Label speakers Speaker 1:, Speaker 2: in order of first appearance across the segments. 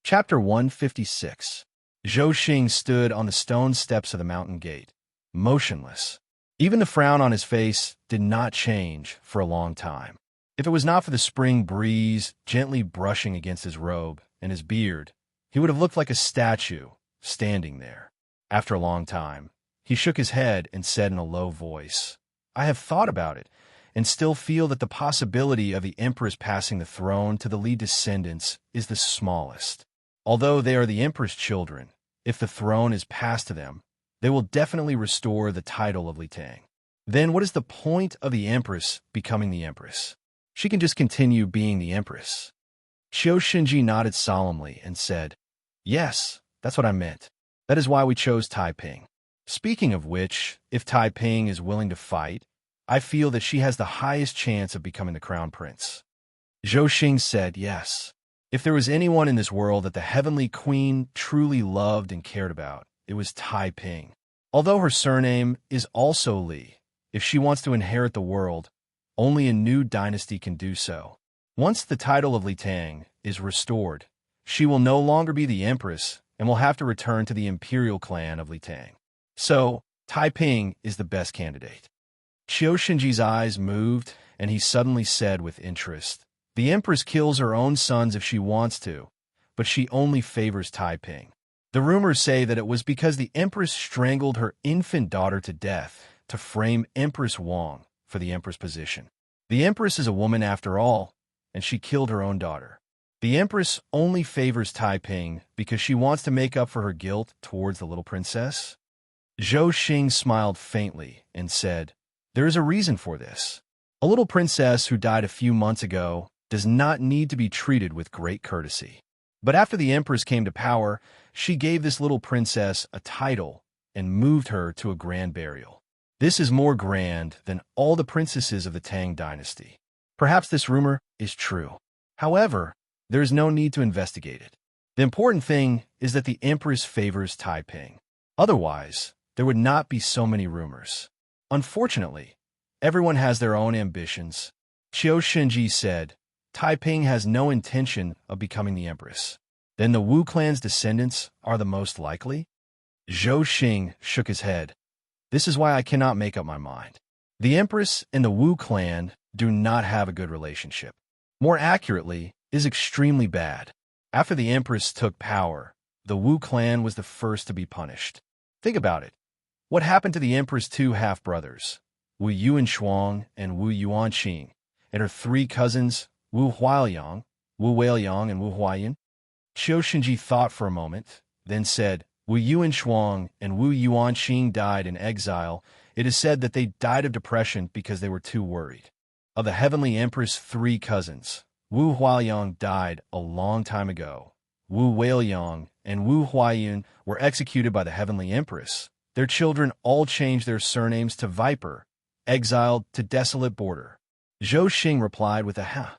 Speaker 1: Chapter 156. Zhou Xing stood on the stone steps of the mountain gate, motionless. Even the frown on his face did not change for a long time. If it was not for the spring breeze gently brushing against his robe and his beard, he would have looked like a statue standing there. After a long time, he shook his head and said in a low voice, "I have thought about it, and still feel that the possibility of the Empress passing the throne to the lead descendants is the smallest. Although they are the Empress' children, if the throne is passed to them, they will definitely restore the title of Li Tang. Then what is the point of the Empress becoming the Empress? She can just continue being the Empress." Qiu Shenji nodded solemnly and said, "Yes, that's what I meant. That is why we chose Taiping. Speaking of which, if Taiping is willing to fight, I feel that she has the highest chance of becoming the crown prince." Zhou Xing said, "Yes. If there was anyone in this world that the heavenly queen truly loved and cared about, it was Taiping. Although her surname is also Li, if she wants to inherit the world, only a new dynasty can do so. Once the title of Li Tang is restored, she will no longer be the empress and will have to return to the imperial clan of Li Tang. So, Taiping is the best candidate." Qiu Shenji's eyes moved, and he suddenly said with interest, "The empress kills her own sons if she wants to, but she only favors Taiping. The rumors say that it was because the empress strangled her infant daughter to death to frame Empress Wang for the empress position. The empress is a woman after all, and she killed her own daughter. The empress only favors Taiping because she wants to make up for her guilt towards the little princess." Zhou Xing smiled faintly and said, "There is a reason for this. A little princess who died a few months ago does not need to be treated with great courtesy. But after the empress came to power, she gave this little princess a title and moved her to a grand burial. This is more grand than all the princesses of the Tang dynasty. Perhaps this rumor is true. However, there is no need to investigate it. The important thing is that the empress favors Taiping. Otherwise, there would not be so many rumors. Unfortunately, everyone has their own ambitions." Qiu Shenji said, "Taiping has no intention of becoming the empress. Then the Wu clan's descendants are the most likely?" Zhou Xing shook his head. "This is why I cannot make up my mind. The empress and the Wu clan do not have a good relationship. More accurately, is extremely bad. After the empress took power, the Wu clan was the first to be punished. Think about it. What happened to the empress' two half-brothers, Wu Yuanshuang and Wu Yuanqing, and her three cousins, Wu Huailiang, Wu Weiliang, and Wu Huayan?" Qiu Shenji thought for a moment, then said, "Wu Yuanshuang and Wu Yuanqing died in exile. It is said that they died of depression because they were too worried. Of the heavenly empress' three cousins, Wu Huailiang died a long time ago. Wu Weiliang and Wu Huayan were executed by the heavenly empress. Their children all changed their surnames to Viper, exiled to Desolate Border." Zhou Xing replied with a "Ha.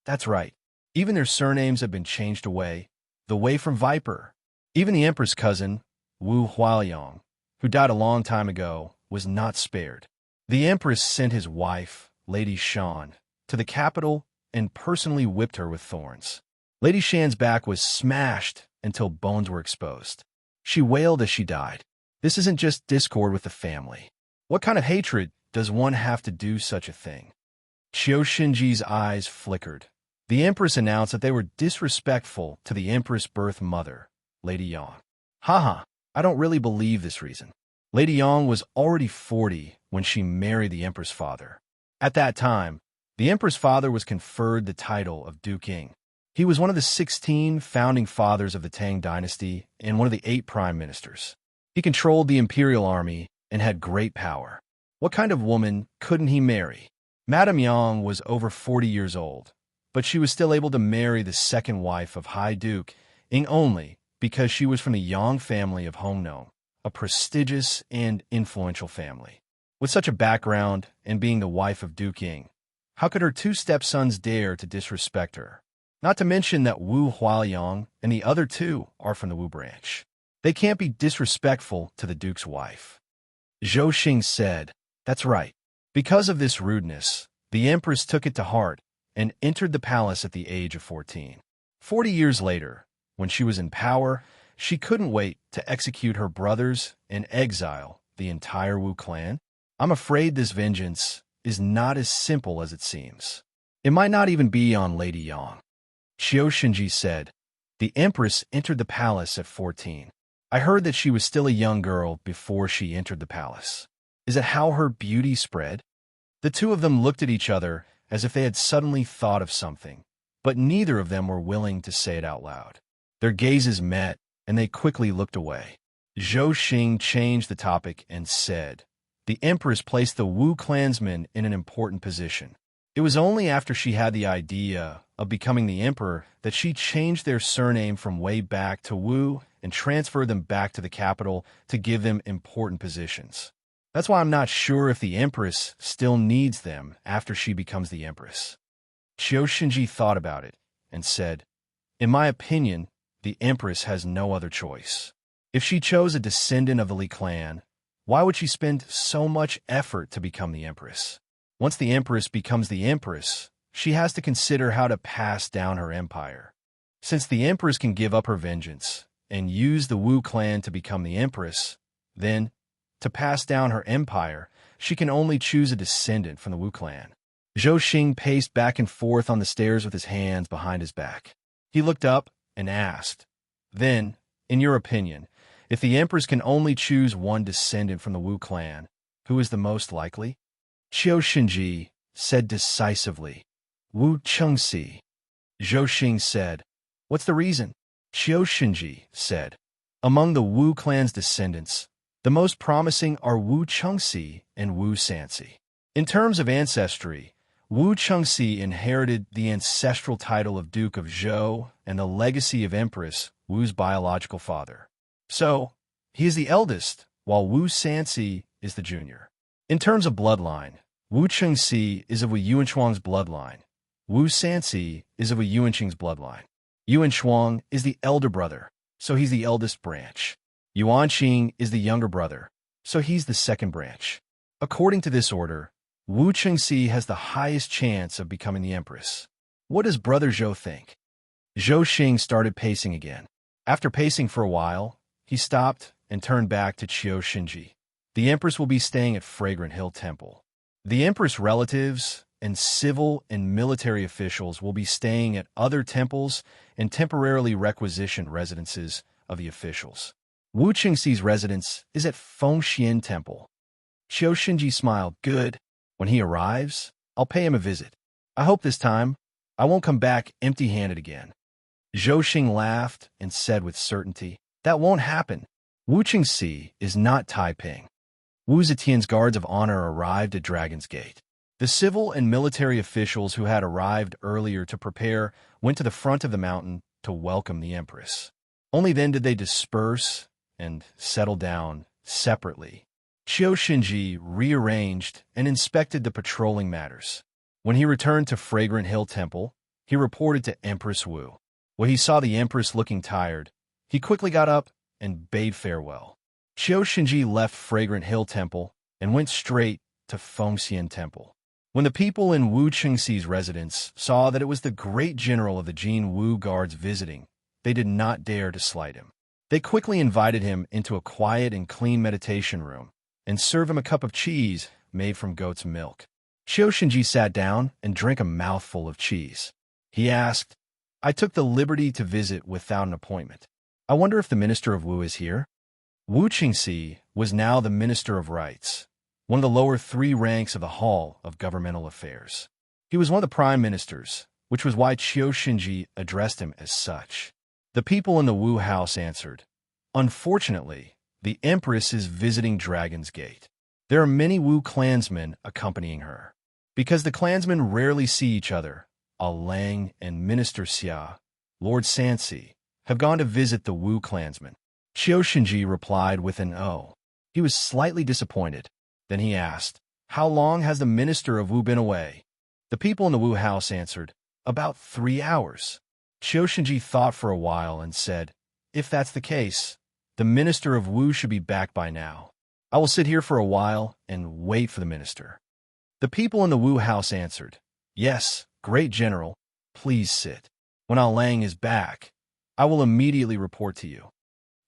Speaker 1: That's right. Even their surnames have been changed away, the way from Viper. Even the empress' cousin, Wu Huailiang, who died a long time ago, was not spared. The empress sent his wife, Lady Shan, to the capital and personally whipped her with thorns. Lady Shan's back was smashed until bones were exposed. She wailed as she died. This isn't just discord with the family. What kind of hatred does one have to do such a thing?" Qiu Shenji's eyes flickered. The empress announced that they were disrespectful to the empress' birth mother, Lady Yang. Haha, I don't really believe this reason. Lady Yang was already 40 when she married the empress' father. At that time, the empress' father was conferred the title of Duking. He was one of the 16 founding fathers of the Tang dynasty and one of the 8 prime ministers. He controlled the imperial army and had great power. What kind of woman couldn't he marry? Madame Yang was over 40 years old, but she was still able to marry the second wife of High Duke Ying only because she was from the Yang family of Hongnong, a prestigious and influential family. With such a background and being the wife of Duke Ying, how could her 2 stepsons dare to disrespect her? Not to mention that Wu Huailiang and the other 2 are from the Wu branch. They can't be disrespectful to the duke's wife." Zhou Xing said, "That's right. Because of this rudeness, the empress took it to heart and entered the palace at the age of 14. 40 years later, When she was in power, she couldn't wait to execute her brothers and exile the entire Wu clan. I'm afraid this vengeance is not as simple as it seems. It might not even be on Lady Yang. Qiu Shinji said. The Empress entered the palace at 14. I heard that she was still a young girl before she entered the palace. Is it how her beauty spread? The two of them looked at each other as if they had suddenly thought of something, but neither of them were willing to say it out loud. Their gazes met, and they quickly looked away. Zhou Xing changed the topic and said, the Empress placed the Wu clansmen in an important position. It was only after she had the idea of becoming the emperor that she changed their surname from way back to Wu and transferred them back to the capital to give them important positions. That's why I'm not sure if the empress still needs them after she becomes the empress. Qiu Shinji thought about it and said, in my opinion, the empress has no other choice. If she chose a descendant of the Li clan, why would she spend so much effort to become the empress? Once the empress becomes the empress, she has to consider how to pass down her empire. Since the empress can give up her vengeance and use the Wu clan to become the empress, then, to pass down her empire, she can only choose a descendant from the Wu clan. Zhou Xing paced back and forth on the stairs with his hands behind his back. He looked up and asked, then, in your opinion, if the empress can only choose one descendant from the Wu clan, who is the most likely? Qiu Shinji said decisively, Wu Chengxi. Zhou Xing said, what's the reason? Qiu Shinji said, among the Wu clan's descendants, the most promising are Wu Chengxi and Wu Sanxi. In terms of ancestry, Wu Chengxi inherited the ancestral title of Duke of Zhou and the legacy of Empress Wu's biological father. So, he is the eldest, while Wu Sanxi is the junior. In terms of bloodline, Wu Chengxi is of Wu Yuanshuang's bloodline. Wu Sanxi is of Wu Yuanqing's bloodline. Yuanshuang is the elder brother, so he's the eldest branch. Yuanqing is the younger brother, so he's the second branch. According to this order, Wu Chengxi has the highest chance of becoming the empress. What does Brother Zhou think? Zhou Xing started pacing again. After pacing for a while, he stopped and turned back to Qiu Shinji. The empress will be staying at Fragrant Hill Temple. The empress relatives and civil and military officials will be staying at other temples and temporarily requisitioned residences of the officials. Wu Chengxi's residence is at Fengxian Temple. Qiu Shinji smiled. Good. When he arrives, I'll pay him a visit. I hope this time I won't come back empty-handed again. Zhou Xing laughed and said with certainty, that won't happen. Wu Chengxi is not Taiping. Wu Zetian's guards of honor arrived at Dragon's Gate. The civil and military officials who had arrived earlier to prepare went to the front of the mountain to welcome the empress. Only then did they disperse and settle down separately. Qiu Shinji rearranged and inspected the patrolling matters. When he returned to Fragrant Hill Temple, he reported to Empress Wu. When he saw the empress looking tired, he quickly got up and bade farewell. Qiu Shinji left Fragrant Hill Temple and went straight to Fengxian Temple. When the people in Wu Chengxi's residence saw that it was the great general of the Jin Wu guards visiting, they did not dare to slight him. They quickly invited him into a quiet and clean meditation room and served him a cup of cheese made from goat's milk. Qiu Shinji sat down and drank a mouthful of cheese. He asked, I took the liberty to visit without an appointment. I wonder if the Minister of Wu is here? Wu Chengxi was now the Minister of Rights, one of the lower three ranks of the Hall of Governmental Affairs. He was one of the prime ministers, which was why Qiu Shinji addressed him as such. The people in the Wu house answered, unfortunately, the Empress is visiting Dragon's Gate. There are many Wu clansmen accompanying her. Because the clansmen rarely see each other, A Lang and Minister Xia, Lord Sanxi, have gone to visit the Wu clansmen. Qiu Shinji replied with an "oh." He was slightly disappointed. Then he asked, how long has the Minister of Wu been away? The people in the Wu house answered, about 3 hours. Qiu Shinji thought for a while and said, if that's the case, the Minister of Wu should be back by now. I will sit here for a while and wait for the minister. The people in the Wu house answered, yes, great general, please sit. When A Lang is back, I will immediately report to you."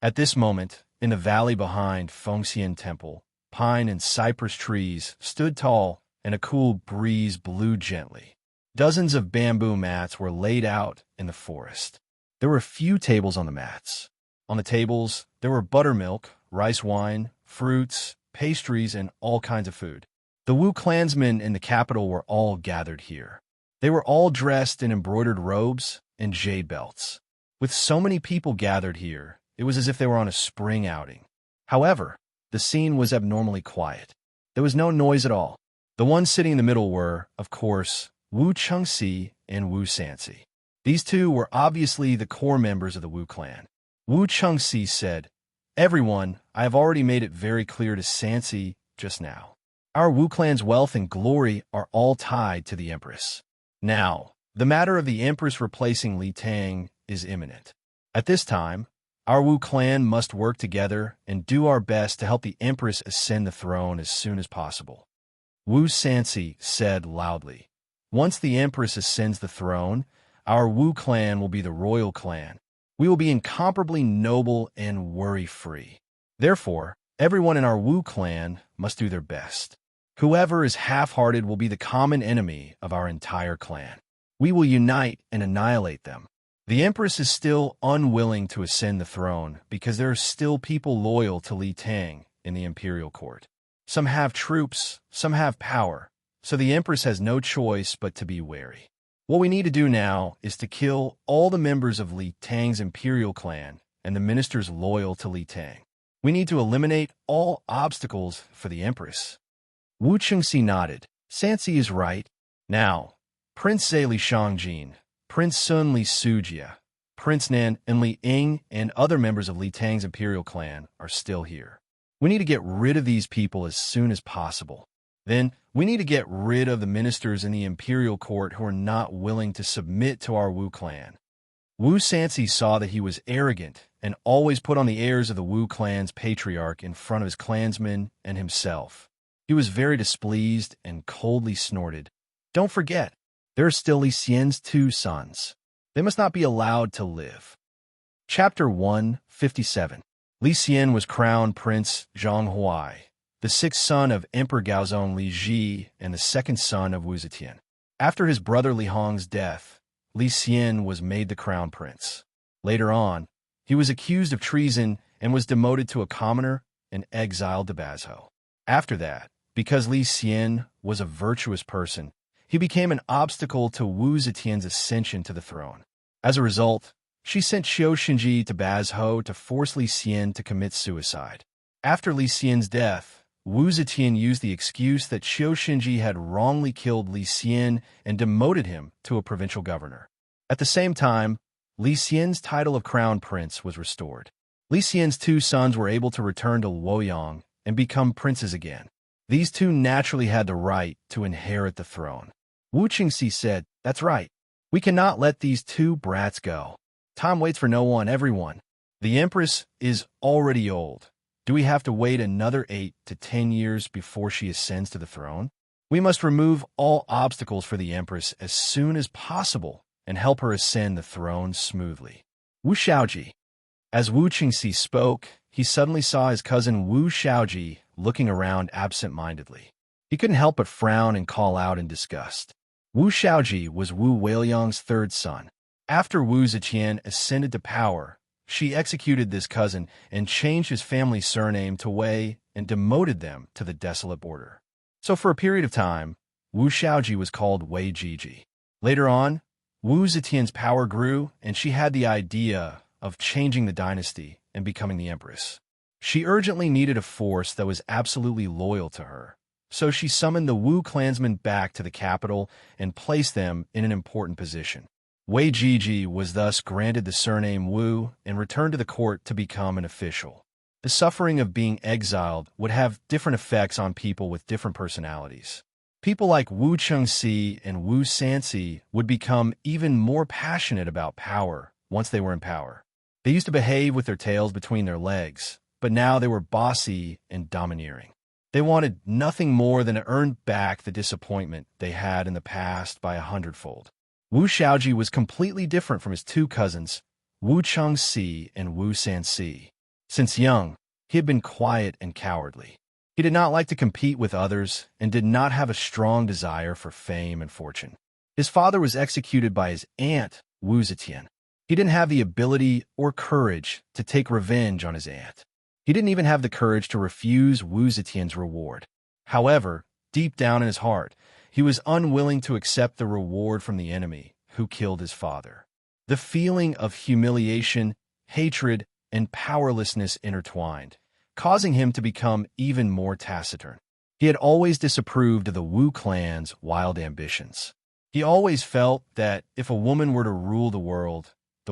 Speaker 1: At this moment, in the valley behind Fengxian Temple, pine and cypress trees stood tall, and a cool breeze blew gently. Dozens of bamboo mats were laid out in the forest. There were few tables on the mats. On the tables, there were buttermilk, rice wine, fruits, pastries, and all kinds of food. The Wu clansmen in the capital were all gathered here. They were all dressed in embroidered robes and jade belts. With so many people gathered here, it was as if they were on a spring outing. However, the scene was abnormally quiet. There was no noise at all. The ones sitting in the middle were, of course, Wu Chengxi and Wu Sansi. These two were obviously the core members of the Wu clan. Wu Chengxi said, "Everyone, I have already made it very clear to Sansi just now. Our Wu clan's wealth and glory are all tied to the Empress. Now, the matter of the Empress replacing Li Tang is imminent. At this time, our Wu clan must work together and do our best to help the Empress ascend the throne as soon as possible." Wu Sansi said loudly, "Once the Empress ascends the throne, our Wu clan will be the royal clan. We will be incomparably noble and worry-free. Therefore, everyone in our Wu clan must do their best. Whoever is half-hearted will be the common enemy of our entire clan. We will unite and annihilate them. The Empress is still unwilling to ascend the throne because there are still people loyal to Li Tang in the imperial court. Some have troops, some have power, so the Empress has no choice but to be wary. What we need to do now is to kill all the members of Li Tang's imperial clan and the ministers loyal to Li Tang. We need to eliminate all obstacles for the Empress." Wu Chengxi nodded. "Sansi is right. Now, Prince Zhe Li Shangjin, Prince Sun Li Sujia, Prince Nan and Li Ying, and other members of Li Tang's imperial clan are still here. We need to get rid of these people as soon as possible. Then, we need to get rid of the ministers in the imperial court who are not willing to submit to our Wu clan." Wu Sansi saw that he was arrogant and always put on the airs of the Wu clan's patriarch in front of his clansmen and himself. He was very displeased and coldly snorted, "Don't forget, there are still Li Xian's 2 sons. They must not be allowed to live." Chapter 157. Li Xian was crowned Prince Zhonghuai, the 6th son of Emperor Gaozong Li Ji and the 2nd son of Wu Zetian. After his brother Li Hong's death, Li Xian was made the crown prince. Later on, he was accused of treason and was demoted to a commoner and exiled to Bazhou. After that, because Li Xian was a virtuous person, he became an obstacle to Wu Zetian's ascension to the throne. As a result, she sent Xiu Xinji to Bazhou to force Li Xian to commit suicide. After Li Xian's death, Wu Zetian used the excuse that Xiu Xinji had wrongly killed Li Xian and demoted him to a provincial governor. At the same time, Li Xian's title of crown prince was restored. Li Xian's 2 sons were able to return to Luoyang and become princes again. These 2 naturally had the right to inherit the throne. Wu Qingxi said, "That's right. We cannot let these 2 brats go. Time waits for no one, everyone. The Empress is already old. Do we have to wait another 8 to 10 years before she ascends to the throne? We must remove all obstacles for the Empress as soon as possible and help her ascend the throne smoothly." Wu Xiaoji. As Wu Qingxi spoke, he suddenly saw his cousin Wu Xiaoji looking around absent-mindedly. He couldn't help but frown and call out in disgust. Wu Xiaoji was Wu Weiliang's 3rd son. After Wu Zetian ascended to power, she executed this cousin and changed his family's surname to Wei and demoted them to the desolate border. So for a period of time, Wu Xiaoji was called Wei Jiji. Later on, Wu Zetian's power grew, and she had the idea of changing the dynasty and becoming the empress. She urgently needed a force that was absolutely loyal to her, so she summoned the Wu clansmen back to the capital and placed them in an important position. Wei Jiji was thus granted the surname Wu and returned to the court to become an official. The suffering of being exiled would have different effects on people with different personalities. People like Wu Chengxi and Wu Sansi would become even more passionate about power once they were in power. They used to behave with their tails between their legs, but now they were bossy and domineering. They wanted nothing more than to earn back the disappointment they had in the past by 100-fold. Wu Xiaoji was completely different from his 2 cousins, Wu Chengxi and Wu Sanxi. Since young, he had been quiet and cowardly. He did not like to compete with others and did not have a strong desire for fame and fortune. His father was executed by his aunt, Wu Zetian. He didn't have the ability or courage to take revenge on his aunt. He didn't even have the courage to refuse Wu Zetian's reward. However, deep down in his heart, he was unwilling to accept the reward from the enemy who killed his father. The feeling of humiliation, hatred, and powerlessness intertwined, causing him to become even more taciturn. He had always disapproved of the Wu clan's wild ambitions. He always felt that if a woman were to rule the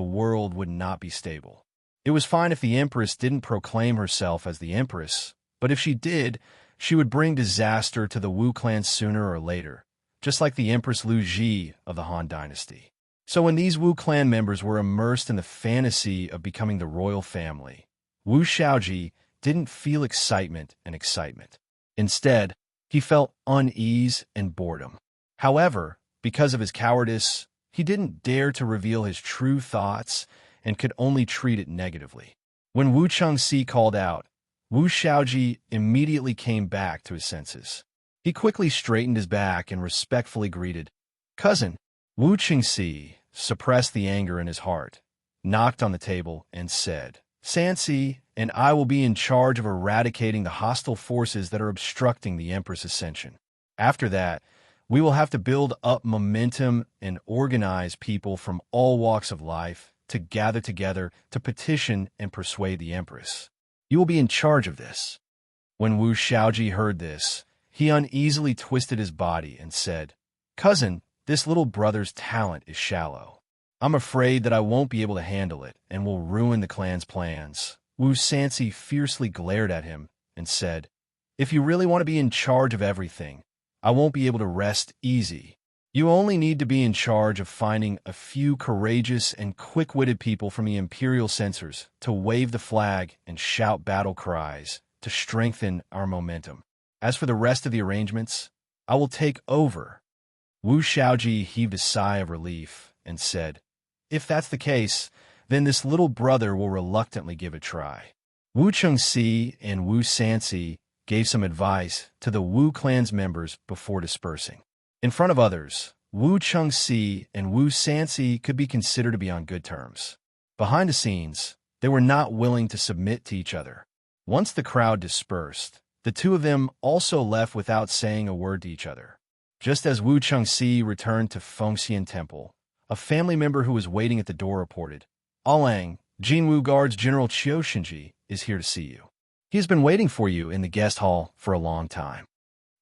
Speaker 1: world would not be stable. It was fine if the empress didn't proclaim herself as the empress, but if she did, she would bring disaster to the Wu clan sooner or later, just like the Empress Lu Ji of the Han Dynasty. So when these Wu clan members were immersed in the fantasy of becoming the royal family, Wu Shaoji didn't feel excitement. Instead, he felt unease and boredom. However, because of his cowardice, he didn't dare to reveal his true thoughts and could only treat it negatively. When Wu Chengxi called out, Wu Shaoji immediately came back to his senses. He quickly straightened his back and respectfully greeted, "Cousin." Wu Chengxi suppressed the anger in his heart, knocked on the table, and said, "Sanxi and I will be in charge of eradicating the hostile forces that are obstructing the Empress' ascension. After that, we will have to build up momentum and organize people from all walks of life to gather together to petition and persuade the Empress. You will be in charge of this." When Wu Shaoji heard this, he uneasily twisted his body and said, "Cousin, this little brother's talent is shallow. I'm afraid that I won't be able to handle it and will ruin the clan's plans." Wu Sanxi fiercely glared at him and said, "If you really want to be in charge of everything, I won't be able to rest easy. You only need to be in charge of finding a few courageous and quick-witted people from the imperial censors to wave the flag and shout battle cries to strengthen our momentum. As for the rest of the arrangements, I will take over." Wu Shaoji heaved a sigh of relief and said, "If that's the case, then this little brother will reluctantly give it a try." Wu Chengxi and Wu Sanxi gave some advice to the Wu clan's members before dispersing. In front of others, Wu Chengxi and Wu Sanxi could be considered to be on good terms. Behind the scenes, they were not willing to submit to each other. Once the crowd dispersed, the two of them also left without saying a word to each other. Just as Wu Chengxi returned to Fengxian Temple, a family member who was waiting at the door reported, "Alang, Jinwu Guard's General Qiu Shinji is here to see you. He has been waiting for you in the guest hall for a long time."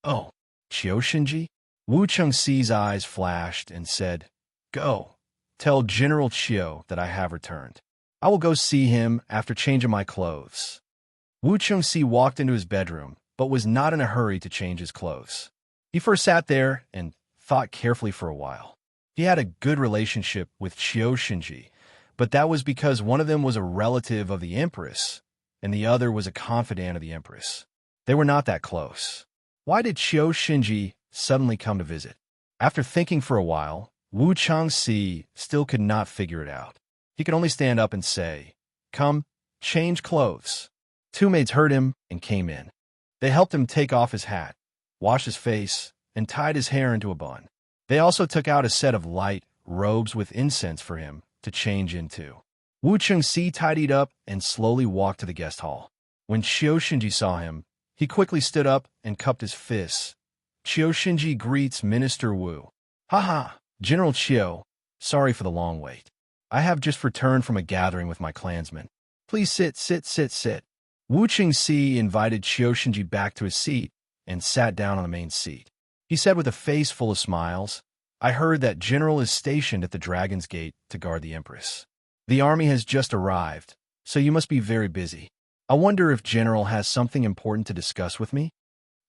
Speaker 1: "Oh, Qiu Shinji?" Wu Chengxi's eyes flashed and said, "Go, tell General Qiu that I have returned. I will go see him after changing my clothes." Wu Chengxi walked into his bedroom, but was not in a hurry to change his clothes. He first sat there and thought carefully for a while. He had a good relationship with Qiu Shinji, but that was because one of them was a relative of the Empress, and the other was a confidant of the Empress. They were not that close. Why did Qiu Shinji suddenly come to visit? After thinking for a while, Wu Chengxi still could not figure it out. He could only stand up and say, "Come, change clothes." Two maids heard him and came in. They helped him take off his hat, wash his face, and tied his hair into a bun. They also took out a set of light robes with incense for him to change into. Wu Chengxi tidied up and slowly walked to the guest hall. When Qiu Shinji saw him, he quickly stood up and cupped his fists. Qiu Shinji greets Minister Wu. "Haha, General Qiu, sorry for the long wait. I have just returned from a gathering with my clansmen. Please sit. Wu Chengxi invited Qiu Shinji back to his seat and sat down on the main seat. He said with a face full of smiles, "I heard that General is stationed at the Dragon's Gate to guard the Empress. The army has just arrived, so you must be very busy. I wonder if General has something important to discuss with me?"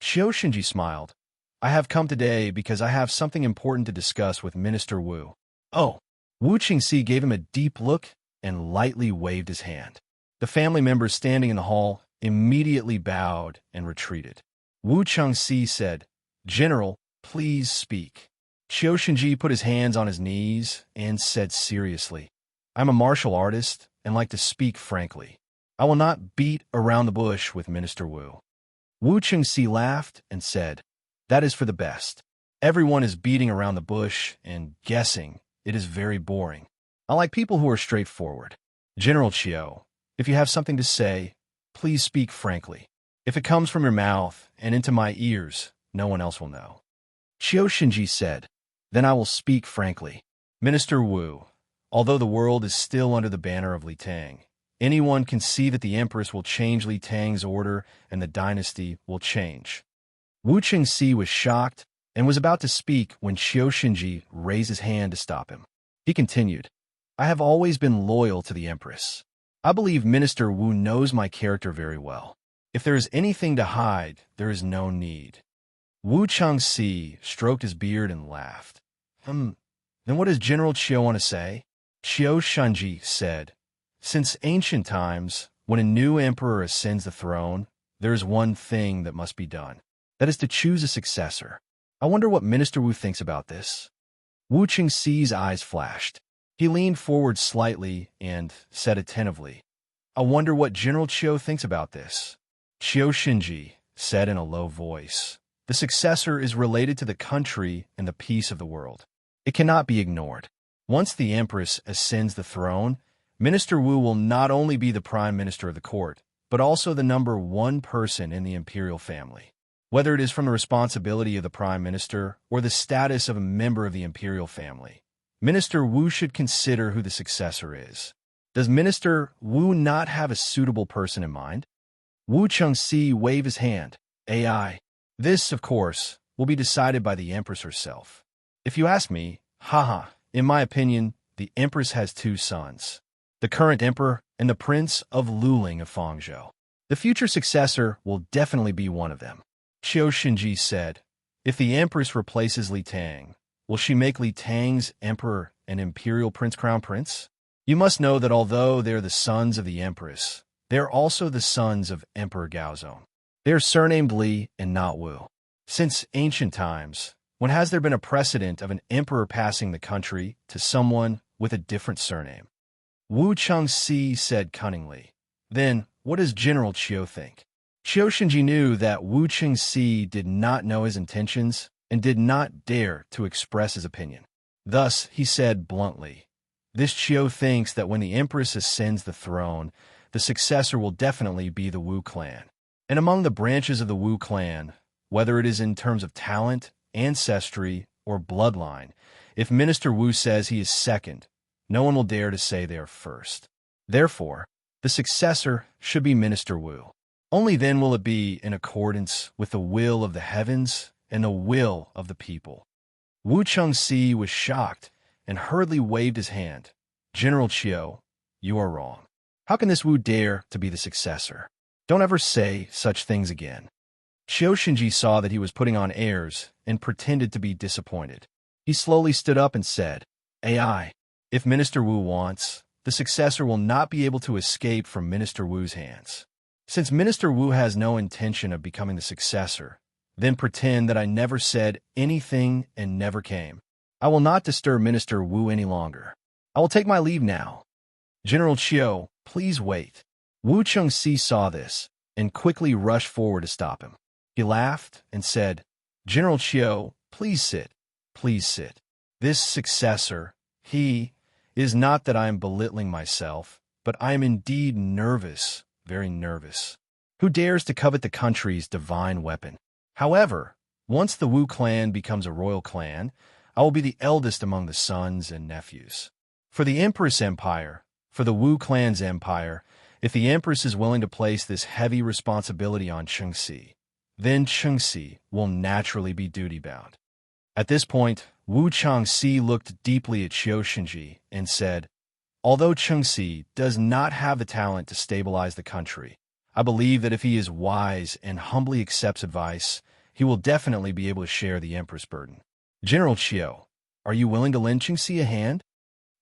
Speaker 1: Qiu Shinji smiled. "I have come today because I have something important to discuss with Minister Wu." "Oh." Wu Chengxi gave him a deep look and lightly waved his hand. The family members standing in the hall immediately bowed and retreated. Wu Chengxi said, "General, please speak." Qiu Shinji put his hands on his knees and said seriously, I'm a martial artist and like to speak frankly. I will not beat around the bush with Minister Wu. Wu Chengxi laughed and said, "That is for the best. Everyone is beating around the bush and guessing. It is very boring. I like people who are straightforward. General Chiu, if you have something to say, please speak frankly. If it comes from your mouth and into my ears, no one else will know." Qiu Shinji said, "Then I will speak frankly. Minister Wu, although the world is still under the banner of Li Tang, anyone can see that the Empress will change Li Tang's order and the dynasty will change." Wu Qingxi was shocked and was about to speak when Qiu Shinji raised his hand to stop him. He continued, "I have always been loyal to the Empress. I believe Minister Wu knows my character very well. If there is anything to hide, there is no need." Wu Changxi stroked his beard and laughed. Then what does General Qiu want to say?" Qiu Shinji said, "Since ancient times, when a new emperor ascends the throne, there is one thing that must be done. That is to choose a successor. I wonder what Minister Wu thinks about this." Wu Qingxi's eyes flashed. He leaned forward slightly and said attentively, "I wonder what General Qiu thinks about this." Qiu Shinji said in a low voice, "The successor is related to the country and the peace of the world. It cannot be ignored. Once the Empress ascends the throne, Minister Wu will not only be the Prime Minister of the court, but also the #1 person in the imperial family. Whether it is from the responsibility of the Prime Minister or the status of a member of the imperial family, Minister Wu should consider who the successor is. Does Minister Wu not have a suitable person in mind?" Wu Chengxi waved his hand. "AI. This, of course, will be decided by the Empress herself. If you ask me, in my opinion, the Empress has 2 sons, the current emperor and the Prince of Luling of Fangzhou. The future successor will definitely be one of them." Qiu Shinji said, "If the Empress replaces Li Tang, will she make Li Tang's emperor an imperial crown prince? You must know that although they are the sons of the Empress, they are also the sons of Emperor Gaozong. They are surnamed Li and not Wu. Since ancient times, when has there been a precedent of an emperor passing the country to someone with a different surname?" Wu Chengxi said cunningly, "Then what does General Qiu think?" Qiu Shinji knew that Wu Chengxi did not know his intentions and did not dare to express his opinion. Thus he said bluntly, "This Qiu thinks that when the Empress ascends the throne, the successor will definitely be the Wu clan. And among the branches of the Wu clan, whether it is in terms of talent, ancestry, or bloodline, if Minister Wu says he is second, no one will dare to say they are first. Therefore, the successor should be Minister Wu. Only then will it be in accordance with the will of the heavens and the will of the people." Wu Chengxi was shocked and hurriedly waved his hand. "General Qiu, you are wrong. How can this Wu dare to be the successor? Don't ever say such things again." Qiu Shinji saw that he was putting on airs and pretended to be disappointed. He slowly stood up and said, "AI, if Minister Wu wants, the successor will not be able to escape from Minister Wu's hands. Since Minister Wu has no intention of becoming the successor, then pretend that I never said anything and never came. I will not disturb Minister Wu any longer. I will take my leave now. General Qiu, please wait." Wu Chengxi saw this and quickly rushed forward to stop him. He laughed and said, "General Qiu, please sit. Please sit. This successor, he, is not that I am belittling myself, but I am indeed nervous. Very nervous. Who dares to covet the country's divine weapon? However, once the Wu clan becomes a royal clan, I will be the eldest among the sons and nephews. For the Empress Empire, for the Wu clan's empire, if the Empress is willing to place this heavy responsibility on Chengxi, then Chengxi will naturally be duty-bound." At this point, Wu Chengxi looked deeply at Qiu Shinji and said, "Although Chengxi does not have the talent to stabilize the country, I believe that if he is wise and humbly accepts advice, he will definitely be able to share the Empress burden. General Qiu, are you willing to lend Chengxi a hand?"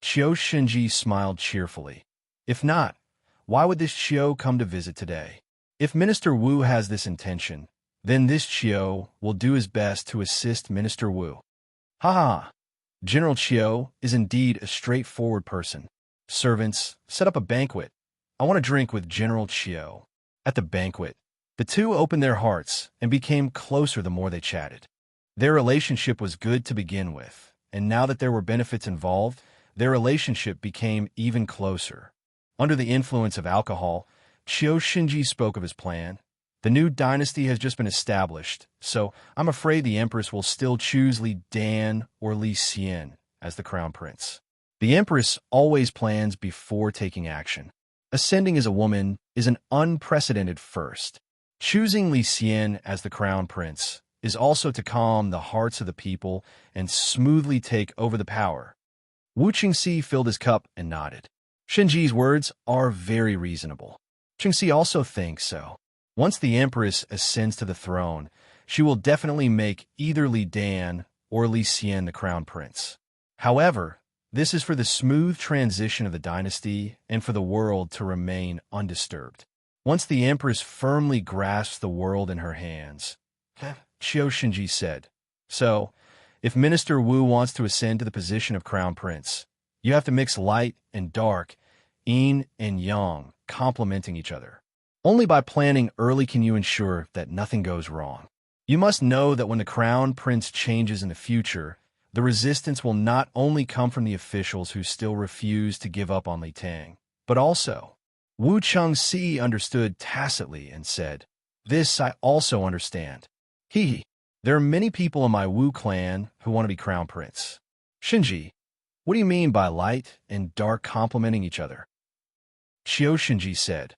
Speaker 1: Qiu Shinji smiled cheerfully. "If not, why would this Qiu come to visit today? If Minister Wu has this intention, then this Qiu will do his best to assist Minister Wu." General Qiu is indeed a straightforward person. Servants, set up a banquet. I want to drink with General Chiu. At the banquet, the two opened their hearts and became closer the more they chatted. Their relationship was good to begin with, and now that there were benefits involved, their relationship became even closer. Under the influence of alcohol, Chiu Shinji spoke of his plan. The new dynasty has just been established, so I'm afraid the Empress will still choose Li Dan or Li Xian as the crown prince. The Empress always plans before taking action. Ascending as a woman is an unprecedented first. Choosing Li Xian as the crown prince is also to calm the hearts of the people and smoothly take over the power. Wu Qingxi filled his cup and nodded. Shinji's words are very reasonable. Qingxi also thinks so. Once the Empress ascends to the throne, she will definitely make either Li Dan or Li Xian the crown prince. However, this is for the smooth transition of the dynasty and for the world to remain undisturbed. Once the Empress firmly grasps the world in her hands, Chiu Shinji said, "So, if Minister Wu wants to ascend to the position of crown prince, you have to mix light and dark, yin and yang, complementing each other. Only by planning early can you ensure that nothing goes wrong. You must know that when the crown prince changes in the future, the resistance will not only come from the officials who still refuse to give up on Li Tang, but also." Wu Qingxi understood tacitly and said, "This I also understand. There are many people in my Wu clan who want to be crown prince." Shinji, what do you mean by light and dark complementing each other? Chiu Shinji said,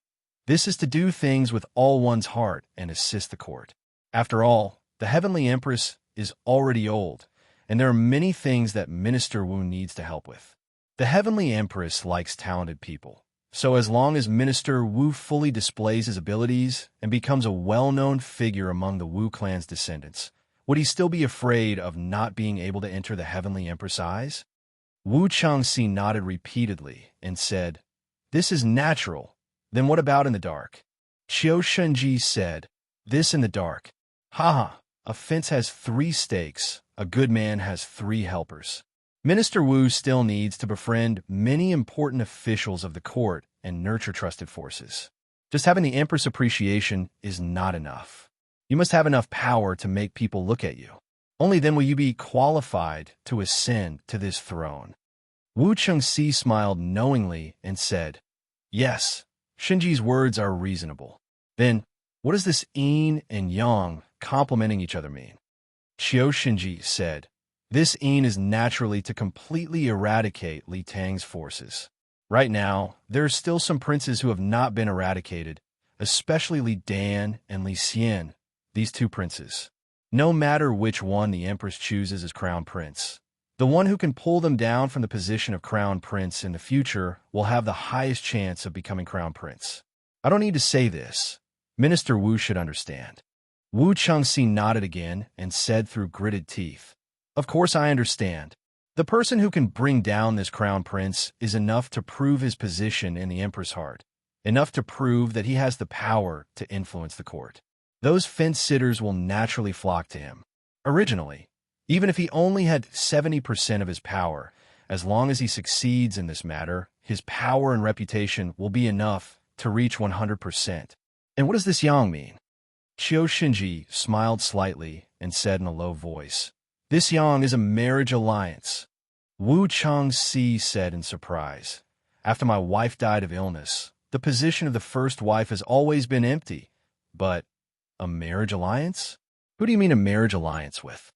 Speaker 1: "This is to do things with all one's heart and assist the court. After all, the Heavenly Empress is already old, and there are many things that Minister Wu needs to help with. The Heavenly Empress likes talented people, so as long as Minister Wu fully displays his abilities and becomes a well-known figure among the Wu clan's descendants, would he still be afraid of not being able to enter the Heavenly Empress' eyes?" Wu Qingxi nodded repeatedly and said, "This is natural. Then what about in the dark?" Chiu Shinji said, "This in the dark. A fence has 3 stakes. A good man has 3 helpers." Minister Wu still needs to befriend many important officials of the court and nurture trusted forces. Just having the Empress appreciation is not enough. You must have enough power to make people look at you. Only then will you be qualified to ascend to this throne. Wu Qingxi smiled knowingly and said, "Yes, Shinji's words are reasonable. Then, what does this yin and yang complementing each other mean?" Chiu Shinji said, "This yin is naturally to completely eradicate Li Tang's forces. Right now, there are still some princes who have not been eradicated, especially Li Dan and Li Xian, these 2 princes. No matter which one the Empress chooses as crown prince, the one who can pull them down from the position of crown prince in the future will have the highest chance of becoming crown prince. I don't need to say this. Minister Wu should understand." Wu Qingxi nodded again and said through gritted teeth, "Of course I understand. The person who can bring down this crown prince is enough to prove his position in the Emperor's heart, enough to prove that he has the power to influence the court. Those fence-sitters will naturally flock to him. Originally, even if he only had 70% of his power, as long as he succeeds in this matter, his power and reputation will be enough to reach 100%. And what does this yang mean?" Chiu Shinji smiled slightly and said in a low voice, "This yang is a marriage alliance." Wu Qingxi said in surprise, "After my wife died of illness, the position of the first wife has always been empty. But a marriage alliance? Who do you mean a marriage alliance with?"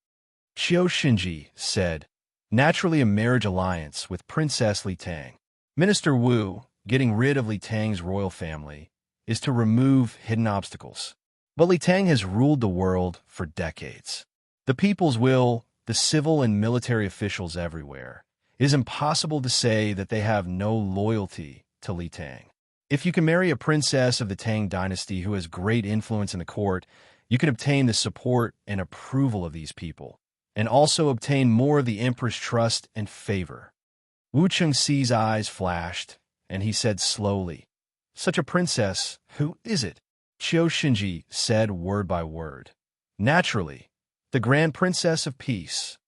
Speaker 1: Chiu Shinji said, "Naturally a marriage alliance with Princess Li Tang. Minister Wu, getting rid of Li Tang's royal family, is to remove hidden obstacles. But Li Tang has ruled the world for decades. The people's will, the civil and military officials everywhere, it is impossible to say that they have no loyalty to Li Tang. If you can marry a princess of the Tang dynasty who has great influence in the court, you can obtain the support and approval of these people, and also obtain more of the Emperor's trust and favor." Wu Qingxi's eyes flashed, and he said slowly, "Such a princess, who is it?" Chiu Shinji said word by word, "Naturally, the Grand Princess of Peace."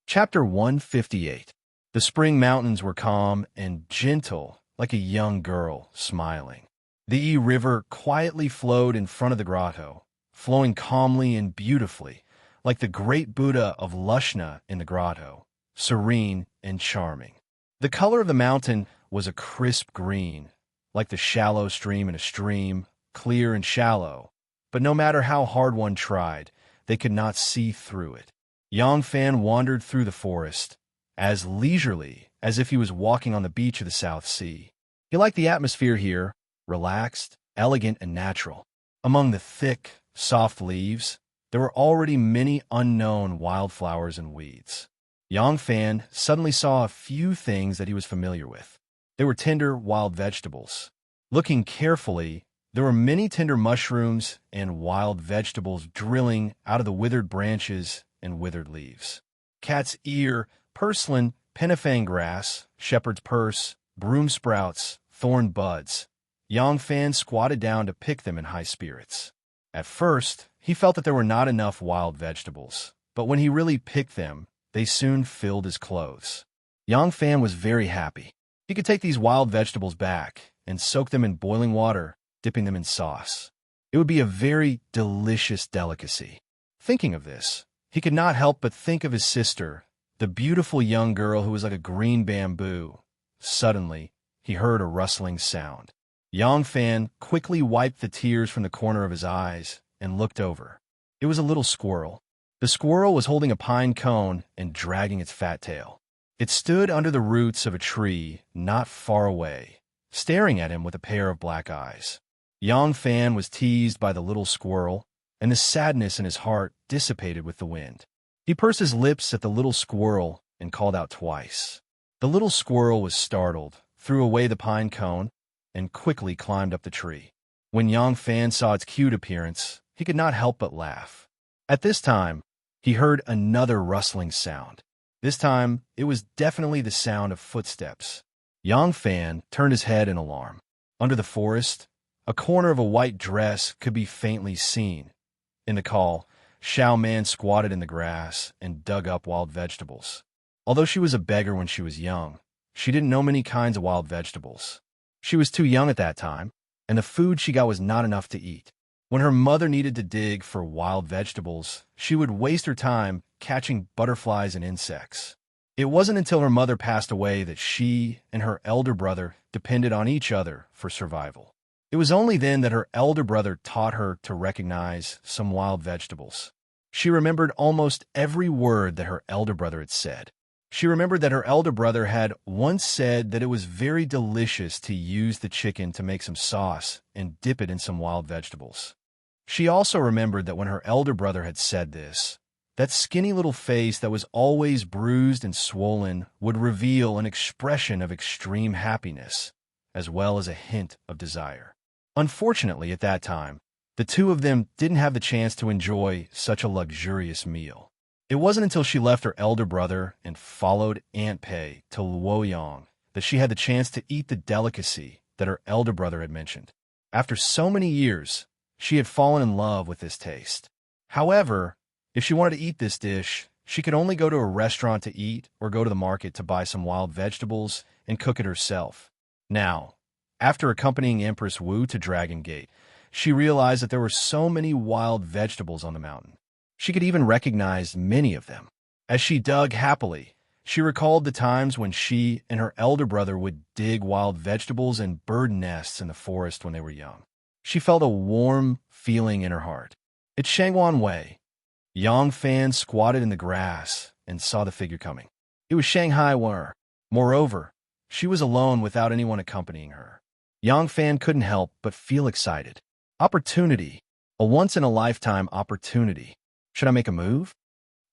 Speaker 1: Chapter 158. The spring mountains were calm and gentle like a young girl smiling. The Yi River quietly flowed in front of the grotto, flowing calmly and beautifully, like the great Buddha of Lushna in the grotto, serene and charming. The color of the mountain was a crisp green, like the shallow stream in a stream, clear and shallow, but no matter how hard one tried, they could not see through it. Yang Fan wandered through the forest, as leisurely as if he was walking on the beach of the South Sea. He liked the atmosphere here, relaxed, elegant, and natural. Among the thick, soft leaves, there were already many unknown wildflowers and weeds. Yang Fan suddenly saw a few things that he was familiar with. They were tender wild vegetables. Looking carefully, there were many tender mushrooms and wild vegetables drilling out of the withered branches and withered leaves. Cat's ear, purslane, penafang grass, shepherd's purse, broom sprouts, thorn buds. Yang Fan squatted down to pick them in high spirits. At first, he felt that there were not enough wild vegetables, but when he really picked them, they soon filled his clothes. Yang Fan was very happy. He could take these wild vegetables back and soak them in boiling water, dipping them in sauce. It would be a very delicious delicacy. Thinking of this, he could not help but think of his sister, the beautiful young girl who was like a green bamboo. Suddenly, he heard a rustling sound. Yang Fan quickly wiped the tears from the corner of his eyes and looked over. It was a little squirrel. The squirrel was holding a pine cone and dragging its fat tail. It stood under the roots of a tree not far away, staring at him with a pair of black eyes. Yang Fan was teased by the little squirrel, and the sadness in his heart dissipated with the wind. He pursed his lips at the little squirrel and called out twice. The little squirrel was startled, threw away the pine cone, and quickly climbed up the tree. When Yang Fan saw its cute appearance, he could not help but laugh. At this time, he heard another rustling sound. This time, it was definitely the sound of footsteps. Yang Fan turned his head in alarm. Under the forest, a corner of a white dress could be faintly seen. In the call, Xiao Man squatted in the grass and dug up wild vegetables. Although she was a beggar when she was young, she didn't know many kinds of wild vegetables. She was too young at that time, and the food she got was not enough to eat. When her mother needed to dig for wild vegetables, she would waste her time catching butterflies and insects. It wasn't until her mother passed away that she and her elder brother depended on each other for survival. It was only then that her elder brother taught her to recognize some wild vegetables. She remembered almost every word that her elder brother had said. She remembered that her elder brother had once said that it was very delicious to use the chicken to make some sauce and dip it in some wild vegetables. She also remembered that when her elder brother had said this, that skinny little face that was always bruised and swollen would reveal an expression of extreme happiness, as well as a hint of desire. Unfortunately, at that time, the two of them didn't have the chance to enjoy such a luxurious meal. It wasn't until she left her elder brother and followed Aunt Pei to Luoyang that she had the chance to eat the delicacy that her elder brother had mentioned. After so many years, she had fallen in love with this taste. However, if she wanted to eat this dish, she could only go to a restaurant to eat or go to the market to buy some wild vegetables and cook it herself. Now, after accompanying Empress Wu to Dragon Gate, she realized that there were so many wild vegetables on the mountain. She could even recognize many of them. As she dug happily, she recalled the times when she and her elder brother would dig wild vegetables and bird nests in the forest when they were young. She felt a warm feeling in her heart. It's Shangwan Wei. Yang Fan squatted in the grass and saw the figure coming. It was Shanghai Wer. Moreover, she was alone without anyone accompanying her. Yang Fan couldn't help but feel excited. Opportunity. A once-in-a-lifetime opportunity. Should I make a move?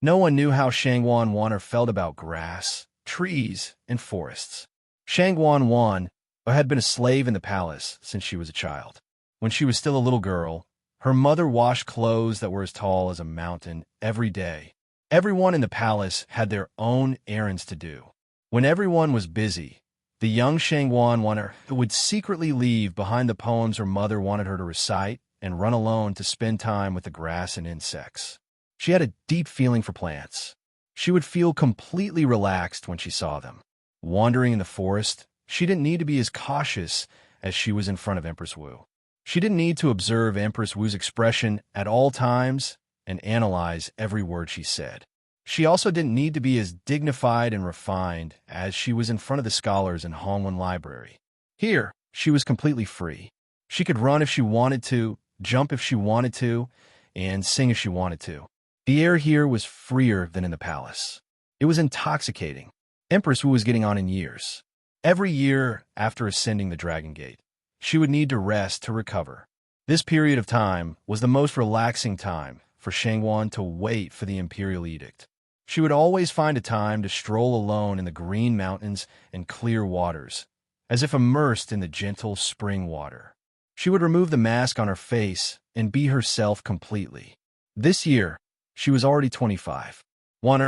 Speaker 1: No one knew how Shangwan Wan felt about grass, trees, and forests. Shangwan Wan had been a slave in the palace since she was a child. When she was still a little girl, her mother washed clothes that were as tall as a mountain every day. Everyone in the palace had their own errands to do. When everyone was busy, the young Shangwan Wan would secretly leave behind the poems her mother wanted her to recite and run alone to spend time with the grass and insects. She had a deep feeling for plants. She would feel completely relaxed when she saw them. Wandering in the forest, She didn't need to be as cautious as she was in front of Empress Wu. She didn't need to observe Empress Wu's expression at all times and analyze every word she said. She also didn't need to be as dignified and refined as she was in front of the scholars in Hongwen Library. Here, she was completely free. She could run if she wanted to, jump if she wanted to, and sing if she wanted to. The air here was freer than in the palace. It was intoxicating. Empress Wu was getting on in years. Every year after ascending the Dragon Gate, she would need to rest to recover. This period of time was the most relaxing time for Shangwan to wait for the imperial edict. She would always find a time to stroll alone in the green mountains and clear waters, as if immersed in the gentle spring water. She would remove the mask on her face and be herself completely. This year, she was already 25. Wan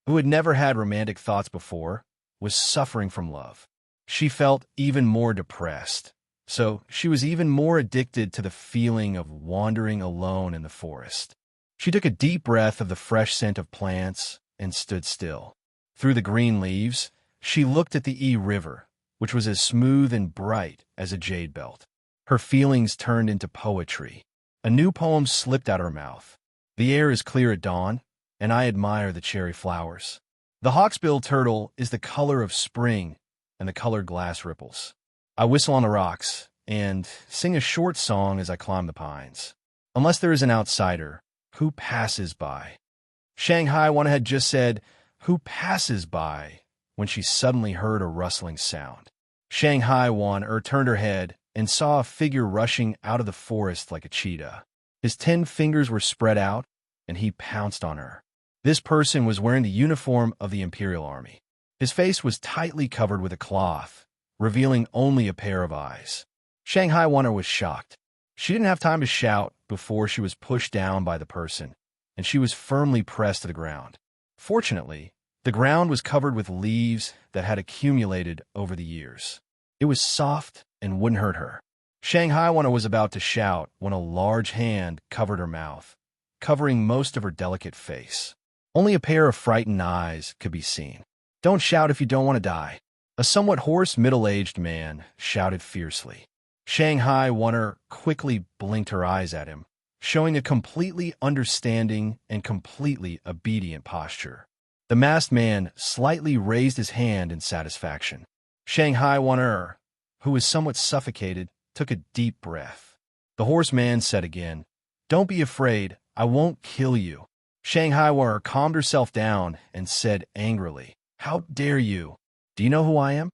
Speaker 1: who had never had romantic thoughts before, was suffering from love. She felt even more depressed, so she was even more addicted to the feeling of wandering alone in the forest. She took a deep breath of the fresh scent of plants and stood still. Through the green leaves, she looked at the River, which was as smooth and bright as a jade belt. Her feelings turned into poetry. A new poem slipped out her mouth. The air is clear at dawn, and I admire the cherry flowers. The hawksbill turtle is the color of spring and the colored glass ripples. I whistle on the rocks and sing a short song as I climb the pines. Unless there is an outsider who passes by. Shanghai Wan had just said, "Who passes by," when she suddenly heard a rustling sound. Shanghai Wan turned her head and saw a figure rushing out of the forest like a cheetah. His 10 fingers were spread out, and he pounced on her. This person was wearing the uniform of the Imperial Army. His face was tightly covered with a cloth, revealing only a pair of eyes. Shanghai Wan was shocked. She didn't have time to shout before she was pushed down by the person, and she was firmly pressed to the ground. Fortunately, the ground was covered with leaves that had accumulated over the years. It was soft and wouldn't hurt her. Shanghai Wan was about to shout when a large hand covered her mouth, covering most of her delicate face. Only a pair of frightened eyes could be seen. "Don't shout if you don't want to die," a somewhat hoarse middle-aged man shouted fiercely. Shanghai Wan quickly blinked her eyes at him, showing a completely understanding and completely obedient posture. The masked man slightly raised his hand in satisfaction. Shanghai Wan, who was somewhat suffocated, took a deep breath. The horse man said again, "Don't be afraid, I won't kill you." Shanghai Wan calmed herself down and said angrily, "How dare you? Do you know who I am?"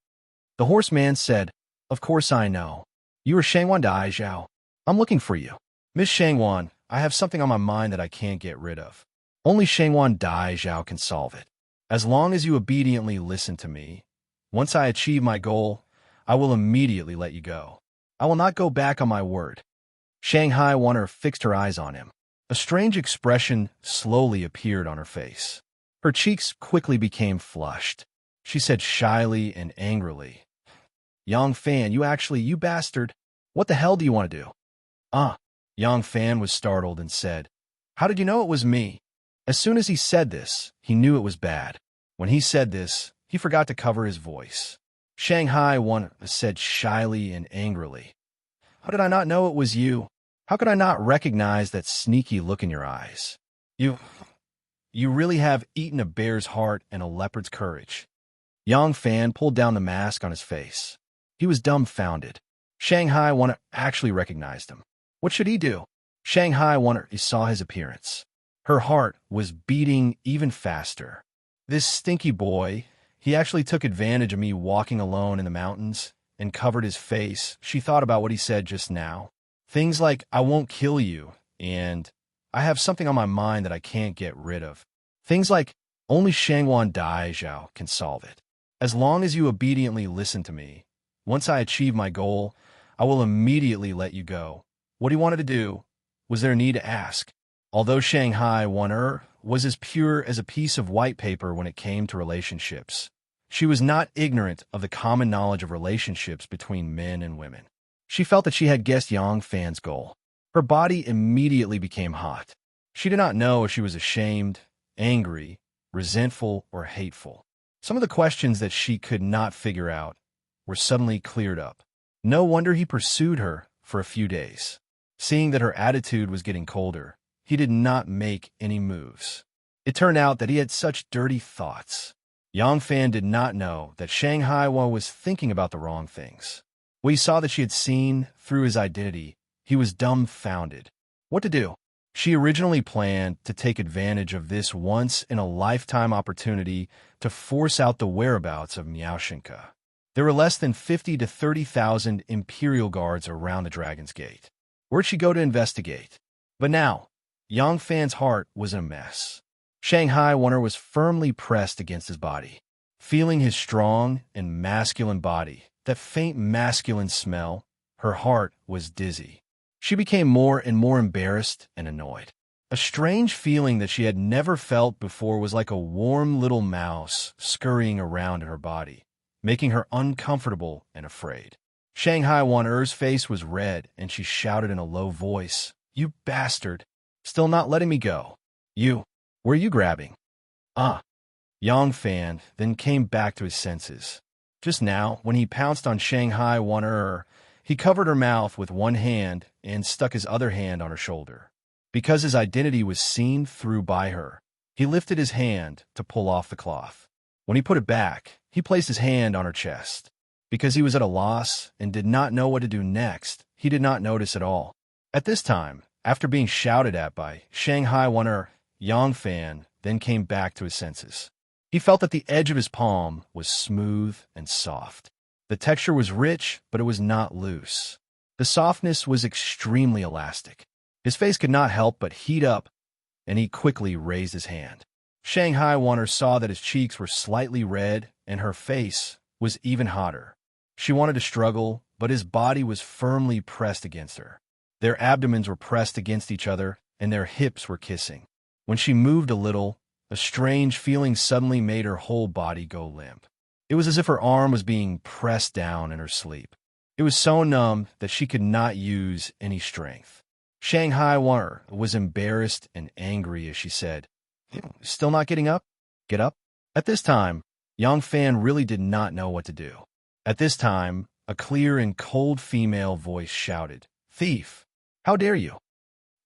Speaker 1: The horseman said, "Of course I know. You are Shangwan Dai Zhao. I'm looking for you. Miss Shangwan, I have something on my mind that I can't get rid of. Only Shangwan Dai Zhao can solve it. As long as you obediently listen to me, once I achieve my goal, I will immediately let you go. I will not go back on my word." Shanghai Wan fixed her eyes on him. A strange expression slowly appeared on her face. Her cheeks quickly became flushed. She said shyly and angrily, "Yang Fan, you bastard. What the hell do you want to do?" Yang Fan was startled and said, "How did you know it was me?" As soon as he said this, he knew it was bad. When he said this, he forgot to cover his voice. Shanghai Wan said shyly and angrily, "How did I not know it was you? How could I not recognize that sneaky look in your eyes? You really have eaten a bear's heart and a leopard's courage." Yang Fan pulled down the mask on his face. He was dumbfounded. Shanghai Wan actually recognized him. What should he do? Shanghai Wan saw his appearance. Her heart was beating even faster. This stinky boy, he actually took advantage of me walking alone in the mountains and covered his face. She thought about what he said just now. Things like, "I won't kill you," and "I have something on my mind that I can't get rid of." Things like, "Only Shangwan Dai Zhao can solve it. As long as you obediently listen to me, once I achieve my goal, I will immediately let you go." What he wanted to do, was there need to ask? Although Shanghai Wan was as pure as a piece of white paper when it came to relationships, she was not ignorant of the common knowledge of relationships between men and women. She felt that she had guessed Yang Fan's goal. Her body immediately became hot. She did not know if she was ashamed, angry, resentful, or hateful. Some of the questions that she could not figure out were suddenly cleared up. No wonder he pursued her for a few days. Seeing that her attitude was getting colder, he did not make any moves. It turned out that he had such dirty thoughts. Yang Fan did not know that Shanghai was thinking about the wrong things. When he saw that she had seen through his identity, he was dumbfounded. What to do? She originally planned to take advantage of this once-in-a-lifetime opportunity to force out the whereabouts of Miaoshenka. There were less than 50 to 30,000 Imperial guards around the Dragon's Gate. Where'd she go to investigate? But now, Yang Fan's heart was in a mess. Shanghai was firmly pressed against his body. Feeling his strong and masculine body, that faint masculine smell, her heart was dizzy. She became more and more embarrassed and annoyed. A strange feeling that she had never felt before was like a warm little mouse scurrying around in her body, making her uncomfortable and afraid. Shanghai Wan'er's face was red, and she shouted in a low voice, "You bastard! Still not letting me go. You, where are you grabbing?" Yang Fan then came back to his senses. Just now, when he pounced on Shanghai Wan'er, he covered her mouth with one hand and stuck his other hand on her shoulder. Because his identity was seen through by her, he lifted his hand to pull off the cloth. When he put it back, he placed his hand on her chest. Because he was at a loss and did not know what to do next, he did not notice at all. At this time, after being shouted at by Shanghai Wan'er, Yang Fan then came back to his senses. He felt that the edge of his palm was smooth and soft. The texture was rich, but it was not loose. The softness was extremely elastic. His face could not help but heat up, and he quickly raised his hand. Shanghai Wan'er saw that his cheeks were slightly red, and her face was even hotter. She wanted to struggle, but his body was firmly pressed against her. Their abdomens were pressed against each other, and their hips were kissing. When she moved a little, a strange feeling suddenly made her whole body go limp. It was as if her arm was being pressed down in her sleep. It was so numb that she could not use any strength. Shanghai Wan'er was embarrassed and angry as she said, "Still not getting up? Get up." At this time, Yang Fan really did not know what to do. At this time, a clear and cold female voice shouted, "Thief! How dare you?"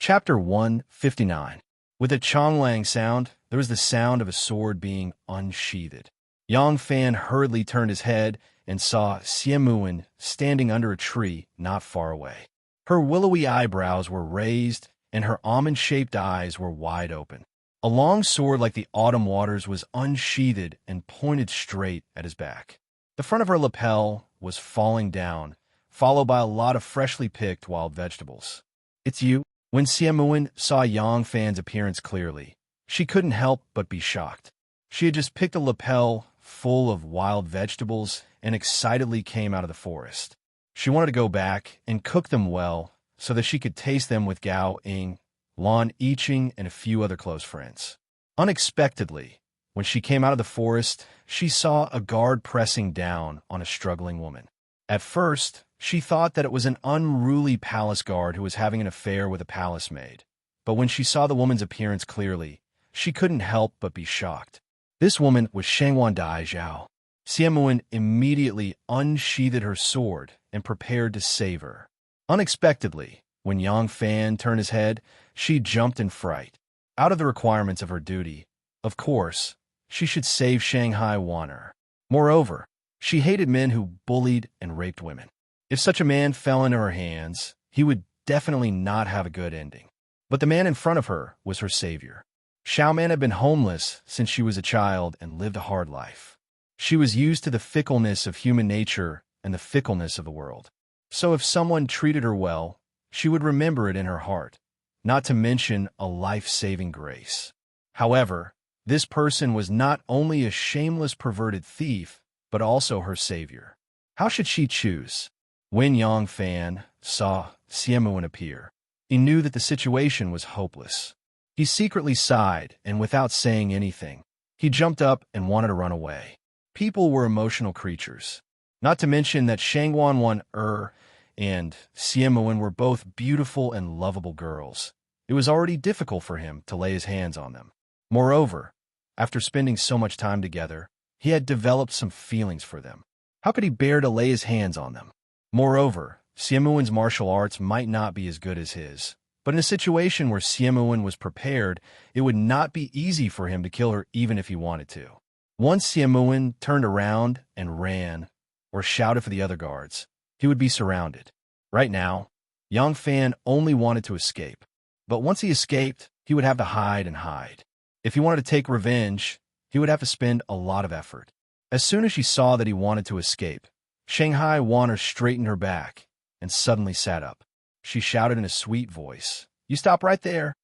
Speaker 1: Chapter 159. With a chonglang sound, there was the sound of a sword being unsheathed. Yang Fan hurriedly turned his head and saw Xie standing under a tree not far away. Her willowy eyebrows were raised, and her almond-shaped eyes were wide open. A long sword like the autumn waters was unsheathed and pointed straight at his back. The front of her lapel was falling down, followed by a lot of freshly picked wild vegetables. "It's you?" When Xie saw Yang Fan's appearance clearly, she couldn't help but be shocked. She had just picked a lapel full of wild vegetables and excitedly came out of the forest. She wanted to go back and cook them well so that she could taste them with Gao Ying, Lan Yiqing, and a few other close friends. Unexpectedly, when she came out of the forest, she saw a guard pressing down on a struggling woman. At first, she thought that it was an unruly palace guard who was having an affair with a palace maid. But when she saw the woman's appearance clearly, she couldn't help but be shocked. This woman was Shangwan Dai Zhao. Xie immediately unsheathed her sword and prepared to save her. Unexpectedly, when Yang Fan turned his head, she jumped in fright. Out of the requirements of her duty, of course, she should save Shanghai Wan'er. Moreover, she hated men who bullied and raped women. If such a man fell into her hands, he would definitely not have a good ending. But the man in front of her was her savior. Xiaoman had been homeless since she was a child and lived a hard life. She was used to the fickleness of human nature and the fickleness of the world. So if someone treated her well, she would remember it in her heart, not to mention a life-saving grace. However, this person was not only a shameless perverted thief, but also her savior. How should she choose? When Yang Fan saw Xie appear, he knew that the situation was hopeless. He secretly sighed, and without saying anything, he jumped up and wanted to run away. People were emotional creatures. Not to mention that Shangwan Wan'er and Xie were both beautiful and lovable girls. It was already difficult for him to lay his hands on them. Moreover, after spending so much time together, he had developed some feelings for them. How could he bear to lay his hands on them? Moreover, Siemuin's martial arts might not be as good as his, but in a situation where Siemuin was prepared, it would not be easy for him to kill her even if he wanted to. Once Siemuin turned around and ran, or shouted for the other guards, he would be surrounded. Right now, Yang Fan only wanted to escape. But once he escaped, he would have to hide and hide. If he wanted to take revenge, he would have to spend a lot of effort. As soon as she saw that he wanted to escape, Shanghai Wanner straightened her back and suddenly sat up. She shouted in a sweet voice, "You stop right there."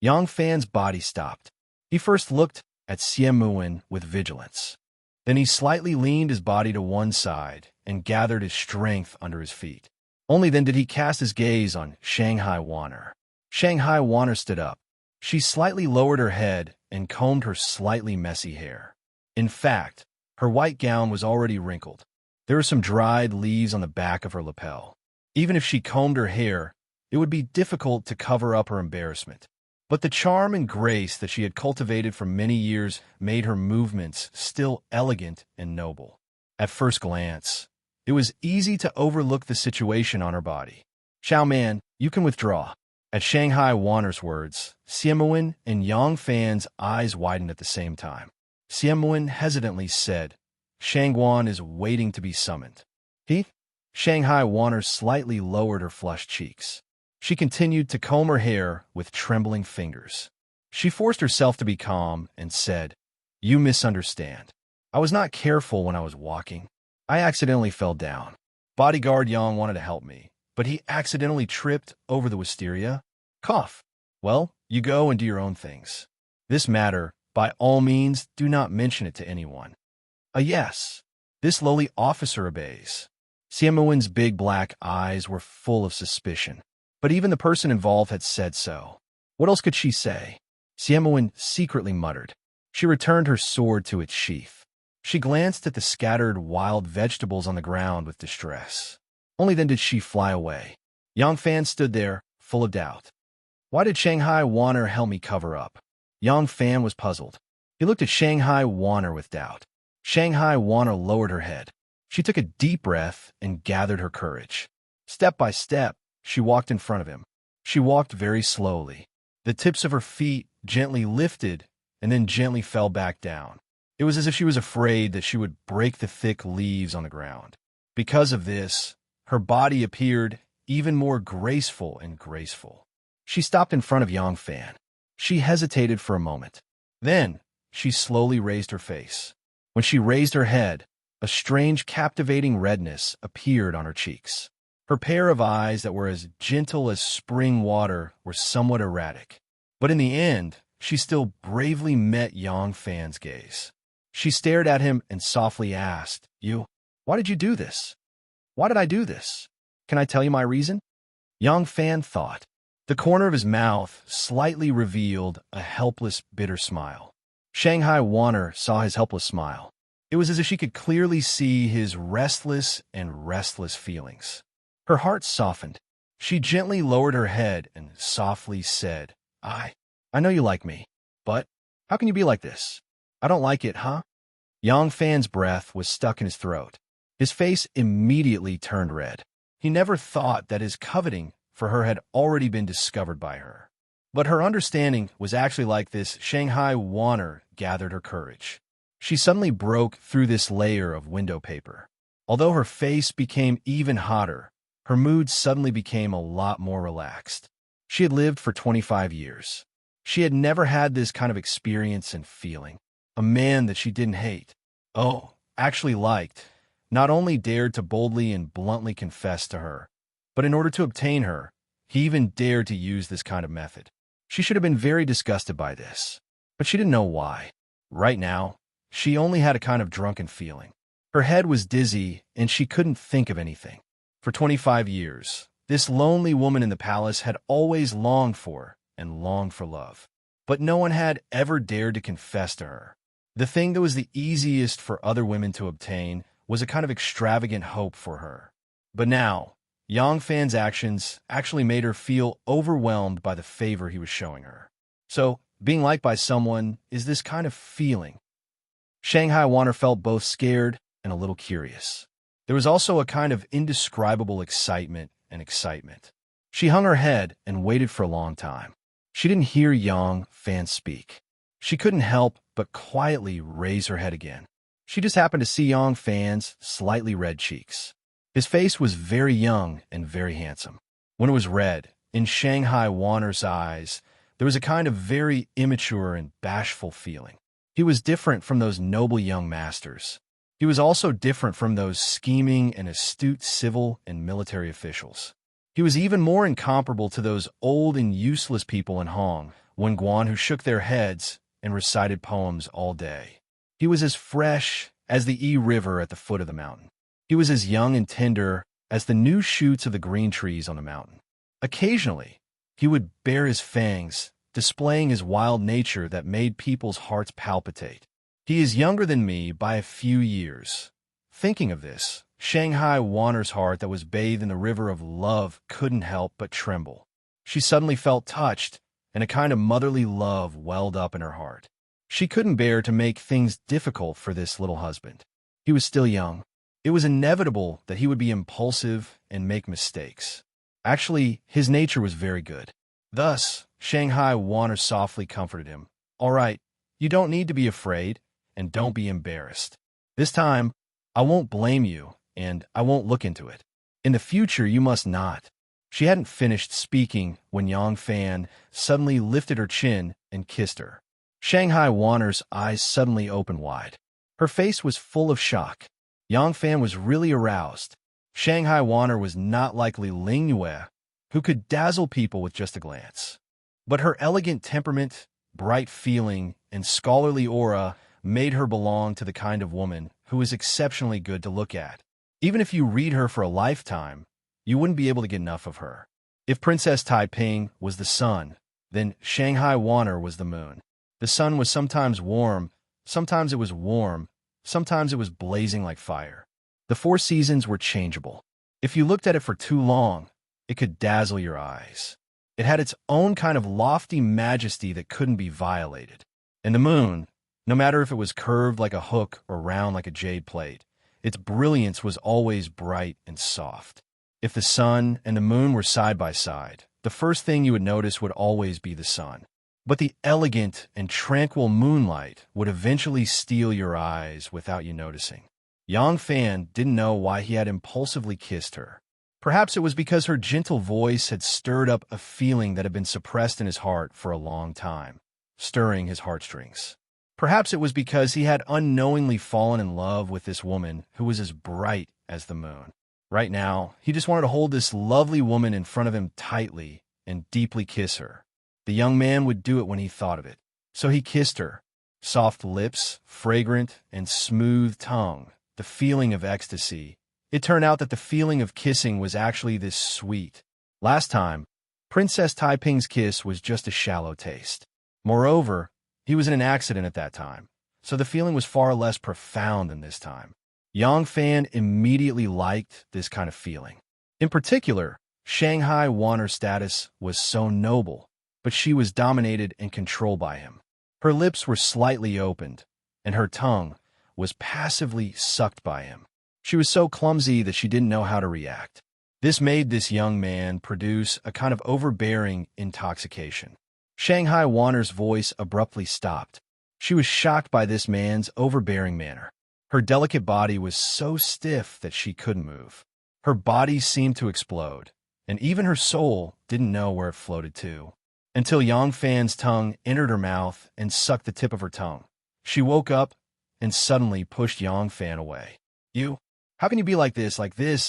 Speaker 1: Yang Fan's body stopped. He first looked at Siemuin with vigilance. Then he slightly leaned his body to one side and gathered his strength under his feet. Only then did he cast his gaze on Shanghai Wanner. Shanghai Wanner stood up. She slightly lowered her head and combed her slightly messy hair. In fact, her white gown was already wrinkled. There were some dried leaves on the back of her lapel. Even if she combed her hair, it would be difficult to cover up her embarrassment. But the charm and grace that she had cultivated for many years made her movements still elegant and noble. At first glance, it was easy to overlook the situation on her body. "Xiao Man, you can withdraw." At Shanghai Wanner's words, Siemuin and Yang Fan's eyes widened at the same time. Siemuin hesitantly said, "Shangguan is waiting to be summoned." "He?" Shanghai Wanner slightly lowered her flushed cheeks. She continued to comb her hair with trembling fingers. She forced herself to be calm and said, "You misunderstand. I was not careful when I was walking. I accidentally fell down. Bodyguard Yang wanted to help me, but he accidentally tripped over the wisteria. Cough. Well, you go and do your own things. This matter, by all means, do not mention it to anyone." Yes. This lowly officer obeys. Siemuin's big black eyes were full of suspicion. But even the person involved had said so. What else could she say? Siemuin secretly muttered. She returned her sword to its sheath. She glanced at the scattered wild vegetables on the ground with distress. Only then did she fly away. Yang Fan stood there, full of doubt. Why did Shanghai Wanner help me cover up? Yang Fan was puzzled. He looked at Shanghai Wanner with doubt. Shanghai Wanner lowered her head. She took a deep breath and gathered her courage. Step by step, she walked in front of him. She walked very slowly. The tips of her feet gently lifted and then gently fell back down. It was as if she was afraid that she would break the thick leaves on the ground. Because of this, her body appeared even more graceful and graceful. She stopped in front of Yang Fan. She hesitated for a moment. Then, she slowly raised her face. When she raised her head, a strange, captivating redness appeared on her cheeks. Her pair of eyes that were as gentle as spring water were somewhat erratic. But in the end, she still bravely met Yang Fan's gaze. She stared at him and softly asked, Why did you do this? Why did I do this? Can I tell you my reason? Yang Fan thought. The corner of his mouth slightly revealed a helpless, bitter smile. Shanghai Wanner saw his helpless smile. It was as if she could clearly see his restless and restless feelings. Her heart softened. She gently lowered her head and softly said, I know you like me, but how can you be like this? I don't like it, huh? Yang Fan's breath was stuck in his throat. His face immediately turned red. He never thought that his coveting for her had already been discovered by her. But her understanding was actually like this. Shanghai Wanner gathered her courage. She suddenly broke through this layer of window paper. Although her face became even hotter, her mood suddenly became a lot more relaxed. She had lived for 25 years. She had never had this kind of experience and feeling. A man that she didn't hate, actually liked, not only dared to boldly and bluntly confess to her, but in order to obtain her, he even dared to use this kind of method. She should have been very disgusted by this, but she didn't know why. Right now, she only had a kind of drunken feeling. Her head was dizzy, and she couldn't think of anything. For 25 years, this lonely woman in the palace had always longed for love. But no one had ever dared to confess to her. The thing that was the easiest for other women to obtain was a kind of extravagant hope for her. But now, Yang Fan's actions actually made her feel overwhelmed by the favor he was showing her. So, being liked by someone is this kind of feeling. Shanghai Wanner felt both scared and a little curious. There was also a kind of indescribable excitement and excitement. She hung her head and waited for a long time. She didn't hear Yang Fan speak. She couldn't help but quietly raise her head again. She just happened to see Yang Fan's slightly red cheeks. His face was very young and very handsome. When it was red, in Shanghai Wanner's eyes, there was a kind of very immature and bashful feeling. He was different from those noble young masters. He was also different from those scheming and astute civil and military officials. He was even more incomparable to those old and useless people in Hong, Wenguan, who shook their heads and recited poems all day. He was as fresh as the Yi River at the foot of the mountain. He was as young and tender as the new shoots of the green trees on the mountain. Occasionally, he would bare his fangs, displaying his wild nature that made people's hearts palpitate. He is younger than me by a few years. Thinking of this, Shanghai Wanner's heart that was bathed in the river of love couldn't help but tremble. She suddenly felt touched, and a kind of motherly love welled up in her heart. She couldn't bear to make things difficult for this little husband. He was still young. It was inevitable that he would be impulsive and make mistakes. Actually, his nature was very good. Thus, Shanghai Wanner softly comforted him. "All right, you don't need to be afraid, and don't be embarrassed. This time, I won't blame you, and I won't look into it. In the future, you must not." She hadn't finished speaking when Yang Fan suddenly lifted her chin and kissed her. Shanghai Wanner's eyes suddenly opened wide. Her face was full of shock. Yang Fan was really aroused. Shanghai Wanner was not like Ling Yue, who could dazzle people with just a glance. But her elegant temperament, bright feeling, and scholarly aura made her belong to the kind of woman who is exceptionally good to look at. Even if you read her for a lifetime, you wouldn't be able to get enough of her. If Princess Taiping was the sun, then Shanghai Wanner was the moon. The sun was sometimes warm, sometimes it was warm, sometimes it was blazing like fire. The 4 seasons were changeable. If you looked at it for too long, it could dazzle your eyes. It had its own kind of lofty majesty that couldn't be violated. And the moon, no matter if it was curved like a hook or round like a jade plate, its brilliance was always bright and soft. If the sun and the moon were side by side, the first thing you would notice would always be the sun. But the elegant and tranquil moonlight would eventually steal your eyes without you noticing. Yang Fan didn't know why he had impulsively kissed her. Perhaps it was because her gentle voice had stirred up a feeling that had been suppressed in his heart for a long time, stirring his heartstrings. Perhaps it was because he had unknowingly fallen in love with this woman who was as bright as the moon. Right now, he just wanted to hold this lovely woman in front of him tightly and deeply kiss her. The young man would do it when he thought of it. So he kissed her. Soft lips, fragrant and smooth tongue, the feeling of ecstasy. It turned out that the feeling of kissing was actually this sweet. Last time, Princess Taiping's kiss was just a shallow taste. Moreover, he was in an accident at that time, so the feeling was far less profound than this time. Yang Fan immediately liked this kind of feeling. In particular, Shanghai Wanner's status was so noble, but she was dominated and controlled by him. Her lips were slightly opened, and her tongue was passively sucked by him. She was so clumsy that she didn't know how to react. This made this young man produce a kind of overbearing intoxication. Shanghai Wanner's voice abruptly stopped. She was shocked by this man's overbearing manner. Her delicate body was so stiff that she couldn't move. Her body seemed to explode, and even her soul didn't know where it floated to. Until Yang Fan's tongue entered her mouth and sucked the tip of her tongue. She woke up and suddenly pushed Yang Fan away. How can you be like this,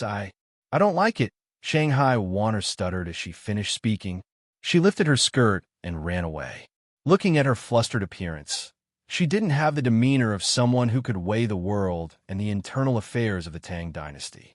Speaker 1: I don't like it," Shanghai Wanner stuttered as she finished speaking. She lifted her skirt and ran away. Looking at her flustered appearance, she didn't have the demeanor of someone who could weigh the world and the internal affairs of the Tang dynasty.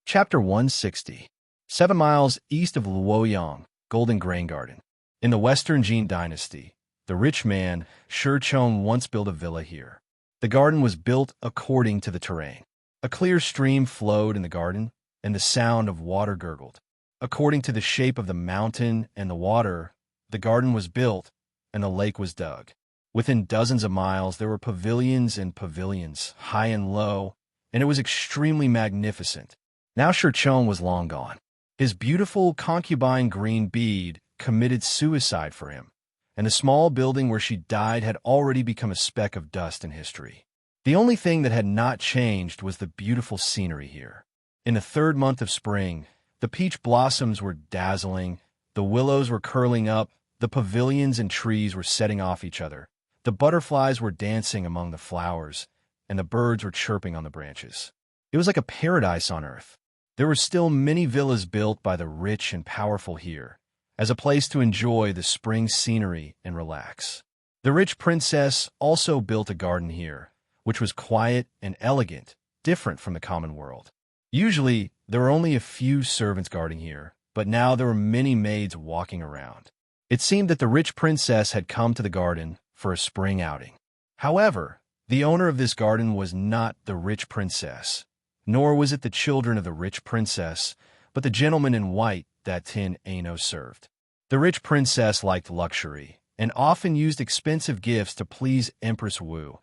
Speaker 1: Chapter 160. 7 miles east of Luoyang, Golden Grain Garden. In the Western Jin dynasty, the rich man Shi Chong once built a villa here. The garden was built according to the terrain. A clear stream flowed in the garden, and the sound of water gurgled. According to the shape of the mountain and the water, the garden was built, and the lake was dug. Within dozens of miles there were pavilions and pavilions, high and low, and it was extremely magnificent. Now Shirchong was long gone. His beautiful concubine Green Bead committed suicide for him, and the small building where she died had already become a speck of dust in history. The only thing that had not changed was the beautiful scenery here. In the third month of spring, the peach blossoms were dazzling, the willows were curling up, the pavilions and trees were setting off each other, the butterflies were dancing among the flowers, and the birds were chirping on the branches. It was like a paradise on earth. There were still many villas built by the rich and powerful here, as a place to enjoy the spring scenery and relax. The rich princess also built a garden here, which was quiet and elegant, different from the common world. Usually, there were only a few servants guarding here, but now there were many maids walking around. It seemed that the rich princess had come to the garden for a spring outing. However, the owner of this garden was not the rich princess, nor was it the children of the rich princess, but the gentleman in white that Tin Ano served. The rich princess liked luxury, and often used expensive gifts to please Empress Wu,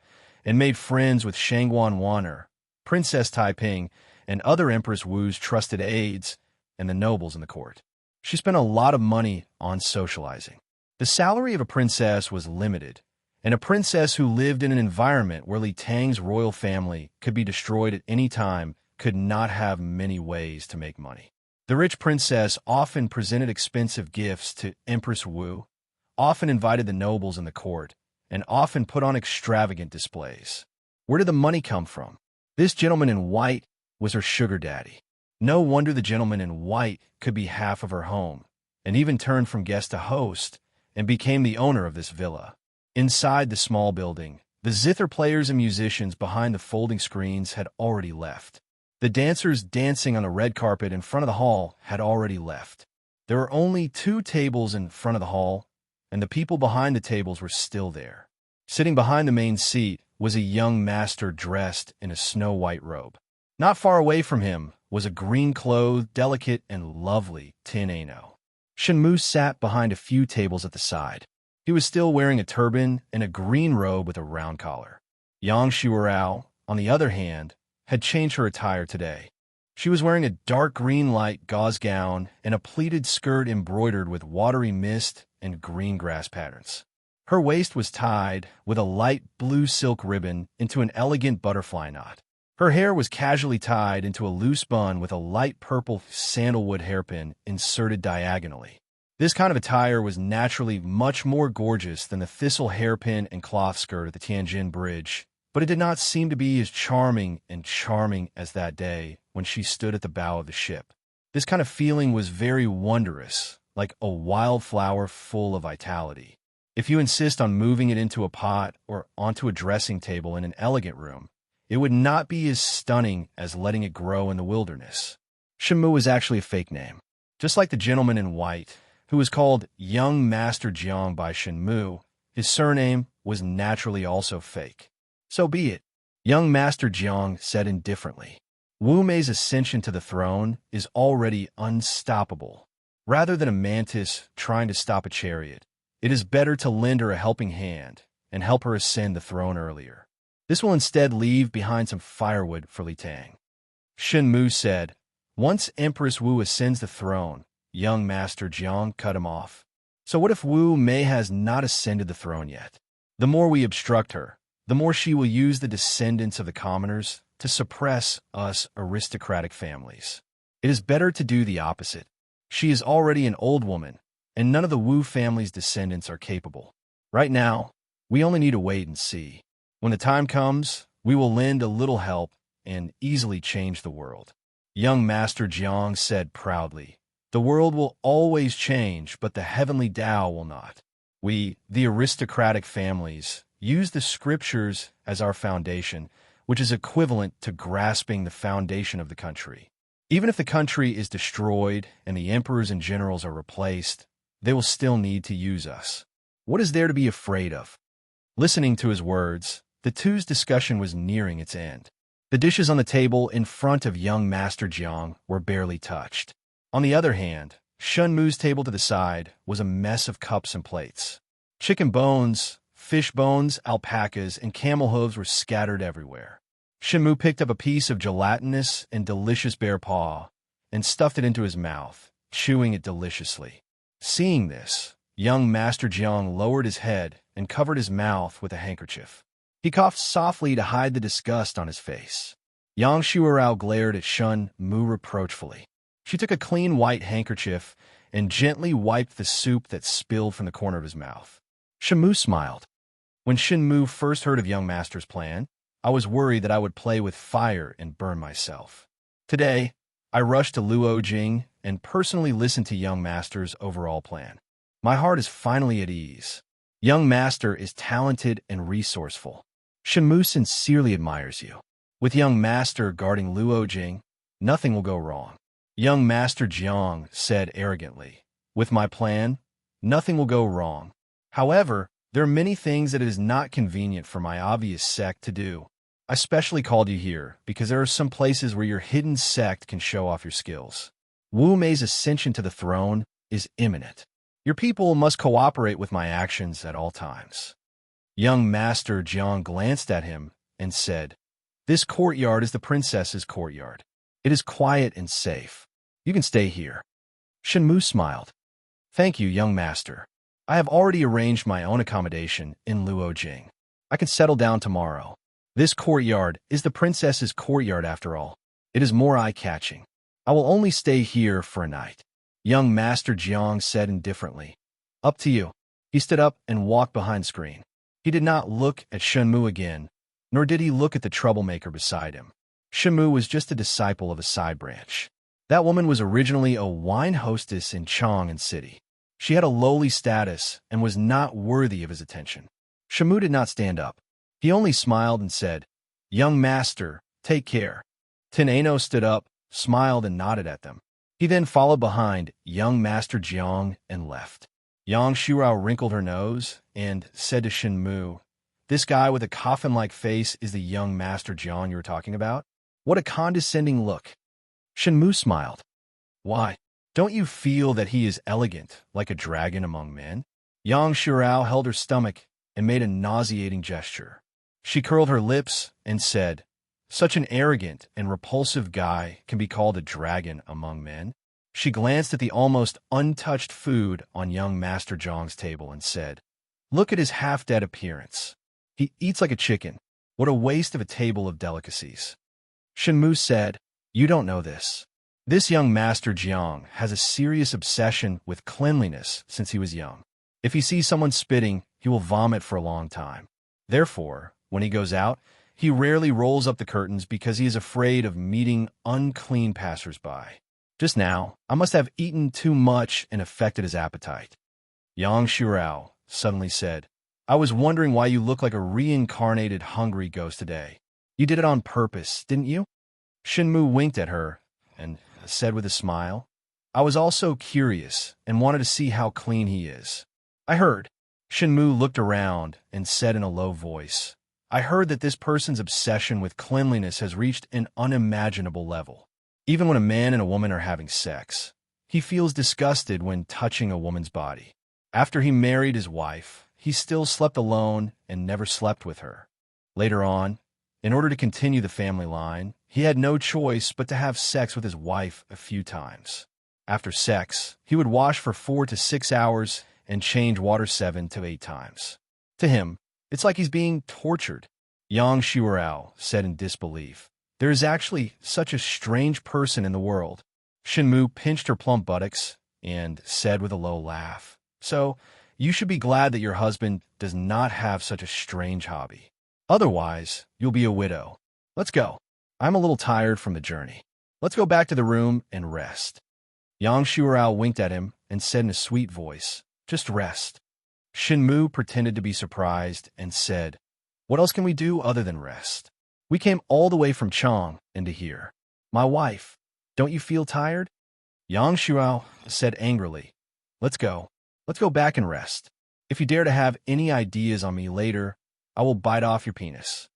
Speaker 1: and made friends with Shangguan Wan'er, Princess Taiping, and other Empress Wu's trusted aides, and the nobles in the court. She spent a lot of money on socializing. The salary of a princess was limited, and a princess who lived in an environment where Li Tang's royal family could be destroyed at any time could not have many ways to make money. The rich princess often presented expensive gifts to Empress Wu, often invited the nobles in the court, and often put on extravagant displays. Where did the money come from? This gentleman in white was her sugar daddy. No wonder the gentleman in white could be half of her home, and even turned from guest to host, and became the owner of this villa. Inside the small building, the zither players and musicians behind the folding screens had already left. The dancers dancing on the red carpet in front of the hall had already left. There were only 2 tables in front of the hall, and the people behind the tables were still there. Sitting behind the main seat was a young master dressed in a snow-white robe. Not far away from him was a green-clothed, delicate, and lovely Tin Ano. Shenmu sat behind a few tables at the side. He was still wearing a turban and a green robe with a round collar. Yang Shuarao, on the other hand, had changed her attire today. She was wearing a dark green light gauze gown and a pleated skirt embroidered with watery mist and green grass patterns. Her waist was tied with a light blue silk ribbon into an elegant butterfly knot. Her hair was casually tied into a loose bun with a light purple sandalwood hairpin inserted diagonally. This kind of attire was naturally much more gorgeous than the thistle hairpin and cloth skirt at the Tianjin Bridge, but it did not seem to be as charming as that day when she stood at the bow of the ship. This kind of feeling was very wondrous, like a wildflower full of vitality. If you insist on moving it into a pot or onto a dressing table in an elegant room, it would not be as stunning as letting it grow in the wilderness. Shenmu was actually a fake name. Just like the gentleman in white, who was called Young Master Jiang by Shenmu, his surname was naturally also fake. So be it. Young Master Jiang said indifferently. Wu Mei's ascension to the throne is already unstoppable. Rather than a mantis trying to stop a chariot, it is better to lend her a helping hand and help her ascend the throne earlier. This will instead leave behind some firewood for Li Tang. Shenmu said, once Empress Wu ascends the throne, young Master Jiang cut him off. So what if Wu Mei has not ascended the throne yet? The more we obstruct her, the more she will use the descendants of the commoners to suppress us aristocratic families. It is better to do the opposite. She is already an old woman, and none of the Wu family's descendants are capable. Right now, we only need to wait and see. When the time comes, we will lend a little help and easily change the world. Young Master Jiang said proudly, the world will always change, but the heavenly Tao will not. We, the aristocratic families, use the scriptures as our foundation, which is equivalent to grasping the foundation of the country. Even if the country is destroyed and the emperors and generals are replaced, they will still need to use us. What is there to be afraid of? Listening to his words, the two's discussion was nearing its end. The dishes on the table in front of young Master Jiang were barely touched. On the other hand, Shenmu's table to the side was a mess of cups and plates. Chicken bones, fish bones, alpacas, and camel hooves were scattered everywhere. Shenmu picked up a piece of gelatinous and delicious bear paw and stuffed it into his mouth, chewing it deliciously. Seeing this, young Master Jiang lowered his head and covered his mouth with a handkerchief. He coughed softly to hide the disgust on his face. Yang Shuarao glared at Shen Mu reproachfully. She took a clean white handkerchief and gently wiped the soup that spilled from the corner of his mouth. Shen Mu smiled. When Shen Mu first heard of young Master's plan, I was worried that I would play with fire and burn myself. Today, I rushed to Luo Jing and personally listened to young Master's overall plan. My heart is finally at ease. Young Master is talented and resourceful. Shen Mu sincerely admires you. With young Master guarding Luo Jing, nothing will go wrong. Young Master Jiang said arrogantly, with my plan, nothing will go wrong. However, there are many things that it is not convenient for my obvious sect to do. I specially called you here because there are some places where your hidden sect can show off your skills. Wu Mei's ascension to the throne is imminent. Your people must cooperate with my actions at all times. Young Master Jiang glanced at him and said, this courtyard is the princess's courtyard. It is quiet and safe. You can stay here. Shen Mu smiled. Thank you, young Master. I have already arranged my own accommodation in Luo Jing. I can settle down tomorrow. This courtyard is the princess's courtyard after all. It is more eye-catching. I will only stay here for a night. Young Master Jiang said indifferently. Up to you. He stood up and walked behind screen. He did not look at Shen Mu again, nor did he look at the troublemaker beside him. Shen Mu was just a disciple of a side branch. That woman was originally a wine hostess in Chang'an City. She had a lowly status and was not worthy of his attention. Shen Mu did not stand up. He only smiled and said, young Master, take care. Tin Ano stood up, smiled and nodded at them. He then followed behind young Master Jiang and left. Yang Shurao wrinkled her nose and said to Shen Mu, this guy with a coffin-like face is the young Master Jiang you were talking about? What a condescending look. Shen Mu smiled. Why, don't you feel that he is elegant, like a dragon among men? Yang Shurao held her stomach and made a nauseating gesture. She curled her lips and said, such an arrogant and repulsive guy can be called a dragon among men. She glanced at the almost untouched food on young Master Jiang's table and said, look at his half-dead appearance. He eats like a chicken. What a waste of a table of delicacies. Shen Mu said, you don't know this. This young Master Jiang has a serious obsession with cleanliness since he was young. If he sees someone spitting, he will vomit for a long time. Therefore, when he goes out, he rarely rolls up the curtains because he is afraid of meeting unclean passers-by. Just now, I must have eaten too much and affected his appetite. Yang Shurao suddenly said, I was wondering why you look like a reincarnated hungry ghost today. You did it on purpose, didn't you? Shen Mu winked at her and said with a smile, I was also curious and wanted to see how clean he is. I heard. Shen Mu looked around and said in a low voice, I heard that this person's obsession with cleanliness has reached an unimaginable level. Even when a man and a woman are having sex, he feels disgusted when touching a woman's body. After he married his wife, he still slept alone and never slept with her. Later on, in order to continue the family line, he had no choice but to have sex with his wife a few times. After sex, he would wash for 4 to 6 hours and change water 7 to 8 times. To him, it's like he's being tortured. Yang Shuarao said in disbelief, there is actually such a strange person in the world. Shen Mu pinched her plump buttocks and said with a low laugh, so, you should be glad that your husband does not have such a strange hobby. Otherwise, you'll be a widow. Let's go. I'm a little tired from the journey. Let's go back to the room and rest. Yang Shuarao winked at him and said in a sweet voice, just rest. Shen Mu pretended to be surprised and said, what else can we do other than rest? We came all the way from Chang into here. My wife, don't you feel tired? Yang Shuao said angrily, let's go. Let's go back and rest. If you dare to have any ideas on me later, I will bite off your penis.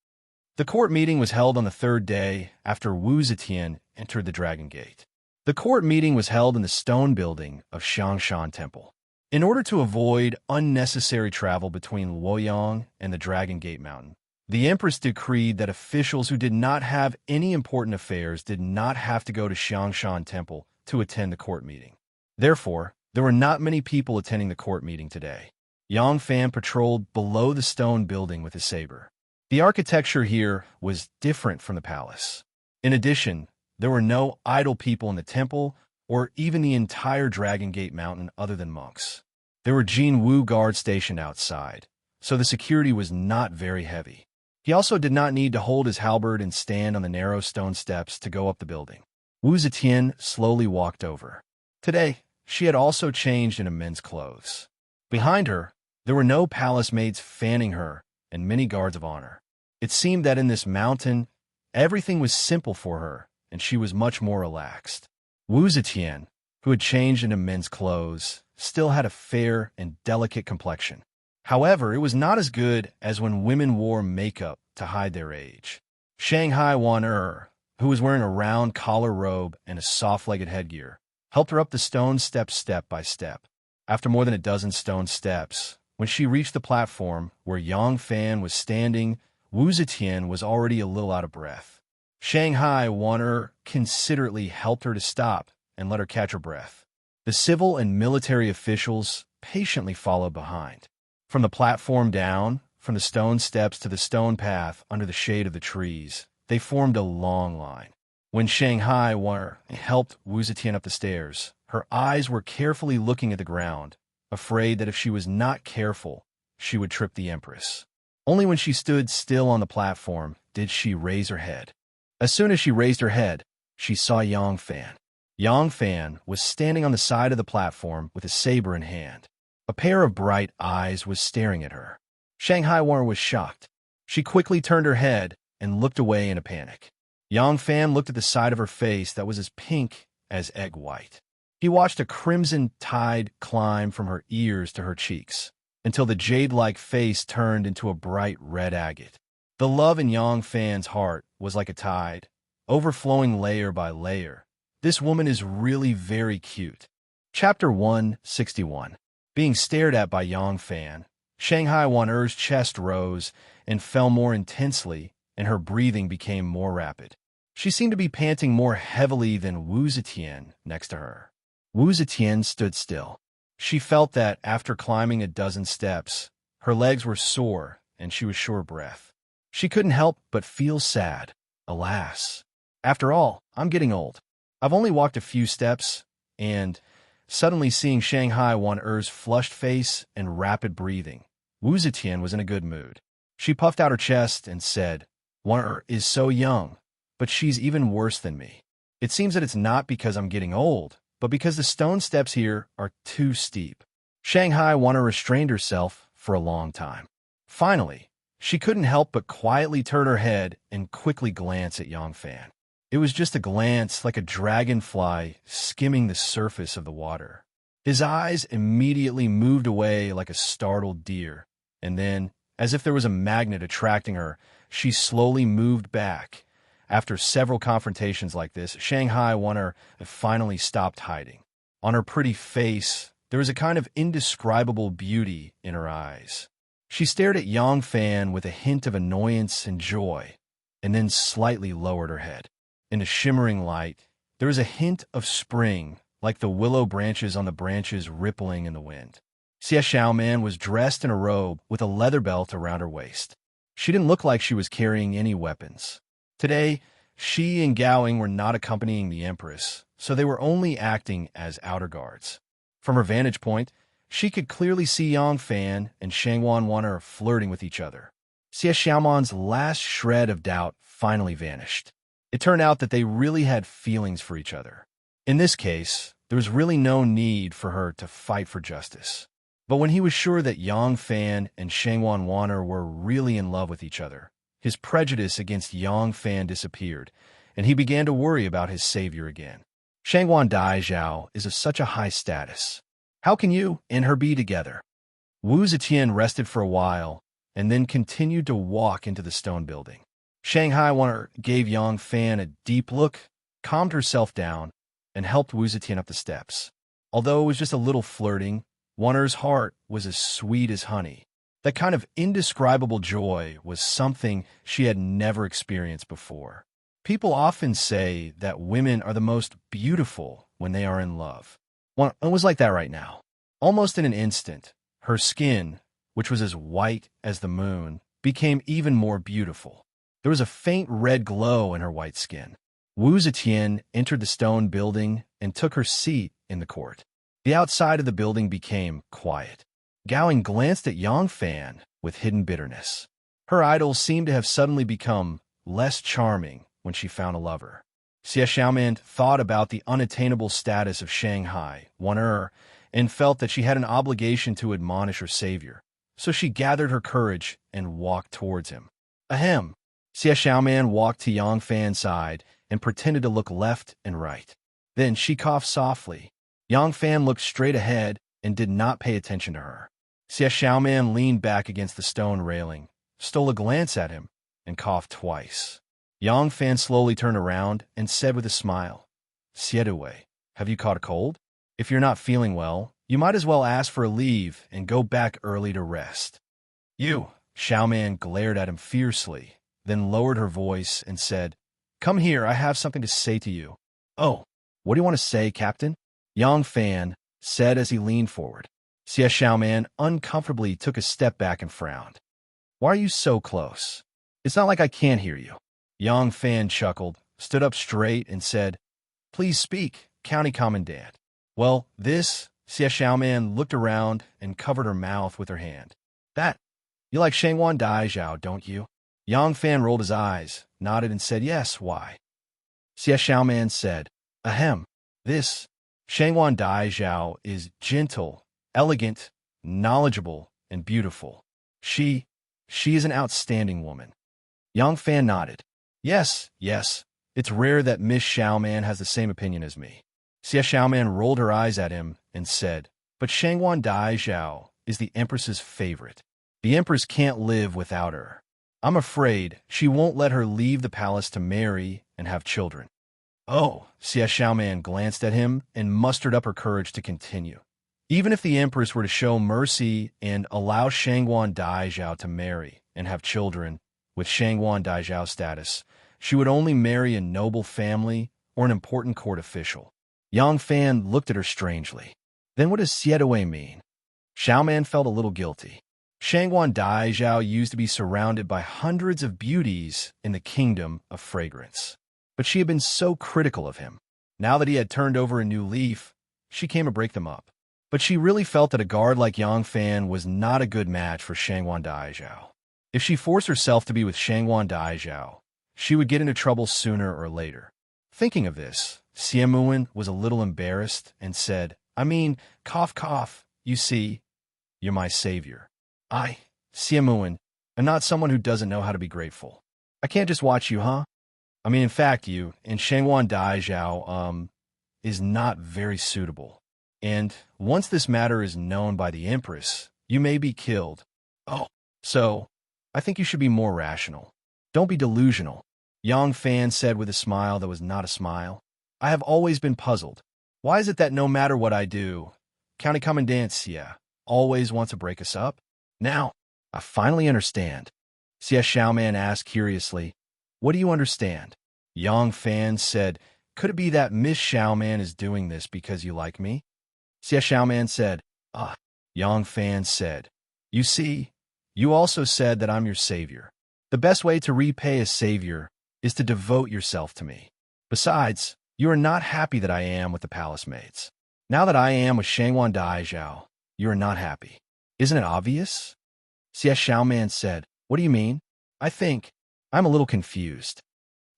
Speaker 1: The court meeting was held on the 3rd day after Wu Zetian entered the Dragon Gate. The court meeting was held in the stone building of Shangshan Temple. In order to avoid unnecessary travel between Luoyang and the Dragon Gate Mountain, The Empress decreed that officials who did not have any important affairs did not have to go to Xiangshan Temple to attend the court meeting. Therefore, there were not many people attending the court meeting today. Yang Fan patrolled below the stone building with his saber. The architecture here was different from the palace. In addition, there were no idle people in the temple or even the entire Dragon Gate Mountain other than monks. There were Jin Wu guards stationed outside, so the security was not very heavy. He also did not need to hold his halberd and stand on the narrow stone steps to go up the building. Wu Zetian slowly walked over. Today, she had also changed into men's clothes. Behind her, there were no palace maids fanning her and many guards of honor. It seemed that in this mountain, everything was simple for her, and she was much more relaxed. Wu Zetian, who had changed into men's clothes, still had a fair and delicate complexion. However, it was not as good as when women wore makeup to hide their age. Shanghai Wan who was wearing a round collar robe and a soft-legged headgear, helped her up the stone steps step by step. After more than a dozen stone steps, when she reached the platform where Yang Fan was standing, Wu Zetian was already a little out of breath. Shanghai Wan considerately helped her to stop and let her catch her breath. The civil and military officials patiently followed behind. From the platform down, from the stone steps to the stone path under the shade of the trees, they formed a long line. When Shanghai Wan helped Wu Zetian up the stairs, her eyes were carefully looking at the ground, afraid that if she was not careful, she would trip the Empress. Only when she stood still on the platform did she raise her head. As soon as she raised her head, she saw Yang Fan. Yang Fan was standing on the side of the platform with a saber in hand. A pair of bright eyes was staring at her. Shanghai Wan was shocked. She quickly turned her head and looked away in a panic. Yang Fan looked at the side of her face that was as pink as egg white. He watched a crimson tide climb from her ears to her cheeks, until the jade-like face turned into a bright red agate. The love in Yang Fan's heart was like a tide, overflowing layer by layer. This woman is really very cute. Chapter 161. Being stared at by Yang Fan, Shanghai Wan's chest rose and fell more intensely, and her breathing became more rapid. She seemed to be panting more heavily than Wu Zetian next to her. Wu Zetian stood still. She felt that after climbing a dozen steps, her legs were sore and she was short of breath. She couldn't help but feel sad. Alas, after all, I'm getting old. I've only walked a few steps, and suddenly seeing Shanghai Wan's flushed face and rapid breathing, Wu Zetian was in a good mood. She puffed out her chest and said, Wan is so young, but she's even worse than me. It seems that it's not because I'm getting old, but because the stone steps here are too steep. Shanghai Wan restrained herself for a long time. Finally, she couldn't help but quietly turn her head and quickly glance at Yang Fan. It was just a glance like a dragonfly skimming the surface of the water. His eyes immediately moved away like a startled deer, and then, as if there was a magnet attracting her, she slowly moved back. After several confrontations like this, Shanghai Wan finally stopped hiding. On her pretty face, there was a kind of indescribable beauty in her eyes. She stared at Yang Fan with a hint of annoyance and joy, and then slightly lowered her head. In the shimmering light, there was a hint of spring, like the willow branches on the branches rippling in the wind. Xie Xiaoman was dressed in a robe with a leather belt around her waist. She didn't look like she was carrying any weapons. Today, she and Gaoing were not accompanying the Empress, so they were only acting as outer guards. From her vantage point, she could clearly see Yang Fan and Shangwan Wan flirting with each other. Xie Xiaoman's last shred of doubt finally vanished. It turned out that they really had feelings for each other. In this case, there was really no need for her to fight for justice. But when he was sure that Yang Fan and Shangwan Wan were really in love with each other, his prejudice against Yang Fan disappeared, and he began to worry about his savior again. Shangwan Daizhao is of such a high status. How can you and her be together? Wu Zetian rested for a while, and then continued to walk into the stone building. Shanghai Wan gave Yang Fan a deep look, calmed herself down, and helped Wu Zetian up the steps. Although it was just a little flirting, Wan's heart was as sweet as honey. That kind of indescribable joy was something she had never experienced before. People often say that women are the most beautiful when they are in love. Well, it was like that right now. Almost in an instant, her skin, which was as white as the moon, became even more beautiful. There was a faint red glow in her white skin. Wu Zetian entered the stone building and took her seat in the court. The outside of the building became quiet. Gowing glanced at Yang Fan with hidden bitterness. Her idol seemed to have suddenly become less charming when she found a lover. Xie Xiaoman thought about the unattainable status of Shanghai, Wan and felt that she had an obligation to admonish her savior. So she gathered her courage and walked towards him. Ahem. Xie Xiaoman walked to Yang Fan's side and pretended to look left and right. Then she coughed softly. Yang Fan looked straight ahead and did not pay attention to her. Xie Xiaoman leaned back against the stone railing, stole a glance at him, and coughed twice. Yang Fan slowly turned around and said with a smile, "Xie, have you caught a cold? If you're not feeling well, you might as well ask for a leave and go back early to rest." "You!" Xiaoman glared at him fiercely, then lowered her voice and said, "Come here, I have something to say to you." "Oh, what do you want to say, Captain?" Yang Fan said as he leaned forward. Xie Xiaoman uncomfortably took a step back and frowned. "Why are you so close? It's not like I can't hear you." Yang Fan chuckled, stood up straight, and said, "Please speak, County Commandant." "Well, this..." Xie Xiaoman looked around and covered her mouth with her hand. "That... You like Shangwan Daizhao, don't you?" Yang Fan rolled his eyes, nodded, and said, "Yes, why?" Xie Xiaoman said, "Ahem. This... Shangwan Daizhao is gentle, elegant, knowledgeable, and beautiful. She is an outstanding woman." Yang Fan nodded. Yes. It's rare that Miss Xiaoman has the same opinion as me." Xie Xiaoman rolled her eyes at him and said, "But Shangwan Daizhao is the Empress's favorite. The Empress can't live without her. I'm afraid she won't let her leave the palace to marry and have children." "Oh," Xie Xiaoman glanced at him and mustered up her courage to continue. "Even if the Empress were to show mercy and allow Shangwan Daizhao to marry and have children with Shangwan Daizhao's status, she would only marry a noble family or an important court official." Yang Fan looked at her strangely. "Then what does Xie mean?" Xiaoman felt a little guilty. Shangwan Daizhao used to be surrounded by hundreds of beauties in the kingdom of fragrance. But she had been so critical of him. Now that he had turned over a new leaf, she came to break them up. But she really felt that a guard like Yang Fan was not a good match for Shangwan Daizhao. If she forced herself to be with Shangwan Daizhao, she would get into trouble sooner or later. Thinking of this, Xie Muwen was a little embarrassed and said, cough, you see, you're my savior. I, Xie Muwen, am not someone who doesn't know how to be grateful. I can't just watch you, huh? In fact, you and Shangwan Daizhao, is not very suitable. And once this matter is known by the Empress, you may be killed. Oh, so I think you should be more rational. Don't be delusional." Yang Fan said with a smile that was not a smile. "I have always been puzzled. Why is it that no matter what I do, County Commandant Xie always wants to break us up? Now, I finally understand." Xie Xiaoman asked curiously, "What do you understand?" Yang Fan said, "Could it be that Miss Xiaoman is doing this because you like me?" Xie Xiaoman said, "Ah." Yang Fan said, "You see, you also said that I'm your savior. The best way to repay a savior is to devote yourself to me. Besides, you are not happy that I am with the palace maids. Now that I am with Shangwan Daizhao, you are not happy. Isn't it obvious?" Xie Xiaoman said, "What do you mean?" "I think I'm a little confused."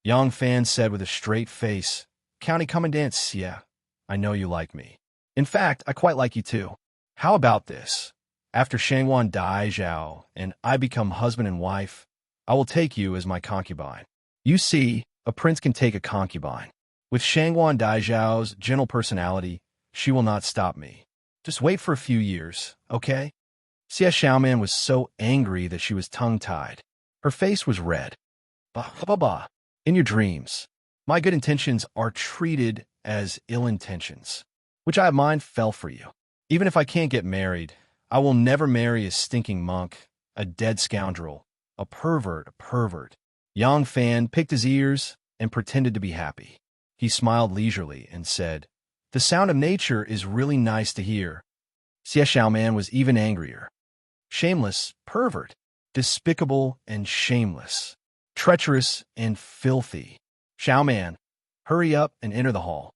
Speaker 1: Yang Fan said with a straight face, "County Commandant Xie, I know you like me. In fact, I quite like you too. How about this? After Shangwan Daizhao and I become husband and wife, I will take you as my concubine. You see, a prince can take a concubine. With Shangwan Daizhao's gentle personality, she will not stop me. Just wait for a few years, okay?" Xie Xiaoman was so angry that she was tongue-tied. Her face was red. Bah. In your dreams, my good intentions are treated as ill intentions, which I have mine fell for you. Even if I can't get married, I will never marry a stinking monk A dead scoundrel. A pervert, a pervert. Yang Fan picked his ears and pretended to be happy. He smiled leisurely and said, "The sound of nature is really nice to hear." Xie Xiaoman was even angrier. Shameless, pervert, despicable and shameless, treacherous and filthy. Xiaoman, hurry up and enter the hall.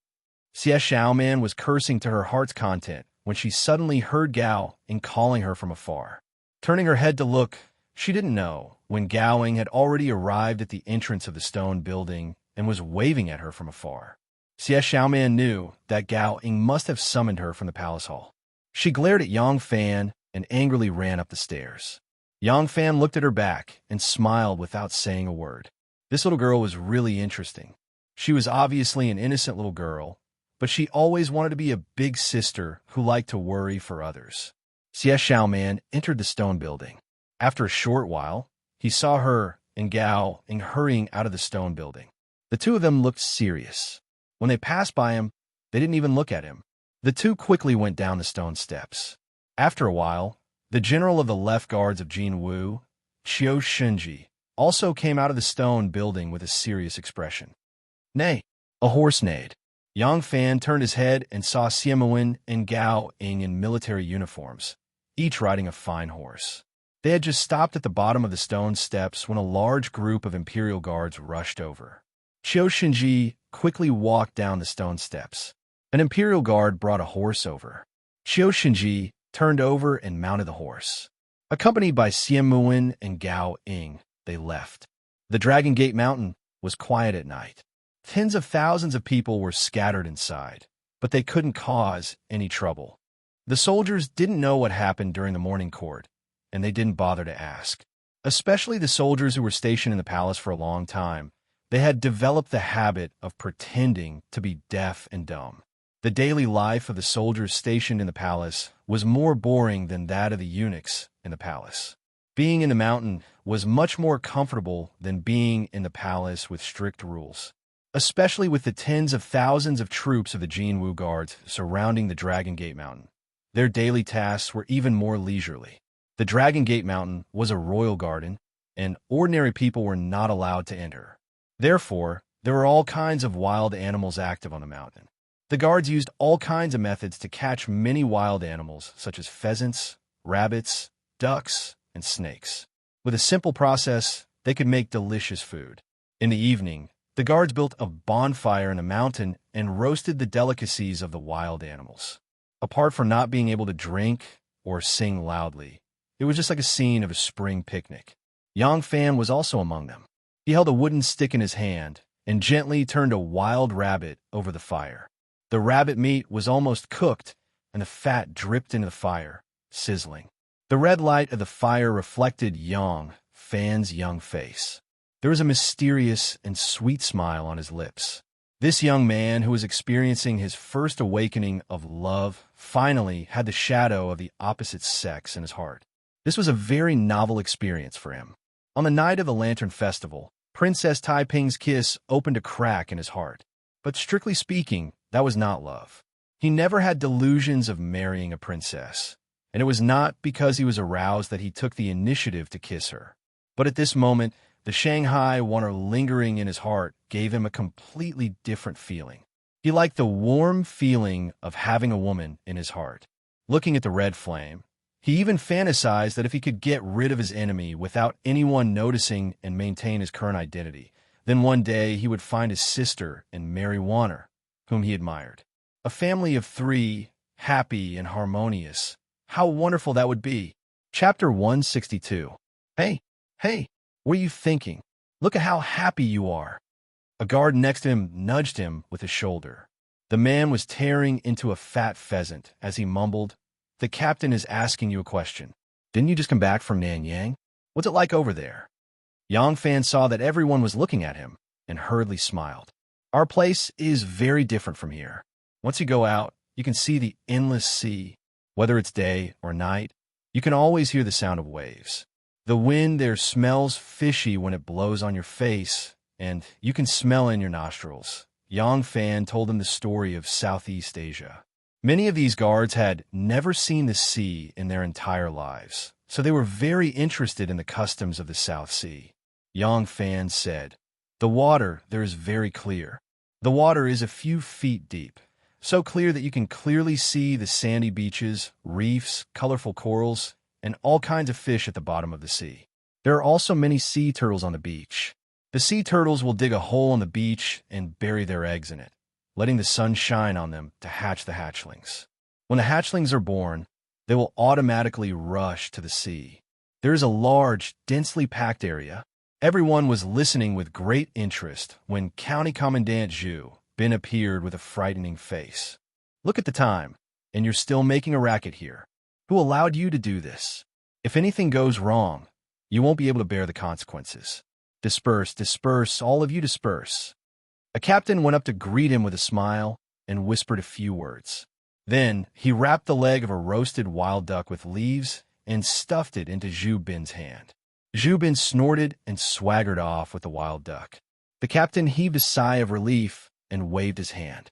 Speaker 1: Xie Xiaoman was cursing to her heart's content when she suddenly heard Gao Ying calling her from afar. Turning her head to look, she didn't know when Gao Ying had already arrived at the entrance of the stone building and was waving at her from afar. Xie Xiaoman knew that Gao Ying must have summoned her from the palace hall. She glared at Yang Fan and angrily ran up the stairs. Yang Fan looked at her back and smiled without saying a word. This little girl was really interesting. She was obviously an innocent little girl, but she always wanted to be a big sister who liked to worry for others. Xie Xiaoman entered the stone building. After a short while, he saw her and Gao Ying hurrying out of the stone building. The two of them looked serious. When they passed by him, they didn't even look at him. The two quickly went down the stone steps. After a while, the general of the left guards of Jin Wu, Qiu Shenji, also came out of the stone building with a serious expression. Nay, a horse neighed. Yang Fan turned his head and saw Xiaomuin and Gao Ying in military uniforms, each riding a fine horse. They had just stopped at the bottom of the stone steps when a large group of imperial guards rushed over. Qiu Shenji quickly walked down the stone steps. An imperial guard brought a horse over. Qiu Shenji turned over and mounted the horse. Accompanied by Xiaomuin and Gao Ying, they left. The Dragon Gate Mountain was quiet at night. Tens of thousands of people were scattered inside, but they couldn't cause any trouble. The soldiers didn't know what happened during the morning court, and they didn't bother to ask. Especially the soldiers who were stationed in the palace for a long time. They had developed the habit of pretending to be deaf and dumb. The daily life of the soldiers stationed in the palace was more boring than that of the eunuchs in the palace. Being in the mountain was much more comfortable than being in the palace with strict rules, especially with the tens of thousands of troops of the Jinwu guards surrounding the Dragon Gate Mountain. Their daily tasks were even more leisurely. The Dragon Gate Mountain was a royal garden, and ordinary people were not allowed to enter. Therefore, there were all kinds of wild animals active on the mountain. The guards used all kinds of methods to catch many wild animals, such as pheasants, rabbits, ducks, and snakes. With a simple process, they could make delicious food. In the evening, the guards built a bonfire in the mountain and roasted the delicacies of the wild animals. Apart from not being able to drink or sing loudly, it was just like a scene of a spring picnic. Yang Fan was also among them. He held a wooden stick in his hand and gently turned a wild rabbit over the fire. The rabbit meat was almost cooked, and the fat dripped into the fire, sizzling. The red light of the fire reflected Yang Fan's young face. There was a mysterious and sweet smile on his lips. This young man, who was experiencing his first awakening of love, finally had the shadow of the opposite sex in his heart. This was a very novel experience for him. On the night of the Lantern Festival, Princess Taiping's kiss opened a crack in his heart. But strictly speaking, that was not love. He never had delusions of marrying a princess, and it was not because he was aroused that he took the initiative to kiss her. But at this moment, the Shanghai wonder lingering in his heart gave him a completely different feeling. He liked the warm feeling of having a woman in his heart. Looking at the red flame, he even fantasized that if he could get rid of his enemy without anyone noticing and maintain his current identity, then one day he would find his sister and marry Warner, whom he admired. A family of 3, happy and harmonious. How wonderful that would be. Chapter 162. Hey, what are you thinking? Look at how happy you are. A guard next to him nudged him with his shoulder. The man was tearing into a fat pheasant as he mumbled, "The captain is asking you a question. Didn't you just come back from Nanyang? What's it like over there?" Yang Fan saw that everyone was looking at him and hurriedly smiled. "Our place is very different from here. Once you go out, you can see the endless sea. Whether it's day or night, you can always hear the sound of waves. The wind there smells fishy when it blows on your face, and you can smell it in your nostrils." Yang Fan told him the story of Southeast Asia. Many of these guards had never seen the sea in their entire lives, so they were very interested in the customs of the South Sea. Yang Fan said, "The water there is very clear. The water is a few feet deep, so clear that you can clearly see the sandy beaches, reefs, colorful corals, and all kinds of fish at the bottom of the sea. There are also many sea turtles on the beach. The sea turtles will dig a hole on the beach and bury their eggs in it, letting the sun shine on them to hatch the hatchlings. When the hatchlings are born, they will automatically rush to the sea. There is a large, densely packed area." Everyone was listening with great interest when County Commandant Zhu Bin appeared with a frightening face. "Look at the time, and you're still making a racket here. Who allowed you to do this? If anything goes wrong, you won't be able to bear the consequences. Disperse, disperse, all of you disperse." A captain went up to greet him with a smile and whispered a few words. Then he wrapped the leg of a roasted wild duck with leaves and stuffed it into Zhu Bin's hand. Zhu Bin snorted and swaggered off with the wild duck. The captain heaved a sigh of relief and waved his hand.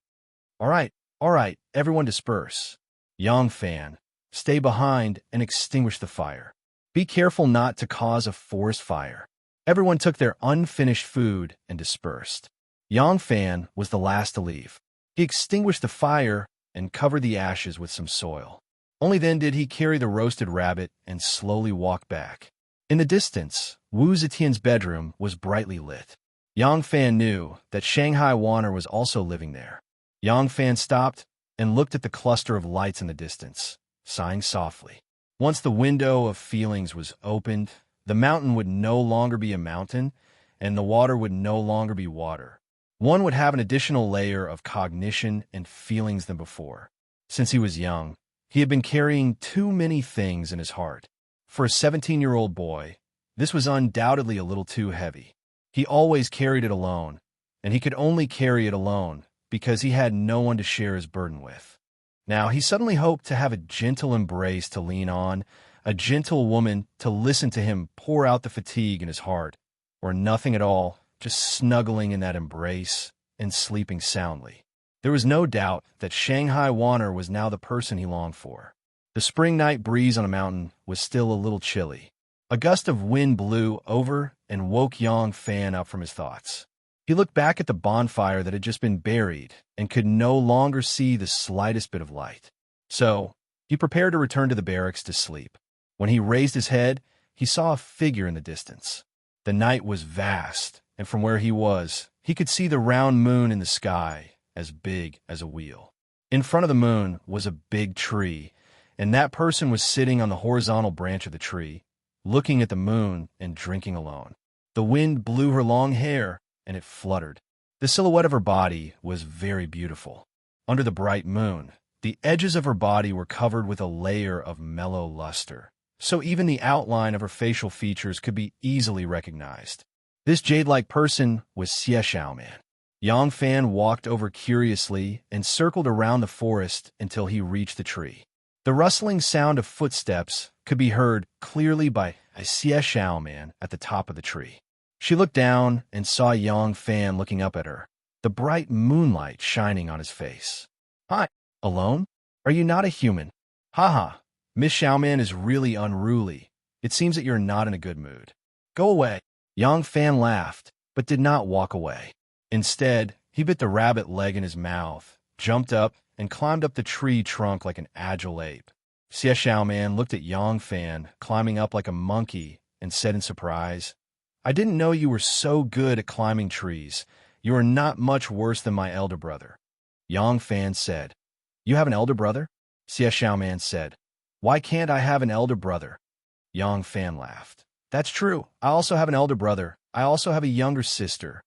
Speaker 1: All right, everyone disperse. Yang Fan, stay behind and extinguish the fire. Be careful not to cause a forest fire." Everyone took their unfinished food and dispersed. Yang Fan was the last to leave. He extinguished the fire and covered the ashes with some soil. Only then did he carry the roasted rabbit and slowly walk back. In the distance, Wu Zetian's bedroom was brightly lit. Yang Fan knew that Shanghai Wanner was also living there. Yang Fan stopped and looked at the cluster of lights in the distance, sighing softly. Once the window of feelings was opened, the mountain would no longer be a mountain, and the water would no longer be water. One would have an additional layer of cognition and feelings than before. Since he was young, he had been carrying too many things in his heart. For a 17-year-old boy, this was undoubtedly a little too heavy. He always carried it alone, and he could only carry it alone because he had no one to share his burden with. Now he suddenly hoped to have a gentle embrace to lean on, a gentle woman to listen to him pour out the fatigue in his heart, or nothing at all, just snuggling in that embrace and sleeping soundly. There was no doubt that Shanghai Wanner was now the person he longed for. The spring night breeze on the mountain was still a little chilly. A gust of wind blew over and woke Yang Fan up from his thoughts. He looked back at the bonfire that had just been buried and could no longer see the slightest bit of light. So he prepared to return to the barracks to sleep. When he raised his head, he saw a figure in the distance. The night was vast, and from where he was, he could see the round moon in the sky, as big as a wheel. In front of the moon was a big tree, and that person was sitting on the horizontal branch of the tree, looking at the moon and drinking alone. The wind blew her long hair, and it fluttered. The silhouette of her body was very beautiful. Under the bright moon, the edges of her body were covered with a layer of mellow luster, so even the outline of her facial features could be easily recognized. This jade-like person was Xie Xiaoman. Yang Fan walked over curiously and circled around the forest until he reached the tree. The rustling sound of footsteps could be heard clearly by Xie Xiaoman at the top of the tree. She looked down and saw Yang Fan looking up at her, the bright moonlight shining on his face. Hi, alone? Are you not a human? Haha, Miss Xiaoman is really unruly. It seems that you're not in a good mood. Go away. Yang Fan laughed, but did not walk away. Instead, he bit the rabbit leg in his mouth, jumped up, and climbed up the tree trunk like an agile ape. Xie Xiaoman looked at Yang Fan climbing up like a monkey and said in surprise, I didn't know you were so good at climbing trees. You are not much worse than my elder brother. Yang Fan said, You have an elder brother? Xie Xiaoman said, Why can't I have an elder brother? Yang Fan laughed. That's true. I also have an elder brother. I also have a younger sister.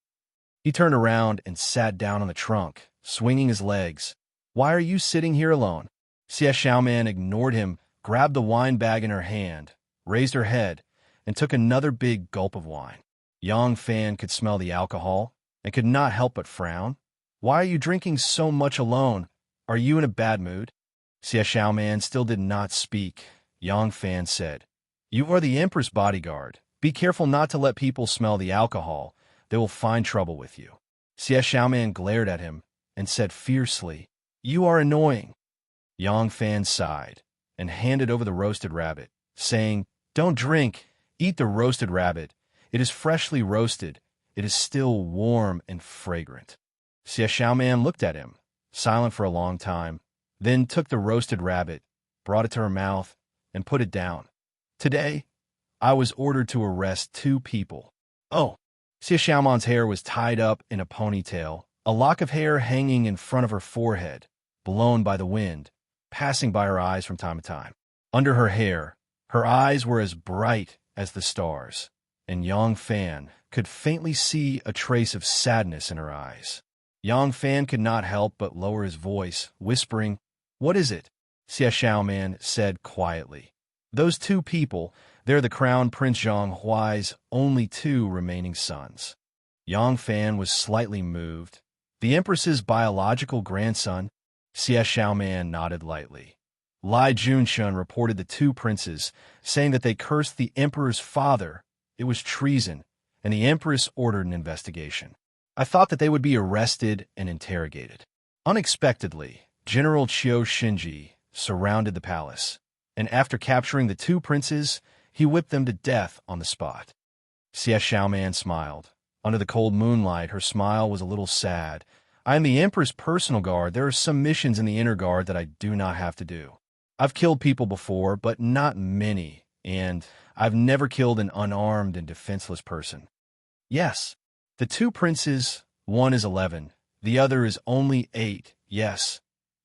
Speaker 1: He turned around and sat down on the trunk, swinging his legs. Why are you sitting here alone? Xie Xiaoman ignored him, grabbed the wine bag in her hand, raised her head, and took another big gulp of wine. Yang Fan could smell the alcohol and could not help but frown. Why are you drinking so much alone? Are you in a bad mood? Xie Xiaoman still did not speak. Yang Fan said, You are the Emperor's bodyguard. Be careful not to let people smell the alcohol. They will find trouble with you. Xie Xiaoman glared at him and said fiercely, You are annoying. Yang Fan sighed and handed over the roasted rabbit, saying, "Don't drink. Eat the roasted rabbit. It is freshly roasted. It is still warm and fragrant." Xie Xiaoman looked at him, silent for a long time, then took the roasted rabbit, brought it to her mouth, and put it down. "Today, I was ordered to arrest 2 people. Oh." Xie Xiaoman's hair was tied up in a ponytail, a lock of hair hanging in front of her forehead, blown by the wind, passing by her eyes from time to time. Under her hair, her eyes were as bright as the stars, and Yang Fan could faintly see a trace of sadness in her eyes. Yang Fan could not help but lower his voice, whispering, "What is it?" Xie Xiaoman said quietly, "Those 2 people, they're the Crown Prince Zhang Huai's only 2 remaining sons." Yang Fan was slightly moved. "The Empress's biological grandson?" Xie Xiaoman nodded lightly. Lai Junshun reported the 2 princes, saying that they cursed the Emperor's father. It was treason, and the Empress ordered an investigation. I thought that they would be arrested and interrogated. Unexpectedly, General Qiu Xinji surrounded the palace, and after capturing the 2 princes, he whipped them to death on the spot. Xie Xiaoman smiled. Under the cold moonlight, her smile was a little sad. "I am the Emperor's personal guard. There are some missions in the inner guard that I do not have to do. I've killed people before, but not many, and I've never killed an unarmed and defenseless person." "Yes. The 2 princes, one is 11, the other is only 8, yes.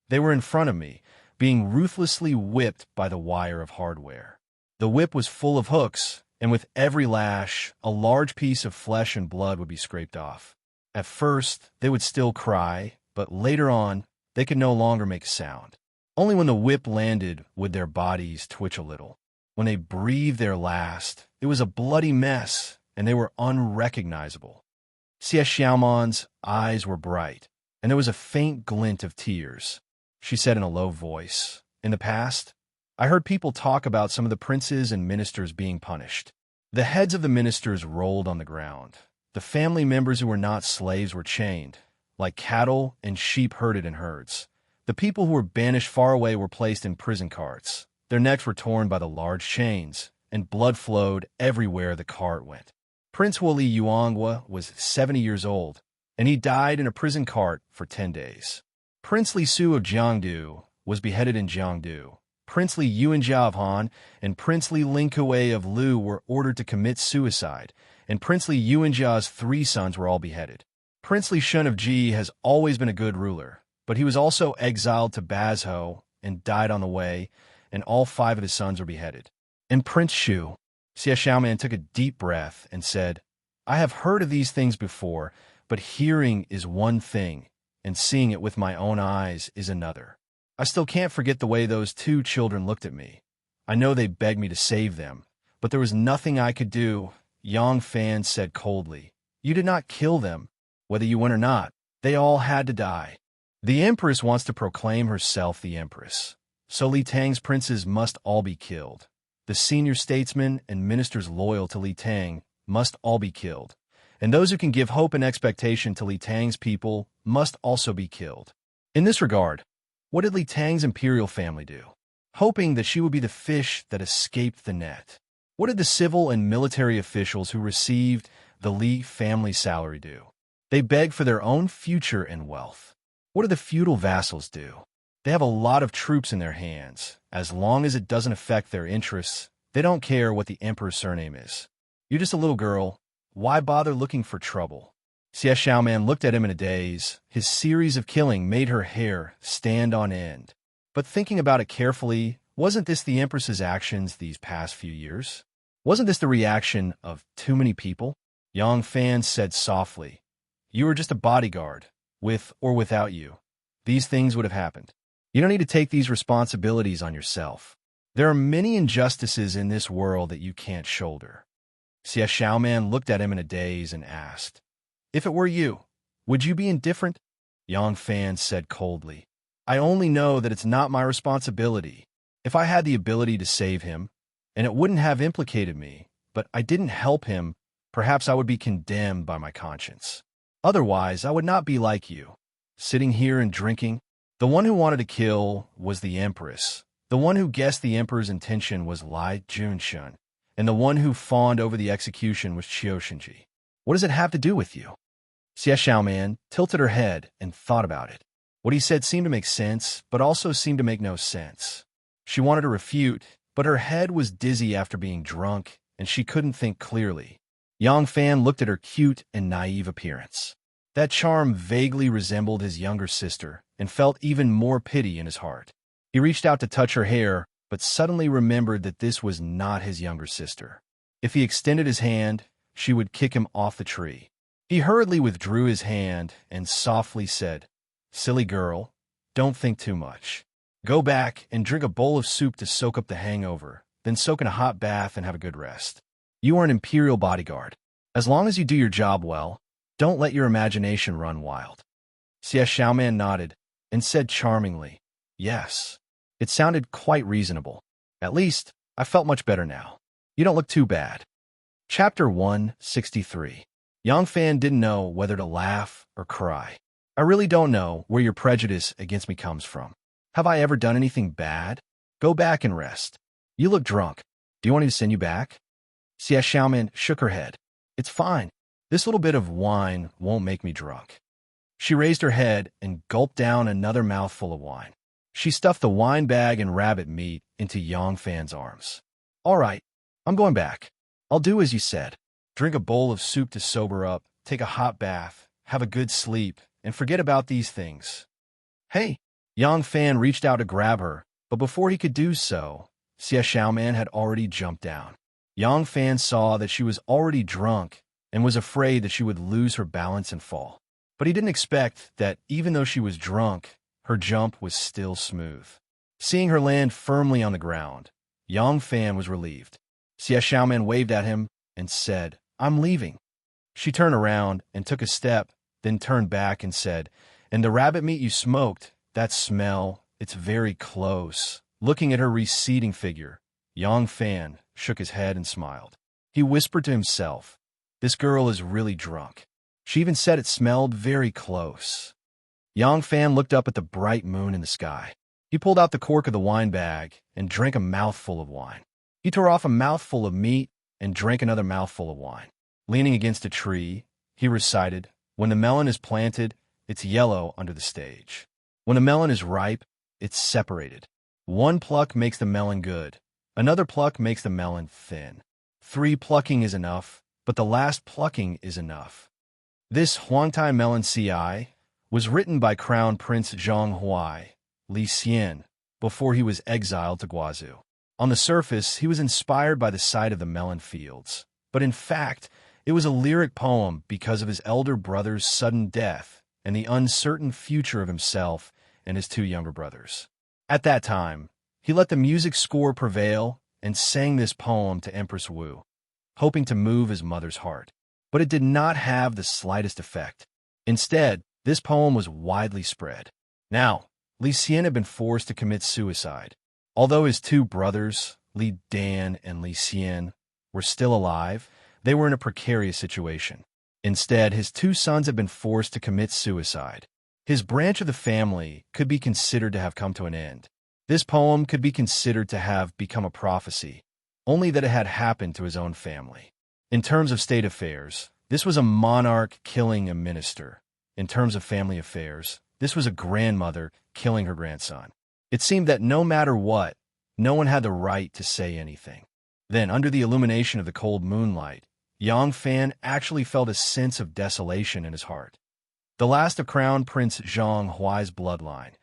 Speaker 1: They were in front of me, being ruthlessly whipped by the wire of hardware. The whip was full of hooks, and with every lash, a large piece of flesh and blood would be scraped off. At first, they would still cry, but later on, they could no longer make a sound. Only when the whip landed would their bodies twitch a little. When they breathed their last, it was a bloody mess, and they were unrecognizable." Xie Xiaoman's eyes were bright, and there was a faint glint of tears. She said in a low voice, "In the past, I heard people talk about some of the princes and ministers being punished. The heads of the ministers rolled on the ground. The family members who were not slaves were chained, like cattle and sheep herded in herds. The people who were banished far away were placed in prison carts. Their necks were torn by the large chains, and blood flowed everywhere the cart went. Prince Wuli Yuanghua was 70 years old, and he died in a prison cart for 10 days. Prince Li Su of Jiangdu was beheaded in Jiangdu. Prince Li Yuanjia of Han and Prince Li Lingkue of Lu were ordered to commit suicide, and Prince Li Yuanjia's 3 sons were all beheaded. Prince Li Shun of Ji has always been a good ruler, but he was also exiled to Bazhou and died on the way, and all 5 of his sons were beheaded. And Prince Shu, Xie Xiaoman took a deep breath and said, "I have heard of these things before, but hearing is one thing, and seeing it with my own eyes is another. I still can't forget the way those 2 children looked at me. I know they begged me to save them, but there was nothing I could do." Yang Fan said coldly, "You did not kill them. Whether you went or not, they all had to die. The Empress wants to proclaim herself the Empress, so Li Tang's princes must all be killed. The senior statesmen and ministers loyal to Li Tang must all be killed, and those who can give hope and expectation to Li Tang's people must also be killed." In this regard, what did Li Tang's imperial family do? Hoping that she would be the fish that escaped the net. What did the civil and military officials who received the Li family salary do? They beg for their own future and wealth. What do the feudal vassals do? They have a lot of troops in their hands. As long as it doesn't affect their interests, they don't care what the emperor's surname is. You're just a little girl. Why bother looking for trouble? Xie Xiaoman looked at him in a daze. His series of killing made her hair stand on end. But thinking about it carefully, wasn't this the empress's actions these past few years? Wasn't this the reaction of too many people? Yang Fan said softly, "You were just a bodyguard, with or without you. These things would have happened. You don't need to take these responsibilities on yourself. There are many injustices in this world that you can't shoulder." Xie Xiaoman looked at him in a daze and asked, "If it were you, would you be indifferent?" Yang Fan said coldly, "I only know that it's not my responsibility. If I had the ability to save him, and it wouldn't have implicated me, but I didn't help him, perhaps I would be condemned by my conscience. Otherwise, I would not be like you, sitting here and drinking. The one who wanted to kill was the Empress. The one who guessed the Emperor's intention was Lai Junshun. And the one who fawned over the execution was Qiu Shinji. What does it have to do with you? Xie Xiaoman tilted her head and thought about it. What he said seemed to make sense, but also seemed to make no sense. She wanted to refute, but her head was dizzy after being drunk, and she couldn't think clearly. Yang Fan looked at her cute and naive appearance. That charm vaguely resembled his younger sister, and felt even more pity in his heart. He reached out to touch her hair, but suddenly remembered that this was not his younger sister. If he extended his hand, she would kick him off the tree. He hurriedly withdrew his hand and softly said, "Silly girl, don't think too much. Go back and drink a bowl of soup to soak up the hangover, then soak in a hot bath and have a good rest. You are an imperial bodyguard. As long as you do your job well, don't let your imagination run wild." Xie Xiaoman nodded and said charmingly, "Yes." It sounded quite reasonable. At least, I felt much better now. You don't look too bad. Chapter 163. Yang Fan didn't know whether to laugh or cry. I really don't know where your prejudice against me comes from. Have I ever done anything bad? Go back and rest. You look drunk. Do you want me to send you back? Xie Xiaoman shook her head. It's fine. This little bit of wine won't make me drunk. She raised her head and gulped down another mouthful of wine. She stuffed the wine bag and rabbit meat into Yang Fan's arms. All right, I'm going back. I'll do as you said. Drink a bowl of soup to sober up, take a hot bath, have a good sleep, and forget about these things. Hey! Yang Fan reached out to grab her, but before he could do so, Xie Xiaoman had already jumped down. Yang Fan saw that she was already drunk and was afraid that she would lose her balance and fall. But he didn't expect that even though she was drunk, her jump was still smooth. Seeing her land firmly on the ground, Yang Fan was relieved. Xie Xiaoman waved at him and said, "I'm leaving." She turned around and took a step, then turned back and said, "And the rabbit meat you smoked, that smell, it's very close." Looking at her receding figure, Yang Fan shook his head and smiled. He whispered to himself, "This girl is really drunk." She even said it smelled very close. Yang Fan looked up at the bright moon in the sky. He pulled out the cork of the wine bag and drank a mouthful of wine. He tore off a mouthful of meat and drank another mouthful of wine. Leaning against a tree, he recited, "When the melon is planted, it's yellow under the stage. When the melon is ripe, it's separated. One pluck makes the melon good. Another pluck makes the melon thin. 3 plucking is enough, but the last plucking is enough." This Huangtai Melon CI was written by Crown Prince Zhang Huai, Li Xian, before he was exiled to Guazhou. On the surface, he was inspired by the sight of the melon fields, but in fact, it was a lyric poem because of his elder brother's sudden death and the uncertain future of himself and his 2 younger brothers. At that time, he let the music score prevail and sang this poem to Empress Wu, hoping to move his mother's heart. But it did not have the slightest effect. Instead, this poem was widely spread. Now, Li Xian had been forced to commit suicide. Although his 2 brothers, Li Dan and Li Xian, were still alive, they were in a precarious situation. Instead, his 2 sons had been forced to commit suicide. His branch of the family could be considered to have come to an end. This poem could be considered to have become a prophecy, only that it had happened to his own family. In terms of state affairs, this was a monarch killing a minister. In terms of family affairs, this was a grandmother killing her grandson. It seemed that no matter what, no one had the right to say anything. Then, under the illumination of the cold moonlight, Yang Fan actually felt a sense of desolation in his heart. The last of Crown Prince Zhang Huai's bloodline,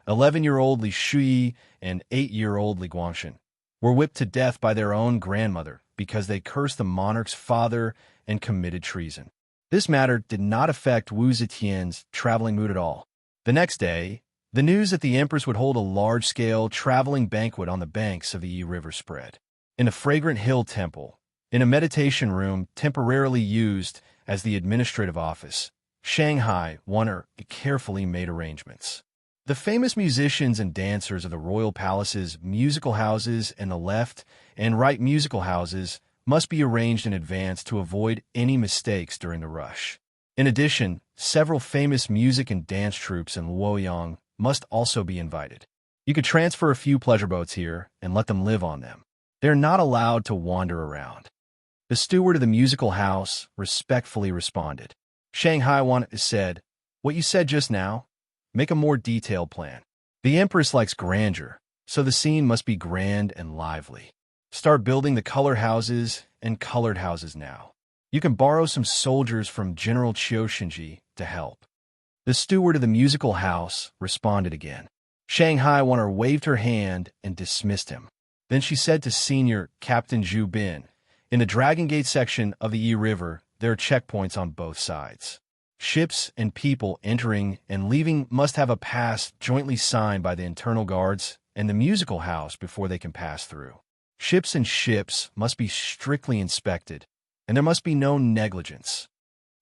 Speaker 1: 11-year-old Li Shuyi and 8-year-old Li Guangshan, were whipped to death by their own grandmother because they cursed the monarch's father and committed treason. This matter did not affect Wu Zetian's traveling mood at all. The next day, the news that the Empress would hold a large-scale traveling banquet on the banks of the Yi River spread. In a fragrant hill temple, in a meditation room temporarily used as the administrative office, Shanghai won carefully made arrangements. The famous musicians and dancers of the royal palace's musical houses and the left and right musical houses must be arranged in advance to avoid any mistakes during the rush. In addition, several famous music and dance troupes in Luoyang must also be invited. You could transfer a few pleasure boats here and let them live on them. They're not allowed to wander around. The steward of the musical house respectfully responded. Shanghai Wan said, "What you said just now? Make a more detailed plan. The Empress likes grandeur, so the scene must be grand and lively. Start building the color houses and colored houses now. You can borrow some soldiers from General Shinji to help." The steward of the musical house responded again. Shanghai Wan waved her hand and dismissed him. Then she said to Senior Captain Zhu Bin, "In the Dragon Gate section of the Yi River, there are checkpoints on both sides. Ships and people entering and leaving must have a pass jointly signed by the internal guards and the musical house before they can pass through. Ships must be strictly inspected, and there must be no negligence."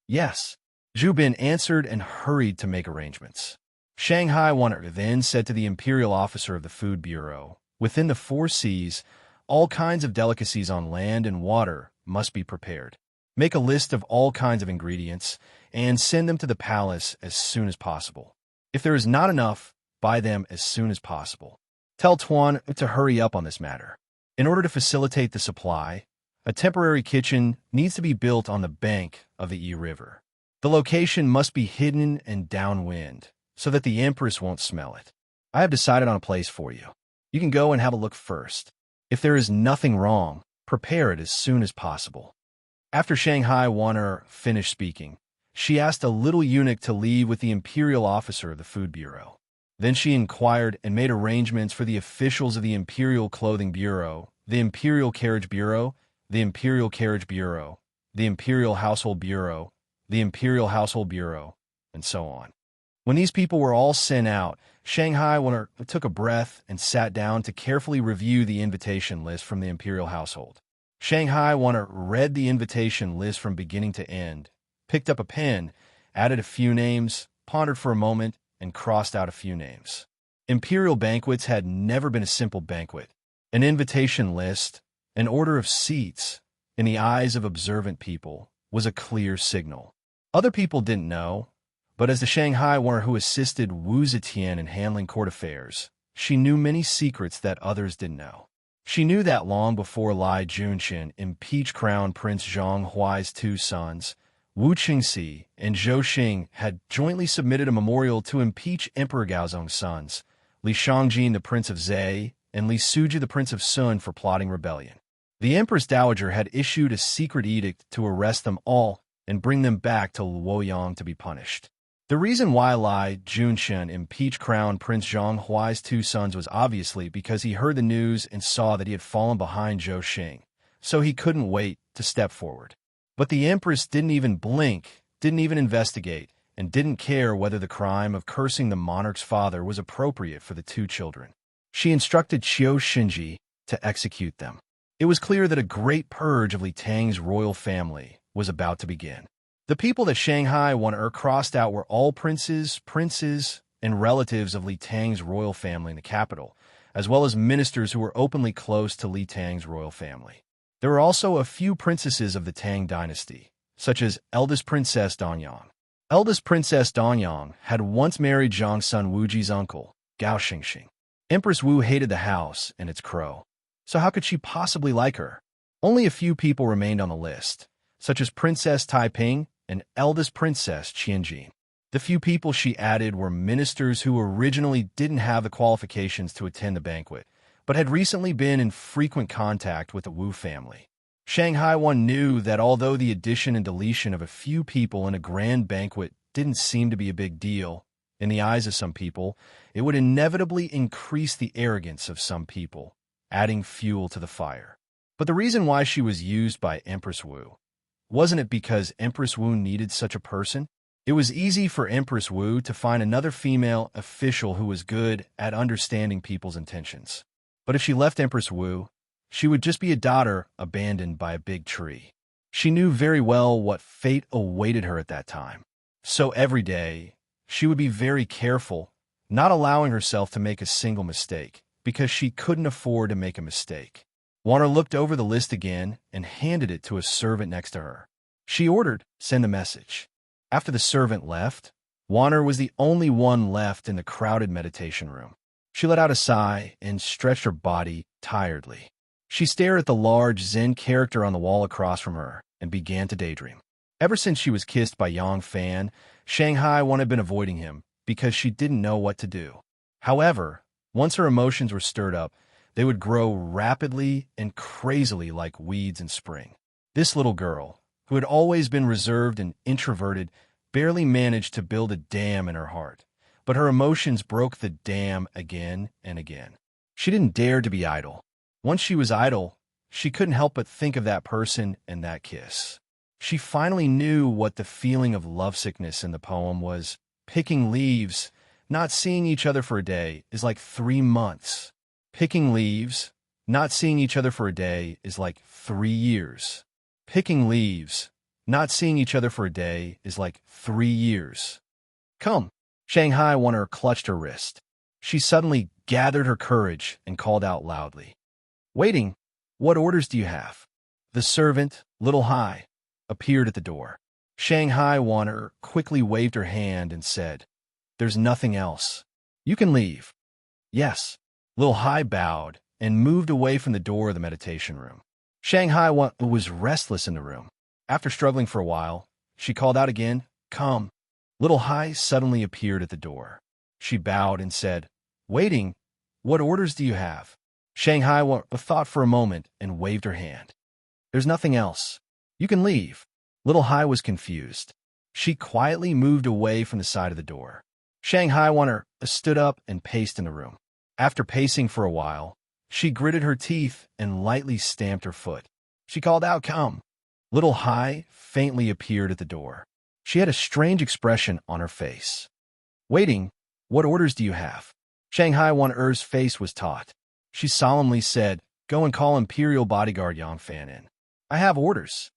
Speaker 1: "Yes," Zhu Bin answered and hurried to make arrangements. Shanghai Wan then said to the imperial officer of the Food Bureau, "Within the 4 seas, all kinds of delicacies on land and water must be prepared. Make a list of all kinds of ingredients and send them to the palace as soon as possible. If there is not enough, buy them as soon as possible. Tell Tuan to hurry up on this matter. In order to facilitate the supply, a temporary kitchen needs to be built on the bank of the Yi River. The location must be hidden and downwind so that the Empress won't smell it. I have decided on a place for you. You can go and have a look first. If there is nothing wrong, prepare it as soon as possible." After Shanghai Wan finished speaking, she asked a little eunuch to leave with the imperial officer of the Food Bureau. Then she inquired and made arrangements for the officials of the Imperial Clothing Bureau, the Imperial Carriage Bureau, the Imperial Carriage Bureau, the Imperial Household Bureau, the Imperial Household Bureau, and so on. When these people were all sent out, Shanghai Wan took a breath and sat down to carefully review the invitation list from the imperial household. Shanghai Wan read the invitation list from beginning to end, picked up a pen, added a few names, pondered for a moment, and crossed out a few names. Imperial banquets had never been a simple banquet. An invitation list, an order of seats, in the eyes of observant people, was a clear signal. Other people didn't know, but as the Shanghai Wan who assisted Wu Zetian in handling court affairs, she knew many secrets that others didn't know. She knew that long before Li Junqian impeached Crown Prince Zhang Huai's 2 sons, Wu Qingxi and Zhou Xing had jointly submitted a memorial to impeach Emperor Gaozong's sons, Li Shangjin the Prince of Zhe and Li Suji the Prince of Sun for plotting rebellion. The Empress Dowager had issued a secret edict to arrest them all and bring them back to Luoyang to be punished. The reason why Li Junqian impeached Crown Prince Zhang Huai's 2 sons was obviously because he heard the news and saw that he had fallen behind Zhou Xing, so he couldn't wait to step forward. But the Empress didn't even blink, didn't even investigate, and didn't care whether the crime of cursing the monarch's father was appropriate for the 2 children. She instructed Qiu Shinji to execute them. It was clear that a great purge of Li Tang's royal family was about to begin. The people that Shanghai Wan crossed out were all princes, and relatives of Li Tang's royal family in the capital, as well as ministers who were openly close to Li Tang's royal family. There were also a few princesses of the Tang dynasty, such as eldest Princess Danyang. Eldest Princess Danyang had once married Zhang's son Wuji's uncle, Gao Xingxing. Empress Wu hated the house and its crow, so how could she possibly like her? Only a few people remained on the list, such as Princess Taiping and eldest Princess Qianjin. The few people she added were ministers who originally didn't have the qualifications to attend the banquet, but had recently been in frequent contact with the Wu family. Shanghai Wan knew that although the addition and deletion of a few people in a grand banquet didn't seem to be a big deal, in the eyes of some people, it would inevitably increase the arrogance of some people, adding fuel to the fire. But the reason why she was used by Empress Wu, wasn't it because Empress Wu needed such a person? It was easy for Empress Wu to find another female official who was good at understanding people's intentions. But if she left Empress Wu, she would just be a daughter abandoned by a big tree. She knew very well what fate awaited her at that time. So every day, she would be very careful, not allowing herself to make a single mistake, because she couldn't afford to make a mistake. Warner looked over the list again and handed it to a servant next to her. She ordered, "Send a message." After the servant left, Wanner was the only one left in the crowded meditation room. She let out a sigh and stretched her body tiredly. She stared at the large Zen character on the wall across from her and began to daydream. Ever since she was kissed by Yang Fan, Shanghai Wan had been avoiding him because she didn't know what to do. However, once her emotions were stirred up, they would grow rapidly and crazily like weeds in spring. This little girl, who had always been reserved and introverted, barely managed to build a dam in her heart, but her emotions broke the dam again and again. She didn't dare to be idle. Once she was idle, she couldn't help but think of that person and that kiss. She finally knew what the feeling of lovesickness in the poem was. Picking leaves, not seeing each other for a day, is like 3 months. Picking leaves, not seeing each other for a day, is like 3 years. Picking leaves, not seeing each other for a day, is like 3 years. Come. Shanghai Wanner clutched her wrist. She suddenly gathered her courage and called out loudly. Waiting, what orders do you have? The servant, Little Hai, appeared at the door. Shanghai Wanner quickly waved her hand and said, There's nothing else. You can leave. Yes. Little Hai bowed and moved away from the door of the meditation room. Shanghai Wanner was restless in the room. After struggling for a while, she called out again, Come. Little Hai suddenly appeared at the door. She bowed and said, Waiting, what orders do you have? Shanghai Wanner thought for a moment and waved her hand. There's nothing else. You can leave. Little Hai was confused. She quietly moved away from the side of the door. Shanghai Wanner stood up and paced in the room. After pacing for a while, she gritted her teeth and lightly stamped her foot. She called out, Come. Little Hai faintly appeared at the door. She had a strange expression on her face. Waiting, what orders do you have? Shanghai Wanner's face was taut. She solemnly said, Go and call Imperial Bodyguard Yang Fan in. I have orders.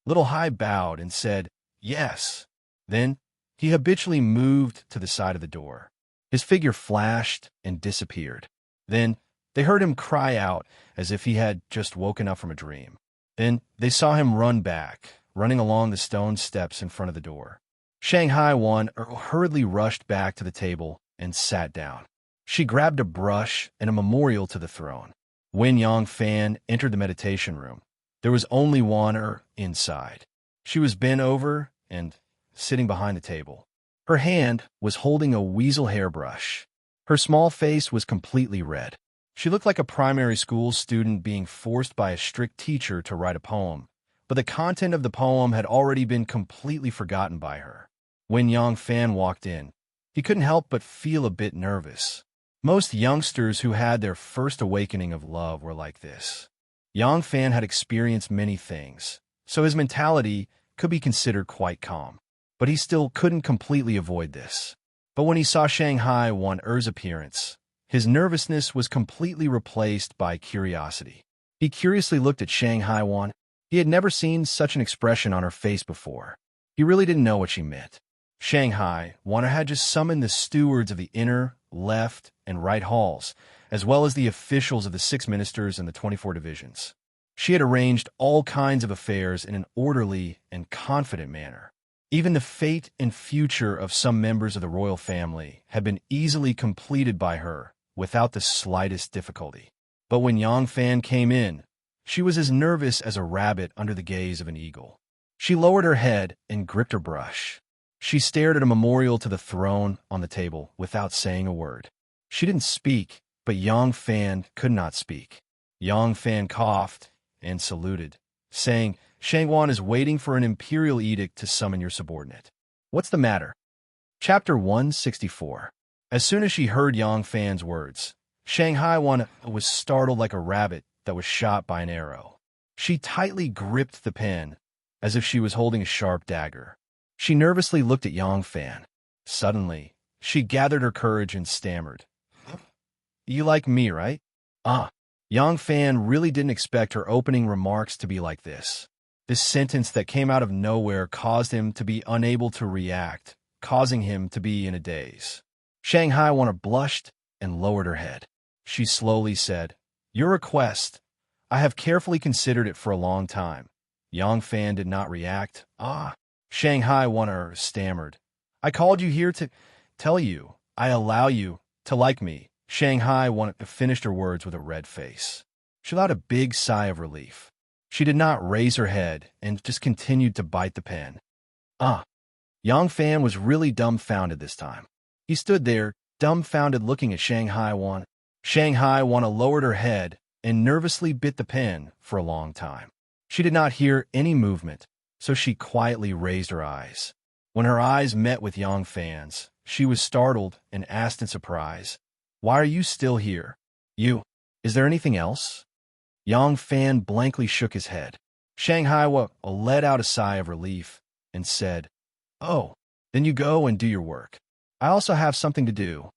Speaker 1: Little Hai bowed and said, Yes. Then he habitually moved to the side of the door. His figure flashed and disappeared. Then they heard him cry out as if he had just woken up from a dream. Then they saw him run back, running along the stone steps in front of the door. Shanghai Wan hurriedly rushed back to the table and sat down. She grabbed a brush and a memorial to the throne. When Yang Fan entered the meditation room, there was only Wanner inside. She was bent over and sitting behind the table. Her hand was holding a weasel hairbrush. Her small face was completely red. She looked like a primary school student being forced by a strict teacher to write a poem, but the content of the poem had already been completely forgotten by her. When Yang Fan walked in, he couldn't help but feel a bit nervous. Most youngsters who had their first awakening of love were like this. Yang Fan had experienced many things, so his mentality could be considered quite calm. But he still couldn't completely avoid this. But when he saw Shanghai Wanner's appearance, his nervousness was completely replaced by curiosity. He curiously looked at Shanghai Wan. He had never seen such an expression on her face before. He really didn't know what she meant. Shanghai Wanner had just summoned the stewards of the inner, left, and right halls, as well as the officials of the 6 ministers and the 24 divisions. She had arranged all kinds of affairs in an orderly and confident manner. Even the fate and future of some members of the royal family had been easily completed by her without the slightest difficulty. But when Yang Fan came in, she was as nervous as a rabbit under the gaze of an eagle. She lowered her head and gripped her brush. She stared at a memorial to the throne on the table without saying a word. She didn't speak, but Yang Fan could not speak. Yang Fan coughed and saluted, saying, Shangwan is waiting for an imperial edict to summon your subordinate. What's the matter? Chapter 164. As soon as she heard Yang Fan's words, Shanghai Wan was startled like a rabbit that was shot by an arrow. She tightly gripped the pen, as if she was holding a sharp dagger. She nervously looked at Yang Fan. Suddenly, she gathered her courage and stammered. You like me, right? Yang Fan really didn't expect her opening remarks to be like this. This sentence that came out of nowhere caused him to be unable to react, causing him to be in a daze. Shanghai Wanner blushed and lowered her head. She slowly said, Your request. I have carefully considered it for a long time. Yang Fan did not react. Shanghai Wanner stammered. I called you here to tell you I allow you to like me. Shanghai finished her words with a red face. She let out a big sigh of relief. She did not raise her head and just continued to bite the pen. Ah! Yang Fan was really dumbfounded this time. He stood there, dumbfounded, looking at Shanghai Wan. Shanghai Wan lowered her head and nervously bit the pen for a long time. She did not hear any movement, so she quietly raised her eyes. When her eyes met with Yang Fan's, she was startled and asked in surprise, "Why are you still here? Is there anything else?" Yang Fan blankly shook his head. Shanghai Wan let out a sigh of relief and said, "Oh, then you go and do your work. I also have something to do."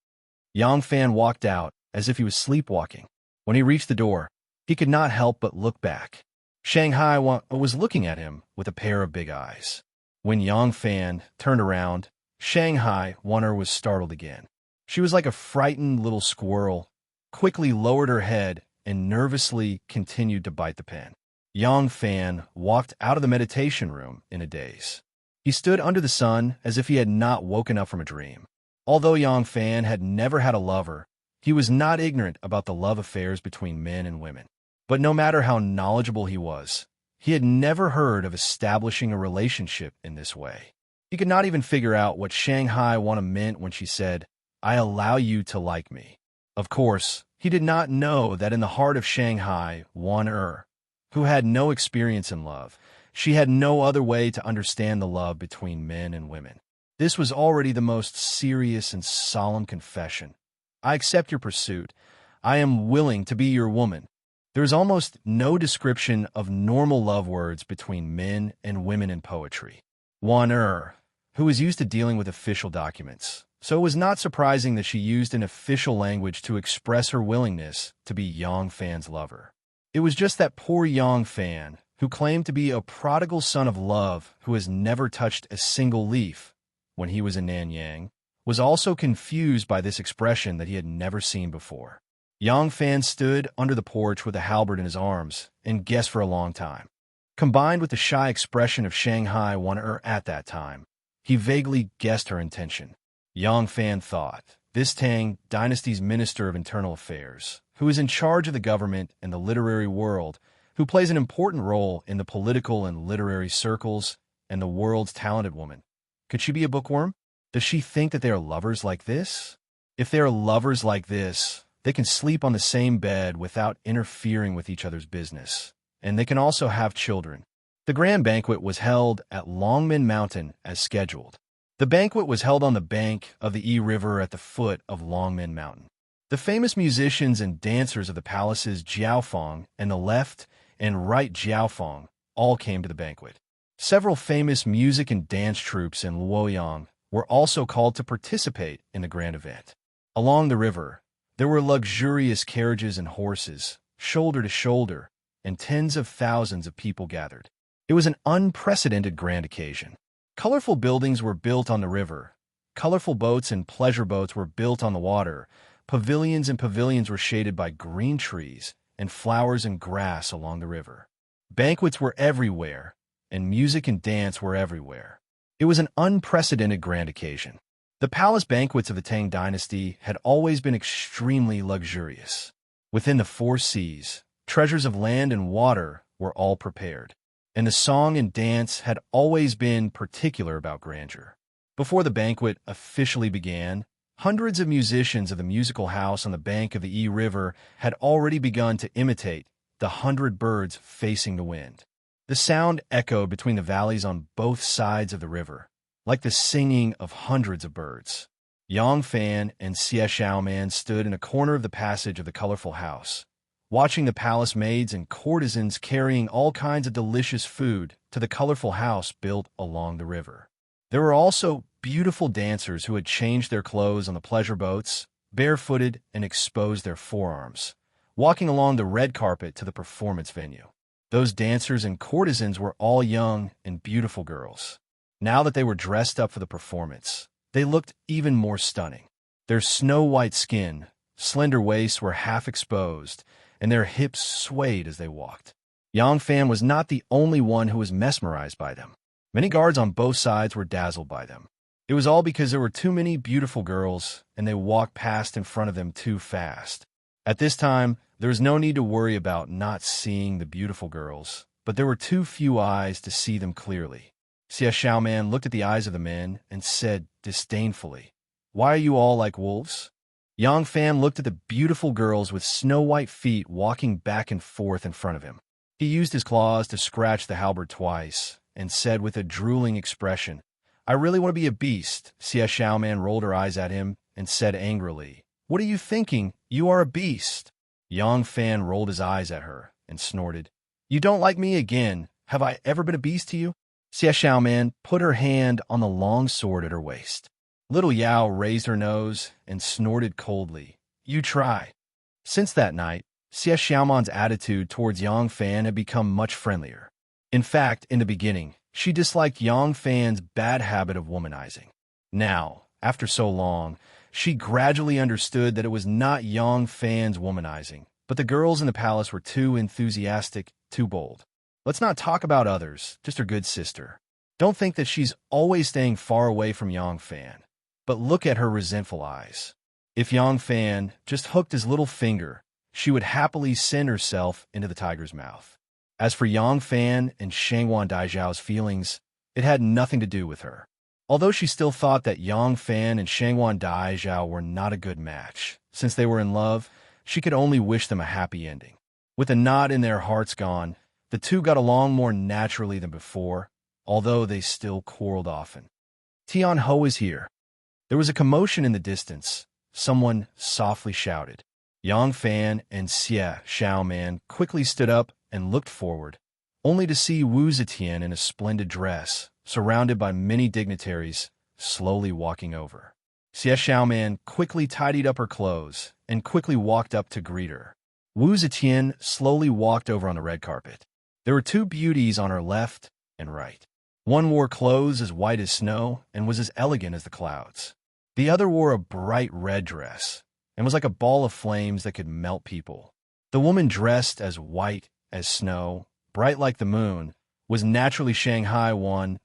Speaker 1: Yang Fan walked out as if he was sleepwalking. When he reached the door, he could not help but look back. Shanghai was looking at him with a pair of big eyes. When Yang Fan turned around, Shanghai was startled again. She was like a frightened little squirrel, quickly lowered her head and nervously continued to bite the pen. Yang Fan walked out of the meditation room in a daze. He stood under the sun as if he had not woken up from a dream. Although Yang Fan had never had a lover, he was not ignorant about the love affairs between men and women. But no matter how knowledgeable he had never heard of establishing a relationship in this way. He could not even figure out what Shanghai meant when she said, "I allow you to like me." Of course, he did not know that in the heart of Shanghai who had no experience in love, she had no other way to understand the love between men and women. This was already the most serious and solemn confession. "I accept your pursuit. I am willing to be your woman." There is almost no description of normal love words between men and women in poetry. Who was used to dealing with official documents, so it was not surprising that she used an official language to express her willingness to be Yang Fan's lover. It was just that poor Yang Fan, who claimed to be a prodigal son of love who has never touched a single leaf when he was in Nanyang, was also confused by this expression that he had never seen before. Yang Fan stood under the porch with a halberd in his arms and guessed for a long time. Combined with the shy expression of Shanghai at that time, he vaguely guessed her intention. Yang Fan thought, this Tang dynasty's Minister of Internal Affairs, who is in charge of the government and the literary world, who plays an important role in the political and literary circles, and the world's talented woman. Could she be a bookworm? Does she think that they are lovers like this? If they are lovers like this, they can sleep on the same bed without interfering with each other's business, and they can also have children. The grand banquet was held at Longmen Mountain as scheduled. The banquet was held on the bank of the Yi River at the foot of Longmen Mountain. The famous musicians and dancers of the palaces Jiaofeng and the left and right Jiaofeng all came to the banquet. Several famous music and dance troupes in Luoyang were also called to participate in the grand event. Along the river, there were luxurious carriages and horses, shoulder to shoulder, and tens of thousands of people gathered. It was an unprecedented grand occasion. Colorful buildings were built on the river. Colorful boats and pleasure boats were built on the water. Pavilions and pavilions were shaded by green trees and flowers and grass along the river. Banquets were everywhere, and music and dance were everywhere. It was an unprecedented grand occasion. The palace banquets of the Tang dynasty had always been extremely luxurious. Within the four seas, treasures of land and water were all prepared, and the song and dance had always been particular about grandeur. Before the banquet officially began, hundreds of musicians of the musical house on the bank of the Yi River had already begun to imitate the 100 birds facing the wind. The sound echoed between the valleys on both sides of the river, like the singing of hundreds of birds. Yang Fan and Xie Xiaoman stood in a corner of the passage of the colorful house, watching the palace maids and courtesans carrying all kinds of delicious food to the colorful house built along the river. There were also beautiful dancers who had changed their clothes on the pleasure boats, barefooted and exposed their forearms, walking along the red carpet to the performance venue. Those dancers and courtesans were all young and beautiful girls. Now that they were dressed up for the performance, they looked even more stunning. Their snow-white skin, slender waists were half exposed, and their hips swayed as they walked. Yang Fan was not the only one who was mesmerized by them. Many guards on both sides were dazzled by them. It was all because there were too many beautiful girls, and they walked past in front of them too fast. At this time, there was no need to worry about not seeing the beautiful girls, but there were too few eyes to see them clearly. Xie Xiaoman looked at the eyes of the men and said disdainfully, "Why are you all like wolves?" Yang Fan looked at the beautiful girls with snow-white feet walking back and forth in front of him. He used his claws to scratch the halberd twice and said with a drooling expression, "I really want to be a beast." Xie Xiaoman rolled her eyes at him and said angrily, "What are you thinking? You are a beast." Yang Fan rolled his eyes at her and snorted, "You don't like me again. Have I ever been a beast to you?" Xie Xiaoman put her hand on the long sword at her waist. Little Yao raised her nose and snorted coldly, "You try." Since that night, Xie Xiaoman's attitude towards Yang Fan had become much friendlier. In fact, in the beginning, she disliked Yang Fan's bad habit of womanizing. Now, after so long, she gradually understood that it was not Yang Fan's womanizing, but the girls in the palace were too enthusiastic, too bold. Let's not talk about others, just her good sister. Don't think that she's always staying far away from Yang Fan, but look at her resentful eyes. If Yang Fan just hooked his little finger, she would happily send herself into the tiger's mouth. As for Yang Fan and Shanghuan Daijiao's feelings, it had nothing to do with her. Although she still thought that Yang Fan and Shanghuan Daijiao were not a good match, since they were in love, she could only wish them a happy ending. With a knot in their hearts gone, the two got along more naturally than before, although they still quarreled often. Tian Ho is here. There was a commotion in the distance. Someone softly shouted. Yang Fan and Xie Xiaoman quickly stood up and looked forward, only to see Wu Zetian in a splendid dress, surrounded by many dignitaries, slowly walking over. Xie Xiaoman quickly tidied up her clothes and quickly walked up to greet her. Wu Zetian slowly walked over on the red carpet. There were two beauties on her left and right. One wore clothes as white as snow and was as elegant as the clouds. The other wore a bright red dress and was like a ball of flames that could melt people. The woman dressed as white as snow, bright like the moon, was naturally Shanghai one,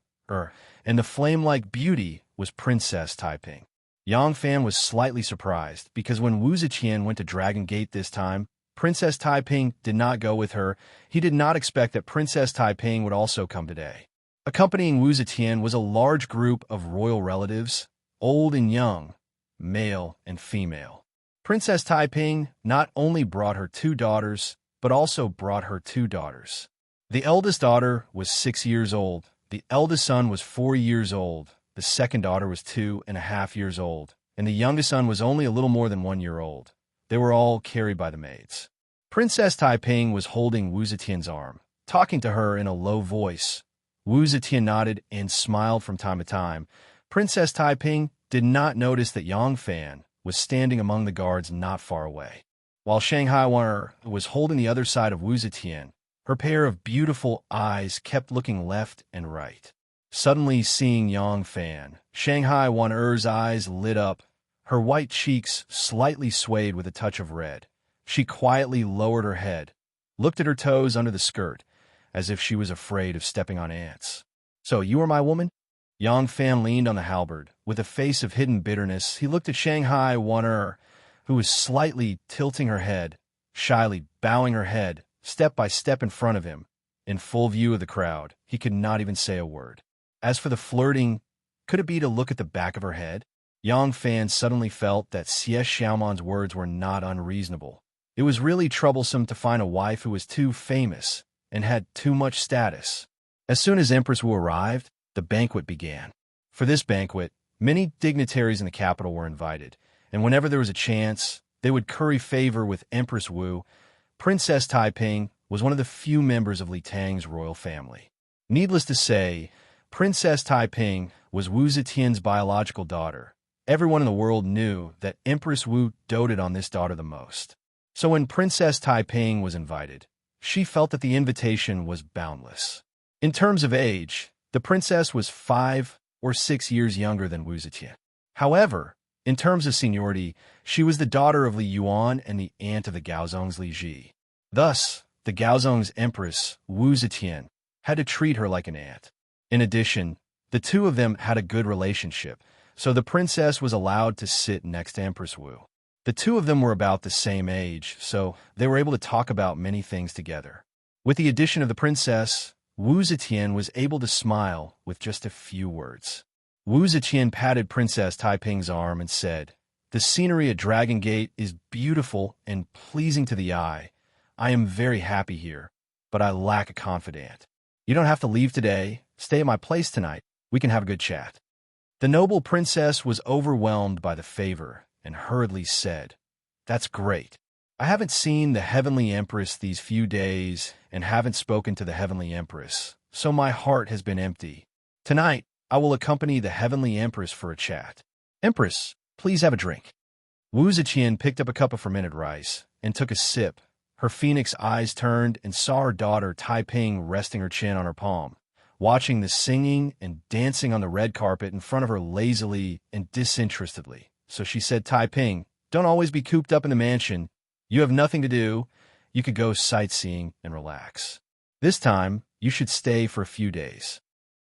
Speaker 1: and the flame-like beauty was Princess Taiping. Yang Fan was slightly surprised because when Wu Ziqian went to Dragon Gate this time, Princess Taiping did not go with her. He did not expect that Princess Taiping would also come today. Accompanying Wu Zetian was a large group of royal relatives, old and young, male and female. Princess Taiping not only brought her two daughters, but also brought her two daughters. The eldest daughter was 6 years old, the eldest son was 4 years old, the second daughter was 2.5 years old, and the youngest son was only a little more than 1 year old. They were all carried by the maids. Princess Taiping was holding Wu Zetian's arm, talking to her in a low voice. Wu Zetian nodded and smiled from time to time. Princess Taiping did not notice that Yang Fan was standing among the guards not far away. While Shanghai Wan was holding the other side of Wu Zetian, her pair of beautiful eyes kept looking left and right. Suddenly seeing Yang Fan, Shanghai Wan-er's eyes lit up. Her white cheeks slightly swayed with a touch of red. She quietly lowered her head, looked at her toes under the skirt, as if she was afraid of stepping on ants. "So you are my woman?" Yang Fan leaned on the halberd. With a face of hidden bitterness, he looked at Shanghai Wan-er, who was slightly tilting her head, shyly bowing her head, step by step in front of him. In full view of the crowd, he could not even say a word. As for the flirting, could it be to look at the back of her head? Yang Fan suddenly felt that Xie Xiaoman's words were not unreasonable. It was really troublesome to find a wife who was too famous and had too much status. As soon as Empress Wu arrived, the banquet began. For this banquet, many dignitaries in the capital were invited, and whenever there was a chance, they would curry favor with Empress Wu. Princess Taiping was one of the few members of Li Tang's royal family. Needless to say, Princess Taiping was Wu Zetian's biological daughter. Everyone in the world knew that Empress Wu doted on this daughter the most. So when Princess Taiping was invited, she felt that the invitation was boundless. In terms of age, the princess was 5 or 6 years younger than Wu Zetian. However, in terms of seniority, she was the daughter of Li Yuan and the aunt of the Gaozong's Li Ji. Thus, the Gaozong's empress, Wu Zetian, had to treat her like an aunt. In addition, the two of them had a good relationship, so the princess was allowed to sit next to Empress Wu. The two of them were about the same age, so they were able to talk about many things together. With the addition of the princess, Wu Zetian was able to smile with just a few words. Wu Zetian patted Princess Taiping's arm and said, "The scenery at Dragon Gate is beautiful and pleasing to the eye. I am very happy here, but I lack a confidant. You don't have to leave today. Stay at my place tonight. We can have a good chat." The noble princess was overwhelmed by the favor and hurriedly said, "That's great. I haven't seen the Heavenly Empress these few days and haven't spoken to the Heavenly Empress, so my heart has been empty. Tonight, I will accompany the Heavenly Empress for a chat. Empress, please have a drink." Wu Zetian picked up a cup of fermented rice and took a sip. Her phoenix eyes turned and saw her daughter Taiping resting her chin on her palm, watching the singing and dancing on the red carpet in front of her lazily and disinterestedly. So she said, "Taiping, don't always be cooped up in the mansion. You have nothing to do. You could go sightseeing and relax. This time, you should stay for a few days."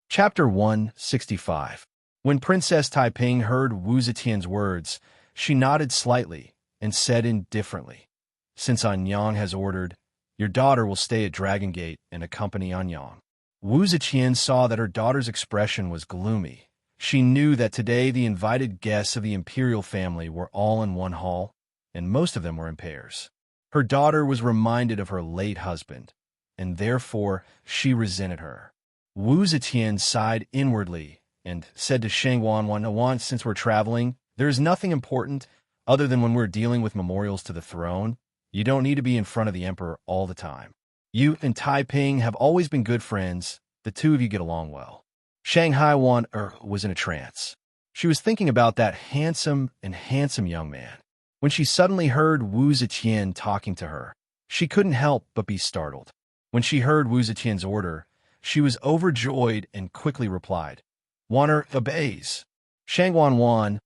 Speaker 1: Chapter 165. When Princess Taiping heard Wu Zetian's words, she nodded slightly and said indifferently, "Since Anyang has ordered, your daughter will stay at Dragon Gate and accompany Anyang." Wu Zetian saw that her daughter's expression was gloomy. She knew that today the invited guests of the imperial family were all in one hall, and most of them were in pairs. Her daughter was reminded of her late husband, and therefore she resented her. Wu Zetian sighed inwardly and said to Shang Wan, "Since we're traveling, there is nothing important other than when we're dealing with memorials to the throne. You don't need to be in front of the emperor all the time. You and Taiping have always been good friends. The two of you get along well." Shanghai Wan was in a trance. She was thinking about that handsome young man. When she suddenly heard Wu Zetian talking to her, she couldn't help but be startled. When she heard Wu Zetian's order, she was overjoyed and quickly replied, "Wan obeys." Shangwan Wan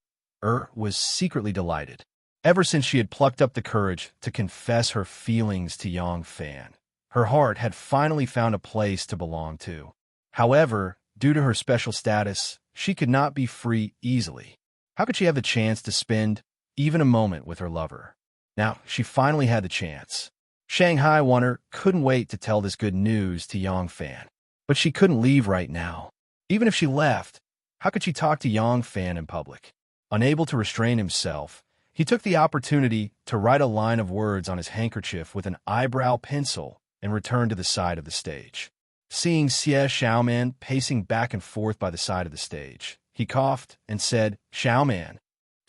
Speaker 1: was secretly delighted. Ever since she had plucked up the courage to confess her feelings to Yang Fan, her heart had finally found a place to belong to. However, due to her special status, she could not be free easily. How could she have the chance to spend even a moment with her lover? Now, she finally had the chance. Shanghai Wonder couldn't wait to tell this good news to Yang Fan. But she couldn't leave right now. Even if she left, how could she talk to Yang Fan in public? Unable to restrain himself, he took the opportunity to write a line of words on his handkerchief with an eyebrow pencil and returned to the side of the stage. Seeing Xie Xiaoman pacing back and forth by the side of the stage, he coughed and said, "Xiaoman."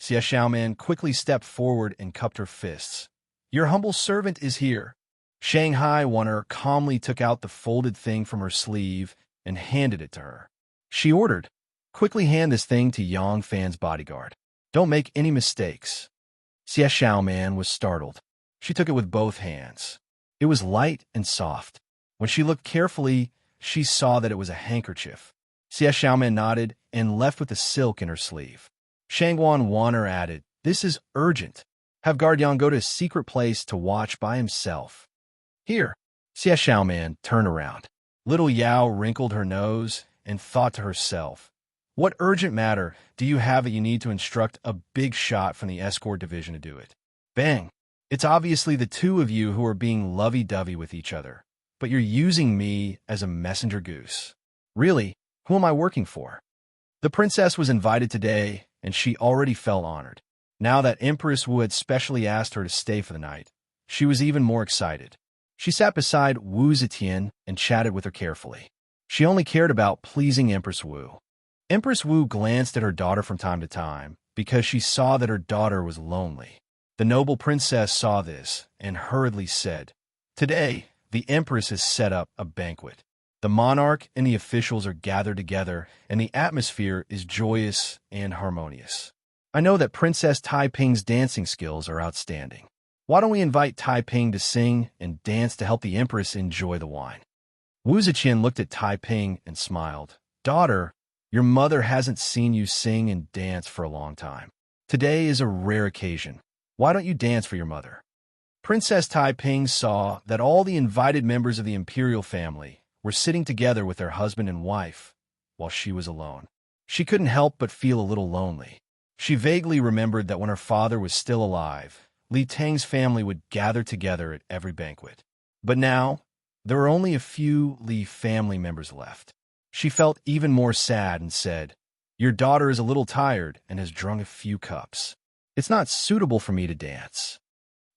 Speaker 1: Xie Xiaoman quickly stepped forward and cupped her fists. "Your humble servant is here." Shanghai Wonder calmly took out the folded thing from her sleeve and handed it to her. She ordered, "Quickly hand this thing to Yang Fan's bodyguard. Don't make any mistakes." Xie Xiaoman was startled. She took it with both hands. It was light and soft. When she looked carefully, she saw that it was a handkerchief. Xie Xiaoman nodded and left with the silk in her sleeve. Shangwan Wanner added, "This is urgent. Have Guard Yang go to a secret place to watch by himself." "Here." Xie Xiaoman turned around. Little Yao wrinkled her nose and thought to herself, "What urgent matter do you have that you need to instruct a big shot from the escort division to do it?" Bang! "It's obviously the two of you who are being lovey-dovey with each other, but you're using me as a messenger goose. Really, who am I working for?" The princess was invited today, and she already felt honored. Now that Empress Wu had specially asked her to stay for the night, she was even more excited. She sat beside Wu Zetian and chatted with her carefully. She only cared about pleasing Empress Wu. Empress Wu glanced at her daughter from time to time because she saw that her daughter was lonely. The noble princess saw this and hurriedly said, "Today, the Empress has set up a banquet. The monarch and the officials are gathered together, and the atmosphere is joyous and harmonious. I know that Princess Taiping's dancing skills are outstanding. Why don't we invite Taiping to sing and dance to help the Empress enjoy the wine?" Wu Zetian looked at Taiping and smiled. "Daughter, your mother hasn't seen you sing and dance for a long time. Today is a rare occasion. Why don't you dance for your mother?" Princess Taiping saw that all the invited members of the imperial family were sitting together with their husband and wife, while she was alone. She couldn't help but feel a little lonely. She vaguely remembered that when her father was still alive, Li Tang's family would gather together at every banquet. But now, there were only a few Li family members left. She felt even more sad and said, "Your daughter is a little tired and has drunk a few cups. It's not suitable for me to dance."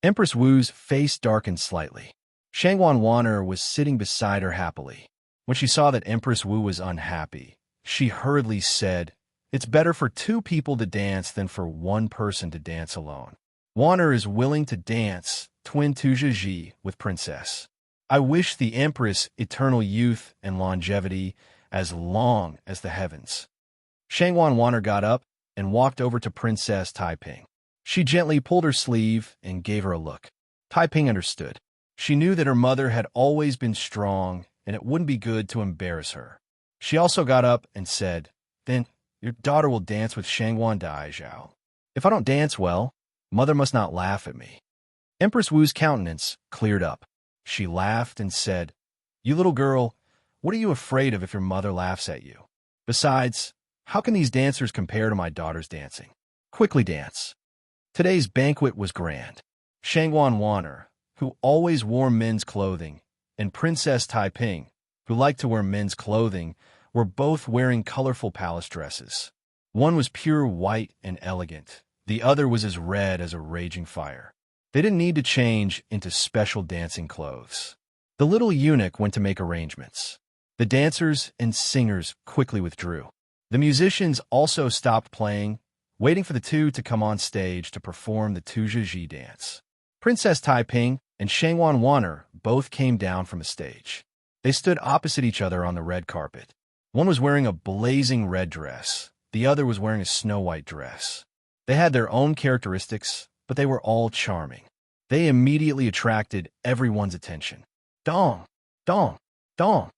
Speaker 1: Empress Wu's face darkened slightly. Shangwan Wan'er was sitting beside her happily. When she saw that Empress Wu was unhappy, she hurriedly said, "It's better for two people to dance than for one person to dance alone. Wan'er is willing to dance twin Tuja with Princess. I wish the Empress eternal youth and longevity as long as the heavens." Shangwan Wan'er got up and walked over to Princess Taiping. She gently pulled her sleeve and gave her a look. Taiping understood. She knew that her mother had always been strong and it wouldn't be good to embarrass her. She also got up and said, "Then your daughter will dance with Shangwan Daizhao. If I don't dance well, mother must not laugh at me." Empress Wu's countenance cleared up. She laughed and said, "You little girl, what are you afraid of if your mother laughs at you? Besides, how can these dancers compare to my daughter's dancing? Quickly dance." Today's banquet was grand. Shangwan Wan'er, who always wore men's clothing, and Princess Taiping, who liked to wear men's clothing, were both wearing colorful palace dresses. One was pure white and elegant. The other was as red as a raging fire. They didn't need to change into special dancing clothes. The little eunuch went to make arrangements. The dancers and singers quickly withdrew. The musicians also stopped playing, waiting for the two to come on stage to perform the Tuja dance. Princess Taiping and Shangwan Wan'er both came down from the stage. They stood opposite each other on the red carpet. One was wearing a blazing red dress. The other was wearing a snow-white dress. They had their own characteristics, but they were all charming. They immediately attracted everyone's attention. Dong! Dong! Dong!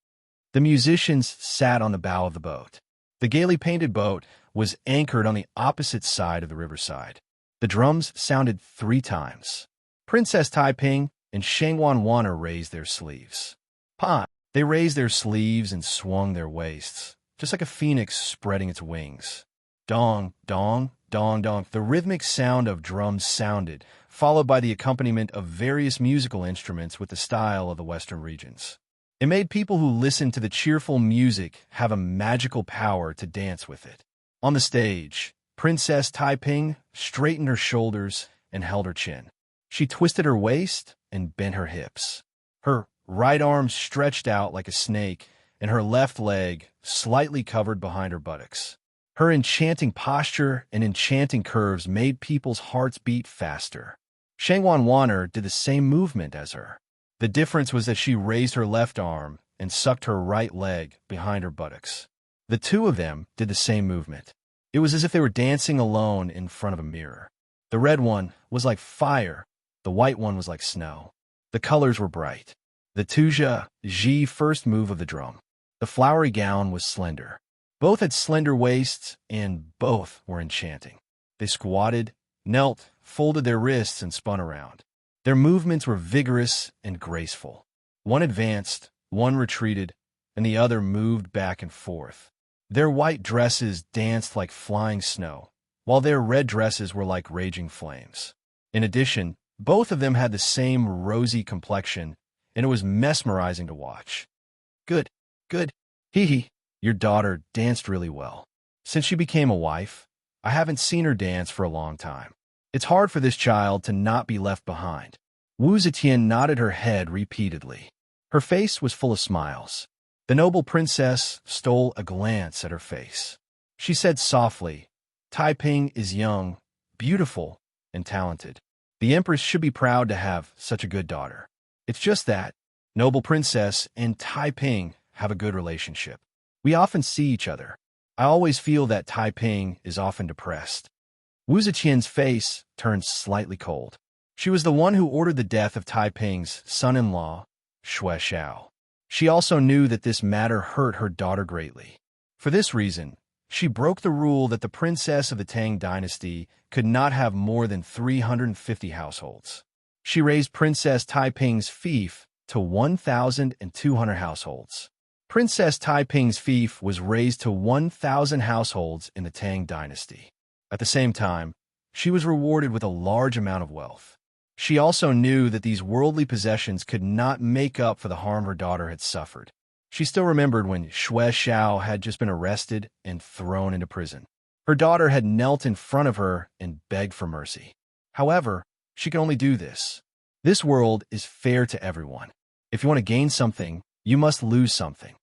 Speaker 1: The musicians sat on the bow of the boat. The gaily painted boat was anchored on the opposite side of the riverside. The drums sounded 3 times. Princess Taiping and Shangwan Wan'er raised their sleeves. Pan! They raised their sleeves and swung their waists, just like a phoenix spreading its wings. Dong! Dong! Dong! Dong! The rhythmic sound of drums sounded, followed by the accompaniment of various musical instruments with the style of the Western regions. It made people who listened to the cheerful music have a magical power to dance with it. On the stage, Princess Taiping straightened her shoulders and held her chin. She twisted her waist and bent her hips. Her right arm stretched out like a snake, and her left leg slightly covered behind her buttocks. Her enchanting posture and enchanting curves made people's hearts beat faster. Shangwan Wan'er did the same movement as her. The difference was that she raised her left arm and sucked her right leg behind her buttocks. The two of them did the same movement. It was as if they were dancing alone in front of a mirror. The red one was like fire. The white one was like snow. The colors were bright. The Tuja first move of the drum. The flowery gown was slender. Both had slender waists, and both were enchanting. They squatted, knelt, folded their wrists, and spun around. Their movements were vigorous and graceful. One advanced, one retreated, and the other moved back and forth. Their white dresses danced like flying snow, while their red dresses were like raging flames. In addition, both of them had the same rosy complexion, and it was mesmerizing to watch. Good, good, hee. Your daughter danced really well. Since she became a wife, I haven't seen her dance for a long time. It's hard for this child to not be left behind. Wu Zetian nodded her head repeatedly. Her face was full of smiles. The noble princess stole a glance at her face. She said softly, "Taiping is young, beautiful, and talented. The empress should be proud to have such a good daughter. It's just that noble princess and Taiping have a good relationship. We often see each other. I always feel that Taiping is often depressed." Wu Zetian's face turned slightly cold. She was the one who ordered the death of Taiping's son-in-law, Xue Xiao. She also knew that this matter hurt her daughter greatly. For this reason, she broke the rule that the princess of the Tang dynasty could not have more than 350 households. She raised Princess Taiping's fief to 1,200 households. Princess Taiping's fief was raised to 1,000 households in the Tang dynasty. At the same time, she was rewarded with a large amount of wealth. She also knew that these worldly possessions could not make up for the harm her daughter had suffered. She still remembered when Xue Xiao had just been arrested and thrown into prison. Her daughter had knelt in front of her and begged for mercy. However, she could only do this. This world is fair to everyone. If you want to gain something, you must lose something.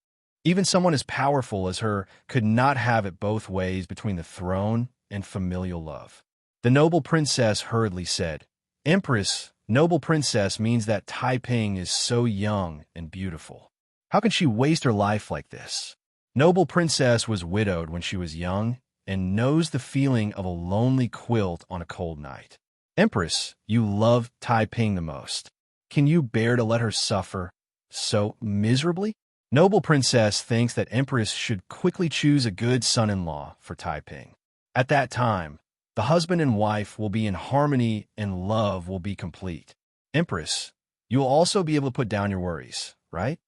Speaker 1: Even someone as powerful as her could not have it both ways between the throne and familial love. The noble princess hurriedly said, "Empress, noble princess means that Taiping is so young and beautiful. How can she waste her life like this?" Noble princess was widowed when she was young and knows the feeling of a lonely quilt on a cold night. "Empress, you love Taiping the most. Can you bear to let her suffer so miserably?" Noble princess thinks that Empress should quickly choose a good son-in-law for Taiping. At that time, the husband and wife will be in harmony and love will be complete. "Empress, you will also be able to put down your worries, right?"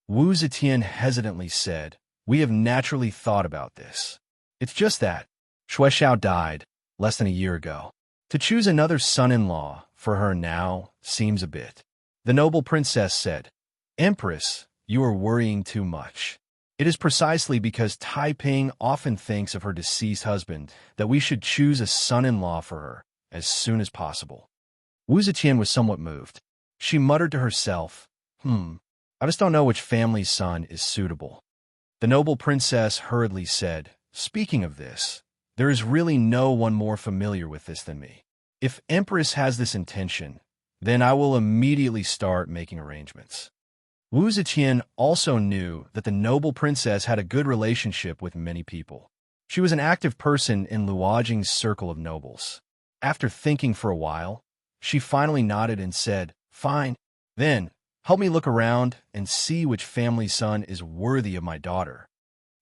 Speaker 1: Wu Zetian hesitantly said, "We have naturally thought about this. It's just that Xue Xiao died less than a year ago. To choose another son-in-law for her now seems a bit." The noble princess said, "Empress, you are worrying too much. It is precisely because Taiping often thinks of her deceased husband that we should choose a son-in-law for her as soon as possible." Wu Zetian was somewhat moved. She muttered to herself, I just don't know which family's son is suitable." The noble princess hurriedly said, "Speaking of this, there is really no one more familiar with this than me. If Empress has this intention, then I will immediately start making arrangements." Wu Zetian also knew that the noble princess had a good relationship with many people. She was an active person in Luojing's circle of nobles. After thinking for a while, she finally nodded and said, "Fine. Then, help me look around and see which family son is worthy of my daughter."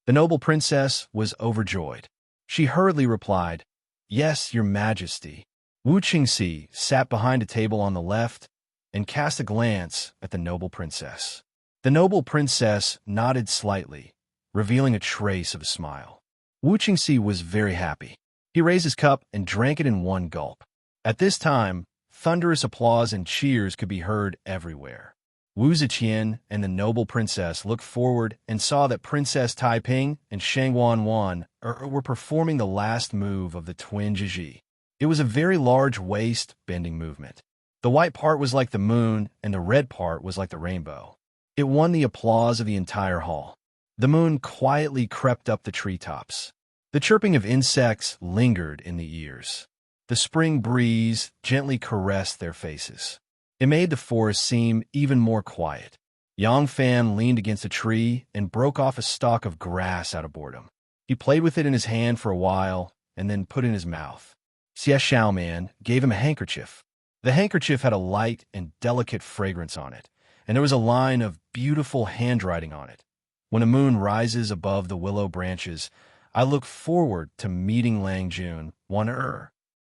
Speaker 1: The noble princess was overjoyed. She hurriedly replied, "Yes, your majesty." Wu Qingxi sat behind a table on the left and cast a glance at the noble princess. The noble princess nodded slightly, revealing a trace of a smile. Wu Qingxi was very happy. He raised his cup and drank it in one gulp. At this time, thunderous applause and cheers could be heard everywhere. Wu Zetian and the noble princess looked forward and saw that Princess Taiping and Shang Wanwan were performing the last move of the twin Zhizhi. It was a very large waist-bending movement. The white part was like the moon, and the red part was like the rainbow. It won the applause of the entire hall. The moon quietly crept up the treetops. The chirping of insects lingered in the ears. The spring breeze gently caressed their faces. It made the forest seem even more quiet. Yang Fan leaned against a tree and broke off a stalk of grass out of boredom. He played with it in his hand for a while and then put it in his mouth. Xie Xiaoman gave him a handkerchief. The handkerchief had a light and delicate fragrance on it, and there was a line of beautiful handwriting on it. "When a moon rises above the willow branches, I look forward to meeting Lang Jun, one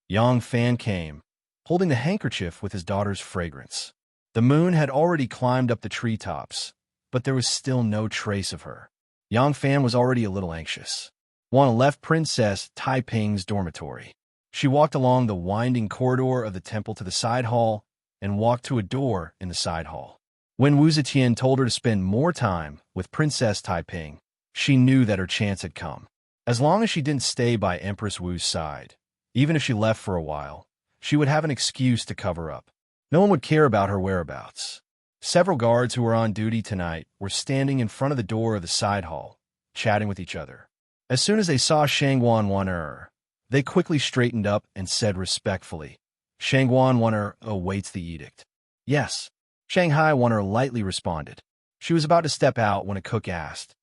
Speaker 1: Yang Fan came, holding the handkerchief with his daughter's fragrance. The moon had already climbed up the treetops, but there was still no trace of her. Yang Fan was already a little anxious. Juana left Princess Taiping's dormitory. She walked along the winding corridor of the temple to the side hall and walked to a door in the side hall. When Wu Zetian told her to spend more time with Princess Taiping, she knew that her chance had come. As long as she didn't stay by Empress Wu's side, even if she left for a while, she would have an excuse to cover up. No one would care about her whereabouts. Several guards who were on duty tonight were standing in front of the door of the side hall, chatting with each other. As soon as they saw Shangguan Wan'er, they quickly straightened up and said respectfully, "Shangguan Wan'er awaits the edict." "Yes," Shanghai Wan'er lightly responded. She was about to step out when a cook asked,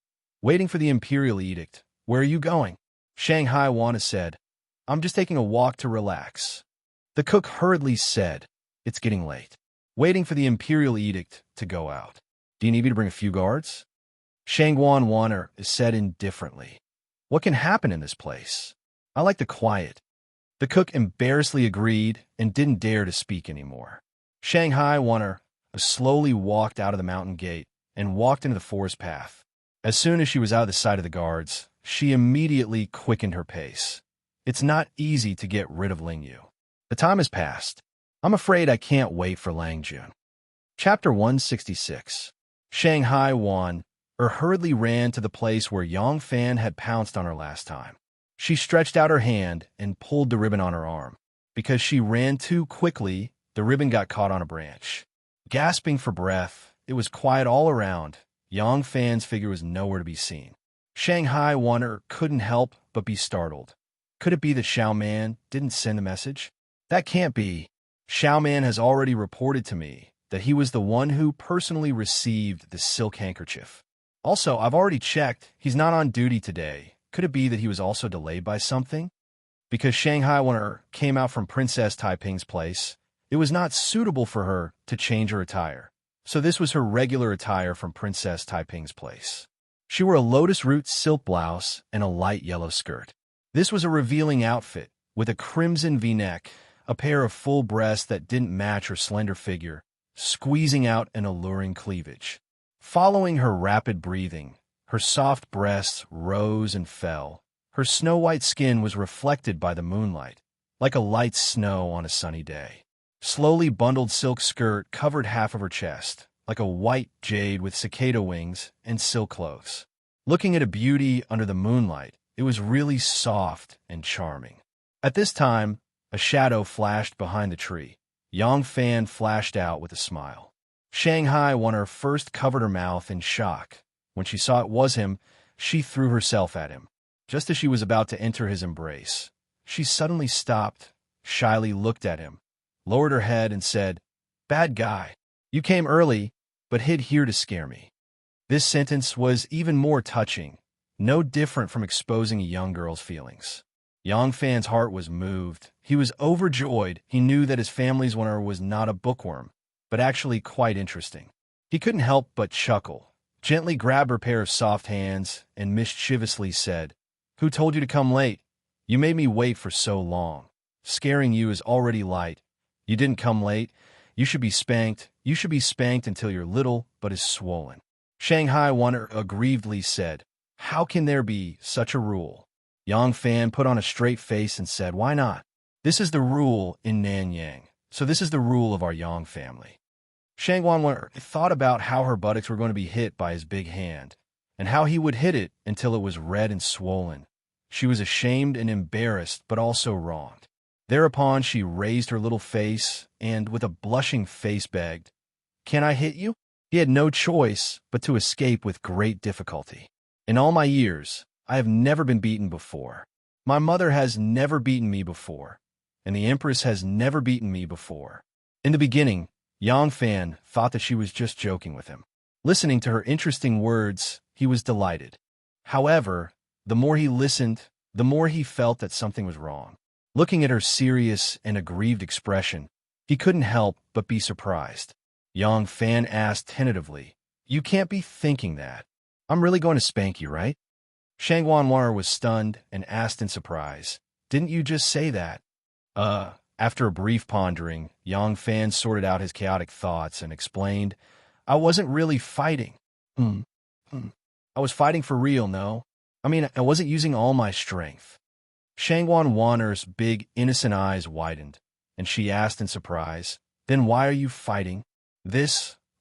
Speaker 1: "Waiting for the imperial edict. Where are you going?" Shanghai Wan'er said, "I'm just taking a walk to relax." The cook hurriedly said, "It's getting late. Waiting for the imperial edict to go out. Do you need me to bring a few guards?" Shangguan Wan'er said indifferently, "What can happen in this place? I like the quiet." The cook embarrassedly agreed and didn't dare to speak anymore. Shanghai Wan'er slowly walked out of the mountain gate and walked into the forest path. As soon as she was out of the sight of the guards, she immediately quickened her pace. It's not easy to get rid of Lingyu. The time has passed. I'm afraid I can't wait for Langjun. Chapter 166. Shanghai Wan hurriedly ran to the place where Yang Fan had pounced on her last time. She stretched out her hand and pulled the ribbon on her arm. Because she ran too quickly, the ribbon got caught on a branch. Gasping for breath, it was quiet all around. Yang Fan's figure was nowhere to be seen. Shanghai Wan couldn't help but be startled. Could it be that Xiao Man didn't send the message? That can't be. Xiao Man has already reported to me that he was the one who personally received the silk handkerchief. Also, I've already checked. He's not on duty today. Could it be that he was also delayed by something? Because Shanghai Wan came out from Princess Taiping's place, it was not suitable for her to change her attire. So this was her regular attire from Princess Taiping's place. She wore a lotus root silk blouse and a light yellow skirt. This was a revealing outfit, with a crimson V-neck, a pair of full breasts that didn't match her slender figure, squeezing out an alluring cleavage. Following her rapid breathing, her soft breasts rose and fell. Her snow-white skin was reflected by the moonlight, like a light snow on a sunny day. Slowly bundled silk skirt covered half of her chest, like a white jade with cicada wings and silk clothes. Looking at a beauty under the moonlight, it was really soft and charming. At this time, a shadow flashed behind the tree. Yang Fan flashed out with a smile. Shanghai Wan first covered her mouth in shock. When she saw it was him, she threw herself at him. Just as she was about to enter his embrace, she suddenly stopped, shyly looked at him, lowered her head and said, "Bad guy, you came early, but hid here to scare me." This sentence was even more touching, no different from exposing a young girl's feelings. Yang Fan's heart was moved. He was overjoyed. He knew that his family's winner was not a bookworm, but actually quite interesting. He couldn't help but chuckle, gently grabbed her pair of soft hands, and mischievously said, "Who told you to come late? You made me wait for so long. Scaring you is already light. You didn't come late. You should be spanked. You should be spanked until your little butt is swollen." Shanghai Wan aggrievedly said, "How can there be such a rule?" Yang Fan put on a straight face and said, "Why not? This is the rule in Nanyang, so this is the rule of our Yang family." Shanghai Wan thought about how her buttocks were going to be hit by his big hand, and how he would hit it until it was red and swollen. She was ashamed and embarrassed, but also wronged. Thereupon she raised her little face and, with a blushing face, begged, "Can I hit you?" He had no choice but to escape with great difficulty. "In all my years, I have never been beaten before. My mother has never beaten me before, and the Empress has never beaten me before." In the beginning, Yang Fan thought that she was just joking with him. Listening to her interesting words, he was delighted. However, the more he listened, the more he felt that something was wrong. Looking at her serious and aggrieved expression, he couldn't help but be surprised. Yang Fan asked tentatively, "You can't be thinking that. I'm really going to spank you, right?" Shanghai Wan was stunned and asked in surprise, "Didn't you just say that?" After a brief pondering, Yang Fan sorted out his chaotic thoughts and explained, "I wasn't really fighting. I was fighting for real, no? I mean, I wasn't using all my strength." Shanghai Wan's big, innocent eyes widened, and she asked in surprise, "Then why are you fighting?"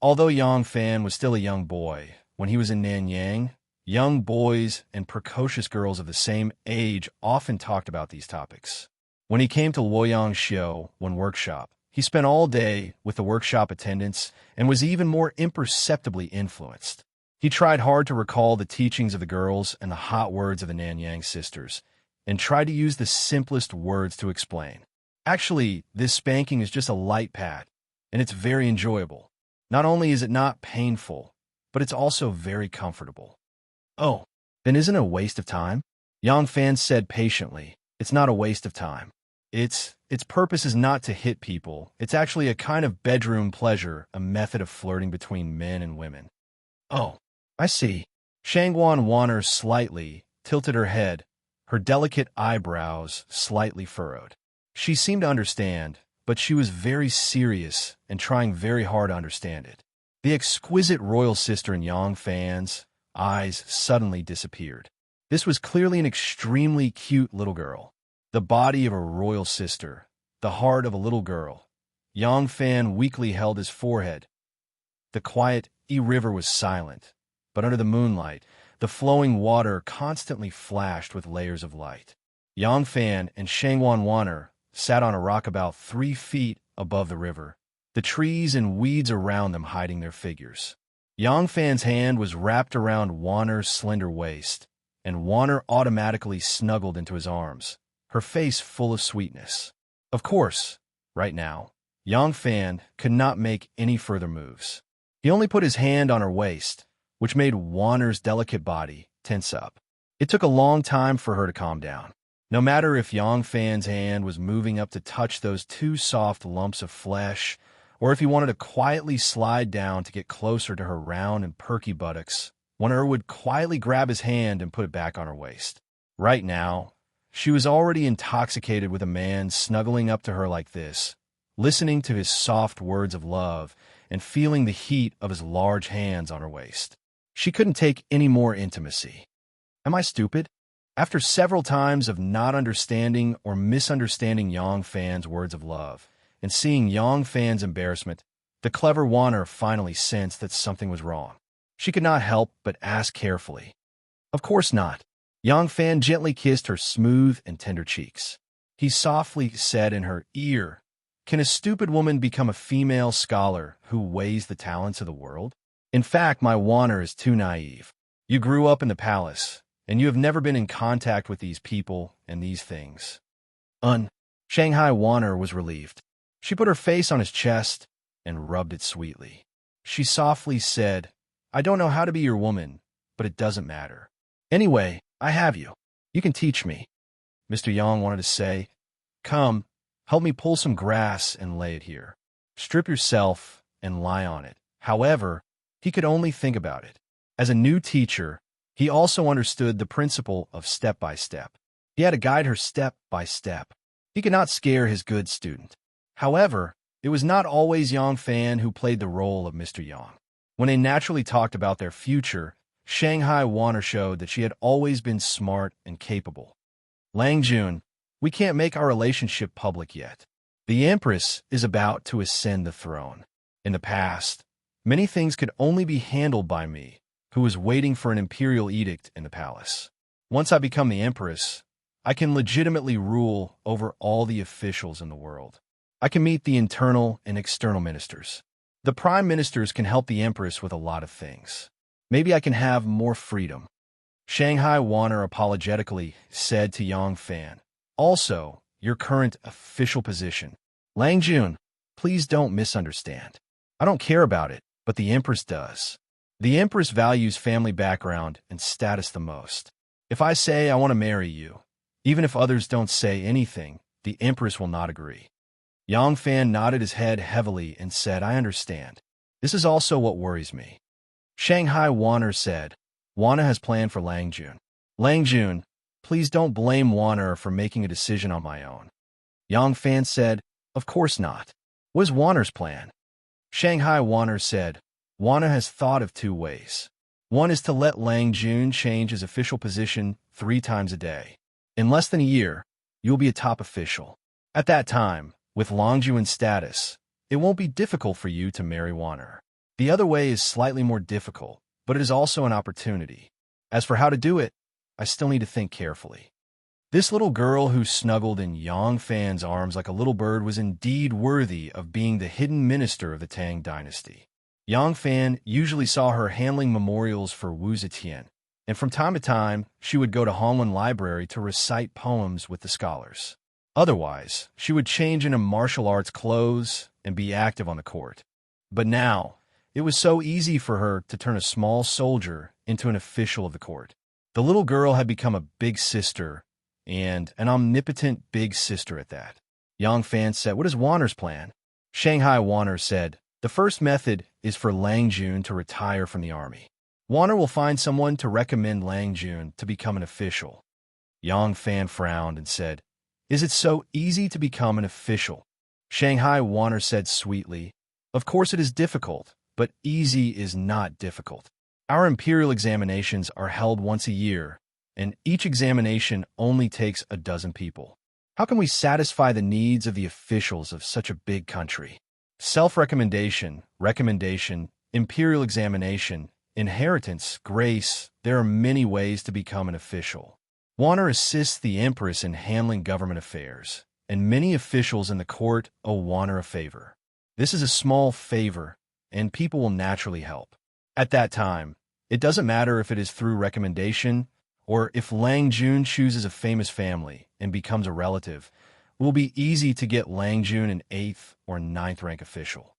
Speaker 1: Although Yang Fan was still a young boy, when he was in Nanyang, young boys and precocious girls of the same age often talked about these topics. When he came to Luoyang Xiu one workshop, he spent all day with the workshop attendants and was even more imperceptibly influenced. He tried hard to recall the teachings of the girls and the hot words of the Nanyang sisters, and tried to use the simplest words to explain. Actually, this spanking is just a light pat, and it's very enjoyable. Not only is it not painful, but it's also very comfortable. "Oh, then isn't it a waste of time?" Yang Fan said patiently. "It's not a waste of time. Its purpose is not to hit people. It's actually a kind of bedroom pleasure, a method of flirting between men and women." "Oh, I see." Shanghai Wan slightly tilted her head, her delicate eyebrows slightly furrowed. She seemed to understand, but she was very serious and trying very hard to understand it. The exquisite royal sister in Yang Fan's eyes suddenly disappeared. This was clearly an extremely cute little girl. The body of a royal sister, the heart of a little girl. Yang Fan weakly held his forehead. The quiet river was silent, but under the moonlight, the flowing water constantly flashed with layers of light. Yang Fan and Shangwan Wanner sat on a rock about 3 feet above the river, the trees and weeds around them hiding their figures. Yang Fan's hand was wrapped around Wanner's slender waist, and Wanner automatically snuggled into his arms, her face full of sweetness. Of course, right now, Yang Fan could not make any further moves. He only put his hand on her waist, which made Wanner's delicate body tense up. It took a long time for her to calm down. No matter if Yang Fan's hand was moving up to touch those 2 soft lumps of flesh, or if he wanted to quietly slide down to get closer to her round and perky buttocks, Wanner would quietly grab his hand and put it back on her waist. Right now, she was already intoxicated with a man snuggling up to her like this, listening to his soft words of love and feeling the heat of his large hands on her waist. She couldn't take any more intimacy. Am I stupid? After several times of not understanding or misunderstanding Yang Fan's words of love, and seeing Yang Fan's embarrassment, the clever Wanner finally sensed that something was wrong. She could not help but ask carefully. Of course not. Yang Fan gently kissed her smooth and tender cheeks. He softly said in her ear, "Can a stupid woman become a female scholar who weighs the talents of the world? In fact, my Wanner is too naive. You grew up in the palace, and you have never been in contact with these people and these things." Shanghai Wanner was relieved. She put her face on his chest and rubbed it sweetly. She softly said, "I don't know how to be your woman, but it doesn't matter. Anyway, I have you. You can teach me." Mr. Yang wanted to say, "Come, help me pull some grass and lay it here. Strip yourself and lie on it." However, he could only think about it. As a new teacher, he also understood the principle of step by step. He had to guide her step by step. He could not scare his good student. However, it was not always Yang Fan who played the role of Mr. Yang. When they naturally talked about their future, Shanghai Wanner showed that she had always been smart and capable. "Lang Jun, we can't make our relationship public yet. The Empress is about to ascend the throne. In the past, many things could only be handled by me, who was waiting for an imperial edict in the palace. Once I become the Empress, I can legitimately rule over all the officials in the world. I can meet the internal and external ministers. The prime ministers can help the Empress with a lot of things. Maybe I can have more freedom." Shanghai Wanner apologetically said to Yang Fan, "Also, your current official position. Lang Jun, please don't misunderstand. I don't care about it, but the Empress does. The Empress values family background and status the most. If I say I want to marry you, even if others don't say anything, the Empress will not agree." Yang Fan nodded his head heavily and said, "I understand. This is also what worries me." Shanghai Wanner said, "Wanner has planned for Lang Jun. Lang Jun, please don't blame Wanner for making a decision on my own." Yang Fan said, "Of course not. What is Wanner's plan?" Shanghai Wanner said, "Wanner has thought of 2 ways. One is to let Lang Jun change his official position 3 times a day. In less than a year, you will be a top official. At that time, with Lang Jun's status, it won't be difficult for you to marry Wanner. The other way is slightly more difficult, but it is also an opportunity. As for how to do it, I still need to think carefully." This little girl who snuggled in Yang Fan's arms like a little bird was indeed worthy of being the hidden minister of the Tang dynasty. Yang Fan usually saw her handling memorials for Wu Zetian, and from time to time, she would go to Hongwen Library to recite poems with the scholars. Otherwise, she would change into martial arts clothes and be active on the court. But now, it was so easy for her to turn a small soldier into an official of the court. The little girl had become a big sister, and an omnipotent big sister at that. Yang Fan said, "What is Wanner's plan?" Shanghai Wanner said, "The first method is for Lang Jun to retire from the army. Wanner will find someone to recommend Lang Jun to become an official." Yang Fan frowned and said, "Is it so easy to become an official?" Shanghai Wanner said sweetly, "Of course it is difficult, but easy is not difficult. Our imperial examinations are held once a year, and each examination only takes a dozen people. How can we satisfy the needs of the officials of such a big country? Self-recommendation, recommendation, imperial examination, inheritance, grace, there are many ways to become an official. Wanner assists the Empress in handling government affairs, and many officials in the court owe Wanner a favor. This is a small favor, and people will naturally help. At that time, it doesn't matter if it is through recommendation or if Lang Jun chooses a famous family and becomes a relative. It will be easy to get Lang Jun an 8th or 9th rank official.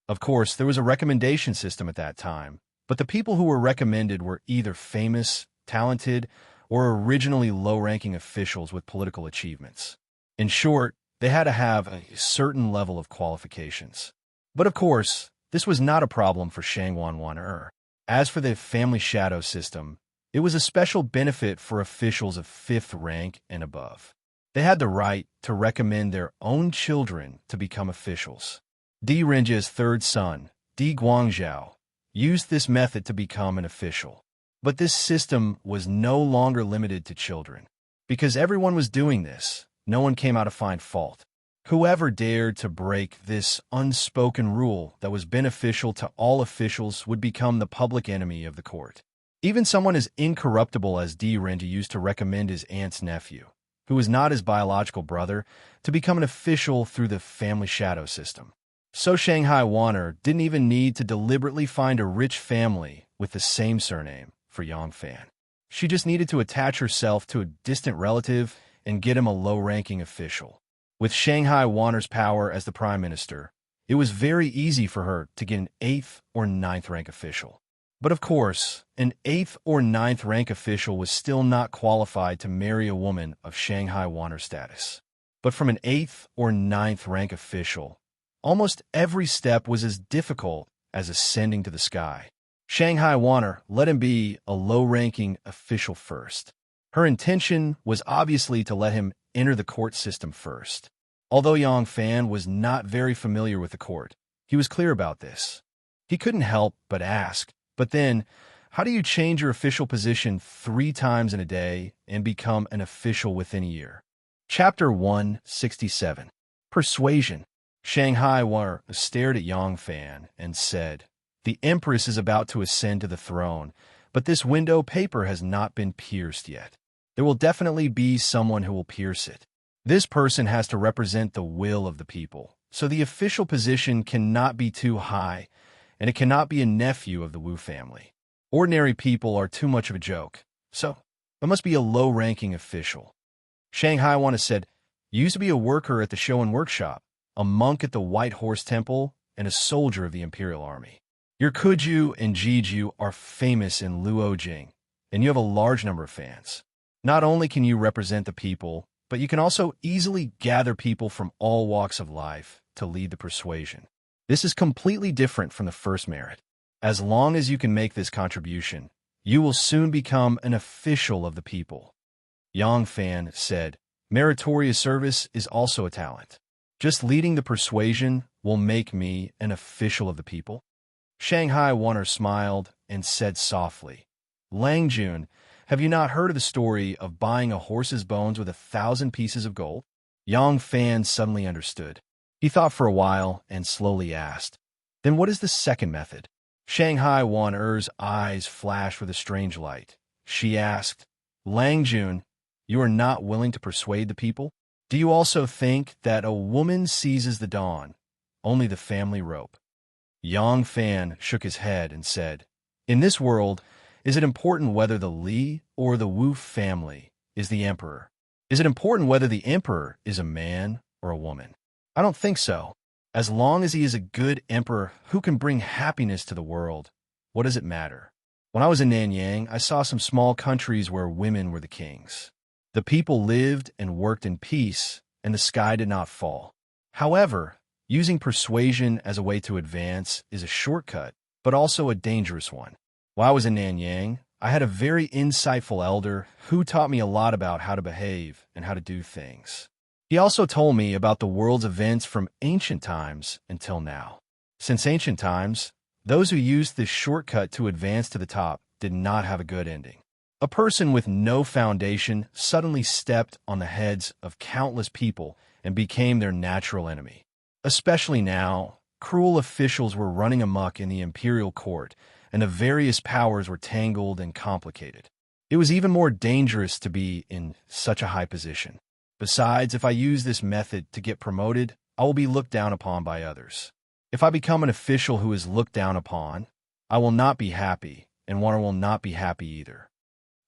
Speaker 1: Of course, there was a recommendation system at that time, but the people who were recommended were either famous, talented, or originally low-ranking officials with political achievements. In short, they had to have a certain level of qualifications. But of course, this was not a problem for Shangwan Wan'er. As for the family shadow system, it was a special benefit for officials of 5th rank and above. They had the right to recommend their own children to become officials. Di Renjia's third son, Di Guangzhou, used this method to become an official. But this system was no longer limited to children. Because everyone was doing this, no one came out to find fault. Whoever dared to break this unspoken rule that was beneficial to all officials would become the public enemy of the court. Even someone as incorruptible as Di Renji used to recommend his aunt's nephew, who was not his biological brother, to become an official through the family shadow system. So Shanghai Wan'er didn't even need to deliberately find a rich family with the same surname for Yang Fan. She just needed to attach herself to a distant relative and get him a low-ranking official. With Shanghai Wan'er's power as the prime minister, it was very easy for her to get an 8th or 9th rank official. But of course, an 8th or 9th rank official was still not qualified to marry a woman of Shanghai Wan'er status. But from an 8th or 9th rank official, almost every step was as difficult as ascending to the sky. Shanghai Wan'er let him be a low-ranking official first. Her intention was obviously to let him enter the court system first. Although Yang Fan was not very familiar with the court, he was clear about this. He couldn't help but ask, but then, how do you change your official position 3 times in a day and become an official within a year? Chapter 167. Persuasion. Shanghai Wan'er stared at Yang Fan and said, "The Empress is about to ascend to the throne, but this window paper has not been pierced yet. There will definitely be someone who will pierce it. This person has to represent the will of the people, so the official position cannot be too high, and it cannot be a nephew of the Wu family. Ordinary people are too much of a joke, so it must be a low-ranking official." Shanghai Wan'er said, "You used to be a worker at the Showan workshop, a monk at the White Horse Temple, and a soldier of the Imperial Army. Your Kuju and Jiju are famous in Luojing, and you have a large number of fans. Not only can you represent the people, but you can also easily gather people from all walks of life to lead the persuasion. This is completely different from the first merit. As long as you can make this contribution, you will soon become an official of the people." Yang Fan said, "Meritorious service is also a talent. Just leading the persuasion will make me an official of the people." Shanghai Wan'er smiled and said softly, "Lang Jun, have you not heard of the story of buying a horse's bones with 1,000 pieces of gold?" Yang Fan suddenly understood. He thought for a while and slowly asked, "Then what is the second method?" Shanghai Wan'er's eyes flashed with a strange light. She asked, "Lang Jun, you are not willing to persuade the people? Do you also think that a woman seizes the dawn, only the family rope?" Yang Fan shook his head and said, "In this world, is it important whether the Li or the Wu family is the emperor? Is it important whether the emperor is a man or a woman? I don't think so. As long as he is a good emperor who can bring happiness to the world, what does it matter? When I was in Nanyang, I saw some small countries where women were the kings. The people lived and worked in peace, and the sky did not fall. However, using persuasion as a way to advance is a shortcut, but also a dangerous one. While I was in Nanyang, I had a very insightful elder who taught me a lot about how to behave and how to do things. He also told me about the world's events from ancient times until now. Since ancient times, Those who used this shortcut to advance to the top did not have a good ending. A person with no foundation suddenly stepped on the heads of countless people and became their natural enemy. Especially now, cruel officials were running amok in the imperial court, and the various powers were tangled and complicated. It was even more dangerous to be in such a high position. Besides, if I use this method to get promoted, I will be looked down upon by others. If I become an official who is looked down upon, I will not be happy, and Warner will not be happy either.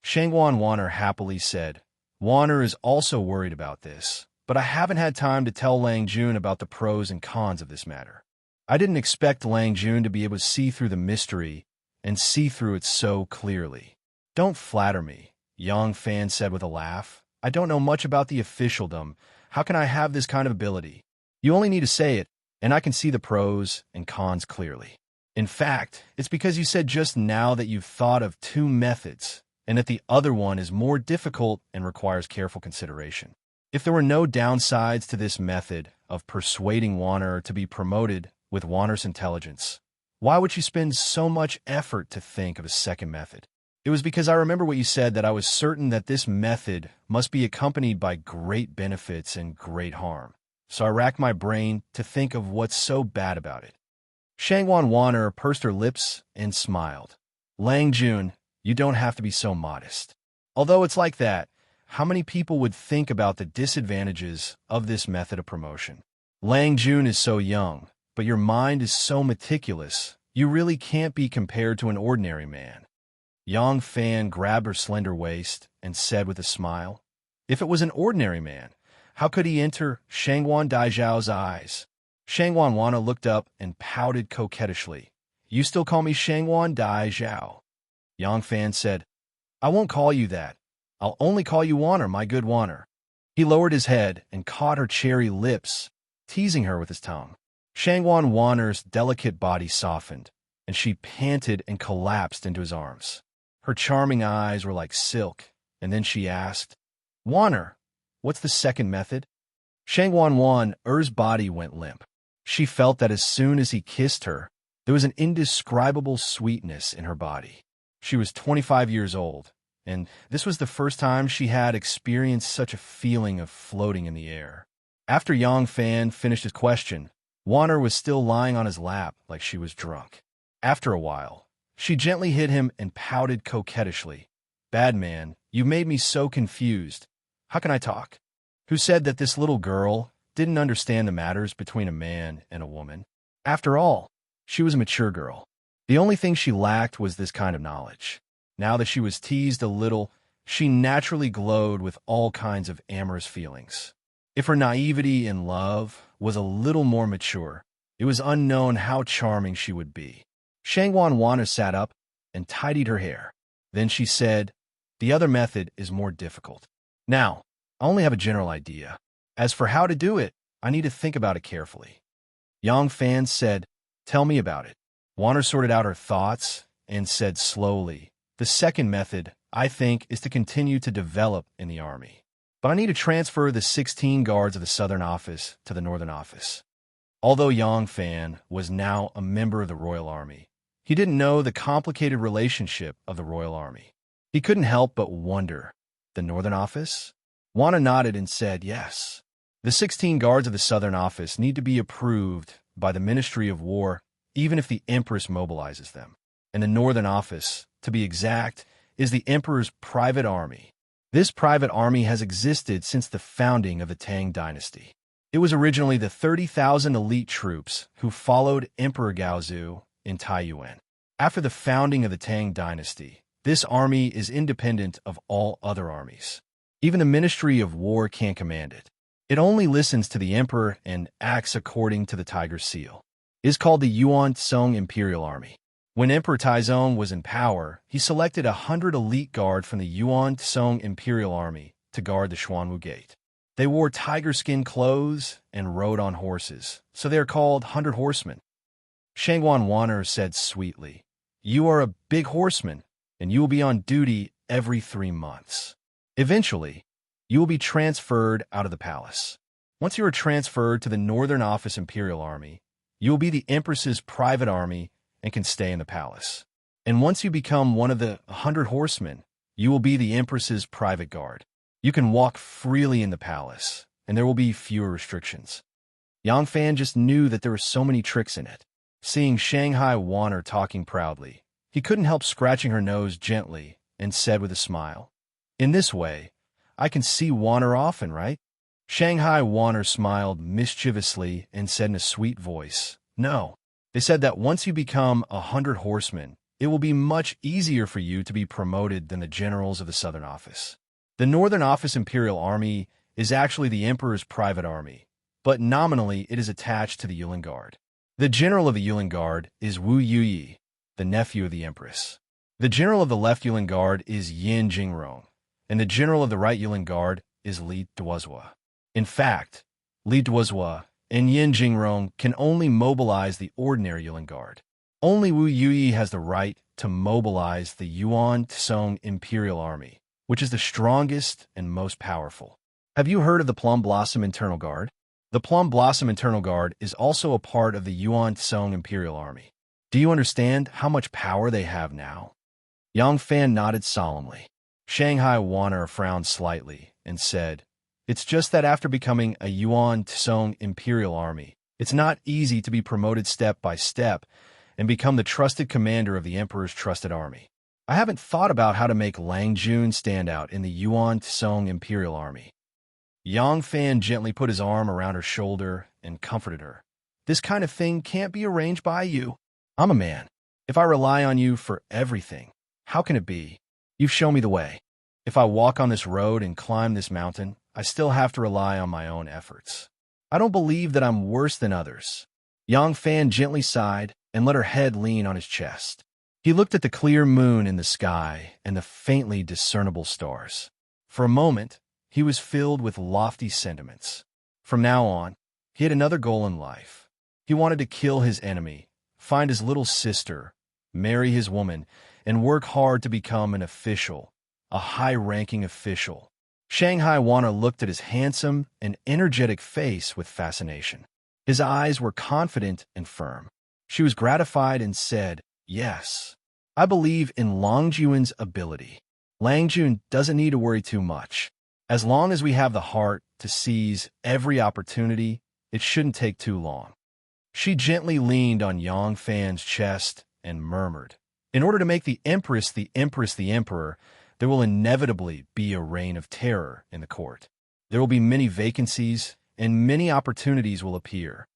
Speaker 1: Shangwan Warner happily said, Warner is also worried about this, but I haven't had time to tell Lang Jun about the pros and cons of this matter. I didn't expect Lang Jun to be able to see through the mystery and see through it so clearly. Don't flatter me, Yang Fan said with a laugh. I don't know much about the officialdom. How can I have this kind of ability? You only need to say it, and I can see the pros and cons clearly. In fact, it's because you said just now that you've thought of 2 methods, and that the other one is more difficult and requires careful consideration. If there were no downsides to this method of persuading Warner to be promoted with Warner's intelligence, why would you spend so much effort to think of a second method? It was because I remember what you said, that I was certain that this method must be accompanied by great benefits and great harm. So I racked my brain to think of what's so bad about it. Shangwan Warner pursed her lips and smiled. Lang Jun, you don't have to be so modest. Although it's like that, how many people would think about the disadvantages of this method of promotion? Lang Jun is so young, but your mind is so meticulous, you really can't be compared to an ordinary man. Yang Fan grabbed her slender waist and said with a smile, If it was an ordinary man, how could he enter Shangwan Daijiao's eyes? Shangwan Wana looked up and pouted coquettishly. You still call me Shangwan Daijiao? Yang Fan said, I won't call you that. I'll only call you Warner, my good Warner. He lowered his head and caught her cherry lips, teasing her with his tongue. Shangwan Warner's delicate body softened, and she panted and collapsed into his arms. Her charming eyes were like silk, and then she asked, Warner, what's the second method? Shangwan Warner's body went limp. She felt that as soon as he kissed her, there was an indescribable sweetness in her body. She was 25 years old, and this was the first time she had experienced such a feeling of floating in the air. After Yang Fan finished his question, Warner was still lying on his lap like she was drunk. After a while, she gently hit him and pouted coquettishly. Bad man, you made me so confused. How can I talk? Who said that this little girl didn't understand the matters between a man and a woman? After all, she was a mature girl. The only thing she lacked was this kind of knowledge. Now that she was teased a little, she naturally glowed with all kinds of amorous feelings. If her naivety in love was a little more mature, it was unknown how charming she would be. Shangwan Warner sat up and tidied her hair. Then she said, The other method is more difficult. Now, I only have a general idea. As for how to do it, I need to think about it carefully. Yang Fan said, Tell me about it. Warner sorted out her thoughts and said slowly, The second method, I think, is to continue to develop in the army. But I need to transfer the 16 guards of the Southern Office to the Northern Office. Although Yang Fan was now a member of the Royal Army, he didn't know the complicated relationship of the Royal Army. He couldn't help but wonder, the Northern Office? Warner nodded and said yes. The 16 guards of the Southern Office need to be approved by the Ministry of War, even if the Empress mobilizes them. And the Northern Office, to be exact, is the Emperor's private army. This private army has existed since the founding of the Tang dynasty. It was originally the 30,000 elite troops who followed Emperor Gaozu in Taiyuan. After the founding of the Tang dynasty, this army is independent of all other armies. Even the Ministry of War can't command it. It only listens to the emperor and acts according to the Tiger Seal. It is called the Yuan Tsung Imperial Army. When Emperor Taizong was in power, he selected 100 elite guard from the Yuan Tsung Imperial Army to guard the Xuanwu Gate. They wore tiger skin clothes and rode on horses, so they are called 100 horsemen. Shangwan Warner said sweetly, You are a big horseman, and you will be on duty every 3 months. Eventually, you will be transferred out of the palace. Once you are transferred to the Northern Office Imperial Army, you will be the Empress's private army and can stay in the palace. And once you become one of the 100 horsemen, you will be the Empress's private guard. You can walk freely in the palace, and there will be fewer restrictions. Yang Fan just knew that there were so many tricks in it. Seeing Shanghai Wanner talking proudly, he couldn't help scratching her nose gently and said with a smile, "In this way, I can see Wanner often, right?" Shanghai Wanner smiled mischievously and said in a sweet voice, "No. They said that once you become 100 horsemen, it will be much easier for you to be promoted than the generals of the Southern Office. The Northern Office Imperial Army is actually the Emperor's private army, but nominally it is attached to the Yulin Guard. The general of the Yulin Guard is Wu Yuyi, the nephew of the Empress. The general of the left Yulin Guard is Yin Jingrong, and the general of the right Yulin Guard is Li Duozhua. In fact, Li Duozhua and Yin Jingrong can only mobilize the ordinary Yulin Guard. Only Wu Yuyi has the right to mobilize the Yuan Tsong Imperial Army, which is the strongest and most powerful. Have you heard of the Plum Blossom Internal Guard? The Plum Blossom Internal Guard is also a part of the Yuan Tsong Imperial Army. Do you understand how much power they have now?" Yang Fan nodded solemnly. Shanghai Wanner frowned slightly and said, "It's just that after becoming a Yuan Tsong Imperial Army, it's not easy to be promoted step by step and become the trusted commander of the Emperor's trusted army. I haven't thought about how to make Lang Jun stand out in the Yuan Tsong Imperial Army." Yang Fan gently put his arm around her shoulder and comforted her. "This kind of thing can't be arranged by you. I'm a man. If I rely on you for everything, how can it be? You've shown me the way. If I walk on this road and climb this mountain, I still have to rely on my own efforts. I don't believe that I'm worse than others." Yang Fan gently sighed and let her head lean on his chest. He looked at the clear moon in the sky and the faintly discernible stars. For a moment, he was filled with lofty sentiments. From now on, he had another goal in life. He wanted to kill his enemy, find his little sister, marry his woman, and work hard to become an official, a high-ranking official. Shanghai Wanner looked at his handsome and energetic face with fascination. His eyes were confident and firm. She was gratified and said, "Yes, I believe in Lang Jun's ability. Lang Jun doesn't need to worry too much. As long as we have the heart to seize every opportunity, it shouldn't take too long." She gently leaned on Yang Fan's chest and murmured, "In order to make the Empress the Empress the Emperor, there will inevitably be a reign of terror in the court. There will be many vacancies, and many opportunities will appear."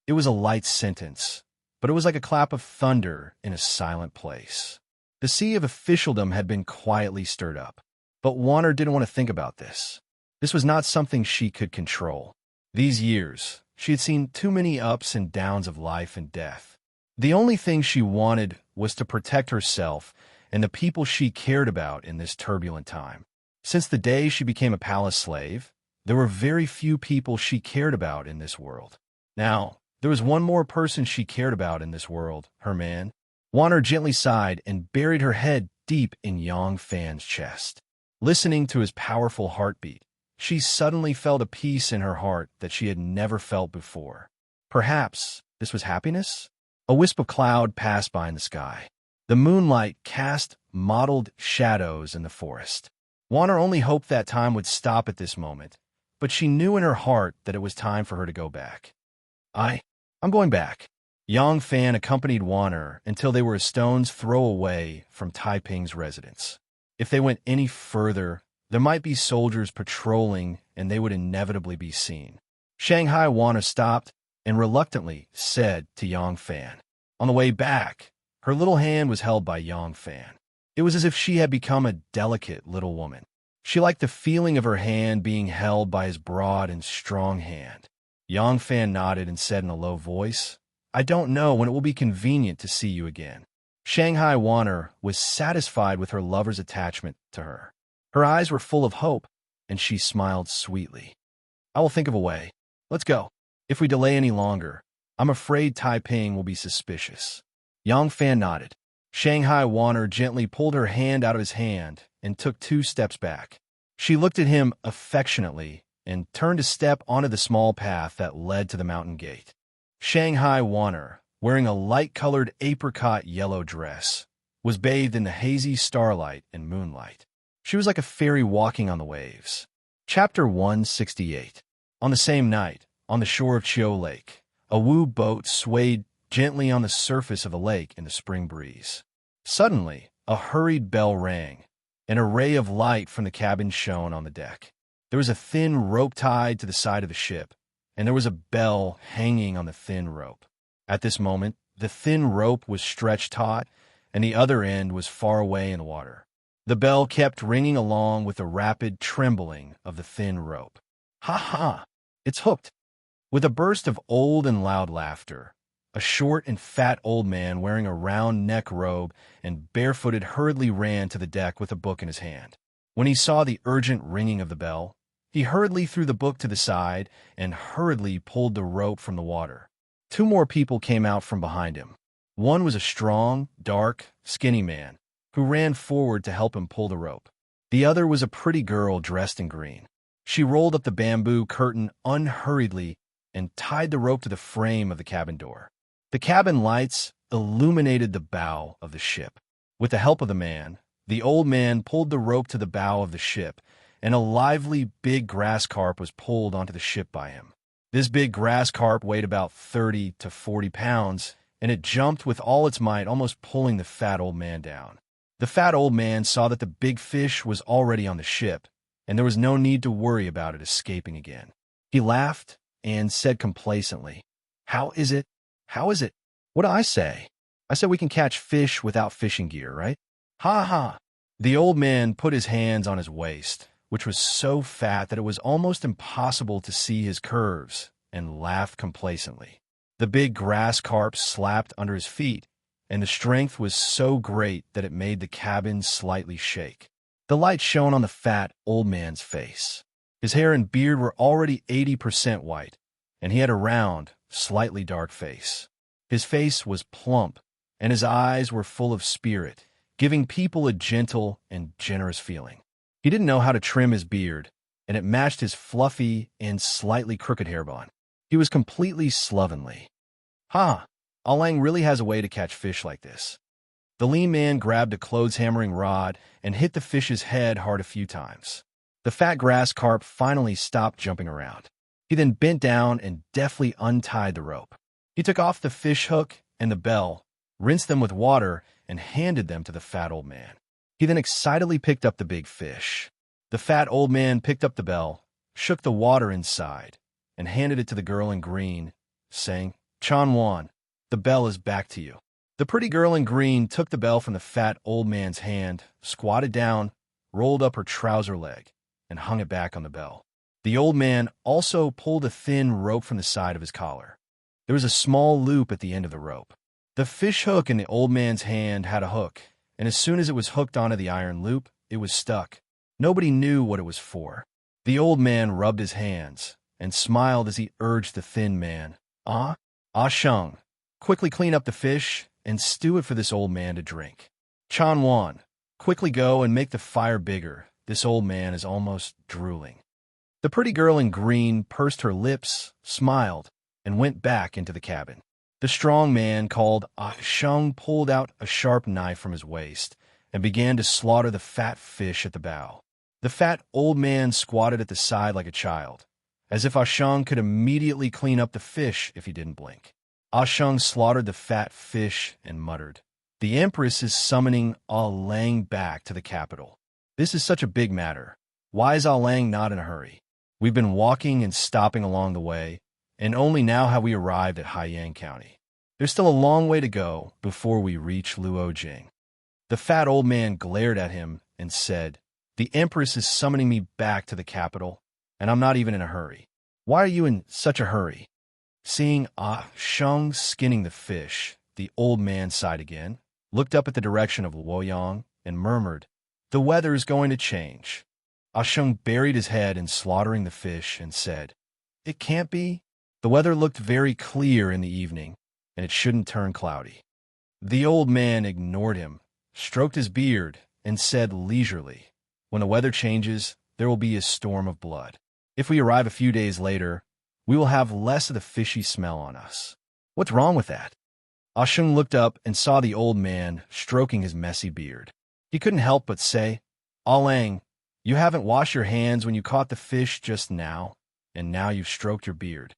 Speaker 1: It was a light sentence, but it was like a clap of thunder in a silent place. The sea of officialdom had been quietly stirred up. But Wanner didn't want to think about this. This was not something she could control. These years, she had seen too many ups and downs of life and death. The only thing she wanted was to protect herself and the people she cared about in this turbulent time. Since the day she became a palace slave, there were very few people she cared about in this world. Now, there was one more person she cared about in this world, her man. Wanner gently sighed and buried her head deep in Yang Fan's chest. Listening to his powerful heartbeat, she suddenly felt a peace in her heart that she had never felt before. Perhaps this was happiness? A wisp of cloud passed by in the sky. The moonlight cast mottled shadows in the forest. Wanner only hoped that time would stop at this moment, but she knew in her heart that it was time for her to go back. I'm going back." Yang Fan accompanied Wanner until they were a stone's throw away from Taiping's residence. If they went any further, there might be soldiers patrolling and they would inevitably be seen. Shanghai Wanner stopped and reluctantly said to Yang Fan. On the way back, her little hand was held by Yang Fan. It was as if she had become a delicate little woman. She liked the feeling of her hand being held by his broad and strong hand. Yang Fan nodded and said in a low voice, "I don't know when it will be convenient to see you again." Shanghai Wanner was satisfied with her lover's attachment to her. Her eyes were full of hope, and she smiled sweetly. "I will think of a way. Let's go. If we delay any longer, I'm afraid Taiping will be suspicious." Yang Fan nodded. Shanghai Wanner gently pulled her hand out of his hand and took 2 steps back. She looked at him affectionately and turned to step onto the small path that led to the mountain gate. Shanghai Wanner wearing a light-colored apricot yellow dress, was bathed in the hazy starlight and moonlight. She was like a fairy walking on the waves. Chapter 168. On the same night, on the shore of Chio Lake, a Wu boat swayed gently on the surface of the lake in the spring breeze. Suddenly, a hurried bell rang. An array of light from the cabin shone on the deck. There was a thin rope tied to the side of the ship, and there was a bell hanging on the thin rope. At this moment, the thin rope was stretched taut, and the other end was far away in the water. The bell kept ringing along with the rapid trembling of the thin rope. "Ha ha! It's hooked!" With a burst of old and loud laughter, a short and fat old man wearing a round neck robe and barefooted hurriedly ran to the deck with a book in his hand. When he saw the urgent ringing of the bell, he hurriedly threw the book to the side and hurriedly pulled the rope from the water. Two more people came out from behind him. One was a strong, dark, skinny man who ran forward to help him pull the rope. The other was a pretty girl dressed in green. She rolled up the bamboo curtain unhurriedly and tied the rope to the frame of the cabin door. The cabin lights illuminated the bow of the ship. With the help of the man, the old man pulled the rope to the bow of the ship, and a lively big grass carp was pulled onto the ship by him. This big grass carp weighed about 30 to 40 pounds, and it jumped with all its might, almost pulling the fat old man down. The fat old man saw that the big fish was already on the ship, and there was no need to worry about it escaping again. He laughed and said complacently, How is it? What do I say? I said we can catch fish without fishing gear, right? Ha ha! The old man put his hands on his waist, which was so fat that it was almost impossible to see his curves, and laughed complacently. The big grass carp slapped under his feet, and the strength was so great that it made the cabin slightly shake. The light shone on the fat old man's face. His hair and beard were already 80% white, and he had a round, slightly dark face. His face was plump, and his eyes were full of spirit, giving people a gentle and generous feeling. He didn't know how to trim his beard, and it matched his fluffy and slightly crooked hairband. He was completely slovenly. Alang really has a way to catch fish like this. The lean man grabbed a clothes-hammering rod and hit the fish's head hard a few times. The fat grass carp finally stopped jumping around. He then bent down and deftly untied the rope. He took off the fish hook and the bell, rinsed them with water, and handed them to the fat old man. He then excitedly picked up the big fish. The fat old man picked up the bell, shook the water inside, and handed it to the girl in green, saying, Chanwan, the bell is back to you. The pretty girl in green took the bell from the fat old man's hand, squatted down, rolled up her trouser leg, and hung it back on the bell. The old man also pulled a thin rope from the side of his collar. There was a small loop at the end of the rope. The fish hook in the old man's hand had a hook, and as soon as it was hooked onto the iron loop, it was stuck. Nobody knew what it was for. The old man rubbed his hands and smiled as he urged the thin man, Sheng, quickly clean up the fish and stew it for this old man to drink. Chanwan, quickly go and make the fire bigger. This old man is almost drooling. The pretty girl in green pursed her lips, smiled, and went back into the cabin. The strong man called Sheng pulled out a sharp knife from his waist and began to slaughter the fat fish at the bow. The fat old man squatted at the side like a child, as if Sheng could immediately clean up the fish if he didn't blink. Sheng slaughtered the fat fish and muttered, The Empress is summoning Lang back to the capital. This is such a big matter. Why is Lang not in a hurry? We've been walking and stopping along the way, and only now have we arrived at Haiyang County. There's still a long way to go before we reach Luojing. The fat old man glared at him and said, The Empress is summoning me back to the capital, and I'm not even in a hurry. Why are you in such a hurry? Seeing Sheng skinning the fish, the old man sighed again, looked up at the direction of Luoyang, and murmured, The weather's going to change. Sheng buried his head in slaughtering the fish and said, It can't be. The weather looked very clear in the evening, and it shouldn't turn cloudy. The old man ignored him, stroked his beard, and said leisurely, When the weather changes, there will be a storm of blood. If we arrive a few days later, we will have less of the fishy smell on us. What's wrong with that? Sheng looked up and saw the old man stroking his messy beard. He couldn't help but say, Lang, you haven't washed your hands when you caught the fish just now, and now you've stroked your beard.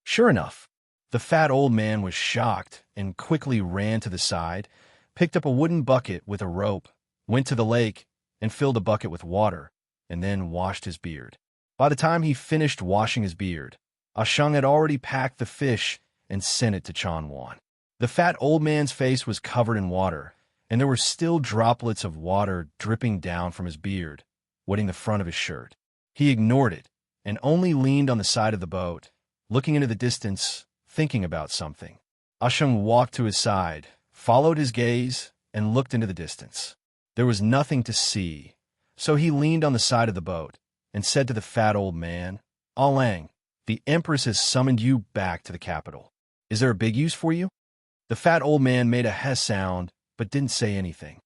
Speaker 1: Sure enough. The fat old man was shocked and quickly ran to the side, picked up a wooden bucket with a rope, went to the lake, and filled a bucket with water, and then washed his beard. By the time he finished washing his beard, Sheng had already packed the fish and sent it to Chanwan. The fat old man's face was covered in water, and there were still droplets of water dripping down from his beard, wetting the front of his shirt. He ignored it and only leaned on the side of the boat, looking into the distance, thinking about something. Sheng walked to his side, followed his gaze, and looked into the distance. There was nothing to see, so he leaned on the side of the boat and said to the fat old man, Lang, the Empress has summoned you back to the capital. Is there a big use for you? The fat old man made a hess sound, but didn't say anything.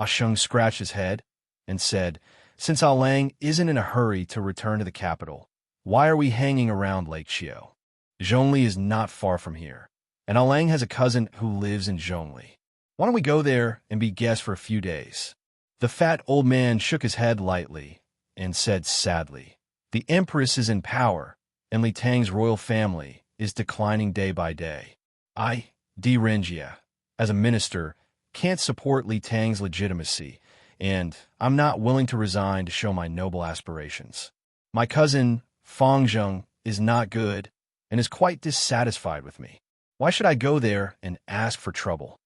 Speaker 1: Sheng scratched his head and said, Since Lang isn't in a hurry to return to the capital, why are we hanging around Lake Chiu? Zhongli is not far from here, and Lang has a cousin who lives in Zhongli. Why don't we go there and be guests for a few days? The fat old man shook his head lightly and said sadly, The Empress is in power, and Li Tang's royal family is declining day by day. I, Di Renjia, as a minister, can't support Li Tang's legitimacy, and I'm not willing to resign to show my noble aspirations. My cousin, Fang Zheng, is not good and is quite dissatisfied with me. Why should I go there and ask for trouble?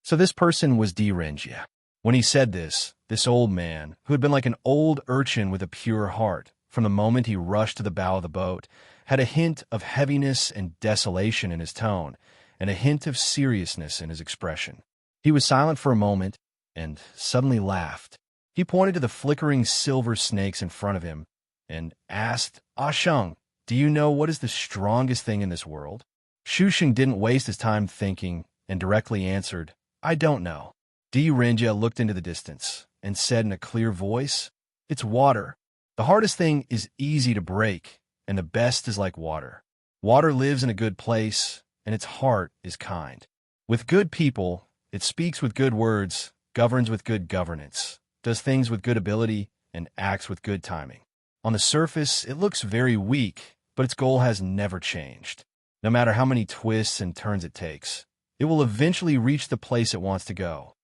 Speaker 1: So this person was Di Renjia. When he said this old man, who had been like an old urchin with a pure heart, from the moment he rushed to the bow of the boat, had a hint of heaviness and desolation in his tone, and a hint of seriousness in his expression. He was silent for a moment, and suddenly laughed. He pointed to the flickering silver snakes in front of him, and asked, Sheng, do you know what is the strongest thing in this world? Shu Sheng didn't waste his time thinking, and directly answered, I don't know. Di Renjia looked into the distance, and said in a clear voice, It's water. The hardest thing is easy to break, and the best is like water. Water lives in a good place, and its heart is kind. With good people, it speaks with good words, governs with good governance, does things with good ability, and acts with good timing. On the surface, it looks very weak, but its goal has never changed. No matter how many twists and turns it takes, it will eventually reach the place it wants to go.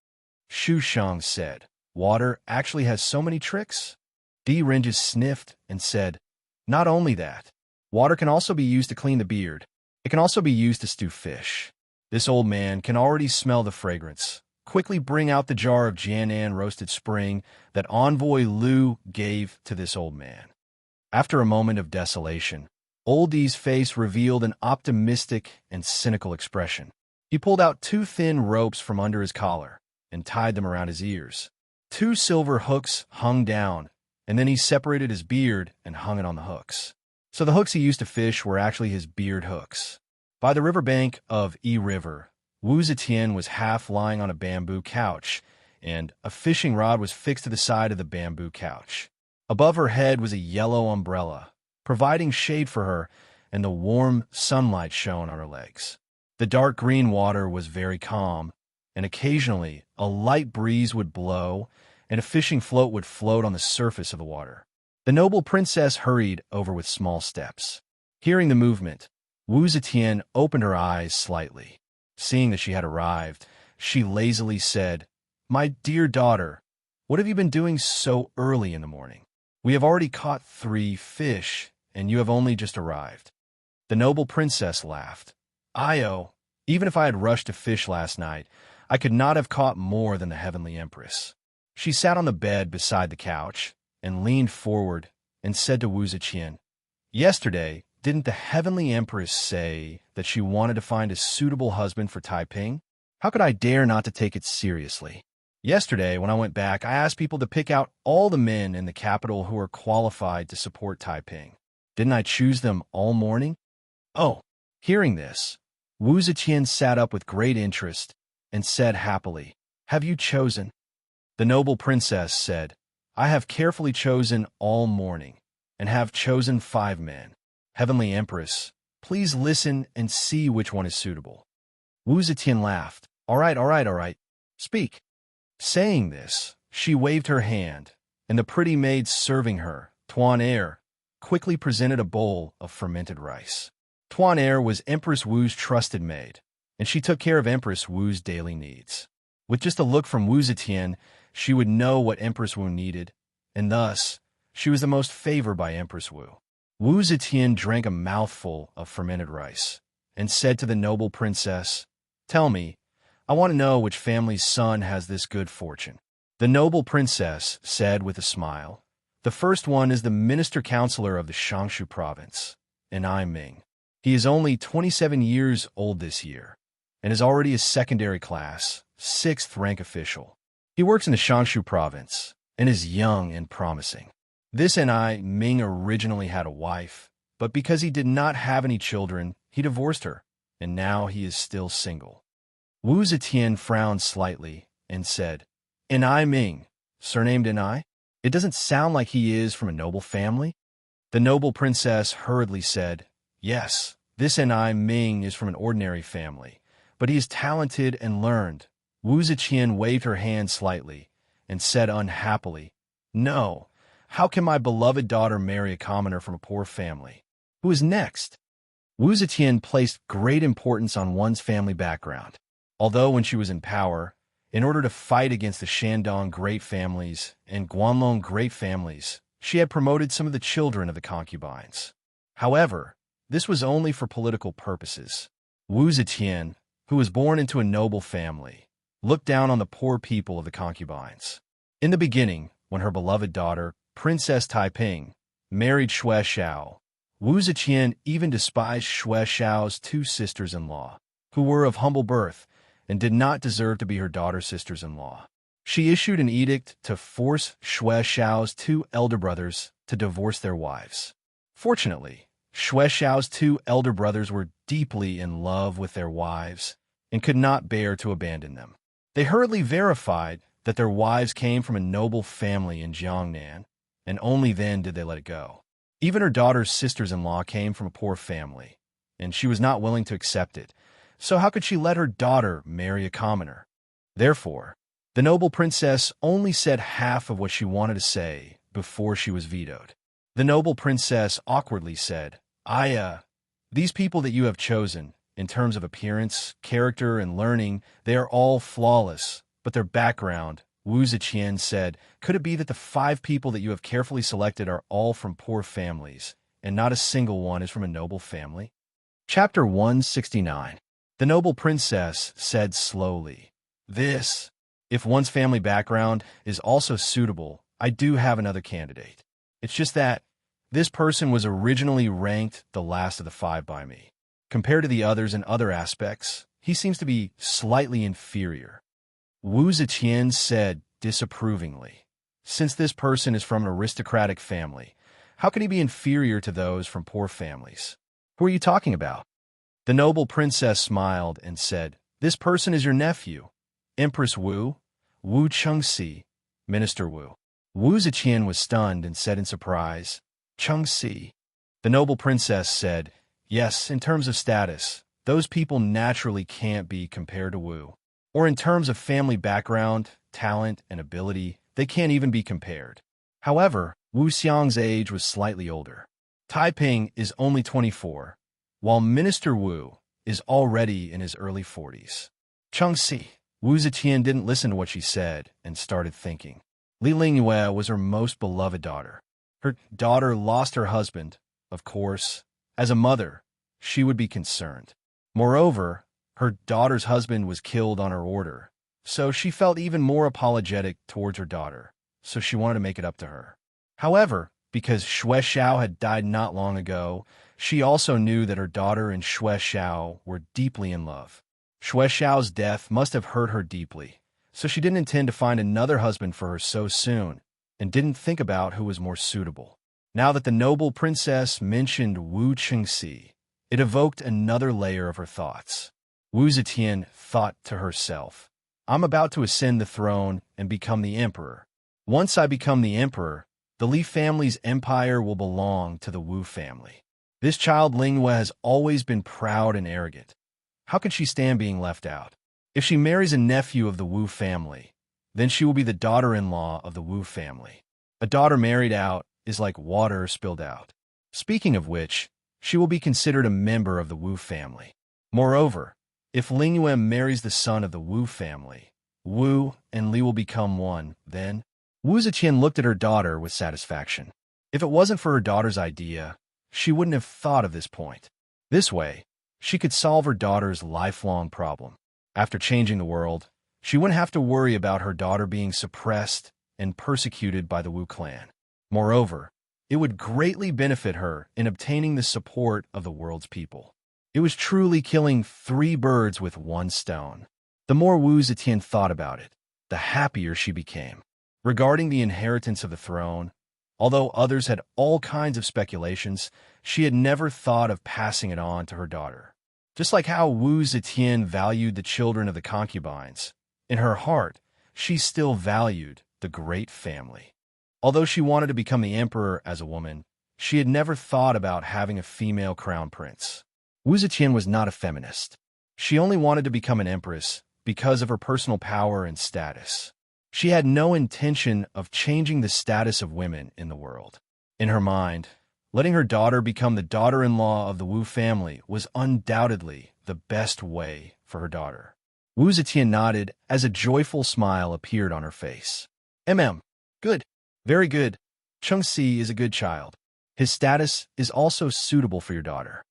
Speaker 1: Shu Sheng said, Water actually has so many tricks? Di Renjia sniffed and said, Not only that. Water can also be used to clean the beard. It can also be used to stew fish. This old man can already smell the fragrance. Quickly bring out the jar of Jianan roasted spring that Envoy Lu gave to this old man. After a moment of desolation, Old Di's face revealed an optimistic and cynical expression. He pulled out 2 thin ropes from under his collar and tied them around his ears. 2 silver hooks hung down, and then he separated his beard and hung it on the hooks. So the hooks he used to fish were actually his beard hooks. By the riverbank of Yi River, Wu Zetian was half lying on a bamboo couch, and a fishing rod was fixed to the side of the bamboo couch. Above her head was a yellow umbrella, providing shade for her, and the warm sunlight shone on her legs. The dark green water was very calm, and occasionally a light breeze would blow, and a fishing float would float on the surface of the water. The noble princess hurried over with small steps. Hearing the movement, Wu Zetian opened her eyes slightly. Seeing that she had arrived, she lazily said, My dear daughter, what have you been doing so early in the morning? We have already caught 3 fish, and you have only just arrived. The noble princess laughed. Io, even if I had rushed to fish last night, I could not have caught more than the heavenly empress. She sat on the bed beside the couch and leaned forward and said to Wu Zetian, Yesterday, didn't the heavenly empress say that she wanted to find a suitable husband for Taiping? How could I dare not to take it seriously? Yesterday, when I went back, I asked people to pick out all the men in the capital who are qualified to support Taiping. Didn't I choose them all morning? Oh, hearing this, Wu Zetian sat up with great interest and said happily, Have you chosen? The noble princess said, I have carefully chosen all morning, and have chosen 5 men. Heavenly Empress, please listen and see which one is suitable. Wu Zetian laughed. All right, all right, all right. Speak. Saying this, she waved her hand, and the pretty maid serving her, Tuan Er, quickly presented a bowl of fermented rice. Tuan Er was Empress Wu's trusted maid, and she took care of Empress Wu's daily needs. With just a look from Wu Zetian, she would know what Empress Wu needed, and thus, she was the most favored by Empress Wu. Wu Zetian drank a mouthful of fermented rice, and said to the noble princess, "Tell me, I want to know which family's son has this good fortune." The noble princess said with a smile, "The first one is the minister-counselor of the Shangshu province, Enai Ming. He is only 27 years old this year, and is already a secondary class, 6th rank official. He works in the Shangshu province, and is young and promising. This Enai Ming originally had a wife, but because he did not have any children, he divorced her, and now he is still single." Wu Zetian frowned slightly and said, "Enai Ming, surnamed Enai? It doesn't sound like he is from a noble family." The noble princess hurriedly said, "Yes, this Enai Ming is from an ordinary family, but he is talented and learned." Wu Zetian waved her hand slightly and said unhappily, "No, how can my beloved daughter marry a commoner from a poor family? Who is next?" Wu Zetian placed great importance on one's family background. Although when she was in power, in order to fight against the Shandong great families and Guanlong great families, she had promoted some of the children of the concubines. However, this was only for political purposes. Wu Zetian, who was born into a noble family, looked down on the poor people of the concubines. In the beginning, when her beloved daughter, Princess Taiping, married Xue Xiao, Wu Zetian even despised Xue Xiao's 2 sisters-in-law, who were of humble birth and did not deserve to be her daughter's sisters-in-law. She issued an edict to force Xue Xiao's 2 elder brothers to divorce their wives. Fortunately, Xue Xiao's 2 elder brothers were deeply in love with their wives and could not bear to abandon them. They hurriedly verified that their wives came from a noble family in Jiangnan, and only then did they let it go. Even her daughter's sisters-in-law came from a poor family, and she was not willing to accept it, so how could she let her daughter marry a commoner? Therefore, the noble princess only said half of what she wanted to say before she was vetoed. The noble princess awkwardly said, These people that you have chosen, in terms of appearance, character, and learning, they are all flawless, but their background," Wu Zetian said, "could it be that the 5 people that you have carefully selected are all from poor families, and not a single one is from a noble family?" Chapter 169. The noble princess said slowly, If one's family background is also suitable, I do have another candidate. It's just that this person was originally ranked the last of the 5 by me. Compared to the others in other aspects, he seems to be slightly inferior." Wu Zetian said disapprovingly, "Since this person is from an aristocratic family, how can he be inferior to those from poor families? Who are you talking about?" The noble princess smiled and said, "This person is your nephew, Empress Wu, Wu Chengxi, Minister Wu." Wu Zetian was stunned and said in surprise, "Chengxi." The noble princess said, "Yes, in terms of status, those people naturally can't be compared to Wu. Or in terms of family background, talent, and ability, they can't even be compared." However, Wu Xiang's age was slightly older. Taiping is only 24, while Minister Wu is already in his early 40s. Chengxi. Wu Zetian didn't listen to what she said and started thinking. Li Lingyue was her most beloved daughter. Her daughter lost her husband, of course. As a mother, she would be concerned. Moreover, her daughter's husband was killed on her order, so she felt even more apologetic towards her daughter, so she wanted to make it up to her. However, because Xue Xiao had died not long ago, she also knew that her daughter and Xue Xiao were deeply in love. Xue Xiao's death must have hurt her deeply, so she didn't intend to find another husband for her so soon, and didn't think about who was more suitable. Now that the noble princess mentioned Wu Chengxi, it evoked another layer of her thoughts. Wu Zetian thought to herself, "I'm about to ascend the throne and become the emperor. Once I become the emperor, the Li family's empire will belong to the Wu family. This child Lingyue has always been proud and arrogant. How can she stand being left out? If she marries a nephew of the Wu family, then she will be the daughter-in-law of the Wu family. A daughter married out is like water spilled out. Speaking of which, she will be considered a member of the Wu family. Moreover, if Ling Yuan marries the son of the Wu family, Wu and Li will become one, then Wu Zetian looked at her daughter with satisfaction. If it wasn't for her daughter's idea, she wouldn't have thought of this point. This way, she could solve her daughter's lifelong problem. After changing the world, she wouldn't have to worry about her daughter being suppressed and persecuted by the Wu clan. Moreover, it would greatly benefit her in obtaining the support of the world's people. It was truly killing 3 birds with 1 stone. The more Wu Zetian thought about it, the happier she became. Regarding the inheritance of the throne, although others had all kinds of speculations, she had never thought of passing it on to her daughter. Just like how Wu Zetian valued the children of the concubines, in her heart, she still valued the great family. Although she wanted to become the emperor as a woman, she had never thought about having a female crown prince. Wu Zetian was not a feminist. She only wanted to become an empress because of her personal power and status. She had no intention of changing the status of women in the world. In her mind, letting her daughter become the daughter-in-law of the Wu family was undoubtedly the best way for her daughter. Wu Zetian nodded as a joyful smile appeared on her face. Good. Very good. Chengxi is a good child. His status is also suitable for your daughter.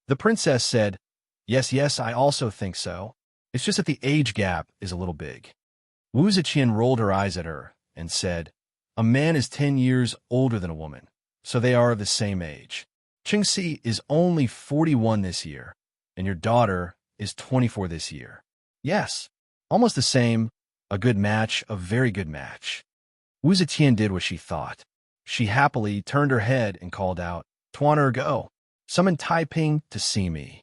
Speaker 1: The princess said, Yes, I also think so. It's just that the age gap is a little big. Wu Zetian rolled her eyes at her and said, A man is 10 years older than a woman, so they are of the same age. Chengxi is only 41 this year, and your daughter is 24 this year. Yes, almost the same. A good match, a very good match. Wu Zetian did what she thought. She happily turned her head and called out, Tuan Ergo, summon Taiping to see me.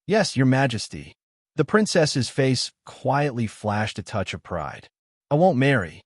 Speaker 1: Yes, your majesty. The princess's face quietly flashed a touch of pride. I won't marry.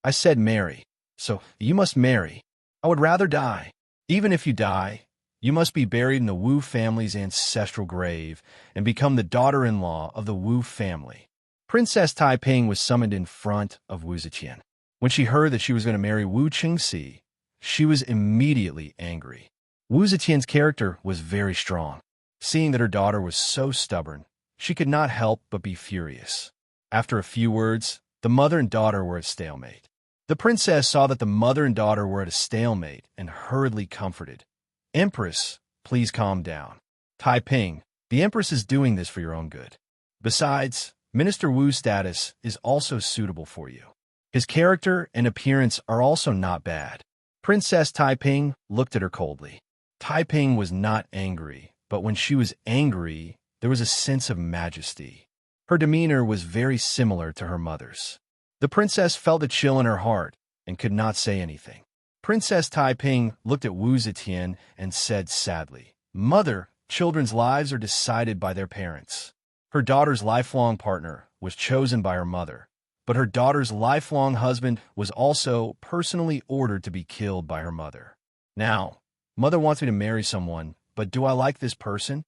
Speaker 1: I said marry, so you must marry. I would rather die. Even if you die, you must be buried in the Wu family's ancestral grave and become the daughter-in-law of the Wu family. Princess Taiping was summoned in front of Wu Zetian. When she heard that she was going to marry Wu Chengxi, she was immediately angry. Wu Zetian's character was very strong. Seeing that her daughter was so stubborn, she could not help but be furious. After a few words, the mother and daughter were at stalemate. The princess saw that the mother and daughter were at a stalemate and hurriedly comforted. Empress, please calm down. Taiping, the Empress is doing this for your own good. Besides, Minister Wu's status is also suitable for you. His character and appearance are also not bad. Princess Taiping looked at her coldly. Taiping was not angry, but when she was angry, there was a sense of majesty. Her demeanor was very similar to her mother's. The princess felt a chill in her heart and could not say anything. Princess Taiping looked at Wu Zetian and said sadly, Mother, children's lives are decided by their parents. Her daughter's lifelong partner was chosen by her mother, but her daughter's lifelong husband was also personally ordered to be killed by her mother. Now, Mother wants me to marry someone, but do I like this person?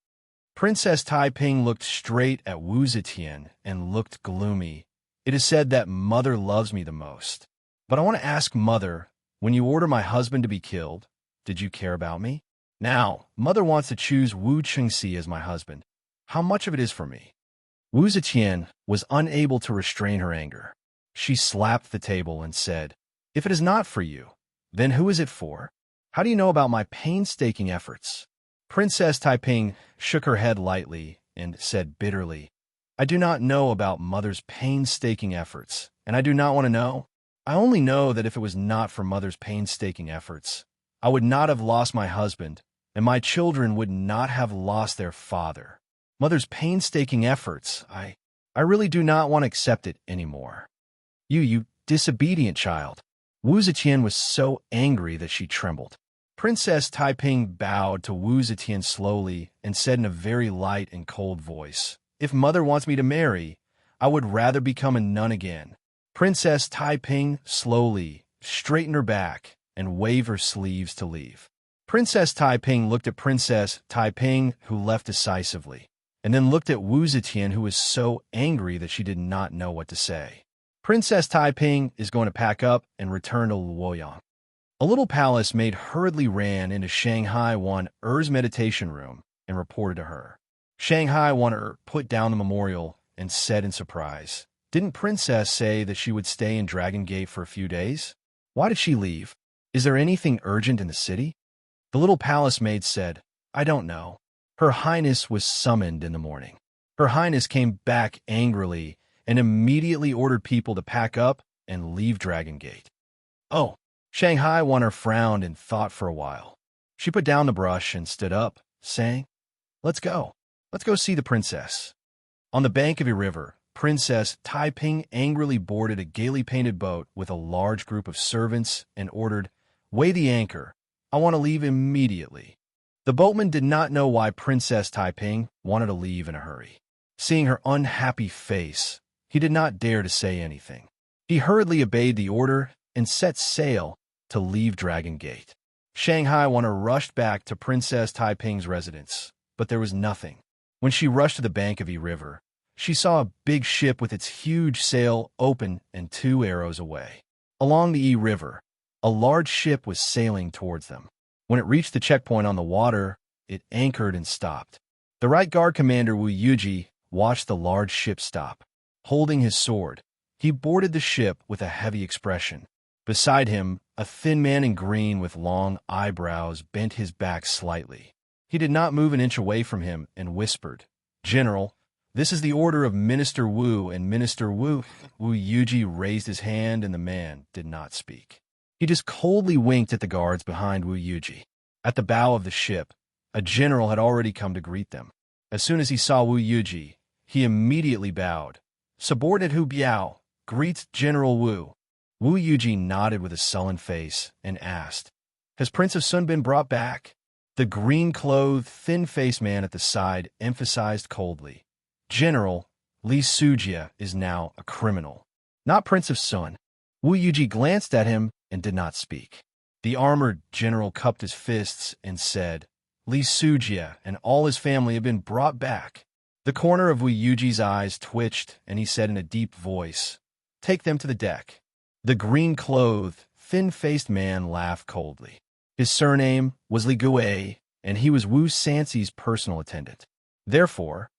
Speaker 1: Princess Taiping looked straight at Wu Zetian and looked gloomy. It is said that Mother loves me the most. But I want to ask Mother, when you order my husband to be killed, did you care about me? Now, Mother wants to choose Wu Chengxi as my husband. How much of it is for me? Wu Zetian was unable to restrain her anger. She slapped the table and said, If it is not for you, then who is it for? How do you know about my painstaking efforts? Princess Taiping shook her head lightly and said bitterly, I do not know about Mother's painstaking efforts, and I do not want to know. I only know that if it was not for Mother's painstaking efforts, I would not have lost my husband, and my children would not have lost their father. Mother's painstaking efforts, I really do not want to accept it anymore. You disobedient child. Wu Zetian was so angry that she trembled. Princess Taiping bowed to Wu Zetian slowly and said in a very light and cold voice, If Mother wants me to marry, I would rather become a nun again. Princess Taiping slowly straightened her back and waved her sleeves to leave. Princess Taiping looked at Princess Taiping, who left decisively, and then looked at Wu Zetian, who was so angry that she did not know what to say. Princess Taiping is going to pack up and return to Luoyang. A little palace maid hurriedly ran into Shanghai Wan Er's meditation room and reported to her. Shanghai Wan Er put down the memorial and said in surprise, "Didn't Princess say that she would stay in Dragon Gate for a few days? Why did she leave? Is there anything urgent in the city?" The little palace maid said, "I don't know. Her Highness was summoned in the morning." Her Highness came back angrily and immediately ordered people to pack up and leave Dragon Gate. "Oh." Shanghai Wan Er frowned and thought for a while. She put down the brush and stood up, saying, "Let's go. Let's go see the princess." On the bank of a river, Princess Taiping angrily boarded a gaily painted boat with a large group of servants and ordered, "Weigh the anchor. I want to leave immediately." The boatman did not know why Princess Taiping wanted to leave in a hurry. Seeing her unhappy face, he did not dare to say anything. He hurriedly obeyed the order and set sail to leave Dragon Gate. Shanghai Wan Er rushed back to Princess Taiping's residence, but there was nothing. When she rushed to the bank of a river, she saw a big ship with its huge sail open and 2 arrows away. Along the River, a large ship was sailing towards them. When it reached the checkpoint on the water, it anchored and stopped. The Right Guard Commander Wu Yuji watched the large ship stop. Holding his sword, he boarded the ship with a heavy expression. Beside him, a thin man in green with long eyebrows bent his back slightly. He did not move an inch away from him and whispered, "General, this is the order of Minister Wu and Minister Wu." Wu Yuji raised his hand and the man did not speak. He just coldly winked at the guards behind Wu Yuji. At the bow of the ship, a general had already come to greet them. As soon as he saw Wu Yuji, he immediately bowed. "Subordinate Hu Biao greets General Wu." Wu Yuji nodded with a sullen face and asked, "Has Prince of Sun been brought back?" The green-clothed, thin-faced man at the side emphasized coldly, "General, Li Sujia is now a criminal, not Prince of Sun." Wu Yuji glanced at him and did not speak. The armored general cupped his fists and said, "Li Sujia and all his family have been brought back." The corner of Wu Yuji's eyes twitched, and he said in a deep voice, "Take them to the deck." The green-clothed, thin-faced man laughed coldly. His surname was Li Gui, and he was Wu Sanxi's personal attendant. Therefore,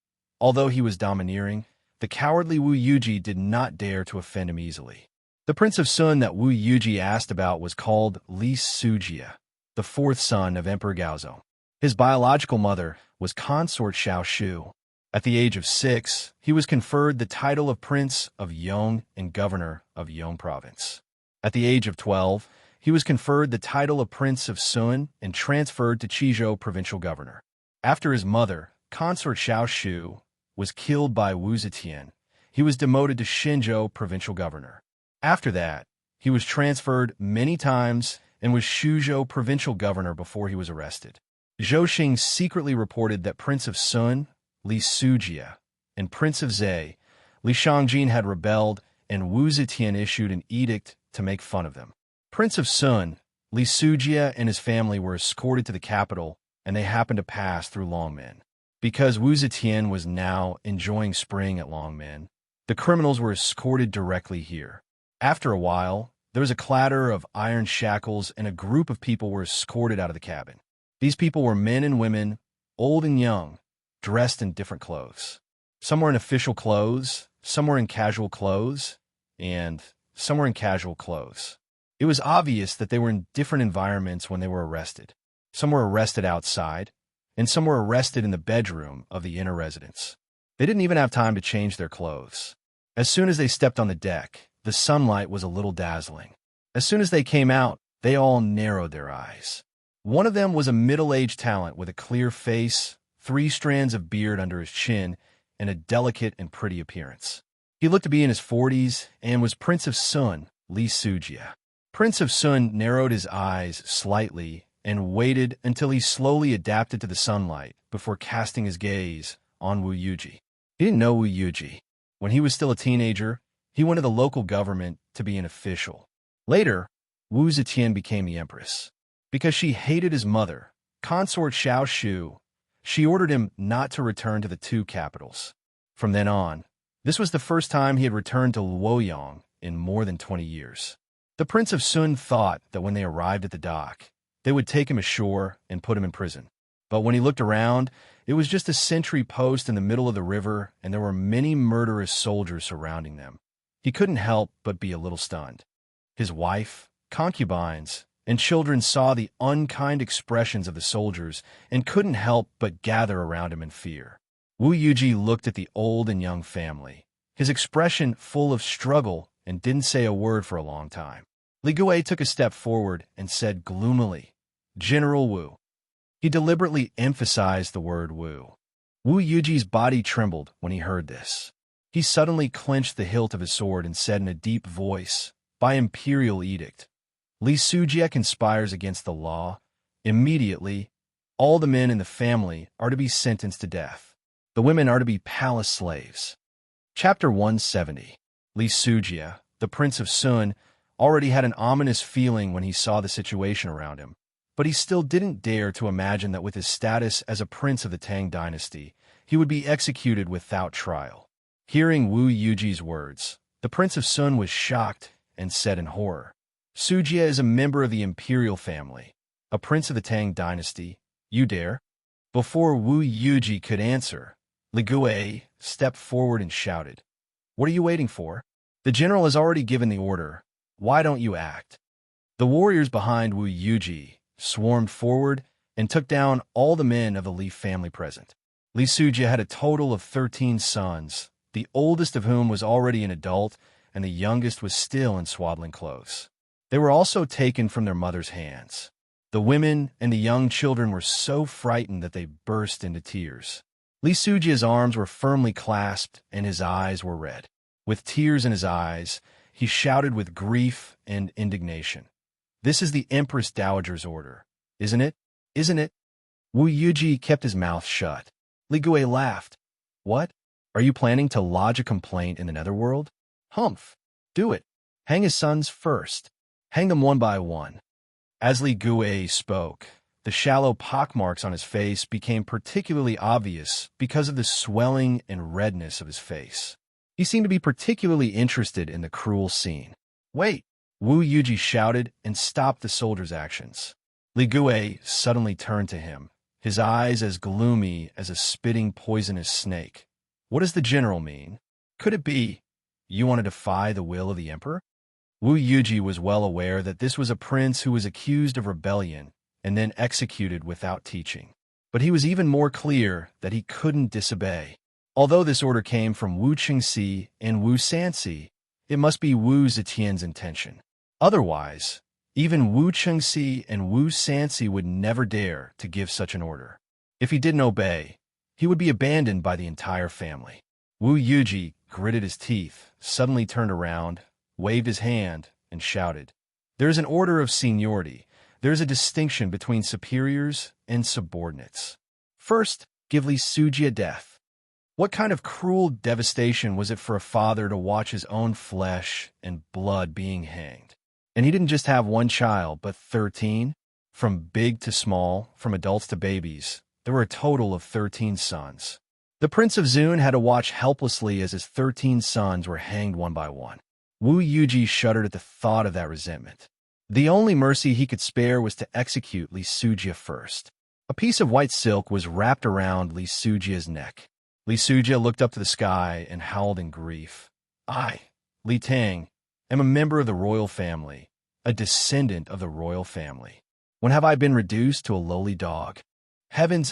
Speaker 1: although he was domineering, the cowardly Wu Yuji did not dare to offend him easily. The Prince of Sun that Wu Yuji asked about was called Li Sujia, the 4th son of Emperor Gaozong. His biological mother was consort Xiao Shu. At the age of 6, he was conferred the title of Prince of Yong and Governor of Yong Province. At the age of 12, he was conferred the title of Prince of Sun and transferred to Qizhou Provincial Governor. After his mother, consort Xiao Shu, was killed by Wu Zetian, he was demoted to Xinzhou Provincial Governor. After that, he was transferred many times and was Shuzhou Provincial Governor before he was arrested. Zhou Xing secretly reported that Prince of Sun, Li Sujia, and Prince of Zhe, Li Shangjin had rebelled, and Wu Zetian issued an edict to make fun of them. Prince of Sun, Li Sujia and his family were escorted to the capital, and they happened to pass through Longmen. Because Wu Zetian was now enjoying spring at Longmen, the criminals were escorted directly here. After a while, there was a clatter of iron shackles, and a group of people were escorted out of the cabin. These people were men and women, old and young, dressed in different clothes. Some were in official clothes, some were in casual clothes, and some were in casual clothes. It was obvious that they were in different environments when they were arrested. Some were arrested outside, and some were arrested in the bedroom of the inner residence. They didn't even have time to change their clothes. As soon as they stepped on the deck, the sunlight was a little dazzling. As soon as they came out, they all narrowed their eyes. One of them was a middle-aged talent with a clear face, 3 strands of beard under his chin, and a delicate and pretty appearance. He looked to be in his 40s and was Prince of Sun, Li Sujia. Prince of Sun narrowed his eyes slightly and waited until he slowly adapted to the sunlight before casting his gaze on Wu Yuji. He didn't know Wu Yuji. When he was still a teenager, he went to the local government to be an official. Later, Wu Zetian became the empress. Because she hated his mother, consort Xiao Shu, She ordered him not to return to the two capitals. From then on, this was the first time he had returned to Luoyang in more than 20 years. The Prince of Sun thought that when they arrived at the dock, they would take him ashore and put him in prison. But when he looked around, it was just a sentry post in the middle of the river, and there were many murderous soldiers surrounding them. He couldn't help but be a little stunned. His wife, concubines, and children saw the unkind expressions of the soldiers and couldn't help but gather around him in fear. Wu Yuji looked at the old and young family, his expression full of struggle, and didn't say a word for a long time. Li Gui took a step forward and said gloomily, "General Wu." He deliberately emphasized the word Wu. Wu Yuji's body trembled when he heard this. He suddenly clenched the hilt of his sword and said in a deep voice, "By imperial edict, Li Sujie conspires against the law. Immediately, all the men in the family are to be sentenced to death. The women are to be palace slaves." Chapter 170. Li Sujie, the Prince of Sun, already had an ominous feeling when he saw the situation around him, but he still didn't dare to imagine that with his status as a prince of the Tang dynasty, he would be executed without trial. Hearing Wu Yuji's words, the Prince of Sun was shocked and said in horror, "Sujie is a member of the imperial family, a prince of the Tang dynasty. You dare?" Before Wu Yuji could answer, Li Gui stepped forward and shouted, "What are you waiting for? The general has already given the order. Why don't you act?" The warriors behind Wu Yuji swarmed forward and took down all the men of the Li family present. Li Sujie had a total of 13 sons, the oldest of whom was already an adult and the youngest was still in swaddling clothes. They were also taken from their mother's hands. The women and the young children were so frightened that they burst into tears. Li Sujie's arms were firmly clasped and his eyes were red. With tears in his eyes, he shouted with grief and indignation, "This is the Empress Dowager's order, isn't it? Isn't it?" Wu Yuji kept his mouth shut. Li Gui laughed. "What? Are you planning to lodge a complaint in the netherworld? Humph! Do it. Hang his sons first. Hang them one by one." As Li Gui spoke, the shallow pockmarks on his face became particularly obvious because of the swelling and redness of his face. He seemed to be particularly interested in the cruel scene. "Wait!" Wu Yuji shouted and stopped the soldier's actions. Li Gui suddenly turned to him, his eyes as gloomy as a spitting poisonous snake. "What does the general mean? Could it be you want to defy the will of the emperor?" Wu Yuji was well aware that this was a prince who was accused of rebellion and then executed without teaching. But he was even more clear that he couldn't disobey. Although this order came from Wu Qingxi and Wu Sanxi, it must be Wu Zetian's intention. Otherwise, even Wu Qingxi and Wu Sanxi would never dare to give such an order. If he didn't obey, he would be abandoned by the entire family. Wu Yuji gritted his teeth, suddenly turned around, waved his hand, and shouted, "There is an order of seniority. There is a distinction between superiors and subordinates. First, give Li Sujie death." What kind of cruel devastation was it for a father to watch his own flesh and blood being hanged? And he didn't just have one child, but 13? From big to small, from adults to babies, there were a total of 13 sons. The Prince of Zun had to watch helplessly as his 13 sons were hanged one by one. Wu Yuji shuddered at the thought of that resentment. The only mercy he could spare was to execute Li Sujie first. A piece of white silk was wrapped around Li Sujie's neck. Li Sujie looked up to the sky and howled in grief. "I, Li Tang, am a member of the royal family, a descendant of the royal family. When have I been reduced to a lowly dog? Heavens,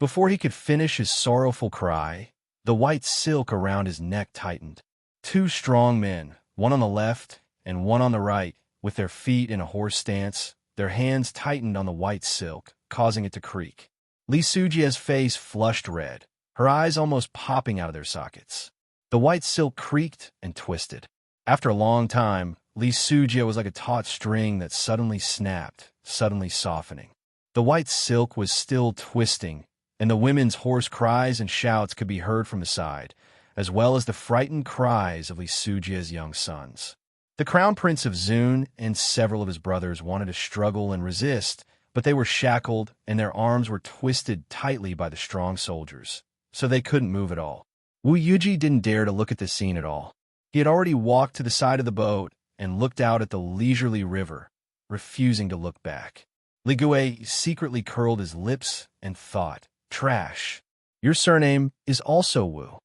Speaker 1: Before he could finish his sorrowful cry, the white silk around his neck tightened. Two strong men, one on the left and one on the right, with their feet in a horse stance, their hands tightened on the white silk, causing it to creak. Li Sujie's face flushed red, her eyes almost popping out of their sockets. The white silk creaked and twisted. After a long time, Li Sujie was like a taut string that suddenly snapped, suddenly softening. The white silk was still twisting, and the women's hoarse cries and shouts could be heard from the side, as well as the frightened cries of Li Sujie's young sons. The Crown Prince of Zun and several of his brothers wanted to struggle and resist, but they were shackled and their arms were twisted tightly by the strong soldiers, so they couldn't move at all. Wu Yuji didn't dare to look at this scene at all. He had already walked to the side of the boat and looked out at the leisurely river, refusing to look back. Li Gui secretly curled his lips and thought, "Trash. Your surname is also Wu."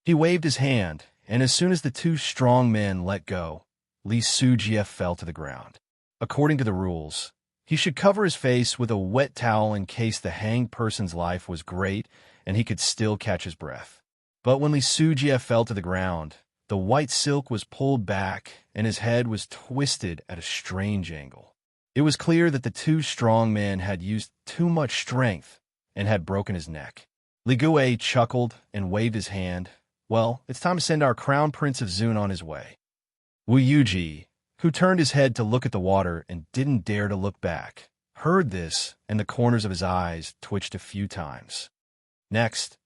Speaker 1: He waved his hand, and as soon as the two strong men let go, Li Sujie fell to the ground. According to the rules, he should cover his face with a wet towel in case the hanged person's life was great and he could still catch his breath. But when Li Sujie fell to the ground, the white silk was pulled back and his head was twisted at a strange angle. It was clear that the two strong men had used too much strength and had broken his neck. Li Gui chuckled and waved his hand. "Well, it's time to send our crown prince of Zun on his way." Wu Yuji, who turned his head to look at the water and didn't dare to look back, heard this, and the corners of his eyes twitched a few times. Next!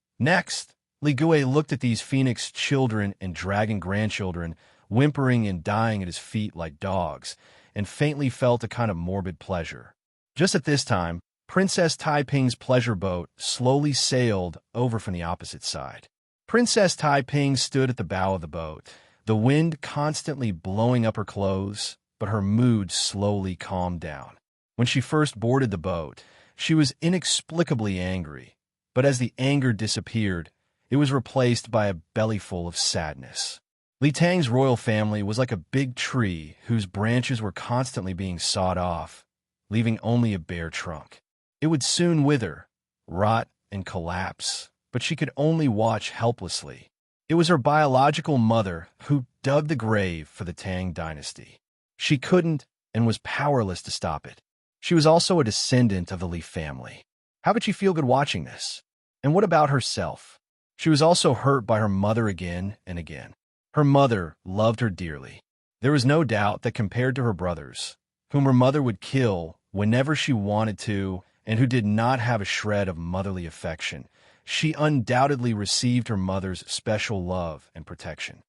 Speaker 1: Li Gui looked at these phoenix children and dragon grandchildren, whimpering and dying at his feet like dogs, and faintly felt a kind of morbid pleasure. Just at this time, Princess Taiping's pleasure boat slowly sailed over from the opposite side. Princess Taiping stood at the bow of the boat, the wind constantly blowing up her clothes, but her mood slowly calmed down. When she first boarded the boat, she was inexplicably angry, but as the anger disappeared, it was replaced by a bellyful of sadness. Li Tang's royal family was like a big tree whose branches were constantly being sawed off, leaving only a bare trunk. It would soon wither, rot, and collapse, but she could only watch helplessly. It was her biological mother who dug the grave for the Tang dynasty. She couldn't and was powerless to stop it. She was also a descendant of the Li family. How would she feel good watching this? And what about herself? She was also hurt by her mother again and again. Her mother loved her dearly. There was no doubt that compared to her brothers, whom her mother would kill whenever she wanted to and who did not have a shred of motherly affection, she undoubtedly received her mother's special love and protection.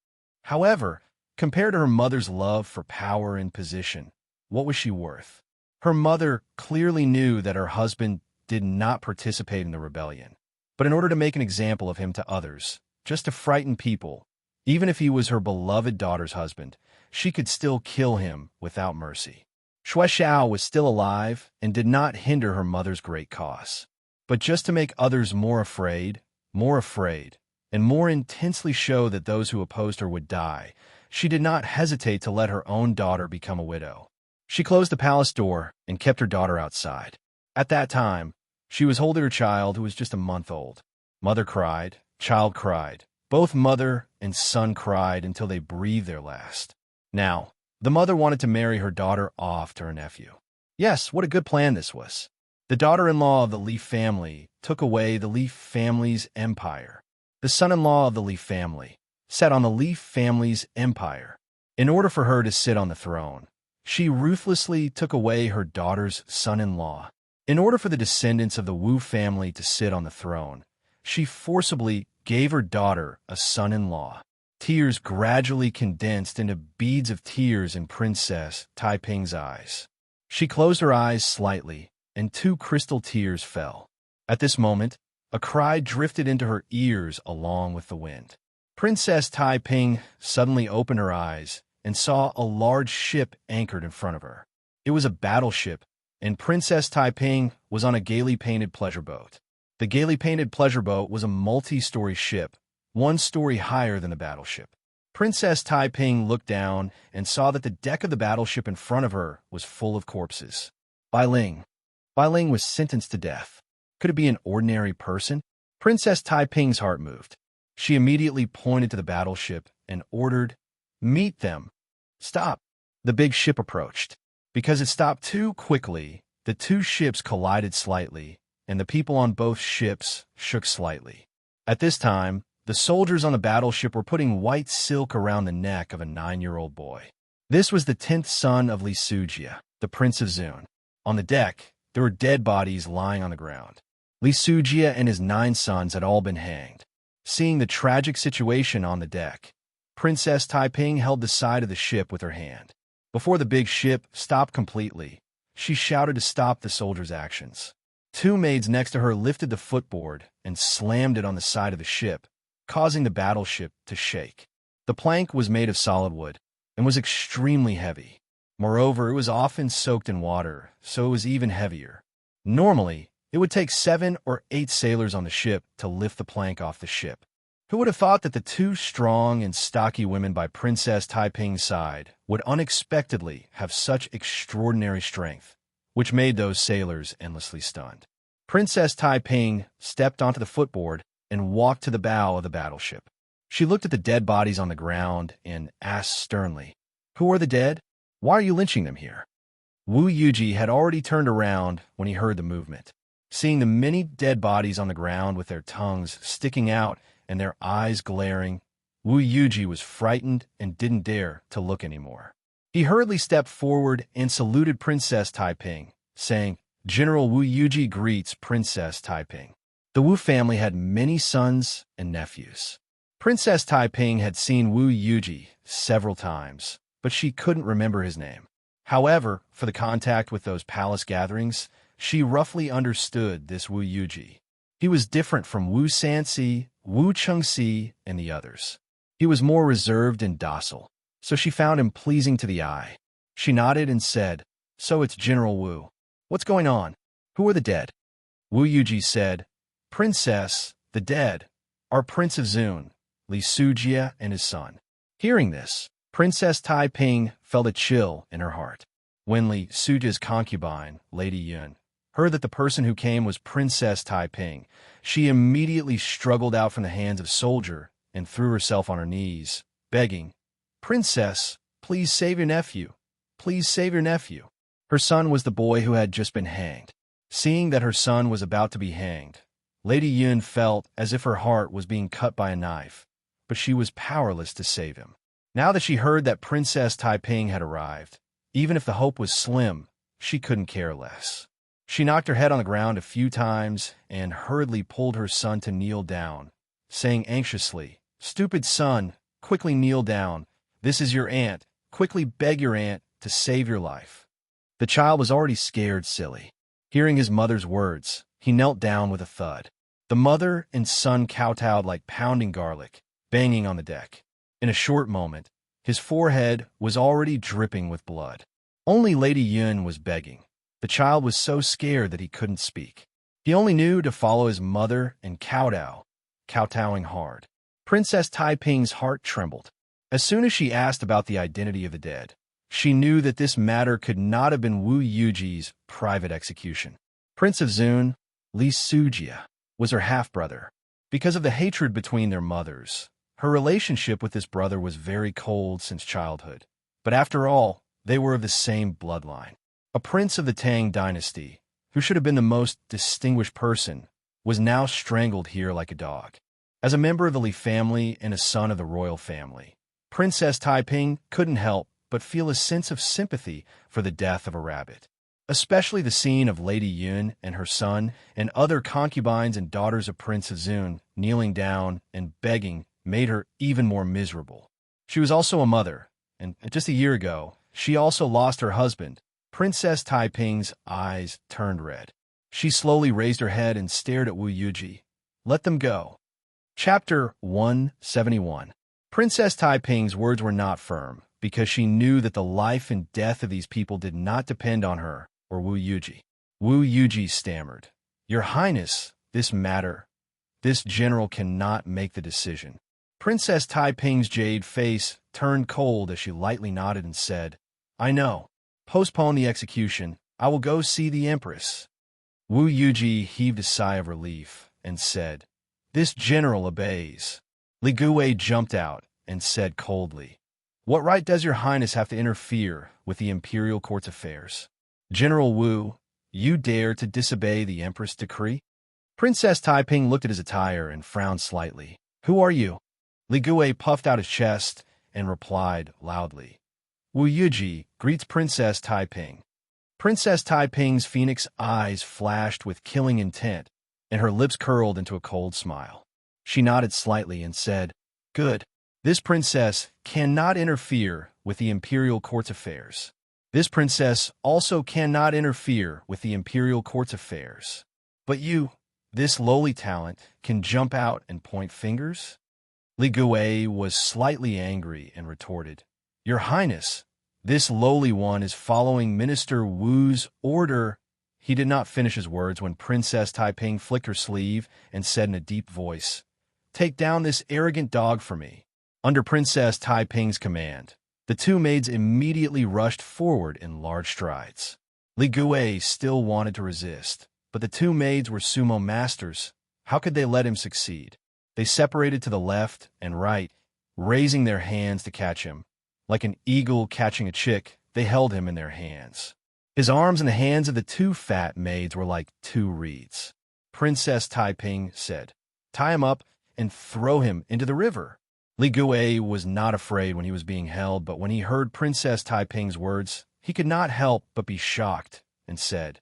Speaker 1: However, compared to her mother's love for power and position, what was she worth? Her mother clearly knew that her husband did not participate in the rebellion, but in order to make an example of him to others, just to frighten people, even if he was her beloved daughter's husband, she could still kill him without mercy. Xue Xiao was still alive and did not hinder her mother's great cause. But just to make others more afraid, and more intensely show that those who opposed her would die, she did not hesitate to let her own daughter become a widow. She closed the palace door and kept her daughter outside. At that time, she was holding her child who was just a month old. Mother cried, child cried. Both mother and son cried until they breathed their last. Now, the mother wanted to marry her daughter off to her nephew. Yes, what a good plan this was. The daughter-in-law of the Li family took away the Li family's empire. The son-in-law of the Li family sat on the Li family's empire. In order for her to sit on the throne, she ruthlessly took away her daughter's son-in-law. In order for the descendants of the Wu family to sit on the throne, she forcibly gave her daughter a son-in-law. Tears gradually condensed into beads of tears in Princess Taiping's eyes. She closed her eyes slightly, and 2 crystal tears fell. At this moment, a cry drifted into her ears along with the wind. Princess Taiping suddenly opened her eyes and saw a large ship anchored in front of her. It was a battleship, and Princess Taiping was on a gaily painted pleasure boat. The gaily painted pleasure boat was a multi-story ship, 1 story higher than the battleship. Princess Taiping looked down and saw that the deck of the battleship in front of her was full of corpses. Bai Ling was sentenced to death. Could it be an ordinary person? Princess Taiping's heart moved. She immediately pointed to the battleship and ordered, "Meet them." Stop. The big ship approached. Because it stopped too quickly, the 2 ships collided slightly, and the people on both ships shook slightly. At this time, the soldiers on the battleship were putting white silk around the neck of a 9-year-old boy. This was the 10th son of Li Sujie, the Prince of Zun. On the deck, there were dead bodies lying on the ground. Li Sujie and his 9 sons had all been hanged. Seeing the tragic situation on the deck, Princess Taiping held the side of the ship with her hand. Before the big ship stopped completely, She shouted to stop the soldier's actions. Two maids next to her lifted the footboard and slammed it on the side of the ship, causing the battleship to shake. The plank was made of solid wood and was extremely heavy. Moreover, it was often soaked in water, so it was even heavier. Normally, it would take 7 or 8 sailors on the ship to lift the plank off the ship. Who would have thought that the two strong and stocky women by Princess Taiping's side would unexpectedly have such extraordinary strength, which made those sailors endlessly stunned. Princess Taiping stepped onto the footboard and walked to the bow of the battleship. She looked at the dead bodies on the ground and asked sternly, "Who are the dead? Why are you lynching them here?" Wu Yuji had already turned around when he heard the movement. Seeing the many dead bodies on the ground with their tongues sticking out and their eyes glaring, Wu Yuji was frightened and didn't dare to look anymore. He hurriedly stepped forward and saluted Princess Taiping, saying, "General Wu Yuji greets Princess Taiping." The Wu family had many sons and nephews. Princess Taiping had seen Wu Yuji several times, but she couldn't remember his name. However, for the contact with those palace gatherings, she roughly understood this Wu Yuji. He was different from Wu Sanxi, Wu Chengxi, and the others. He was more reserved and docile, so she found him pleasing to the eye. She nodded and said, "So it's General Wu. What's going on? Who are the dead?" Wu Yuji said, "Princess, the dead are Prince of Zun, Li Sujia, and his son." Hearing this, Princess Taiping felt a chill in her heart. When Li Sujia's concubine, Lady Yun, heard that the person who came was Princess Taiping, she immediately struggled out from the hands of the soldier and threw herself on her knees, begging, "Princess, please save your nephew. Please save your nephew." Her son was the boy who had just been hanged. Seeing that her son was about to be hanged, Lady Yun felt as if her heart was being cut by a knife, but she was powerless to save him. Now that she heard that Princess Taiping had arrived, even if the hope was slim, she couldn't care less. She knocked her head on the ground a few times and hurriedly pulled her son to kneel down, saying anxiously, "Stupid son, quickly kneel down. This is your aunt. Quickly beg your aunt to save your life." The child was already scared silly. Hearing his mother's words, he knelt down with a thud. The mother and son kowtowed like pounding garlic, banging on the deck. In a short moment, his forehead was already dripping with blood. Only Lady Yun was begging. The child was so scared that he couldn't speak. He only knew to follow his mother and kowtowing hard. Princess Taiping's heart trembled. As soon as she asked about the identity of the dead, she knew that this matter could not have been Wu Yuji's private execution. Prince of Zun, Li Sujia, was her half-brother. Because of the hatred between their mothers, her relationship with this brother was very cold since childhood. But after all, they were of the same bloodline. A prince of the Tang dynasty, who should have been the most distinguished person, was now strangled here like a dog. As a member of the Li family and a son of the royal family, Princess Taiping couldn't help but feel a sense of sympathy for the death of a rabbit. Especially the scene of Lady Yun and her son and other concubines and daughters of Prince of Zun kneeling down and begging made her even more miserable. She was also a mother, and just a year ago, she also lost her husband. Princess Taiping's eyes turned red. She slowly raised her head and stared at Wu Yuji. "Let them go." Chapter 171. Princess Taiping's words were not firm, because she knew that the life and death of these people did not depend on her or Wu Yuji. Wu Yuji stammered, "Your Highness, this general cannot make the decision." Princess Taiping's jade face turned cold as she lightly nodded and said, "I know. Postpone the execution. I will go see the Empress." Wu Yuji heaved a sigh of relief and said, "This general obeys." Li Gui jumped out and said coldly, "What right does your Highness have to interfere with the imperial court's affairs? General Wu, you dare to disobey the Empress' decree?" Princess Taiping looked at his attire and frowned slightly. "Who are you?" Li Gui puffed out his chest and replied loudly, "Wu Yuji greets Princess Taiping." Princess Taiping's phoenix eyes flashed with killing intent, and her lips curled into a cold smile. She nodded slightly and said, "Good. This princess cannot interfere with the imperial court's affairs. This princess also cannot interfere with the imperial court's affairs. But you, this lowly talent, can jump out and point fingers? Li Gui was slightly angry and retorted, Your Highness, this lowly one is following Minister Wu's order. He did not finish his words when Princess Taiping flicked her sleeve and said in a deep voice, Take down this arrogant dog for me. Under Princess Taiping's command, the two maids immediately rushed forward in large strides. Li Gui still wanted to resist, but the two maids were sumo masters. How could they let him succeed? They separated to the left and right, raising their hands to catch him. Like an eagle catching a chick, they held him in their hands. His arms and the hands of the two fat maids were like two reeds. Princess Taiping said, Tie him up and throw him into the river. Li Gui was not afraid when he was being held, but when he heard Princess Taiping's words, he could not help but be shocked and said,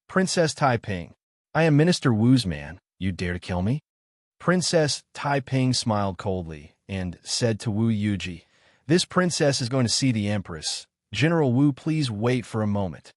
Speaker 1: Princess Taiping, I am Minister Wu's man. You dare to kill me? Princess Taiping smiled coldly and said to Wu Yuji, This princess is going to see the Empress. General Wu, please wait for a moment.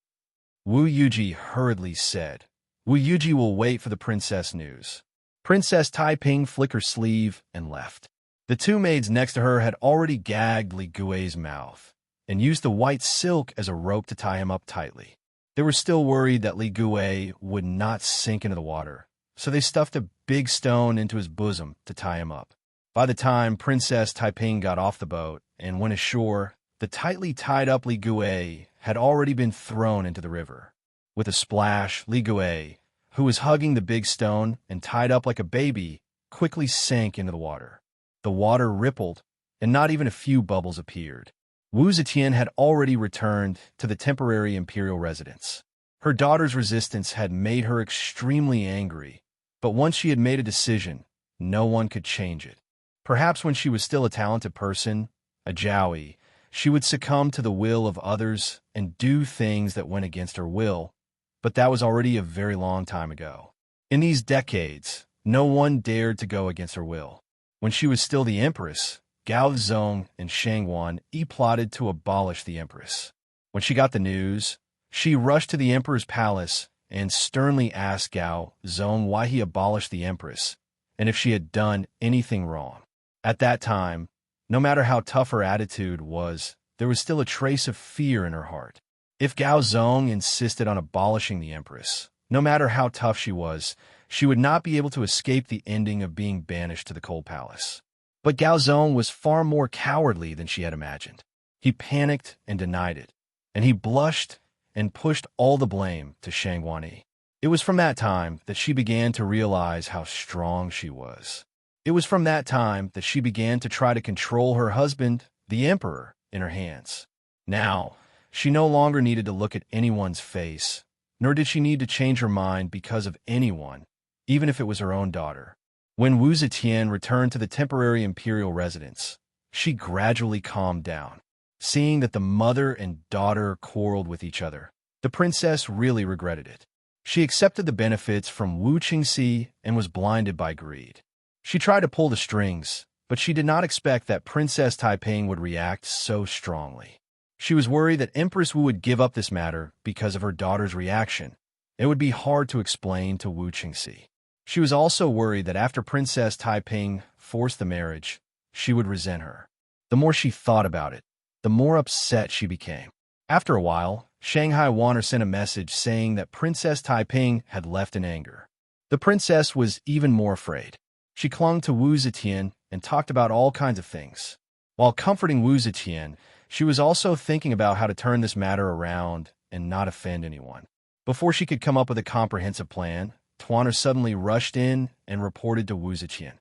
Speaker 1: Wu Yuji hurriedly said, Wu Yuji will wait for the princess news. Princess Taiping flicked her sleeve and left. The two maids next to her had already gagged Li Gui's mouth and used the white silk as a rope to tie him up tightly. They were still worried that Li Gui would not sink into the water, so they stuffed a big stone into his bosom to tie him up. By the time Princess Taiping got off the boat and went ashore, the tightly tied up Li Gui had already been thrown into the river. With a splash, Li Gui, who was hugging the big stone and tied up like a baby, quickly sank into the water. The water rippled, and not even a few bubbles appeared. Wu Zetian had already returned to the temporary imperial residence. Her daughter's resistance had made her extremely angry, but once she had made a decision, no one could change it. Perhaps when she was still a talented person, a Jowie, she would succumb to the will of others and do things that went against her will, but that was already a very long time ago. In these decades, no one dared to go against her will. When she was still the Empress, Gao Zong and Shang Wan plotted to abolish the Empress. When she got the news, she rushed to the Emperor's palace and sternly asked Gao Zong why he abolished the Empress and if she had done anything wrong. At that time, no matter how tough her attitude was, there was still a trace of fear in her heart. If Gao Zong insisted on abolishing the Empress, no matter how tough she was, she would not be able to escape the ending of being banished to the Cold Palace. But Gao Zong was far more cowardly than she had imagined. He panicked and denied it, and he blushed and pushed all the blame to Shang Wani. It was from that time that she began to realize how strong she was. It was from that time that she began to try to control her husband, the Emperor, in her hands. Now, she no longer needed to look at anyone's face, nor did she need to change her mind because of anyone, even if it was her own daughter. When Wu Zetian returned to the temporary imperial residence, she gradually calmed down. Seeing that the mother and daughter quarreled with each other, the princess really regretted it. She accepted the benefits from Wu Qingxi and was blinded by greed. She tried to pull the strings, but she did not expect that Princess Taiping would react so strongly. She was worried that Empress Wu would give up this matter because of her daughter's reaction. It would be hard to explain to Wu Qingxi. She was also worried that after Princess Taiping forced the marriage, she would resent her. The more she thought about it, the more upset she became. After a while, Shanghai Wanner sent a message saying that Princess Taiping had left in anger. The princess was even more afraid. She clung to Wu Zetian and talked about all kinds of things. While comforting Wu Zetian, she was also thinking about how to turn this matter around and not offend anyone. Before she could come up with a comprehensive plan, Tuaner suddenly rushed in and reported to Wu Zetian.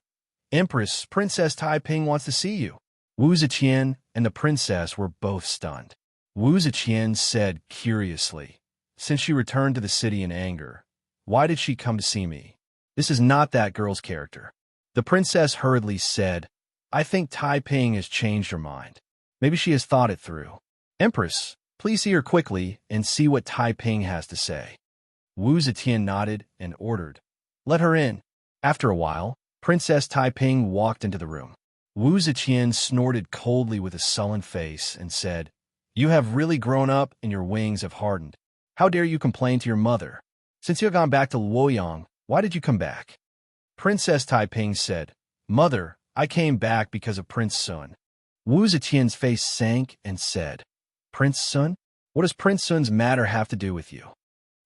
Speaker 1: Empress, Princess Taiping wants to see you. Wu Zetian and the princess were both stunned. Wu Zetian said curiously, since she returned to the city in anger, why did she come to see me? This is not that girl's character. The princess hurriedly said, I think Taiping has changed her mind. Maybe she has thought it through. Empress, please see her quickly and see what Taiping has to say. Wu Zetian nodded and ordered, let her in. After a while, Princess Taiping walked into the room. Wu Zetian snorted coldly with a sullen face and said, You have really grown up and your wings have hardened. How dare you complain to your mother? Since you have gone back to Luoyang, why did you come back? Princess Taiping said, Mother, I came back because of Prince Sun. Wu Zetian's face sank and said, Prince Sun? What does Prince Sun's matter have to do with you?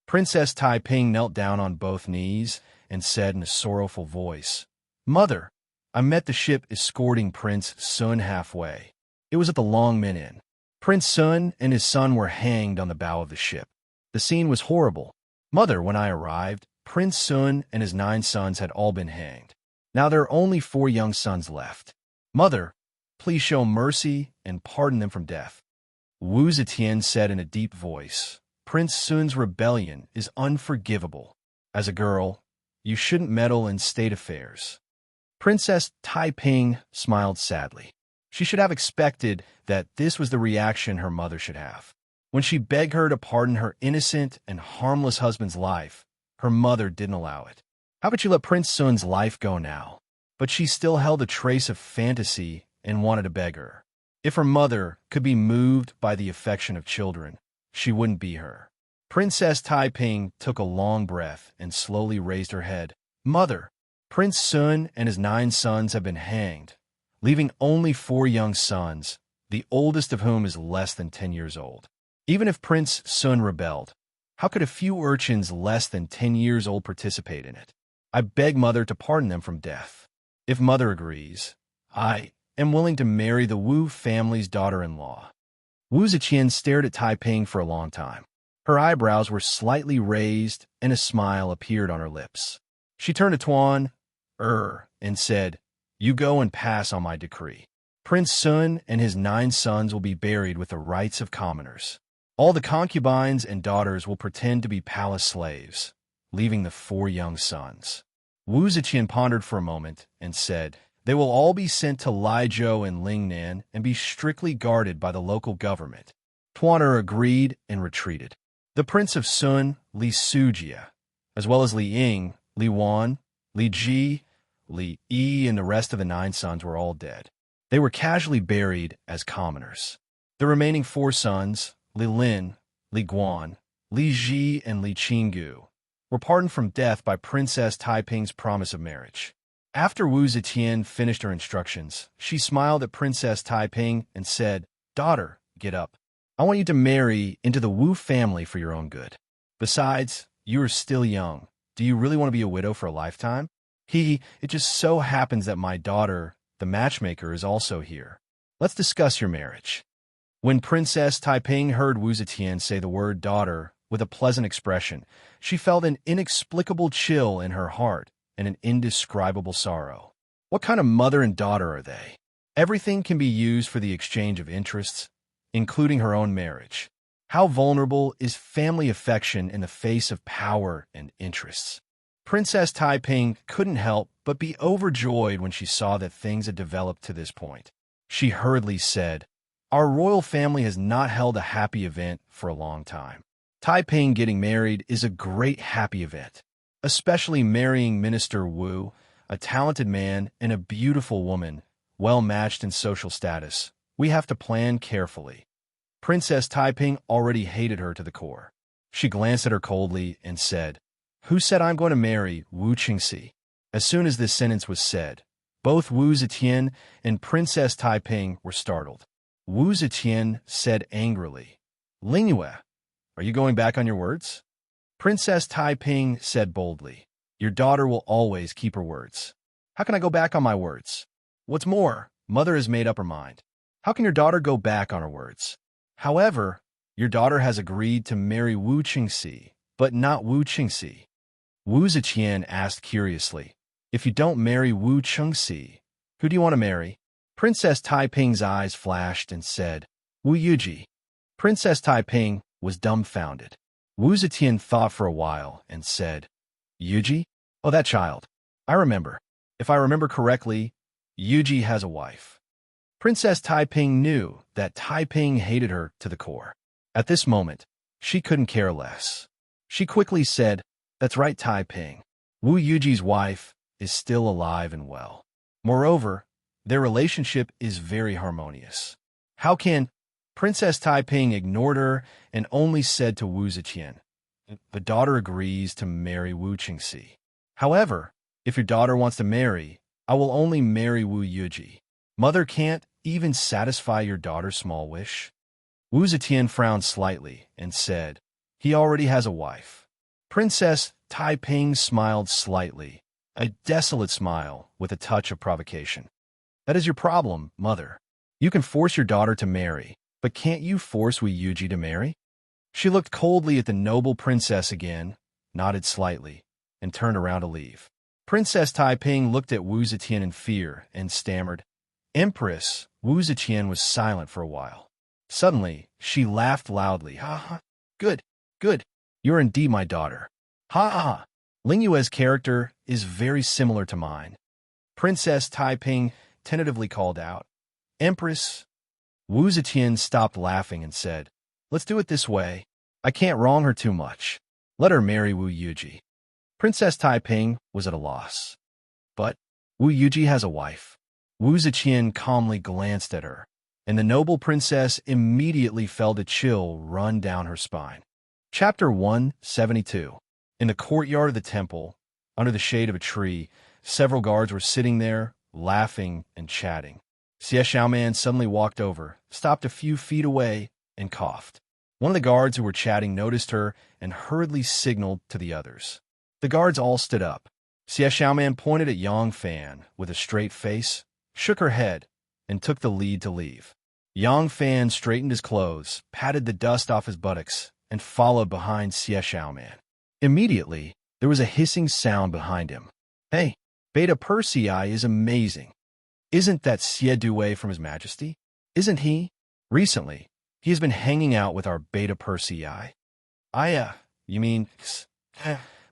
Speaker 1: Princess Taiping knelt down on both knees and said in a sorrowful voice, Mother, I met the ship escorting Prince Sun halfway. It was at the Longmen Inn. Prince Sun and his son were hanged on the bow of the ship. The scene was horrible. Mother, when I arrived, Prince Sun and his 9 sons had all been hanged. Now there are only 4 young sons left. Mother, please show mercy and pardon them from death. Wu Zetian said in a deep voice, Prince Sun's rebellion is unforgivable. As a girl, you shouldn't meddle in state affairs. Princess Taiping smiled sadly. She should have expected that this was the reaction her mother should have. When she begged her to pardon her innocent and harmless husband's life, her mother didn't allow it. How could she let Prince Sun's life go now? But she still held a trace of fantasy and wanted to beg her. If her mother could be moved by the affection of children, she wouldn't be her. Princess Taiping took a long breath and slowly raised her head. Mother, Prince Sun and his 9 sons have been hanged, leaving only 4 young sons, the oldest of whom is less than 10 years old. Even if Prince Sun rebelled, how could a few urchins less than 10 years old participate in it? I beg Mother to pardon them from death. If Mother agrees, I am willing to marry the Wu family's daughter-in-law. Wu Zetian stared at Taiping for a long time. Her eyebrows were slightly raised and a smile appeared on her lips. She turned to Tuan, and said, You go and pass on my decree. Prince Sun and his 9 sons will be buried with the rights of commoners. All the concubines and daughters will pretend to be palace slaves, leaving the 4 young sons. Wu Zetian pondered for a moment and said, They will all be sent to Lizhou and Lingnan and be strictly guarded by the local government. Tuaner agreed and retreated. The Prince of Sun, Li Sujia, as well as Li Ying, Li Wan, Li Ji, Li Yi, and the rest of the 9 sons were all dead. They were casually buried as commoners. The remaining 4 sons, Li Lin, Li Guan, Li Ji, and Li Qinggu, were pardoned from death by Princess Taiping's promise of marriage. After Wu Zetian finished her instructions, she smiled at Princess Taiping and said, Daughter, get up. I want you to marry into the Wu family for your own good. Besides, you are still young. Do you really want to be a widow for a lifetime? It just so happens that my daughter, the matchmaker, is also here. Let's discuss your marriage. When Princess Taiping heard Wu Zetian say the word daughter with a pleasant expression, she felt an inexplicable chill in her heart and an indescribable sorrow. What kind of mother and daughter are they? Everything can be used for the exchange of interests, including her own marriage. How vulnerable is family affection in the face of power and interests? Princess Taiping couldn't help but be overjoyed when she saw that things had developed to this point. She hurriedly said, Our royal family has not held a happy event for a long time. Taiping getting married is a great happy event, especially marrying Minister Wu, a talented man and a beautiful woman, well-matched in social status. We have to plan carefully. Princess Taiping already hated her to the core. She glanced at her coldly and said, Who said I'm going to marry Wu Qingxi? As soon as this sentence was said, both Wu Zetian and Princess Taiping were startled. Wu Zetian said angrily, Lingyue, are you going back on your words? Princess Taiping said boldly, Your daughter will always keep her words. How can I go back on my words? What's more, Mother has made up her mind. How can your daughter go back on her words? However, your daughter has agreed to marry Wu Qingxi, but not Wu Qingxi. Wu Zetian asked curiously, If you don't marry Wu Qingxi, who do you want to marry? Princess Taiping's eyes flashed and said, Wu Yuji. Princess Taiping was dumbfounded. Wu Zetian thought for a while and said, Yuji? Oh, that child. I remember. If I remember correctly, Yuji has a wife. Princess Taiping knew that Taiping hated her to the core. At this moment, she couldn't care less. She quickly said, That's right, Taiping. Wu Yuji's wife is still alive and well. Moreover, their relationship is very harmonious. How can... Princess Taiping ignored her and only said to Wu Ziqian, "The daughter agrees to marry Wu Qingxi. However, if your daughter wants to marry, I will only marry Wu Yuji. Mother can't even satisfy your daughter's small wish." Wu Zetian frowned slightly and said, "He already has a wife." Princess Taiping smiled slightly, a desolate smile with a touch of provocation. "That is your problem, mother. You can force your daughter to marry, but can't you force Wu Yuji to marry?" She looked coldly at the noble princess again, nodded slightly, and turned around to leave. Princess Taiping looked at Wu Zetian in fear and stammered, "Empress." Wu Zetian was silent for a while. Suddenly, she laughed loudly. "Ha ha! Good, good. You're indeed my daughter. Ha ha! Ling Yue's character is very similar to mine." Princess Taiping tentatively called out, "Empress." Wu Zetian stopped laughing and said, "Let's do it this way. I can't wrong her too much. Let her marry Wu Yuji." Princess Taiping was at a loss. "But Wu Yuji has a wife." Wu Ziqian calmly glanced at her, and the noble princess immediately felt a chill run down her spine. Chapter 172. In the courtyard of the temple, under the shade of a tree, several guards were sitting there, laughing and chatting. Xie Xiaoman suddenly walked over, stopped a few feet away, and coughed. One of the guards who were chatting noticed her and hurriedly signaled to the others. The guards all stood up. Xie Xiaoman pointed at Yang Fan with a straight face, shook her head, and took the lead to leave. Yang Fan straightened his clothes, patted the dust off his buttocks, and followed behind Xie Xiaoman. Immediately, there was a hissing sound behind him. "Hey, Beta Persei is amazing. Isn't that Xie Due from His Majesty? Isn't he? Recently, he has been hanging out with our Beta Persei." You mean...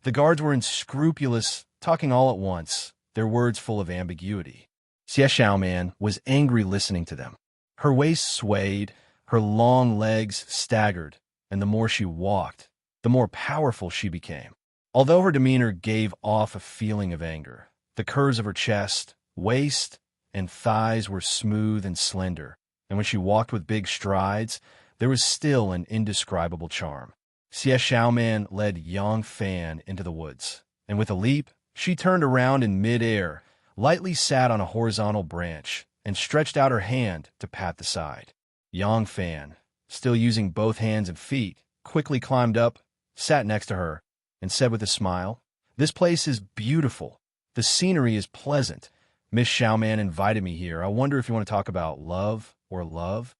Speaker 1: The guards were unscrupulous, talking all at once, their words full of ambiguity. Xie Xiaoman was angry listening to them. Her waist swayed, her long legs staggered, and the more she walked, the more powerful she became. Although her demeanor gave off a feeling of anger, the curves of her chest, waist, and thighs were smooth and slender, and when she walked with big strides, there was still an indescribable charm. Xie Xiaoman led Yang Fan into the woods, and with a leap, she turned around in mid-air, lightly sat on a horizontal branch, and stretched out her hand to pat the side. Yang Fan, still using both hands and feet, quickly climbed up, sat next to her, and said with a smile, "This place is beautiful. The scenery is pleasant. Miss Xiaoman invited me here. I wonder if you want to talk about love or love?"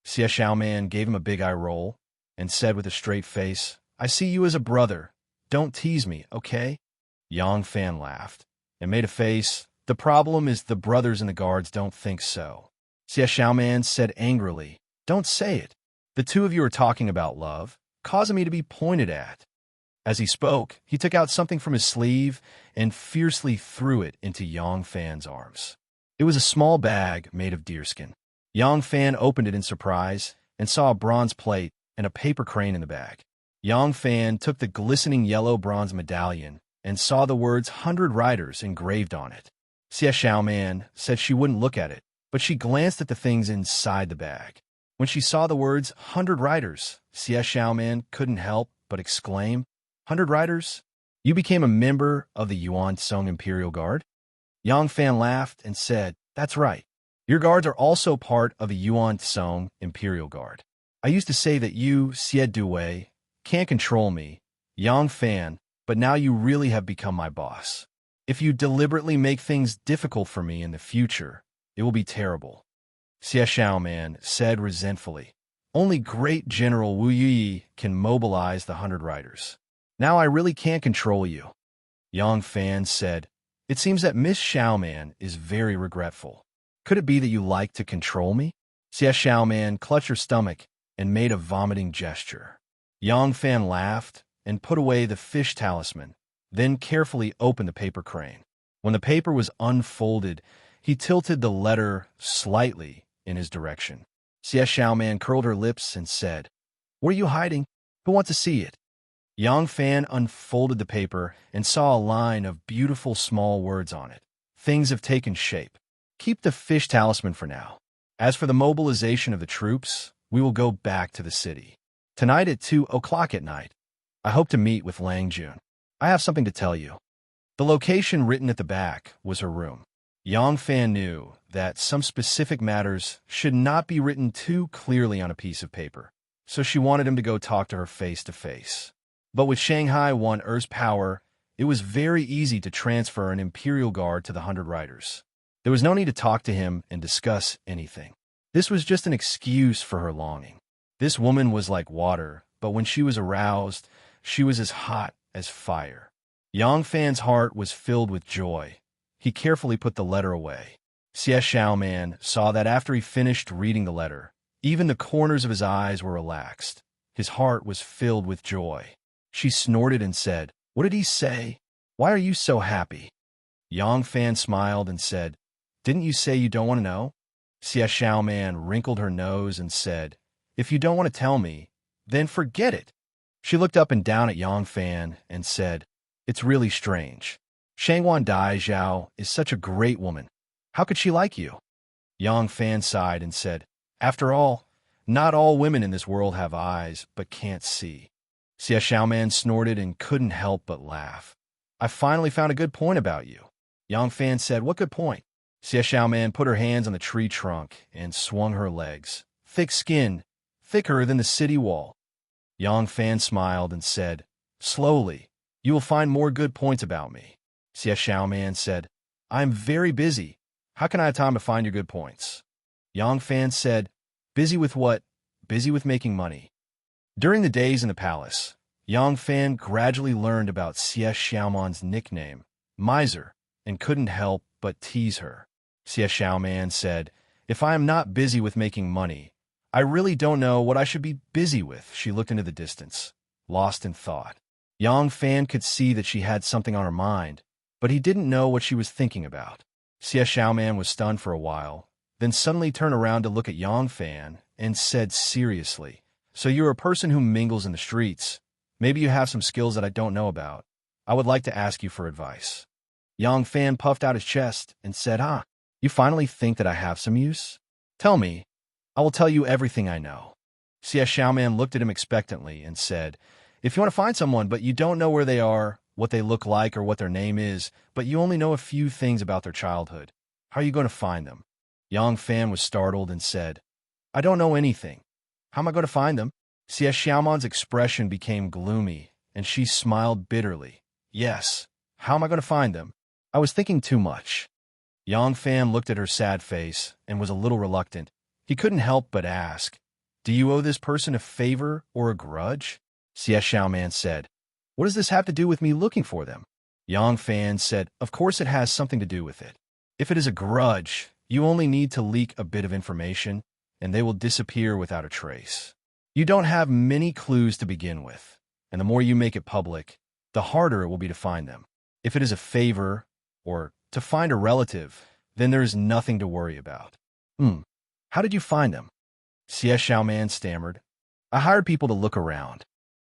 Speaker 1: Xie Xiaoman gave him a big eye roll and said with a straight face, "I see you as a brother. Don't tease me, okay?" Yang Fan laughed and made a face. "The problem is the brothers and the guards don't think so." Xie Xiaoman said angrily, "Don't say it. The two of you are talking about love, causing me to be pointed at." As he spoke, he took out something from his sleeve and fiercely threw it into Yang Fan's arms. It was a small bag made of deerskin. Yang Fan opened it in surprise and saw a bronze plate and a paper crane in the bag. Yang Fan took the glistening yellow bronze medallion and saw the words 100 Riders engraved on it. Xie Xiaoman said she wouldn't look at it, but she glanced at the things inside the bag. When she saw the words 100 Riders, Xie Xiaoman couldn't help but exclaim, "100 Riders? You became a member of the Yuan Song Imperial Guard?" Yang Fan laughed and said, "That's right. Your guards are also part of the Yuan Song Imperial Guard. I used to say that you, Xie Due, can't control me, Yang Fan, but now you really have become my boss. If you deliberately make things difficult for me in the future, it will be terrible." Xie Xiaoman said resentfully, "Only great General Wu Yi can mobilize the 100 Riders. Now I really can't control you." Yang Fan said, "It seems that Miss Xiaoman is very regretful. Could it be that you like to control me?" Xie Xiaoman clutched her stomach and made a vomiting gesture. Yang Fan laughed and put away the fish talisman, then carefully opened the paper crane. When the paper was unfolded, he tilted the letter slightly in his direction. Xie Xiaoman curled her lips and said, "What are you hiding? Who wants to see it?" Yang Fan unfolded the paper and saw a line of beautiful small words on it. "Things have taken shape. Keep the fish talisman for now. As for the mobilization of the troops, we will go back to the city. Tonight at 2 o'clock at night. I hope to meet with Lang Jun. I have something to tell you." The location written at the back was her room. Yang Fan knew that some specific matters should not be written too clearly on a piece of paper, so she wanted him to go talk to her face to face. But with Shanghai 1 Earth's power, it was very easy to transfer an Imperial Guard to the 100 Riders. There was no need to talk to him and discuss anything. This was just an excuse for her longing. This woman was like water, but when she was aroused, she was as hot as fire. Yang Fan's heart was filled with joy. He carefully put the letter away. Xie Xiaoman saw that after he finished reading the letter, even the corners of his eyes were relaxed. His heart was filled with joy. She snorted and said, "What did he say? Why are you so happy?" Yang Fan smiled and said, "Didn't you say you don't want to know?" Xie Xiaoman wrinkled her nose and said, "If you don't want to tell me, then forget it." She looked up and down at Yang Fan and said, "It's really strange. Shangwan Dai Zhao is such a great woman. How could she like you?" Yang Fan sighed and said, "After all, not all women in this world have eyes but can't see." Xie Xiaoman snorted and couldn't help but laugh. "I finally found a good point about you." Yang Fan said, "What good point?" Xie Xiaoman put her hands on the tree trunk and swung her legs. "Thick skin, thicker than the city wall." Yang Fan smiled and said, "Slowly, you will find more good points about me." Xie Xiaoman said, "I am very busy. How can I have time to find your good points?" Yang Fan said, "Busy with what? Busy with making money." During the days in the palace, Yang Fan gradually learned about Xie Xiaoman's nickname, Miser, and couldn't help but tease her. Xie Xiaoman said, "If I am not busy with making money, I really don't know what I should be busy with." She looked into the distance, lost in thought. Yang Fan could see that she had something on her mind, but he didn't know what she was thinking about. Xie Xiaoman was stunned for a while, then suddenly turned around to look at Yang Fan and said seriously, "So you're a person who mingles in the streets. Maybe you have some skills that I don't know about. I would like to ask you for advice." Yang Fan puffed out his chest and said, "You finally think that I have some use? Tell me. I will tell you everything I know." Xie Xiaoman looked at him expectantly and said, "If you want to find someone but you don't know where they are, what they look like, or what their name is, but you only know a few things about their childhood, how are you going to find them?" Yang Fan was startled and said, "I don't know anything. How am I going to find them?" Xie Xiaoman's expression became gloomy, and she smiled bitterly. "Yes, how am I going to find them? I was thinking too much." Yang Fan looked at her sad face and was a little reluctant. He couldn't help but ask, "Do you owe this person a favor or a grudge?" Xie Xiaoman said, "What does this have to do with me looking for them?" Yang Fan said, "Of course it has something to do with it. If it is a grudge, you only need to leak a bit of information, and they will disappear without a trace. You don't have many clues to begin with, and the more you make it public, the harder it will be to find them. If it is a favor, or to find a relative, then there is nothing to worry about." How did you find them?" Xie Xiaoman stammered. "I hired people to look around."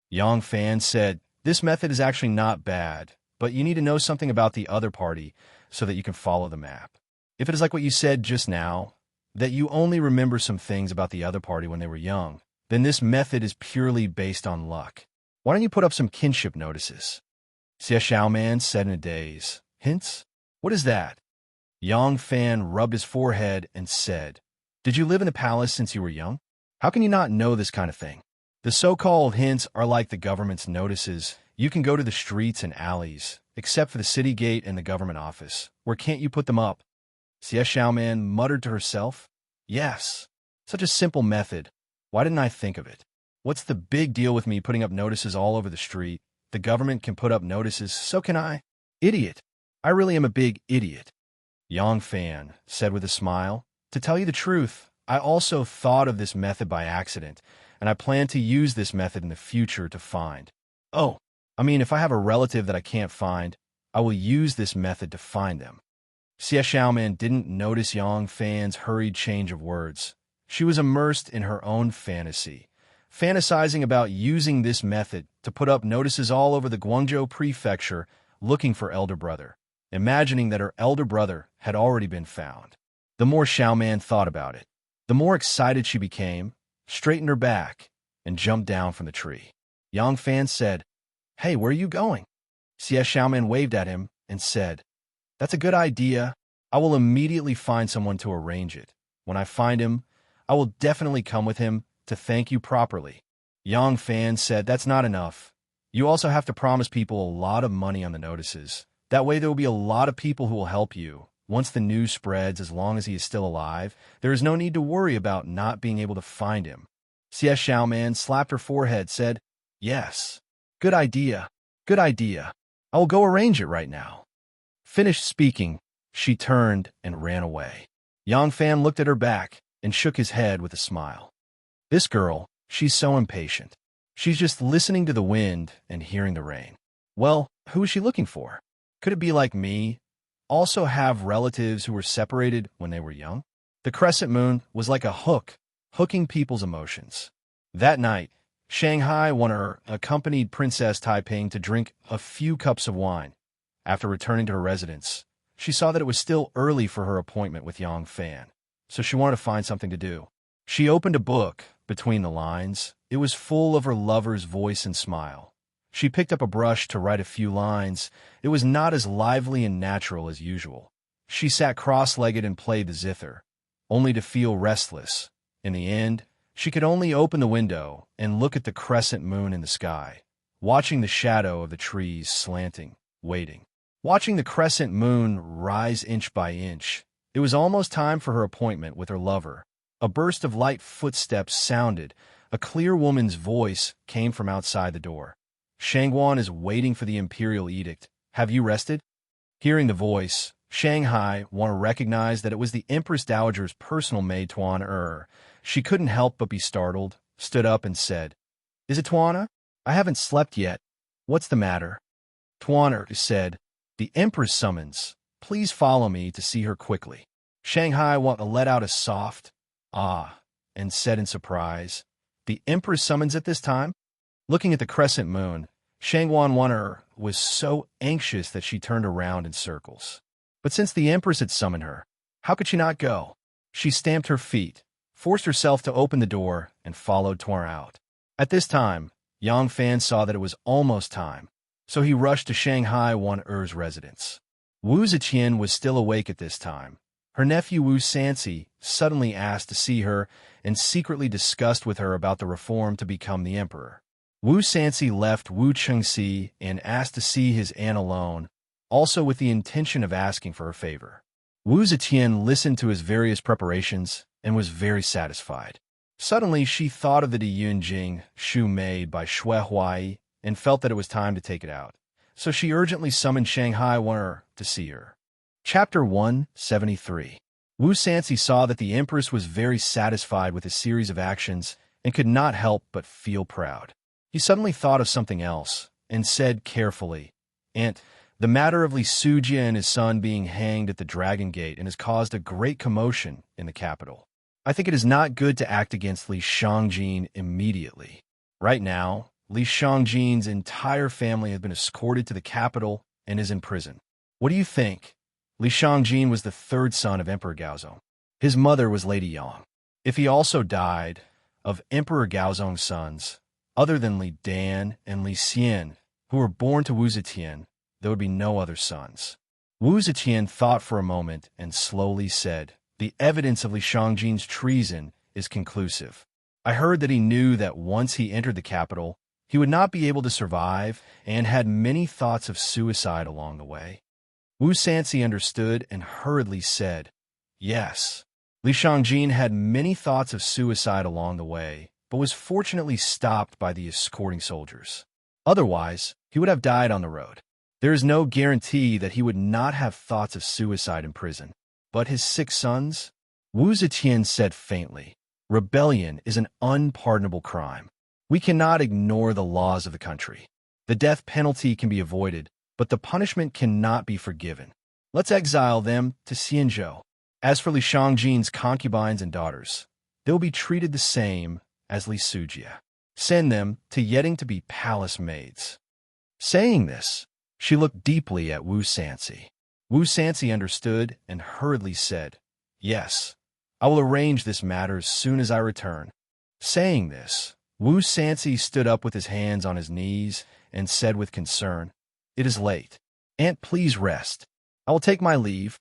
Speaker 1: Yang Fan said, "This method is actually not bad, but you need to know something about the other party so that you can follow the map. If it is like what you said just now, that you only remember some things about the other party when they were young, then this method is purely based on luck. Why don't you put up some kinship notices?" Xie Xiaoman said in a daze, "Hints? What is that?" Yang Fan rubbed his forehead and said, "Did you live in the palace since you were young? How can you not know this kind of thing? The so-called hints are like the government's notices. You can go to the streets and alleys, except for the city gate and the government office. Where can't you put them up?" Xie Xiaoman muttered to herself, "Yes, such a simple method. Why didn't I think of it? What's the big deal with me putting up notices all over the street? The government can put up notices, so can I. Idiot. I really am a big idiot." Yang Fan said with a smile, "To tell you the truth, I also thought of this method by accident, and I plan to use this method in the future to find. If I have a relative that I can't find, I will use this method to find them." Xie Xiaoman didn't notice Yang Fan's hurried change of words. She was immersed in her own fantasy, fantasizing about using this method to put up notices all over the Guangzhou prefecture looking for elder brother, imagining that her elder brother had already been found. The more Xiaoman thought about it, the more excited she became, straightened her back, and jumped down from the tree. Yang Fan said, "Hey, where are you going?" Xie Xiaoman waved at him and said, "That's a good idea. I will immediately find someone to arrange it. When I find him, I will definitely come with him to thank you properly." Yang Fan said, "That's not enough. You also have to promise people a lot of money on the notices. That way there will be a lot of people who will help you. Once the news spreads, as long as he is still alive, there is no need to worry about not being able to find him." Xie Xiaoman slapped her forehead, said, "Yes. Good idea. Good idea. I will go arrange it right now." Finished speaking, she turned and ran away. Yang Fan looked at her back and shook his head with a smile. This girl, she's so impatient. She's just listening to the wind and hearing the rain. Well, who is she looking for? Could it be like me? Also have relatives who were separated when they were young? The crescent moon was like a hook, hooking people's emotions. That night, Shanghai wanted her accompanied Princess Taiping to drink a few cups of wine. After returning to her residence, she saw that it was still early for her appointment with Yang Fan, so she wanted to find something to do. She opened a book. Between the lines, it was full of her lover's voice and smile. She picked up a brush to write a few lines. It was not as lively and natural as usual. She sat cross-legged and played the zither, only to feel restless. In the end, she could only open the window and look at the crescent moon in the sky, watching the shadow of the trees slanting, waiting. Watching the crescent moon rise inch by inch, it was almost time for her appointment with her lover. A burst of light footsteps sounded. A clear woman's voice came from outside the door. "Shangguan is waiting for the imperial edict. Have you rested?" Hearing the voice, Shanghai recognized that it was the Empress Dowager's personal maid Tuan. She couldn't help but be startled, stood up and said, "Is it Tuana? I haven't slept yet. What's the matter?" Tuan said, "The Empress summons. Please follow me to see her quickly." Shanghai let out a soft, "Ah," and said in surprise, "The Empress summons at this time?" Looking at the crescent moon, Shangguan was so anxious that she turned around in circles. But since the Empress had summoned her, how could she not go? She stamped her feet, forced herself to open the door, and followed Tuan out. At this time, Yang Fan saw that it was almost time, so he rushed to Shanghai Wan'er's residence. Wu Ziqian was still awake at this time. Her nephew Wu Sanxi suddenly asked to see her and secretly discussed with her about the reform to become the emperor. Wu Sanxi left Wu Chengxi and asked to see his aunt alone, also with the intention of asking for a favor. Wu Ziqian listened to his various preparations and was very satisfied. Suddenly, she thought of the Yunjing shoe made by Xue Huai and felt that it was time to take it out. So she urgently summoned Shanghai Wan'er to see her. Chapter 173. Wu Sanxi saw that the Empress was very satisfied with his series of actions and could not help but feel proud. He suddenly thought of something else and said carefully, "Aunt, the matter of Li Sujia and his son being hanged at the Dragon Gate and has caused a great commotion in the capital. I think it is not good to act against Li Shangjin immediately. Right now, Li Shangjin's entire family has been escorted to the capital and is in prison. What do you think?" Li Shangjin was the third son of Emperor Gaozong. His mother was Lady Yang. If he also died, of Emperor Gaozong's sons, other than Li Dan and Li Xian, who were born to Wu Zetian, there would be no other sons. Wu Zetian thought for a moment and slowly said, "The evidence of Li Shangjin's treason is conclusive. I heard that he knew that once he entered the capital, he would not be able to survive and had many thoughts of suicide along the way." Wu Sanxi understood and hurriedly said, "Yes." Li Shangjin had many thoughts of suicide along the way, but was fortunately stopped by the escorting soldiers. Otherwise, he would have died on the road. There is no guarantee that he would not have thoughts of suicide in prison. But his 6 sons? Wu Zetian said faintly, "Rebellion is an unpardonable crime. We cannot ignore the laws of the country. The death penalty can be avoided, but the punishment cannot be forgiven. Let's exile them to Xianzhou. As for Li Shangjin's concubines and daughters, they'll be treated the same as Li Sujia. Send them to Yeding to be palace maids." Saying this, she looked deeply at Wu Sanxi. Wu Sanxi understood and hurriedly said, "Yes, I will arrange this matter as soon as I return." Saying this, Wu Sansi stood up with his hands on his knees and said with concern, "It is late. Aunt, please rest. I will take my leave."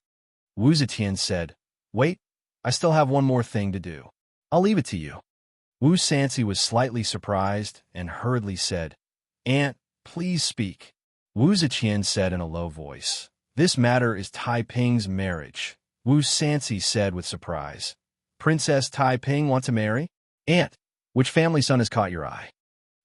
Speaker 1: Wu Zetian said, "Wait, I still have one more thing to do. I'll leave it to you." Wu Sansi was slightly surprised and hurriedly said, "Aunt, please speak." Wu Zetian said in a low voice, "This matter is Tai Ping's marriage." Wu Sansi said with surprise, "Princess Tai Ping want to marry? Aunt, which family son has caught your eye?"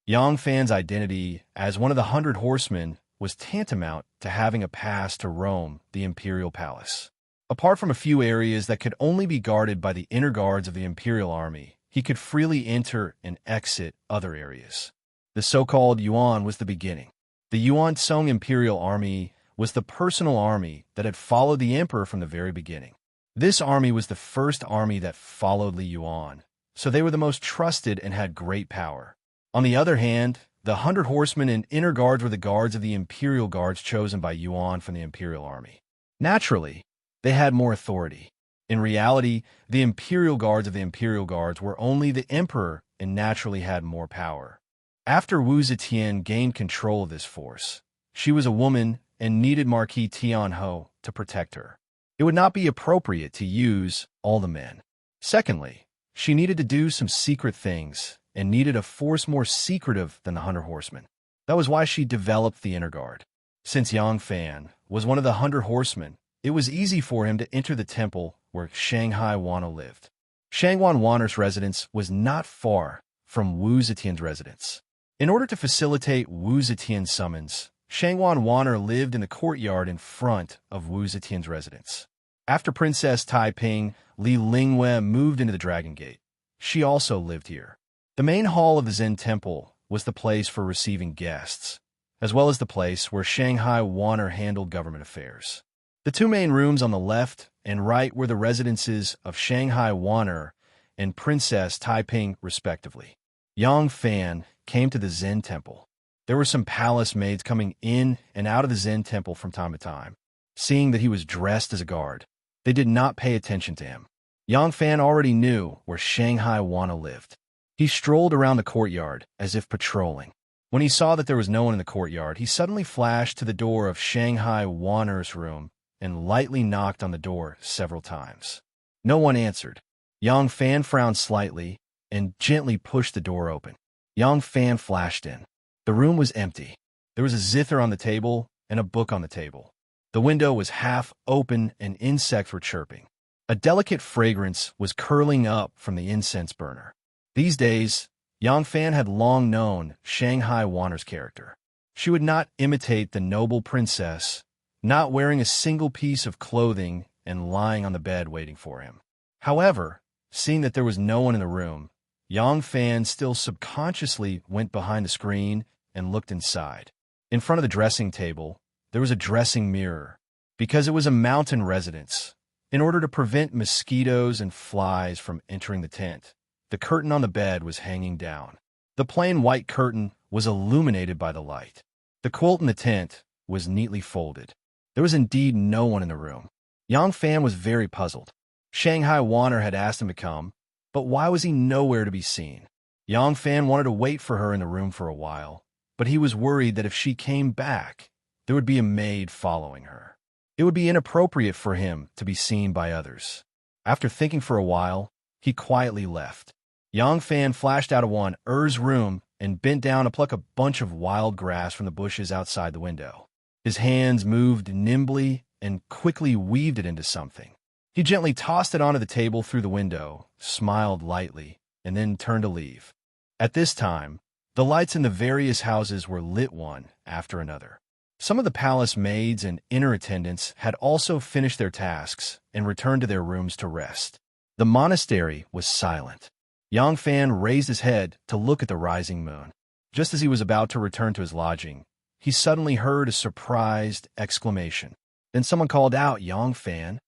Speaker 1: Yang Fan's identity as one of the 100 Horsemen was tantamount to having a pass to roam the imperial palace. Apart from a few areas that could only be guarded by the inner guards of the imperial army, he could freely enter and exit other areas. The so-called Yuan was the beginning. The Yuan Song Imperial Army was the personal army that had followed the emperor from the very beginning. This army was the first army that followed Li Yuan, so they were the most trusted and had great power. On the other hand, the 100 Horsemen and inner guards were the guards of the imperial guards chosen by Yuan from the imperial army. Naturally, they had more authority. In reality, the imperial guards of the imperial guards were only the emperor and naturally had more power. After Wu Zetian gained control of this force, she was a woman and needed Marquis Tianho to protect her. It would not be appropriate to use all the men. Secondly, she needed to do some secret things and needed a force more secretive than the 100 Horsemen. That was why she developed the inner guard. Since Yang Fan was one of the 100 Horsemen, it was easy for him to enter the temple where Shanghai Wana lived. Shangwan Waner's residence was not far from Wu Zetian's residence. In order to facilitate Wu Zetian's summons, Shangwan Waner lived in the courtyard in front of Wu Zetian's residence. After Princess Tai Ping, Li Lingwei moved into the Dragon Gate. She also lived here. The main hall of the Zen Temple was the place for receiving guests, as well as the place where Shanghai Waner handled government affairs. The two main rooms on the left and right were the residences of Shanghai Waner and Princess Tai Ping, respectively. Yang Fan came to the Zen Temple. There were some palace maids coming in and out of the Zen Temple from time to time. Seeing that he was dressed as a guard, they did not pay attention to him. Yang Fan already knew where Shanghai Wana lived. He strolled around the courtyard as if patrolling. When he saw that there was no one in the courtyard, he suddenly flashed to the door of Shanghai Waner's room and lightly knocked on the door several times. No one answered. Yang Fan frowned slightly and gently pushed the door open. Yang Fan flashed in. The room was empty. There was a zither on the table and a book on the table. The window was half open and insects were chirping. A delicate fragrance was curling up from the incense burner. These days, Yang Fan had long known Shanghai Waner's character. She would not imitate the noble princess, not wearing a single piece of clothing and lying on the bed waiting for him. However, seeing that there was no one in the room, Yang Fan still subconsciously went behind the screen and looked inside. In front of the dressing table, there was a dressing mirror. Because it was a mountain residence, in order to prevent mosquitoes and flies from entering the tent, the curtain on the bed was hanging down. The plain white curtain was illuminated by the light. The quilt in the tent was neatly folded. There was indeed no one in the room. Yang Fan was very puzzled. Shanghai Waner had asked him to come, but why was he nowhere to be seen? Yang Fan wanted to wait for her in the room for a while, but he was worried that if she came back, there would be a maid following her. It would be inappropriate for him to be seen by others. After thinking for a while, he quietly left. Yang Fan flashed out of Er's room and bent down to pluck a bunch of wild grass from the bushes outside the window. His hands moved nimbly and quickly weaved it into something. He gently tossed it onto the table through the window, smiled lightly, and then turned to leave. At this time, the lights in the various houses were lit one after another. Some of the palace maids and inner attendants had also finished their tasks and returned to their rooms to rest. The monastery was silent. Yang Fan raised his head to look at the rising moon. Just as he was about to return to his lodging, he suddenly heard a surprised exclamation. Then someone called out, "Yang Fan."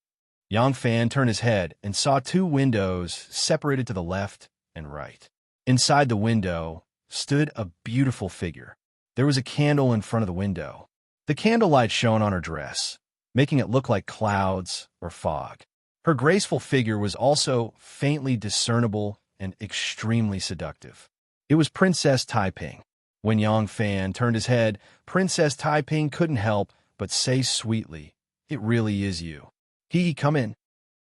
Speaker 1: Yang Fan turned his head and saw two windows separated to the left and right. Inside the window stood a beautiful figure. There was a candle in front of the window. The candlelight shone on her dress, making it look like clouds or fog. Her graceful figure was also faintly discernible and extremely seductive. It was Princess Taiping. When Yang Fan turned his head, Princess Taiping couldn't help but say sweetly, "It really is you. Come in."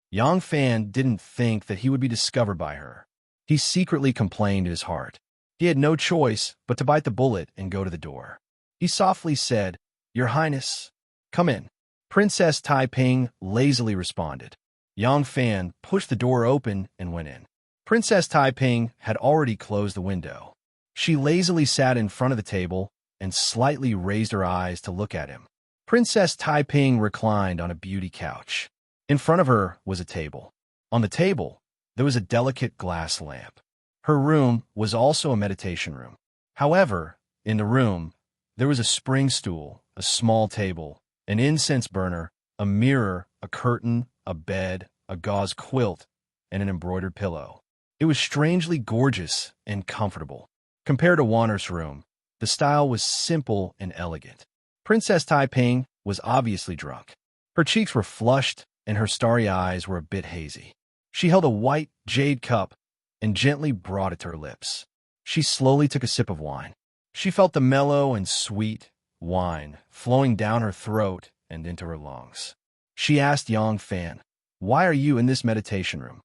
Speaker 1: Yang Fan didn't think that he would be discovered by her. He secretly complained in his heart. He had no choice but to bite the bullet and go to the door. He softly said, "Your Highness, come in." Princess Taiping lazily responded. Yang Fan pushed the door open and went in. Princess Taiping had already closed the window. She lazily sat in front of the table and slightly raised her eyes to look at him. Princess Taiping reclined on a beauty couch. In front of her was a table. On the table, there was a delicate glass lamp. Her room was also a meditation room. However, in the room, there was a spring stool, a small table, an incense burner, a mirror, a curtain, a bed, a gauze quilt, and an embroidered pillow. It was strangely gorgeous and comfortable. Compared to Wanner's room, the style was simple and elegant. Princess Taiping was obviously drunk. Her cheeks were flushed, and her starry eyes were a bit hazy. She held a white jade cup and gently brought it to her lips. She slowly took a sip of wine. She felt the mellow and sweet wine flowing down her throat and into her lungs. She asked Yang Fan, "Why are you in this meditation room?"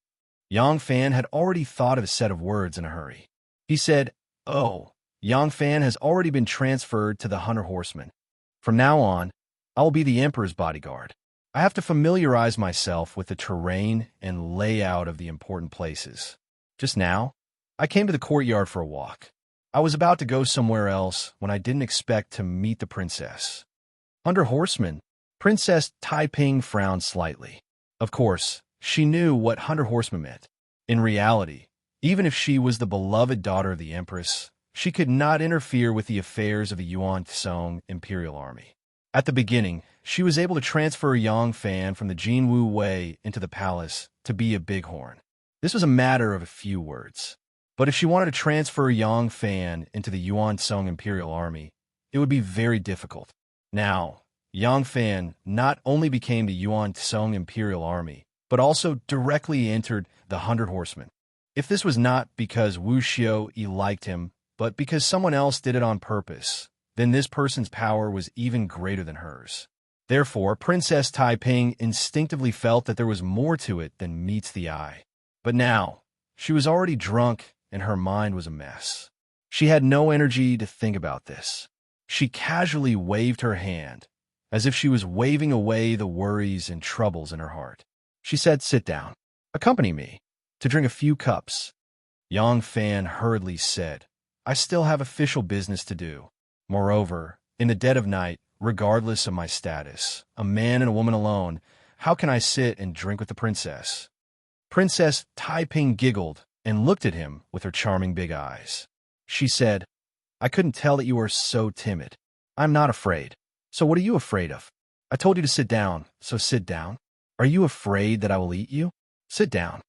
Speaker 1: Yang Fan had already thought of a set of words in a hurry. He said, "Oh, Yang Fan has already been transferred to the Hunter Horseman. From now on, I will be the Emperor's bodyguard. I have to familiarize myself with the terrain and layout of the important places. Just now, I came to the courtyard for a walk. I was about to go somewhere else when I didn't expect to meet the princess." Hunter Horseman? Princess Taiping frowned slightly. Of course, she knew what Hunter Horseman meant. In reality, even if she was the beloved daughter of the Empress, she could not interfere with the affairs of the Yuan Tsong Imperial Army. At the beginning, she was able to transfer Yang Fan from the Jinwu Wei into the palace to be a bighorn. This was a matter of a few words. But if she wanted to transfer Yang Fan into the Yuan Tsong Imperial Army, it would be very difficult. Now, Yang Fan not only became the Yuan Tsong Imperial Army, but also directly entered the 100 Horsemen. If this was not because Wu Xiaoyi liked him, but because someone else did it on purpose, then this person's power was even greater than hers. Therefore, Princess Taiping instinctively felt that there was more to it than meets the eye. But now, she was already drunk and her mind was a mess. She had no energy to think about this. She casually waved her hand, as if she was waving away the worries and troubles in her heart. She said, "Sit down. Accompany me to drink a few cups." Yang Fan hurriedly said, "I still have official business to do. Moreover, in the dead of night, regardless of my status, a man and a woman alone, how can I sit and drink with the princess?" Princess Taiping giggled and looked at him with her charming big eyes. She said, "I couldn't tell that you were so timid. I'm not afraid. So what are you afraid of? I told you to sit down, so sit down. Are you afraid that I will eat you? Sit down."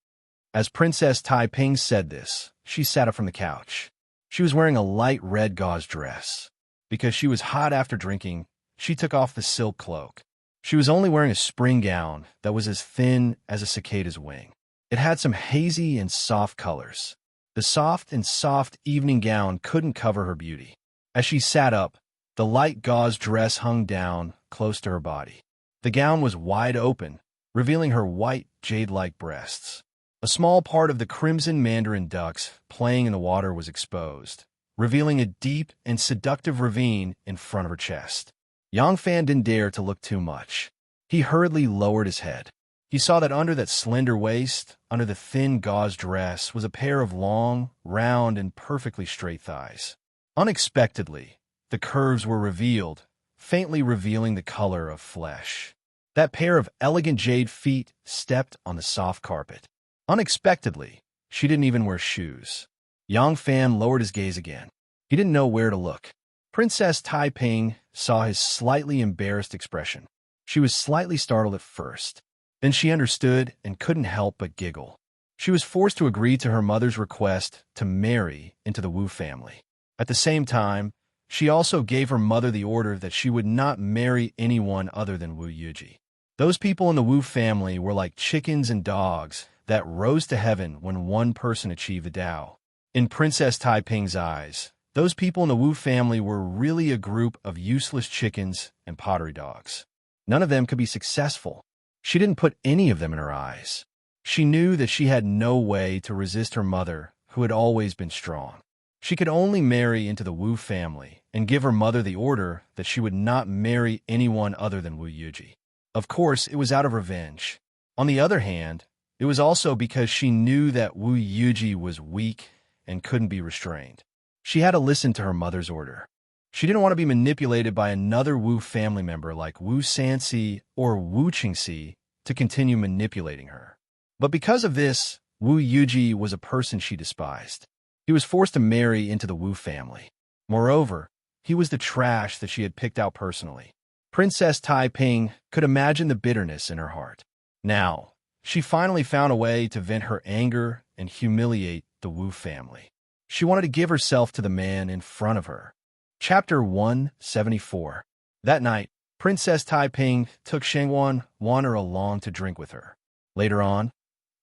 Speaker 1: As Princess Taiping said this, she sat up from the couch. She was wearing a light red gauze dress. Because she was hot after drinking, she took off the silk cloak. She was only wearing a spring gown that was as thin as a cicada's wing. It had some hazy and soft colors. The soft evening gown couldn't cover her beauty. As she sat up, the light gauze dress hung down close to her body. The gown was wide open, revealing her white, jade-like breasts. A small part of the crimson mandarin ducks playing in the water was exposed, revealing a deep and seductive ravine in front of her chest. Yang Fan didn't dare to look too much. He hurriedly lowered his head. He saw that under that slender waist, under the thin gauze dress, was a pair of long, round, and perfectly straight thighs. Unexpectedly, the curves were revealed, faintly revealing the color of flesh. That pair of elegant jade feet stepped on the soft carpet. Unexpectedly, she didn't even wear shoes. Yang Fan lowered his gaze again. He didn't know where to look. Princess Taiping saw his slightly embarrassed expression. She was slightly startled at first. Then she understood and couldn't help but giggle. She was forced to agree to her mother's request to marry into the Wu family. At the same time, she also gave her mother the order that she would not marry anyone other than Wu Yuji. Those people in the Wu family were like chickens and dogs that rose to heaven when one person achieved the Tao. In Princess Taiping's eyes, those people in the Wu family were really a group of useless chickens and pottery dogs. None of them could be successful. She didn't put any of them in her eyes. She knew that she had no way to resist her mother, who had always been strong. She could only marry into the Wu family and give her mother the order that she would not marry anyone other than Wu Yuji. Of course, it was out of revenge. On the other hand, it was also because she knew that Wu Yuji was weak and couldn't be restrained. She had to listen to her mother's order. She didn't want to be manipulated by another Wu family member like Wu Sanxi or Wu Qingxi to continue manipulating her. But because of this, Wu Yuji was a person she despised. He was forced to marry into the Wu family. Moreover, he was the trash that she had picked out personally. Princess Taiping could imagine the bitterness in her heart. Now, she finally found a way to vent her anger and humiliate the Wu family. She wanted to give herself to the man in front of her. Chapter 174. That night, Princess Taiping took Shengwan Wanner along to drink with her. Later on,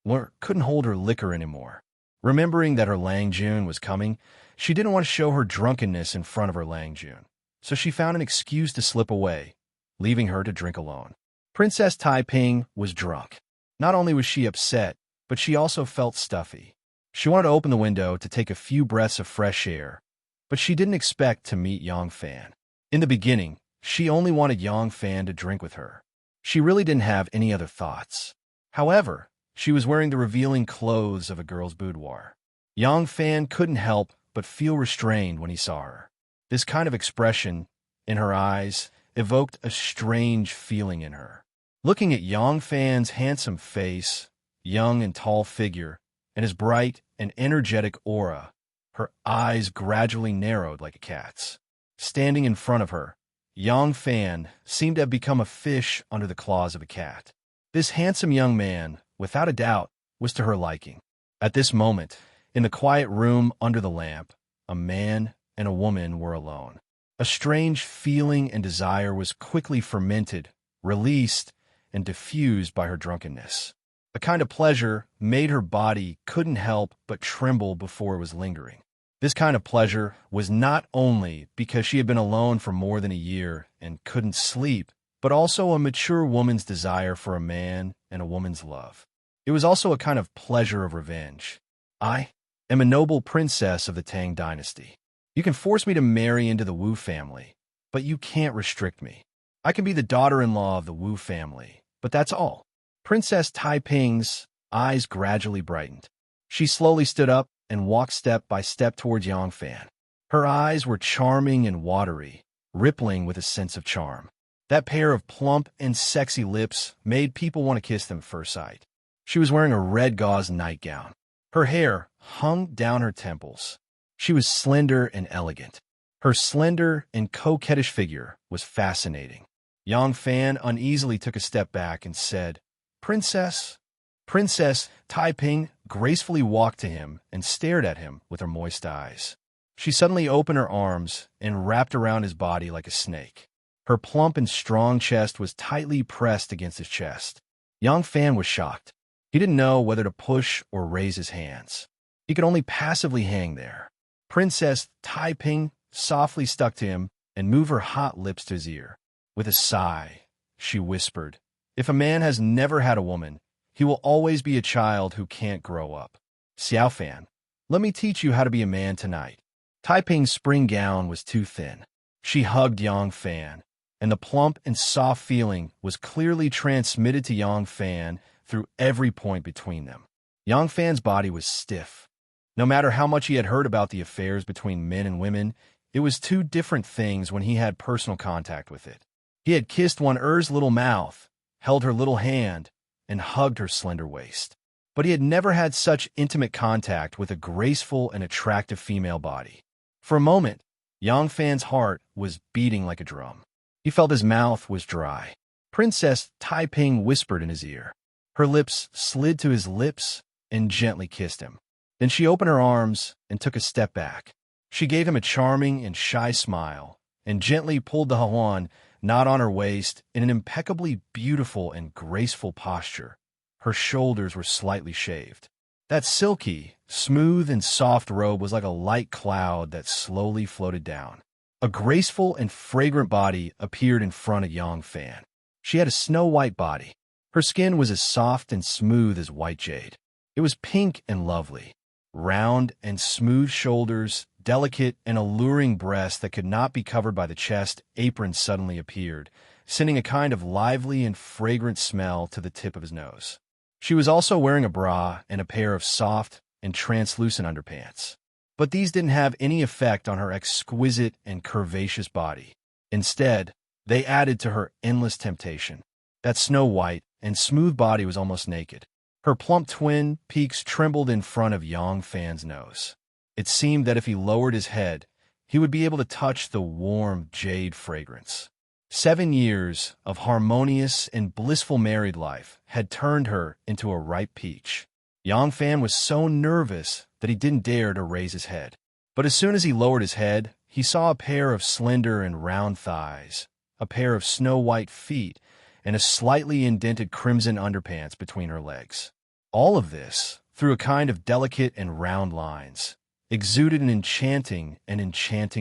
Speaker 1: Wer couldn't hold her liquor anymore. Remembering that her Lang Jun was coming, she didn't want to show her drunkenness in front of her Lang Jun, so she found an excuse to slip away, leaving her to drink alone. Princess Taiping was drunk. Not only was she upset, but she also felt stuffy. She wanted to open the window to take a few breaths of fresh air, but she didn't expect to meet Yang Fan. In the beginning, she only wanted Yang Fan to drink with her. She really didn't have any other thoughts. However, she was wearing the revealing clothes of a girl's boudoir. Yang Fan couldn't help but feel restrained when he saw her. This kind of expression in her eyes evoked a strange feeling in her. Looking at Yang Fan's handsome face, young and tall figure, and his bright and energetic aura, her eyes gradually narrowed like a cat's. Standing in front of her, Yang Fan seemed to have become a fish under the claws of a cat. This handsome young man, without a doubt, was to her liking. At this moment, in the quiet room under the lamp, a man and a woman were alone. A strange feeling and desire was quickly fermented, released, and diffused by her drunkenness. A kind of pleasure made her body couldn't help but tremble before it was lingering. This kind of pleasure was not only because she had been alone for more than a year and couldn't sleep, but also a mature woman's desire for a man and a woman's love. It was also a kind of pleasure of revenge. I am a noble princess of the Tang dynasty. You can force me to marry into the Wu family, but you can't restrict me. I can be the daughter-in-law of the Wu family, but that's all. Princess Taiping's eyes gradually brightened. She slowly stood up and walked step by step towards Yang Fan. Her eyes were charming and watery, rippling with a sense of charm. That pair of plump and sexy lips made people want to kiss them at first sight. She was wearing a red gauze nightgown. Her hair hung down her temples. She was slender and elegant. Her slender and coquettish figure was fascinating. Yang Fan uneasily took a step back and said, "Princess." Princess Taiping gracefully walked to him and stared at him with her moist eyes. She suddenly opened her arms and wrapped around his body like a snake. Her plump and strong chest was tightly pressed against his chest. Yang Fan was shocked. He didn't know whether to push or raise his hands. He could only passively hang there. Princess Taiping softly stuck to him and moved her hot lips to his ear. With a sigh, she whispered, "If a man has never had a woman, he will always be a child who can't grow up. Xiao Fan, let me teach you how to be a man tonight." Taiping's spring gown was too thin. She hugged Yang Fan, and the plump and soft feeling was clearly transmitted to Yang Fan through every point between them. Yang Fan's body was stiff. No matter how much he had heard about the affairs between men and women, it was two different things when he had personal contact with it. He had kissed one Er's little mouth, held her little hand, and hugged her slender waist. But he had never had such intimate contact with a graceful and attractive female body. For a moment, Yang Fan's heart was beating like a drum. He felt his mouth was dry. Princess Taiping whispered in his ear. Her lips slid to his lips and gently kissed him. Then she opened her arms and took a step back. She gave him a charming and shy smile and gently pulled the hawan knot on her waist in an impeccably beautiful and graceful posture, her shoulders were slightly shaved. That silky, smooth, and soft robe was like a light cloud that slowly floated down. A graceful and fragrant body appeared in front of Yang Fan. She had a snow-white body. Her skin was as soft and smooth as white jade. It was pink and lovely. Round and smooth shoulders, delicate and alluring breasts that could not be covered by the chest apron suddenly appeared, sending a kind of lively and fragrant smell to the tip of his nose. She was also wearing a bra and a pair of soft and translucent underpants. But these didn't have any effect on her exquisite and curvaceous body. Instead, they added to her endless temptation. That snow-white and smooth body was almost naked. Her plump twin peaks trembled in front of Yang Fan's nose. It seemed that if he lowered his head, he would be able to touch the warm jade fragrance. 7 years of harmonious and blissful married life had turned her into a ripe peach. Yang Fan was so nervous that he didn't dare to raise his head. But as soon as he lowered his head, he saw a pair of slender and round thighs, a pair of snow-white feet, and a slightly indented crimson underpants between her legs. All of this, through a kind of delicate and round lines, exuded an enchanting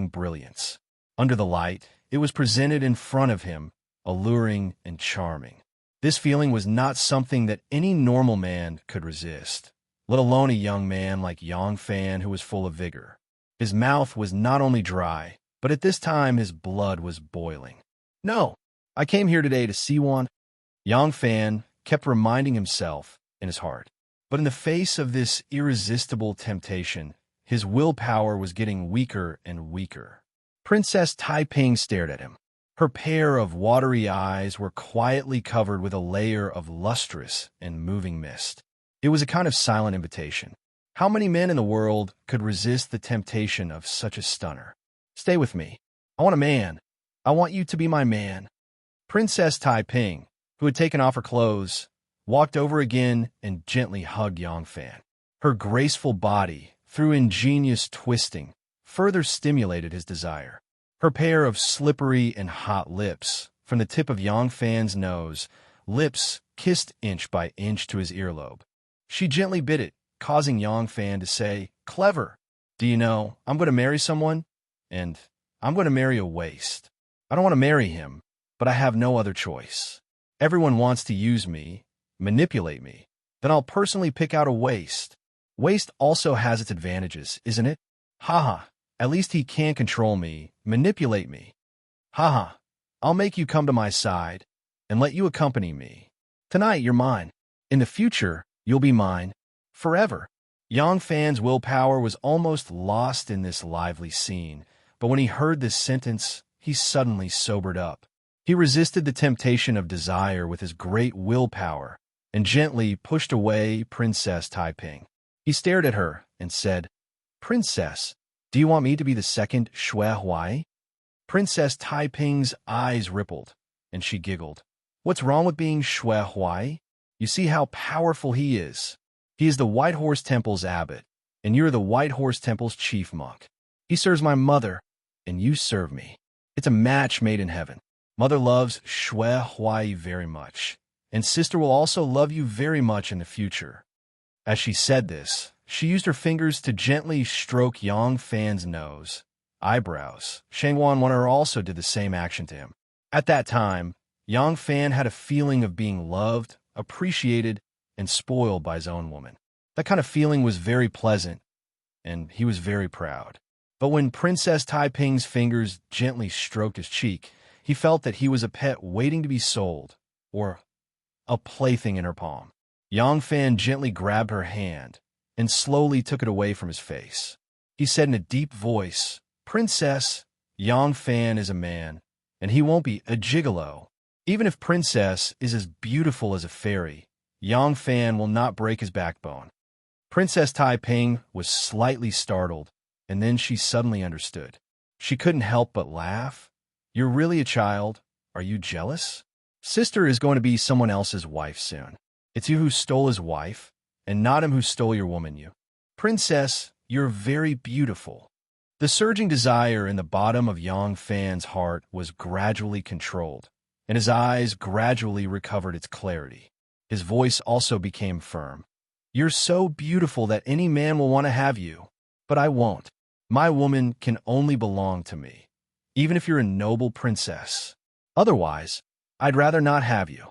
Speaker 1: brilliance. Under the light, it was presented in front of him, alluring and charming. This feeling was not something that any normal man could resist, let alone a young man like Yang Fan who was full of vigor. His mouth was not only dry, but at this time his blood was boiling. "No, I came here today to see one," Yang Fan kept reminding himself in his heart. But in the face of this irresistible temptation, his willpower was getting weaker and weaker. Princess Taiping stared at him. Her pair of watery eyes were quietly covered with a layer of lustrous and moving mist. It was a kind of silent invitation. How many men in the world could resist the temptation of such a stunner? "Stay with me. I want a man. I want you to be my man." Princess Taiping, who had taken off her clothes, walked over again and gently hugged Yang Fan. Her graceful body, through ingenious twisting, further stimulated his desire. Her pair of slippery and hot lips, from the tip of Yang Fan's nose, lips kissed inch by inch to his earlobe. She gently bit it, causing Yang Fan to say, "Clever. Do you know, I'm going to marry someone, and I'm going to marry a waste. I don't want to marry him, but I have no other choice. Everyone wants to use me, manipulate me. Then I'll personally pick out a waste. Waste also has its advantages, isn't it? Haha. At least he can't control me, manipulate me. Haha, I'll make you come to my side and let you accompany me. Tonight, you're mine. In the future, you'll be mine. Forever." Yang Fan's willpower was almost lost in this lively scene, but when he heard this sentence, he suddenly sobered up. He resisted the temptation of desire with his great willpower and gently pushed away Princess Taiping. He stared at her and said, "Princess, do you want me to be the second Shui Huai?" Princess Taiping's eyes rippled, and she giggled. "What's wrong with being Shui Huai? You see how powerful he is. He is the White Horse Temple's abbot, and you're the White Horse Temple's chief monk. He serves my mother, and you serve me. It's a match made in heaven. Mother loves Shui Huai very much, and sister will also love you very much in the future." As she said this, she used her fingers to gently stroke Yang Fan's nose, eyebrows. Shangwan Wanner also did the same action to him. At that time, Yang Fan had a feeling of being loved, appreciated, and spoiled by his own woman. That kind of feeling was very pleasant, and he was very proud. But when Princess Taiping's fingers gently stroked his cheek, he felt that he was a pet waiting to be sold, or a plaything in her palm. Yang Fan gently grabbed her hand and slowly took it away from his face. He said in a deep voice, "Princess, Yang Fan is a man, and he won't be a gigolo. Even if Princess is as beautiful as a fairy, Yang Fan will not break his backbone." Princess Taiping was slightly startled, and then she suddenly understood. She couldn't help but laugh. "You're really a child. Are you jealous? Sister is going to be someone else's wife soon. It's you who stole his wife, and not him who stole your woman, you. Princess, you're very beautiful." The surging desire in the bottom of Yang Fan's heart was gradually controlled, and his eyes gradually recovered its clarity. His voice also became firm. "You're so beautiful that any man will want to have you, but I won't. My woman can only belong to me, even if you're a noble princess. Otherwise, I'd rather not have you."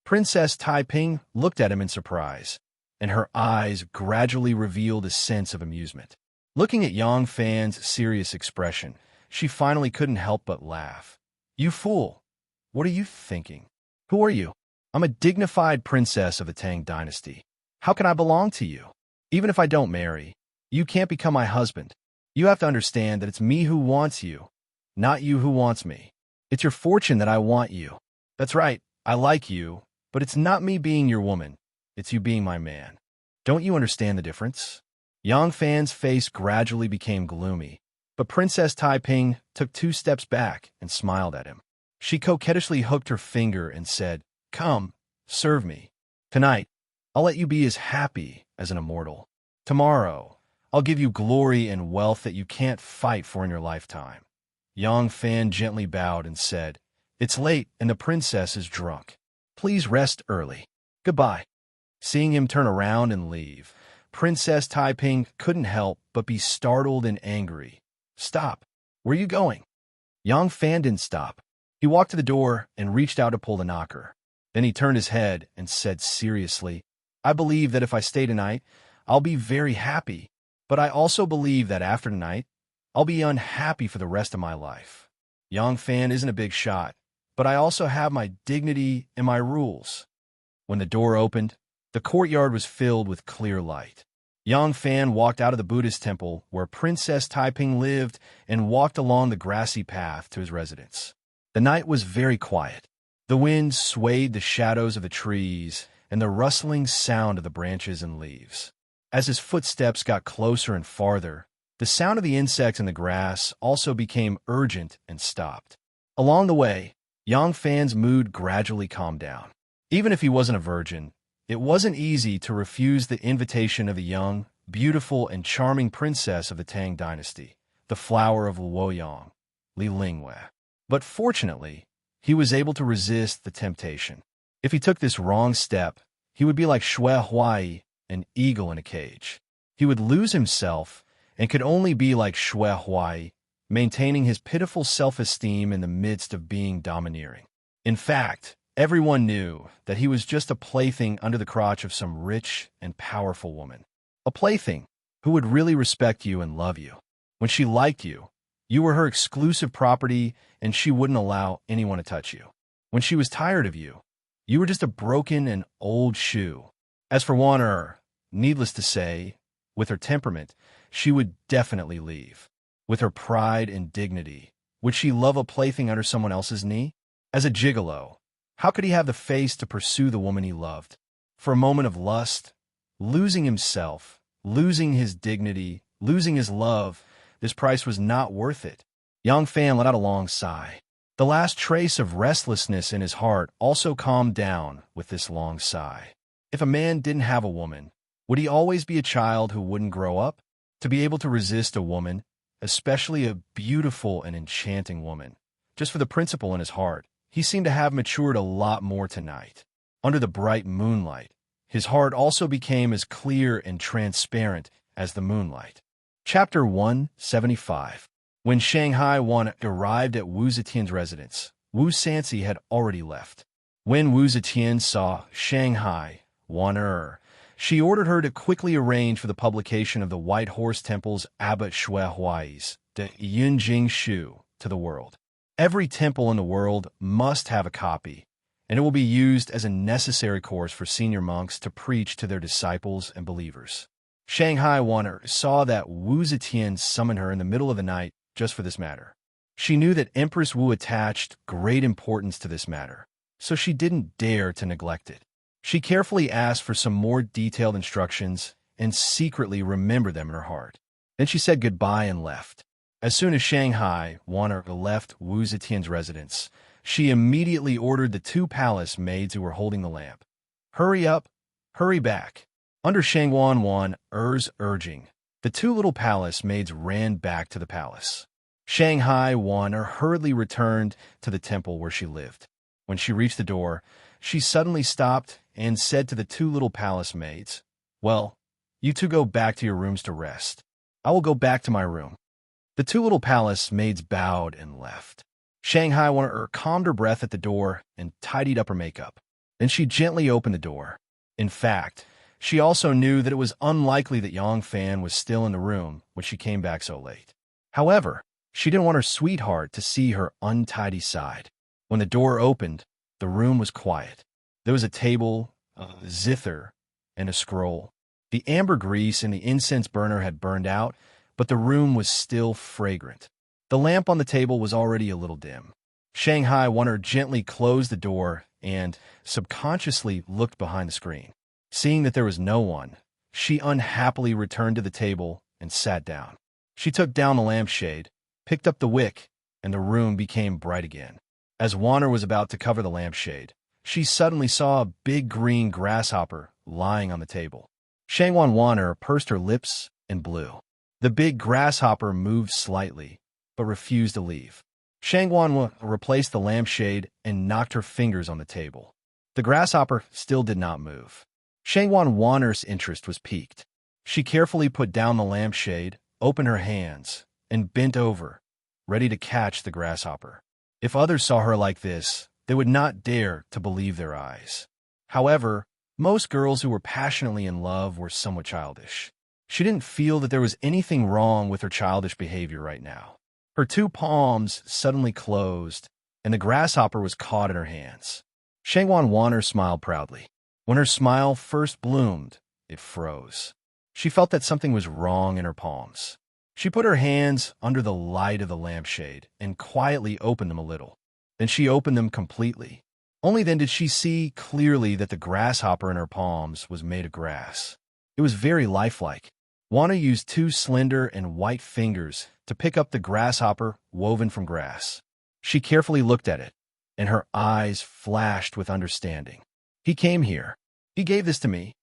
Speaker 1: Princess Taiping looked at him in surprise, and her eyes gradually revealed a sense of amusement. Looking at Yang Fan's serious expression, she finally couldn't help but laugh. "You fool! What are you thinking? Who are you?" "I'm a dignified princess of the Tang dynasty. How can I belong to you? Even if I don't marry, you can't become my husband. You have to understand that it's me who wants you, not you who wants me. It's your fortune that I want you. That's right, I like you, but it's not me being your woman. It's you being my man. Don't you understand the difference?" Yang Fan's face gradually became gloomy, but Princess Taiping took 2 steps back and smiled at him. She coquettishly hooked her finger and said, "Come, serve me. Tonight, I'll let you be as happy as an immortal. Tomorrow, I'll give you glory and wealth that you can't fight for in your lifetime." Yang Fan gently bowed and said, "It's late and the princess is drunk. Please rest early. Goodbye." Seeing him turn around and leave, Princess Taiping couldn't help but be startled and angry. "Stop. Where are you going?" Yang Fan didn't stop. He walked to the door and reached out to pull the knocker. Then he turned his head and said seriously, "I believe that if I stay tonight, I'll be very happy. But I also believe that after tonight, I'll be unhappy for the rest of my life. Yang Fan isn't a big shot, but I also have my dignity and my rules." When the door opened, the courtyard was filled with clear light. Yang Fan walked out of the Buddhist temple where Princess Taiping lived and walked along the grassy path to his residence. The night was very quiet. The wind swayed the shadows of the trees and the rustling sound of the branches and leaves. As his footsteps got closer and farther, the sound of the insects in the grass also became urgent and stopped. Along the way, Yang Fan's mood gradually calmed down. Even if he wasn't a virgin, it wasn't easy to refuse the invitation of the young, beautiful, and charming princess of the Tang dynasty, the flower of Luoyang, Li Lingwei. But fortunately, he was able to resist the temptation. If he took this wrong step, he would be like Shui Huai, an eagle in a cage. He would lose himself and could only be like Shui Huai, maintaining his pitiful self-esteem in the midst of being domineering. In fact, everyone knew that he was just a plaything under the crotch of some rich and powerful woman. A plaything who would really respect you and love you. When she liked you, you were her exclusive property and she wouldn't allow anyone to touch you. When she was tired of you, you were just a broken and old shoe. As for Wanner, needless to say, with her temperament, she would definitely leave. With her pride and dignity, would she love a plaything under someone else's knee? As a gigolo, how could he have the face to pursue the woman he loved? For a moment of lust, losing himself, losing his dignity, losing his love, this price was not worth it. Yang Fan let out a long sigh. The last trace of restlessness in his heart also calmed down with this long sigh. If a man didn't have a woman, would he always be a child who wouldn't grow up? To be able to resist a woman, especially a beautiful and enchanting woman, just for the principle in his heart, he seemed to have matured a lot more tonight. Under the bright moonlight, his heart also became as clear and transparent as the moonlight. Chapter 175. When Shanghai Wan arrived at Wu Zetian's residence, Wu Sanxi had already left. When Wu Zetian saw Shanghai Wan, she ordered her to quickly arrange for the publication of the White Horse Temple's Abbot Shui Huai's De Yunjing Shu to the world. Every temple in the world must have a copy, and it will be used as a necessary course for senior monks to preach to their disciples and believers. Shanghai Wan saw that Wu Zetian summoned her in the middle of the night just for this matter. She knew that Empress Wu attached great importance to this matter, so she didn't dare to neglect it. She carefully asked for some more detailed instructions and secretly remembered them in her heart. Then she said goodbye and left. As soon as Shanghai Wan left Wu Zetian's residence, she immediately ordered the 2 palace maids who were holding the lamp. "Hurry up, hurry back." Under Shangwan Wan's urging, the 2 little palace maids ran back to the palace. Shanghai Wan hurriedly returned to the temple where she lived. When she reached the door, she suddenly stopped and said to the two little palace maids, "Well, you two go back to your rooms to rest. I will go back to my room." The two little palace maids bowed and left. Shanghai wanted her calmed her breath at the door and tidied up her makeup. Then she gently opened the door. In fact, she also knew that it was unlikely that Yang Fan was still in the room when she came back so late. However, she didn't want her sweetheart to see her untidy side. When the door opened, the room was quiet. There was a table, a zither, and a scroll. The amber grease in the incense burner had burned out, but the room was still fragrant. The lamp on the table was already a little dim. Shanghai Wonder gently closed the door and subconsciously looked behind the screen. Seeing that there was no one, she unhappily returned to the table and sat down. She took down the lampshade, picked up the wick, and the room became bright again. As Warner was about to cover the lampshade, she suddenly saw a big green grasshopper lying on the table. Shangwan Warner pursed her lips and blew. The big grasshopper moved slightly, but refused to leave. Shangwan replaced the lampshade and knocked her fingers on the table. The grasshopper still did not move. Shangwan Warner's interest was piqued. She carefully put down the lampshade, opened her hands, and bent over, ready to catch the grasshopper. If others saw her like this, they would not dare to believe their eyes. However, most girls who were passionately in love were somewhat childish. She didn't feel that there was anything wrong with her childish behavior right now. Her two palms suddenly closed, and the grasshopper was caught in her hands. Shangwan Warner smiled proudly. When her smile first bloomed, it froze. She felt that something was wrong in her palms. She put her hands under the light of the lampshade and quietly opened them a little. Then she opened them completely. Only then did she see clearly that the grasshopper in her palms was made of grass. It was very lifelike. Wana used two slender and white fingers to pick up the grasshopper woven from grass. She carefully looked at it, and her eyes flashed with understanding. "He came here. He gave this to me."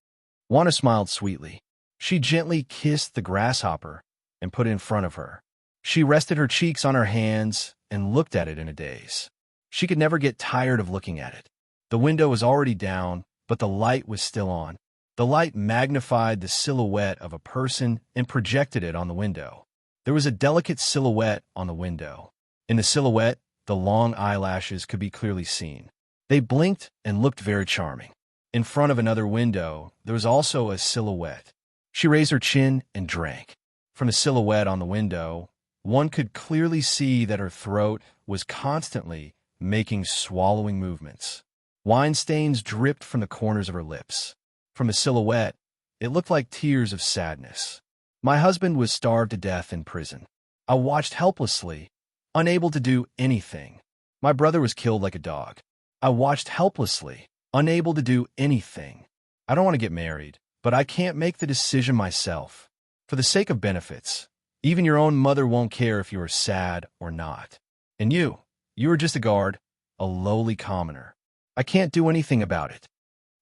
Speaker 1: Wana smiled sweetly. She gently kissed the grasshopper and put it in front of her. She rested her cheeks on her hands and looked at it in a daze. She could never get tired of looking at it. The window was already down, but the light was still on. The light magnified the silhouette of a person and projected it on the window. There was a delicate silhouette on the window. In the silhouette, the long eyelashes could be clearly seen. They blinked and looked very charming. In front of another window, there was also a silhouette. She raised her chin and drank. From the silhouette on the window, one could clearly see that her throat was constantly making swallowing movements. Wine stains dripped from the corners of her lips. From the silhouette, it looked like tears of sadness. "My husband was starved to death in prison. I watched helplessly, unable to do anything. My brother was killed like a dog. I watched helplessly, unable to do anything. I don't want to get married, but I can't make the decision myself. For the sake of benefits, even your own mother won't care if you are sad or not. And you are just a guard, a lowly commoner. I can't do anything about it."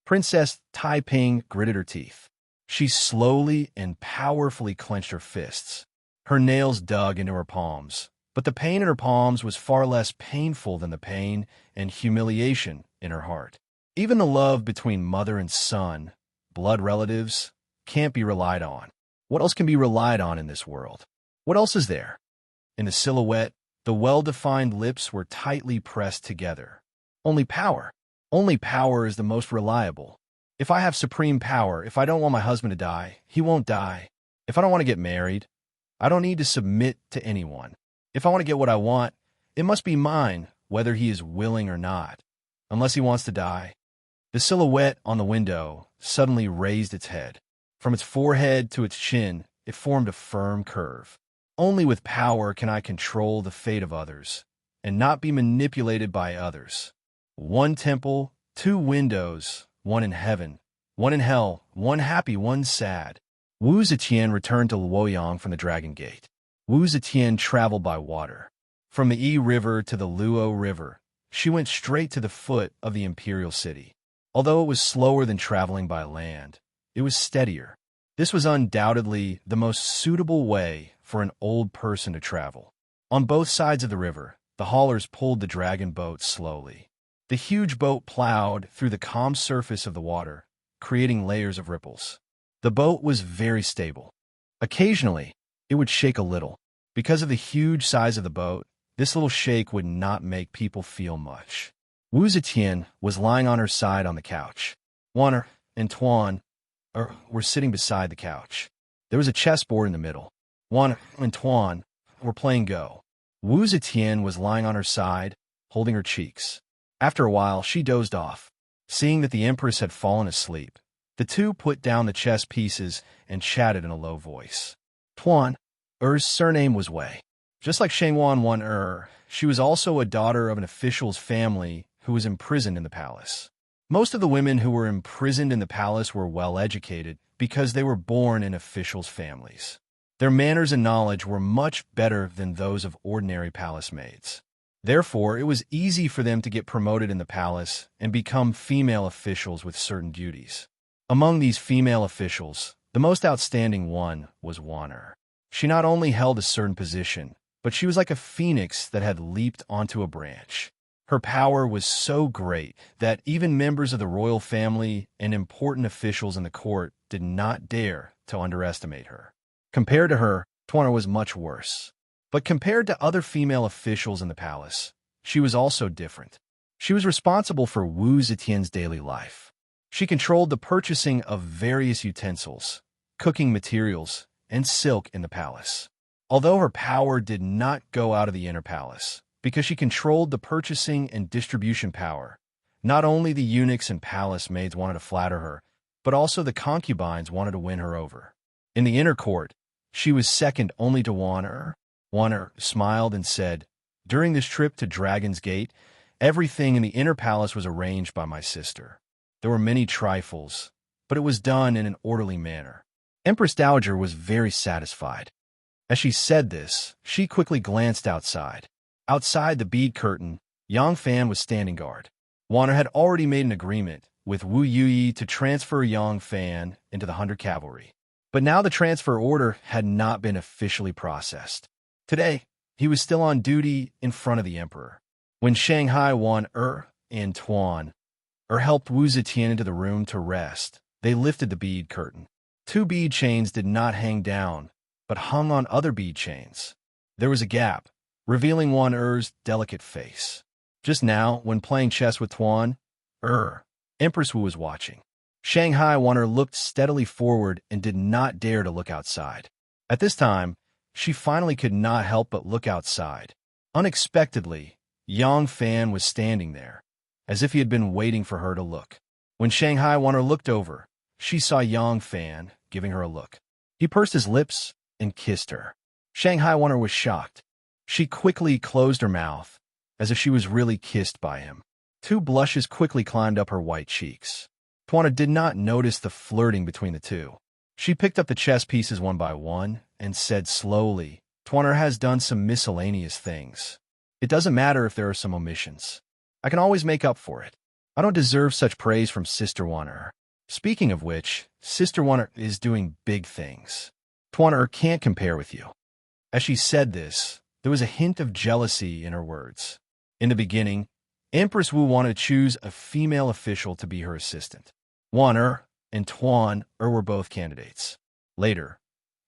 Speaker 1: Princess Taiping gritted her teeth. She slowly and powerfully clenched her fists. Her nails dug into her palms, but the pain in her palms was far less painful than the pain and humiliation in her heart. Even the love between mother and son, blood relatives, can't be relied on. What else can be relied on in this world? What else is there? In the silhouette, the well-defined lips were tightly pressed together. Only power. Only power is the most reliable. If I have supreme power, if I don't want my husband to die, he won't die. If I don't want to get married, I don't need to submit to anyone. If I want to get what I want, it must be mine, whether he is willing or not, unless he wants to die. The silhouette on the window suddenly raised its head. From its forehead to its chin, it formed a firm curve. Only with power can I control the fate of others, and not be manipulated by others. One temple, two windows, one in heaven, one in hell, one happy, one sad. Wu Zetian returned to Luoyang from the Dragon Gate. Wu Zetian traveled by water. From the Yi River to the Luo River, she went straight to the foot of the imperial city. Although it was slower than traveling by land, it was steadier. This was undoubtedly the most suitable way for an old person to travel. On both sides of the river, the haulers pulled the dragon boat slowly. The huge boat plowed through the calm surface of the water, creating layers of ripples. The boat was very stable. Occasionally, it would shake a little. Because of the huge size of the boat, this little shake would not make people feel much. Wu Zetian was lying on her side on the couch. Wan and Tuan were sitting beside the couch. There was a chessboard in the middle. Wan and Tuan were playing Go. Wu Zetian was lying on her side, holding her cheeks. After a while, she dozed off. Seeing that the Empress had fallen asleep, the two put down the chess pieces and chatted in a low voice. Tuan Er's surname was Wei. Just like Shangwan Wan she was also a daughter of an official's family who was imprisoned in the palace. Most of the women who were imprisoned in the palace were well-educated because they were born in officials' families. Their manners and knowledge were much better than those of ordinary palace maids. Therefore, it was easy for them to get promoted in the palace and become female officials with certain duties. Among these female officials, the most outstanding one was Wan. She not only held a certain position, but she was like a phoenix that had leaped onto a branch. Her power was so great that even members of the royal family and important officials in the court did not dare to underestimate her. Compared to her, Tuan was much worse. But compared to other female officials in the palace, she was also different. She was responsible for Wu Zetian's daily life. She controlled the purchasing of various utensils, cooking materials, and silk in the palace. Although her power did not go out of the inner palace, because she controlled the purchasing and distribution power, not only the eunuchs and palace maids wanted to flatter her, but also the concubines wanted to win her over. In the inner court, she was second only to Wan. Wan smiled and said, "During this trip to Dragon's Gate, everything in the inner palace was arranged by my sister. There were many trifles, but it was done in an orderly manner." Empress Dowager was very satisfied. As she said this, she quickly glanced outside. Outside the bead curtain, Yang Fan was standing guard. Wan had already made an agreement with Wu Yuyi to transfer Yang Fan into the 100 Cavalry. But now the transfer order had not been officially processed. Today, he was still on duty in front of the emperor. When Shanghai Wan and Tuan helped Wu Zetian into the room to rest, they lifted the bead curtain. 2 bead chains did not hang down, but hung on other bead chains. There was a gap, revealing Wan delicate face. Just now, when playing chess with Tuan, Empress Wu was watching. Shanghai Wan looked steadily forward and did not dare to look outside. At this time, she finally could not help but look outside. Unexpectedly, Yang Fan was standing there, as if he had been waiting for her to look. When Shanghai Wan looked over, she saw Yang Fan giving her a look. He pursed his lips and kissed her. Shanghai Wan was shocked. She quickly closed her mouth, as if she was really kissed by him. 2 blushes quickly climbed up her white cheeks. Tuan did not notice the flirting between the two. She picked up the chess pieces one by one and said slowly, "Tuan has done some miscellaneous things. It doesn't matter if there are some omissions. I can always make up for it. I don't deserve such praise from Sister Wan. Speaking of which, Sister Wan is doing big things. Tuan can't compare with you." As she said this, there was a hint of jealousy in her words. In the beginning, Empress Wu wanted to choose a female official to be her assistant. Wan and Tuan were both candidates. Later,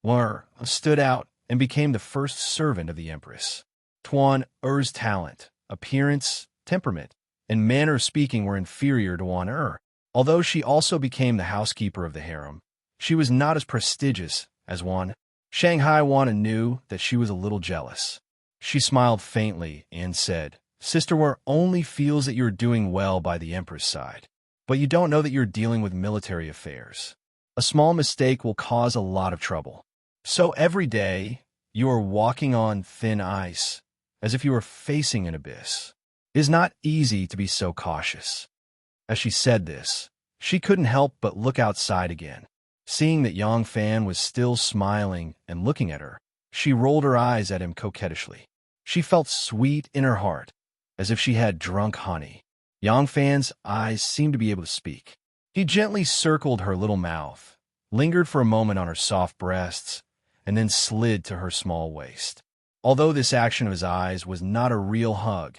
Speaker 1: Wan stood out and became the first servant of the Empress. Tuan's talent, appearance, temperament, and manner of speaking were inferior to Wan. Although she also became the housekeeper of the harem, she was not as prestigious as Wan. Shanghai Wan knew that she was a little jealous. She smiled faintly and said, "Sister Wan only feels that you're doing well by the Empress side, but you don't know that you're dealing with military affairs. A small mistake will cause a lot of trouble. So every day, you are walking on thin ice, as if you were facing an abyss. It is not easy to be so cautious." As she said this, she couldn't help but look outside again. Seeing that Yang Fan was still smiling and looking at her, she rolled her eyes at him coquettishly. She felt sweet in her heart, as if she had drunk honey. Yang Fan's eyes seemed to be able to speak. He gently circled her little mouth, lingered for a moment on her soft breasts, and then slid to her small waist. Although this action of his eyes was not a real hug,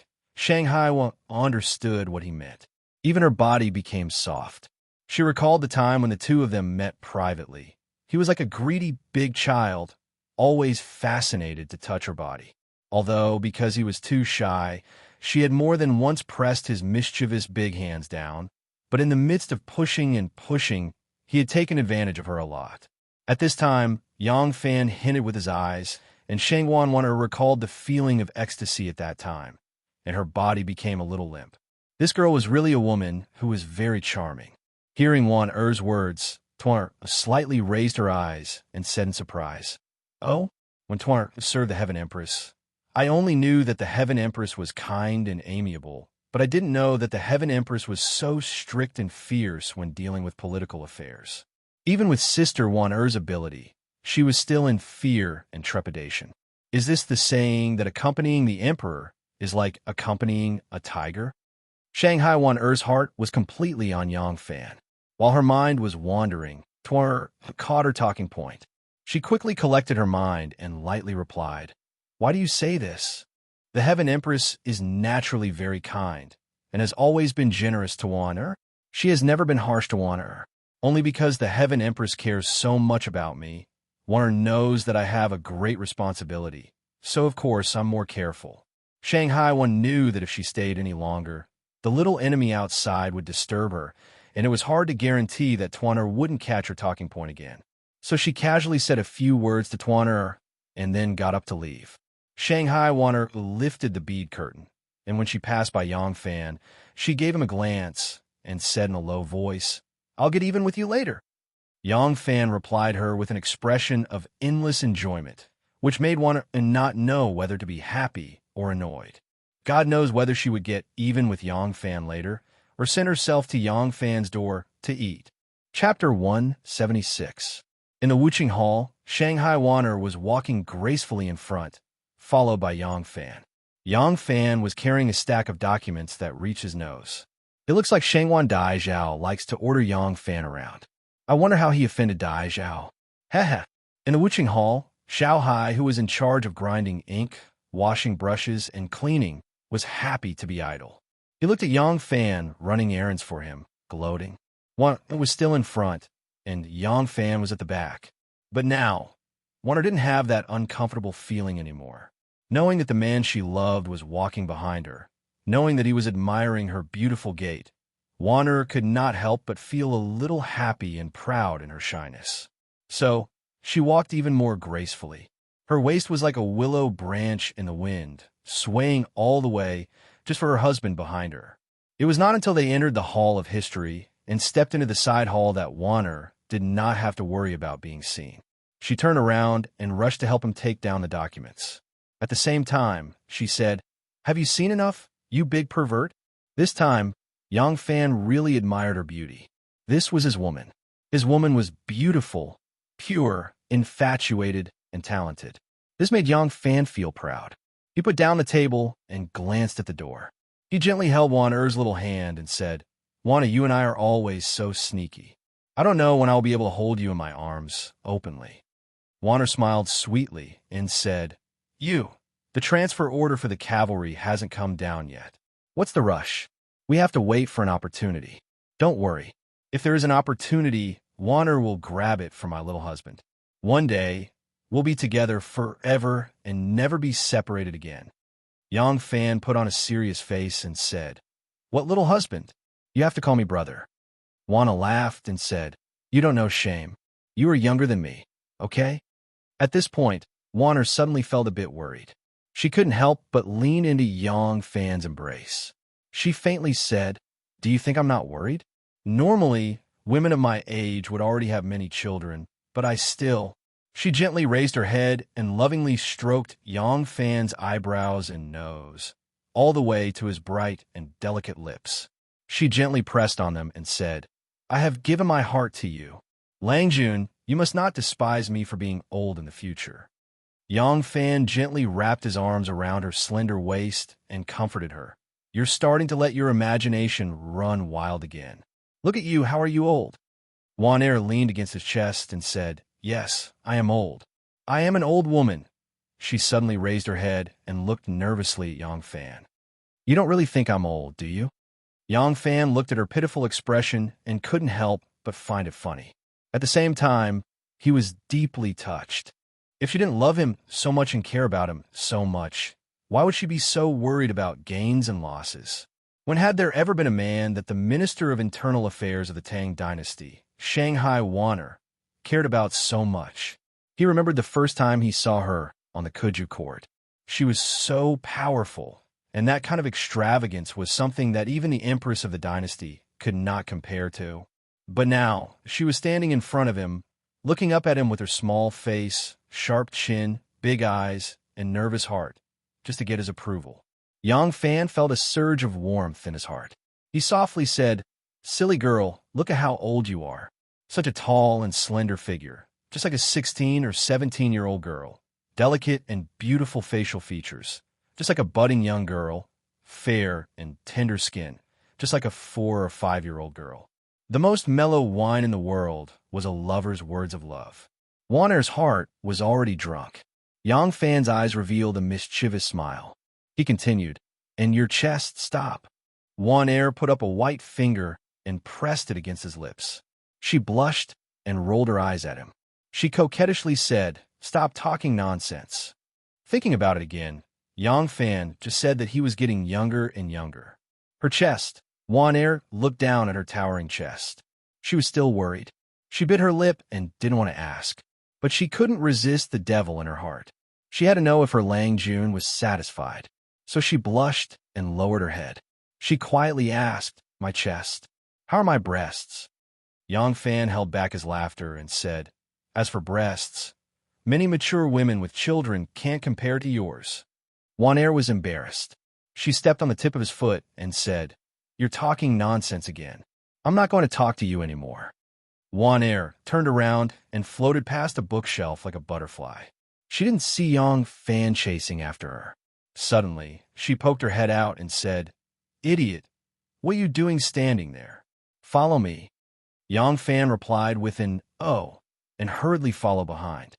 Speaker 1: understood what he meant. Even her body became soft. She recalled the time when the two of them met privately. He was like a greedy big child, always fascinated to touch her body. Although, because he was too shy, she had more than once pressed his mischievous big hands down, but in the midst of pushing and pushing, he had taken advantage of her a lot. At this time, Yang Fan hinted with his eyes, and Shangwan recalled the feeling of ecstasy at that time, and her body became a little limp. This girl was really a woman who was very charming. Hearing Wan Er's words, Tuan slightly raised her eyes and said in surprise, "Oh?" When Tuan served the Heaven Empress, "I only knew that the Heaven Empress was kind and amiable, but I didn't know that the Heaven Empress was so strict and fierce when dealing with political affairs." Even with Sister Wan Er's ability, she was still in fear and trepidation. Is this the saying that accompanying the Emperor is like accompanying a tiger? Shanghai Wan Er's heart was completely on Yang Fan. While her mind was wandering, Tuan caught her talking point. She quickly collected her mind and lightly replied, "Why do you say this? The Heaven Empress is naturally very kind and has always been generous to Wan Er. She has never been harsh to Wan Er. Only because the Heaven Empress cares so much about me, Wan Er knows that I have a great responsibility, so of course I'm more careful." Shanghai Wan knew that if she stayed any longer, the little enemy outside would disturb her, and it was hard to guarantee that Tuan Er wouldn't catch her talking point again. So she casually said a few words to Tuan Er and then got up to leave. Shanghai Wan Er lifted the bead curtain, and when she passed by Yang Fan, she gave him a glance and said in a low voice, "I'll get even with you later." Yang Fan replied her with an expression of endless enjoyment, which made Wan not know whether to be happy or annoyed. God knows whether she would get even with Yang Fan later, or send herself to Yang Fan's door to eat. Chapter 176. In the Wuching Hall, Shanghai Wan was walking gracefully in front, followed by Yang Fan. Yang Fan was carrying a stack of documents that reached his nose. It looks like Shangwan Dai Zhao likes to order Yang Fan around. I wonder how he offended Dai Zhao. Heh. In the Wuching Hall, Xiao Hai, who was in charge of grinding ink, washing brushes, and cleaning, was happy to be idle. He looked at Yang Fan running errands for him, gloating. Wan was still in front, and Yang Fan was at the back. But now, Wan didn't have that uncomfortable feeling anymore. Knowing that the man she loved was walking behind her, knowing that he was admiring her beautiful gait, Wan could not help but feel a little happy and proud in her shyness. So, she walked even more gracefully. Her waist was like a willow branch in the wind, swaying all the way, just for her husband behind her. It was not until they entered the Hall of History and stepped into the side hall that Wan did not have to worry about being seen. She turned around and rushed to help him take down the documents. At the same time, she said, "Have you seen enough, you big pervert?" This time, Yang Fan really admired her beauty. This was his woman. His woman was beautiful, pure, infatuated, and talented. This made Yang Fan feel proud. He put down the table and glanced at the door. He gently held Wan Er's little hand and said, "Wana, you and I are always so sneaky. I don't know when I'll be able to hold you in my arms, openly." Wan smiled sweetly and said, The transfer order for the cavalry hasn't come down yet. What's the rush? We have to wait for an opportunity. Don't worry. If there is an opportunity, Wan will grab it for my little husband. One day, we'll be together forever and never be separated again." Yang Fan put on a serious face and said, "What little husband? You have to call me brother." Wana laughed and said, "You don't know shame. You are younger than me, okay?" At this point, Wan suddenly felt a bit worried. She couldn't help but lean into Yang Fan's embrace. She faintly said, "Do you think I'm not worried? Normally, women of my age would already have many children, but I still..." She gently raised her head and lovingly stroked Yang Fan's eyebrows and nose, all the way to his bright and delicate lips. She gently pressed on them and said, "I have given my heart to you. Langjun, you must not despise me for being old in the future." Yang Fan gently wrapped his arms around her slender waist and comforted her. "You're starting to let your imagination run wild again. Look at you, how are you old?" Wan leaned against his chest and said, "Yes, I am old. I am an old woman." She suddenly raised her head and looked nervously at Yang Fan. You don't really think I'm old, do you? Yang Fan looked at her pitiful expression and couldn't help but find it funny. At the same time, he was deeply touched. If she didn't love him so much and care about him so much, why would she be so worried about gains and losses? When had there ever been a man that the Minister of Internal Affairs of the Tang Dynasty, Shanghai Wanner, cared about so much? He remembered the first time he saw her on the Kuju court. She was so powerful, and that kind of extravagance was something that even the Empress of the dynasty could not compare to. But now, she was standing in front of him, looking up at him with her small face, sharp chin, big eyes, and nervous heart, just to get his approval. Yang Fan felt a surge of warmth in his heart. He softly said, "Silly girl, look at how old you are. Such a tall and slender figure, just like a 16 or 17-year-old girl. Delicate and beautiful facial features, just like a budding young girl. Fair and tender skin, just like a 4 or 5-year-old girl." The most mellow wine in the world was a lover's words of love. Wanner's heart was already drunk. Yang Fan's eyes revealed a mischievous smile. He continued, "And your chest, stop." Wanner put up a white finger and pressed it against his lips. She blushed and rolled her eyes at him. She coquettishly said, "Stop talking nonsense." Thinking about it again, Yang Fan just said that he was getting younger and younger. Her chest. Wanner looked down at her towering chest. She was still worried. She bit her lip and didn't want to ask, but she couldn't resist the devil in her heart. She had to know if her Lang Jun was satisfied. So she blushed and lowered her head. She quietly asked, "My chest, how are my breasts?" Yang Fan held back his laughter and said, "As for breasts, many mature women with children can't compare to yours." Wanner was embarrassed. She stepped on the tip of his foot and said, "You're talking nonsense again. I'm not going to talk to you anymore." Wanner turned around and floated past a bookshelf like a butterfly. She didn't see Yang Fan chasing after her. Suddenly, she poked her head out and said, "Idiot, what are you doing standing there? Follow me." Yang Fan replied with an "oh," and hurriedly followed behind.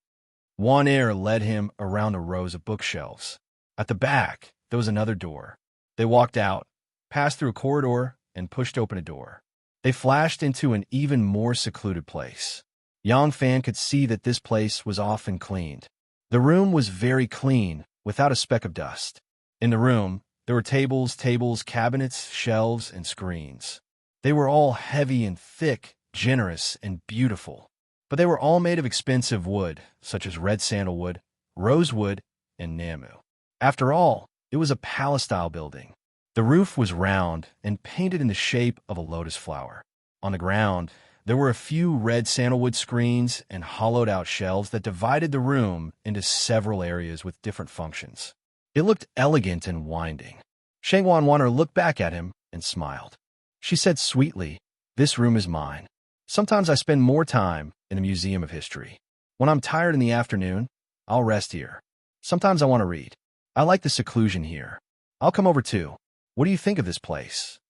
Speaker 1: Wanner led him around the rows of bookshelves. At the back, there was another door. They walked out, passed through a corridor, and pushed open a door. They flashed into an even more secluded place. Yang Fan could see that this place was often cleaned. The room was very clean, without a speck of dust. In the room, there were tables, cabinets, shelves, and screens. They were all heavy and thick, generous and beautiful. But they were all made of expensive wood, such as red sandalwood, rosewood, and namu. After all, it was a palace-style building. The roof was round and painted in the shape of a lotus flower. On the ground, there were a few red sandalwood screens and hollowed-out shelves that divided the room into several areas with different functions. It looked elegant and winding. Shangwan Wanner looked back at him and smiled. She said sweetly, "This room is mine. Sometimes I spend more time in the Museum of History. When I'm tired in the afternoon, I'll rest here. Sometimes I want to read. I like the seclusion here. I'll come over too. What do you think of this place?"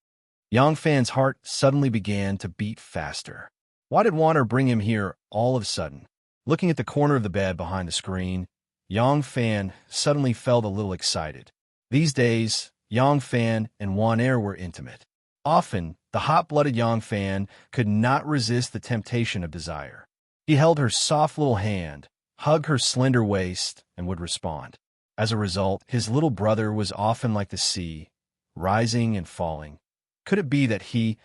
Speaker 1: Yang Fan's heart suddenly began to beat faster. Why did Wanner bring him here all of a sudden? Looking at the corner of the bed behind the screen, Yang Fan suddenly felt a little excited. These days, Yang Fan and Wanner were intimate. Often, the hot-blooded Yang Fan could not resist the temptation of desire. He held her soft little hand, hugged her slender waist, and would respond. As a result, his little brother was often like the sea, rising and falling. Could it be that he,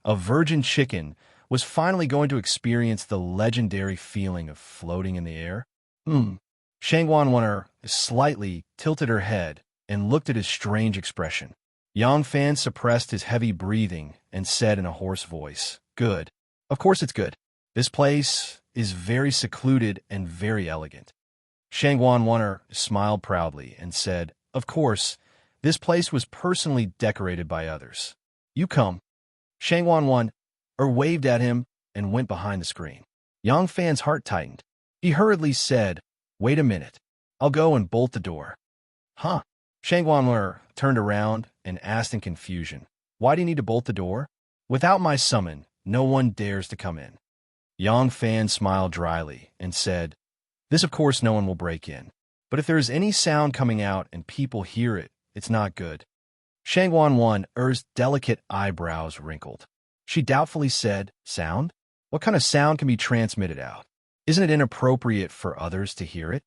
Speaker 1: a virgin chicken, was finally going to experience the legendary feeling of floating in the air? Shangwan Wanner slightly tilted her head and looked at his strange expression. Yang Fan suppressed his heavy breathing and said in a hoarse voice, "Good. Of course it's good. This place is very secluded and very elegant." Shangwan Wanner smiled proudly and said, "Of course, this place was personally decorated by others. You come." Shangwan Wanner waved at him and went behind the screen. Yang Fan's heart tightened. He hurriedly said, "Wait a minute. I'll go and bolt the door." "Huh?" Shangwan Wanner turned around and asked in confusion, "Why do you need to bolt the door?" "Without my summon, no one dares to come in." Yang Fan smiled dryly and said, "This of course no one will break in. But if there is any sound coming out and people hear it, it's not good. Shangwan-Er's delicate eyebrows wrinkled. She doubtfully said, "Sound? What kind of sound can be transmitted out? Isn't it inappropriate for others to hear it?"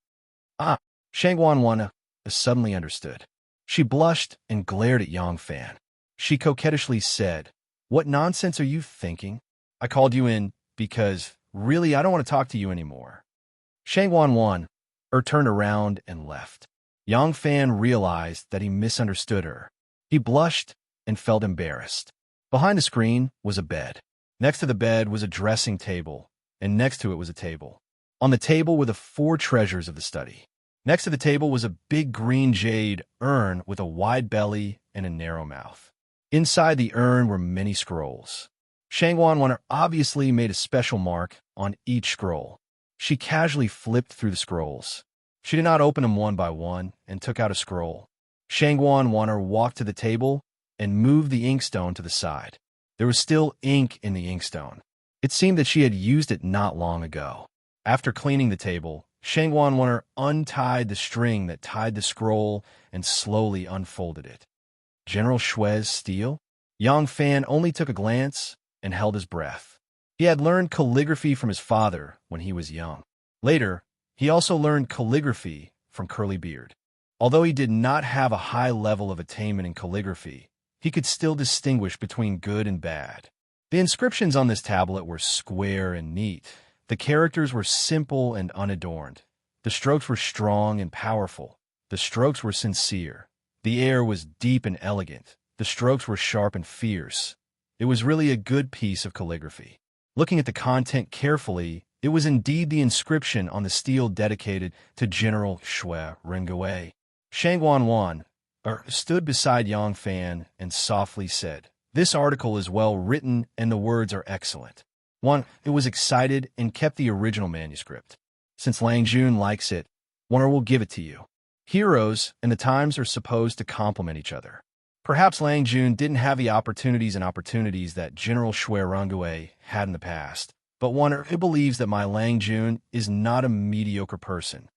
Speaker 1: Ah, Shangwan suddenly understood. She blushed and glared at Yang Fan. She coquettishly said, "What nonsense are you thinking? I called you in because, really, I don't want to talk to you anymore." Shangwan turned around and left. Yang Fan realized that he misunderstood her. He blushed and felt embarrassed. Behind the screen was a bed. Next to the bed was a dressing table, and next to it was a table. On the table were the 4 treasures of the study. Next to the table was a big green jade urn with a wide belly and a narrow mouth. Inside the urn were many scrolls. Shangwan obviously made a special mark on each scroll. She casually flipped through the scrolls. She did not open them one by one and took out a scroll. Shangwan walked to the table and moved the inkstone to the side. There was still ink in the inkstone. It seemed that she had used it not long ago. After cleaning the table, Shangwan untied the string that tied the scroll and slowly unfolded it. General Shui's steel? Yang Fan only took a glance and held his breath. He had learned calligraphy from his father when he was young. Later, he also learned calligraphy from Curly Beard. Although he did not have a high level of attainment in calligraphy, he could still distinguish between good and bad. The inscriptions on this tablet were square and neat. The characters were simple and unadorned. The strokes were strong and powerful. The strokes were sincere. The air was deep and elegant. The strokes were sharp and fierce. It was really a good piece of calligraphy. Looking at the content carefully, it was indeed the inscription on the steel dedicated to General Shui Rengui. Shangwan stood beside Yang Fan and softly said, "This article is well written and the words are excellent." It was excited and kept the original manuscript. "Since Lang Jun likes it, will give it to you." Heroes and the times are supposed to complement each other. Perhaps Lang Jun didn't have the opportunities that General Shui Rengui had in the past, but it believes that my Lang Jun is not a mediocre person.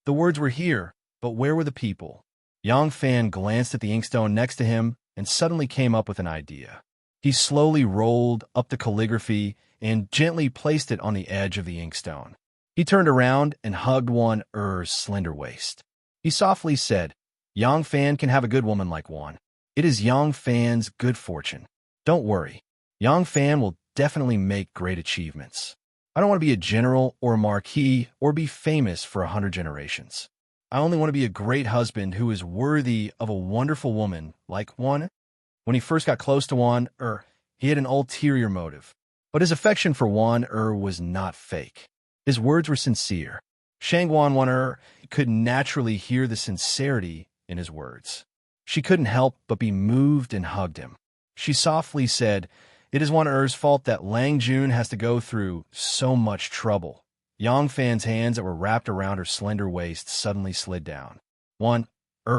Speaker 1: The words were here, but where were the people? Yang Fan glanced at the inkstone next to him and suddenly came up with an idea. He slowly rolled up the calligraphy and gently placed it on the edge of the inkstone. He turned around and hugged Er's slender waist. He softly said, "Yang Fan can have a good woman like Wan. It is Yang Fan's good fortune. Don't worry. Yang Fan will definitely make great achievements. I don't want to be a general or a marquis or be famous for 100 generations. I only want to be a great husband who is worthy of a wonderful woman like Wan." When he first got close to he had an ulterior motive. But his affection for was not fake. His words were sincere. Shangwan could naturally hear the sincerity in his words. She couldn't help but be moved and hugged him. She softly said, "It is Er's fault that Lang Jun has to go through so much trouble." Yang Fan's hands that were wrapped around her slender waist suddenly slid down.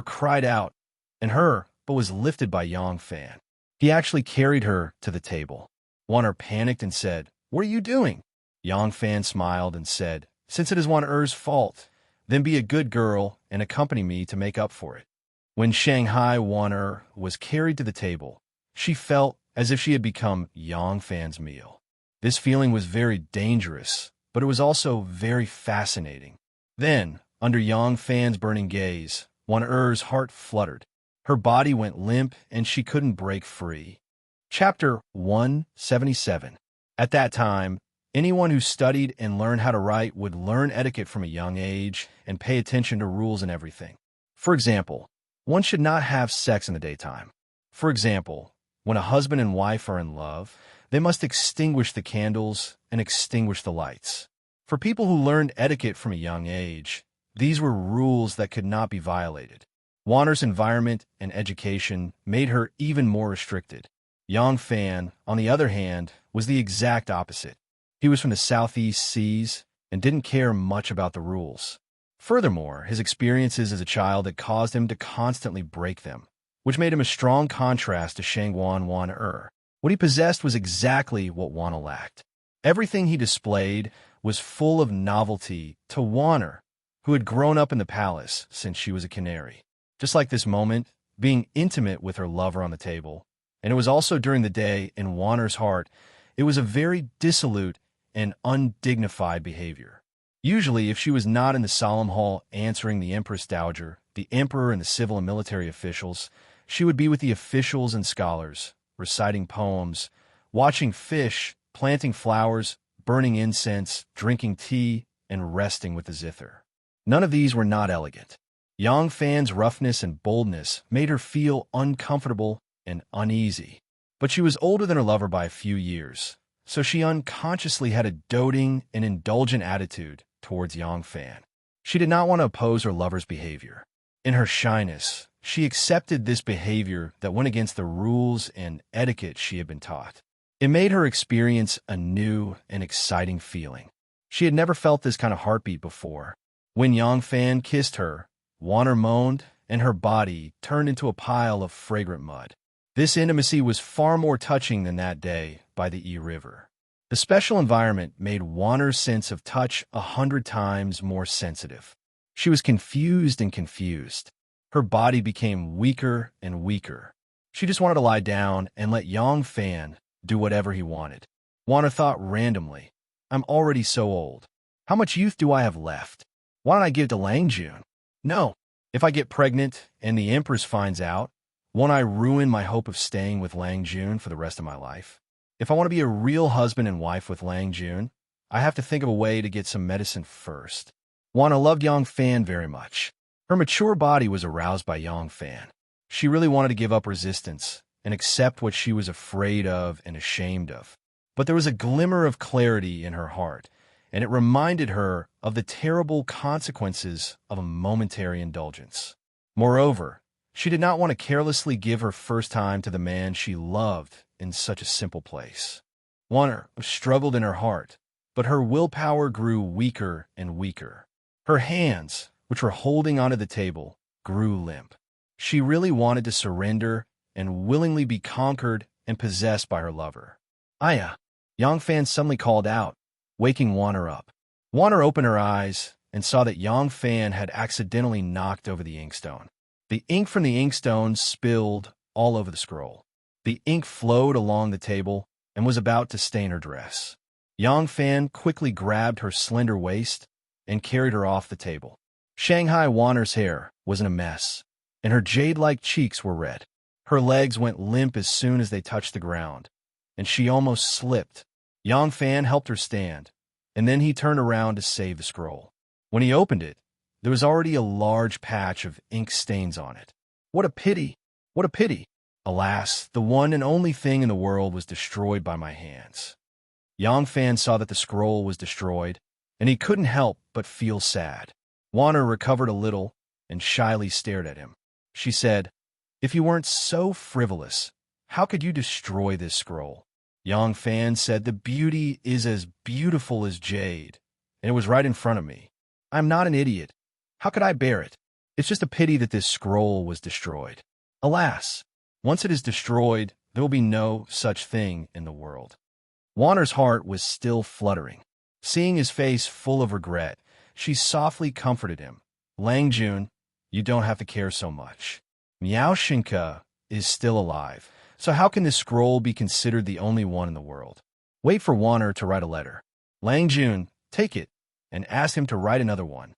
Speaker 1: Cried out, but was lifted by Yang Fan. He actually carried her to the table. Panicked and said, "What are you doing?" Yang Fan smiled and said, "Since it is Er's fault, then be a good girl and accompany me to make up for it." When Shanghai was carried to the table, she felt as if she had become Yang Fan's meal. This feeling was very dangerous, but it was also very fascinating. Then, under Yang Fan's burning gaze, Er's heart fluttered. Her body went limp and she couldn't break free. Chapter 177. At that time, anyone who studied and learned how to write would learn etiquette from a young age and pay attention to rules and everything. For example, one should not have sex in the daytime. For example, when a husband and wife are in love, they must extinguish the candles and extinguish the lights. For people who learned etiquette from a young age, these were rules that could not be violated. Wanner's environment and education made her even more restricted. Yang Fan, on the other hand, was the exact opposite. He was from the Southeast Seas and didn't care much about the rules. Furthermore, his experiences as a child had caused him to constantly break them, which made him a strong contrast to Shangwan What he possessed was exactly what Wana lacked. Everything he displayed was full of novelty to Wanner, who had grown up in the palace since she was a canary. Just like this moment, being intimate with her lover on the table, and it was also during the day in Warner's heart. It was a very dissolute and undignified behavior. Usually, if she was not in the solemn hall answering the Empress Dowager, the Emperor, and the civil and military officials, she would be with the officials and scholars, reciting poems, watching fish, planting flowers, burning incense, drinking tea, and resting with the zither. None of these were not elegant. Yang Fan's roughness and boldness made her feel uncomfortable and uneasy. But she was older than her lover by a few years, so she unconsciously had a doting and indulgent attitude towards Yang Fan. She did not want to oppose her lover's behavior. In her shyness, she accepted this behavior that went against the rules and etiquette she had been taught. It made her experience a new and exciting feeling. She had never felt this kind of heartbeat before. When Yang Fan kissed her, Warner moaned, and her body turned into a pile of fragrant mud. This intimacy was far more touching than that day by the E River. The special environment made Warner's sense of touch 100 times more sensitive. She was confused and confused. Her body became weaker and weaker. She just wanted to lie down and let Yang Fan do whatever he wanted. Warner thought randomly, I'm already so old. How much youth do I have left? Why don't I give it to Lang Jun? No. If I get pregnant and the Empress finds out, won't I ruin my hope of staying with Lang Jun for the rest of my life? If I want to be a real husband and wife with Lang Jun, I have to think of a way to get some medicine first. Warner loved Yang Fan very much. Her mature body was aroused by Yang Fan. She really wanted to give up resistance and accept what she was afraid of and ashamed of. But there was a glimmer of clarity in her heart, and it reminded her of the terrible consequences of a momentary indulgence. Moreover, she did not want to carelessly give her first time to the man she loved in such a simple place. Warner struggled in her heart, but her willpower grew weaker and weaker. Her hands, which were holding onto the table, grew limp. She really wanted to surrender and willingly be conquered and possessed by her lover. Aya! Yang Fan suddenly called out, waking Warner up. Warner opened her eyes and saw that Yang Fan had accidentally knocked over the inkstone. The ink from the inkstone spilled all over the scroll. The ink flowed along the table and was about to stain her dress. Yang Fan quickly grabbed her slender waist and carried her off the table. Shanghai Warner's hair was in a mess, and her jade-like cheeks were red. Her legs went limp as soon as they touched the ground, and she almost slipped. Yang Fan helped her stand, and then he turned around to save the scroll. When he opened it, there was already a large patch of ink stains on it. What a pity! What a pity! Alas, the one and only thing in the world was destroyed by my hands. Yang Fan saw that the scroll was destroyed, and he couldn't help but feel sad. Warner recovered a little and shyly stared at him. She said, If you weren't so frivolous, how could you destroy this scroll? Yang Fan said, The beauty is as beautiful as jade, and it was right in front of me. I'm not an idiot. How could I bear it? It's just a pity that this scroll was destroyed. Alas, once it is destroyed, there will be no such thing in the world. Warner's heart was still fluttering. Seeing his face full of regret, she softly comforted him. Lang Jun, you don't have to care so much. Miao Shinka is still alive, so how can this scroll be considered the only one in the world? Wait for Warner to write a letter. Lang Jun, take it, and ask him to write another one.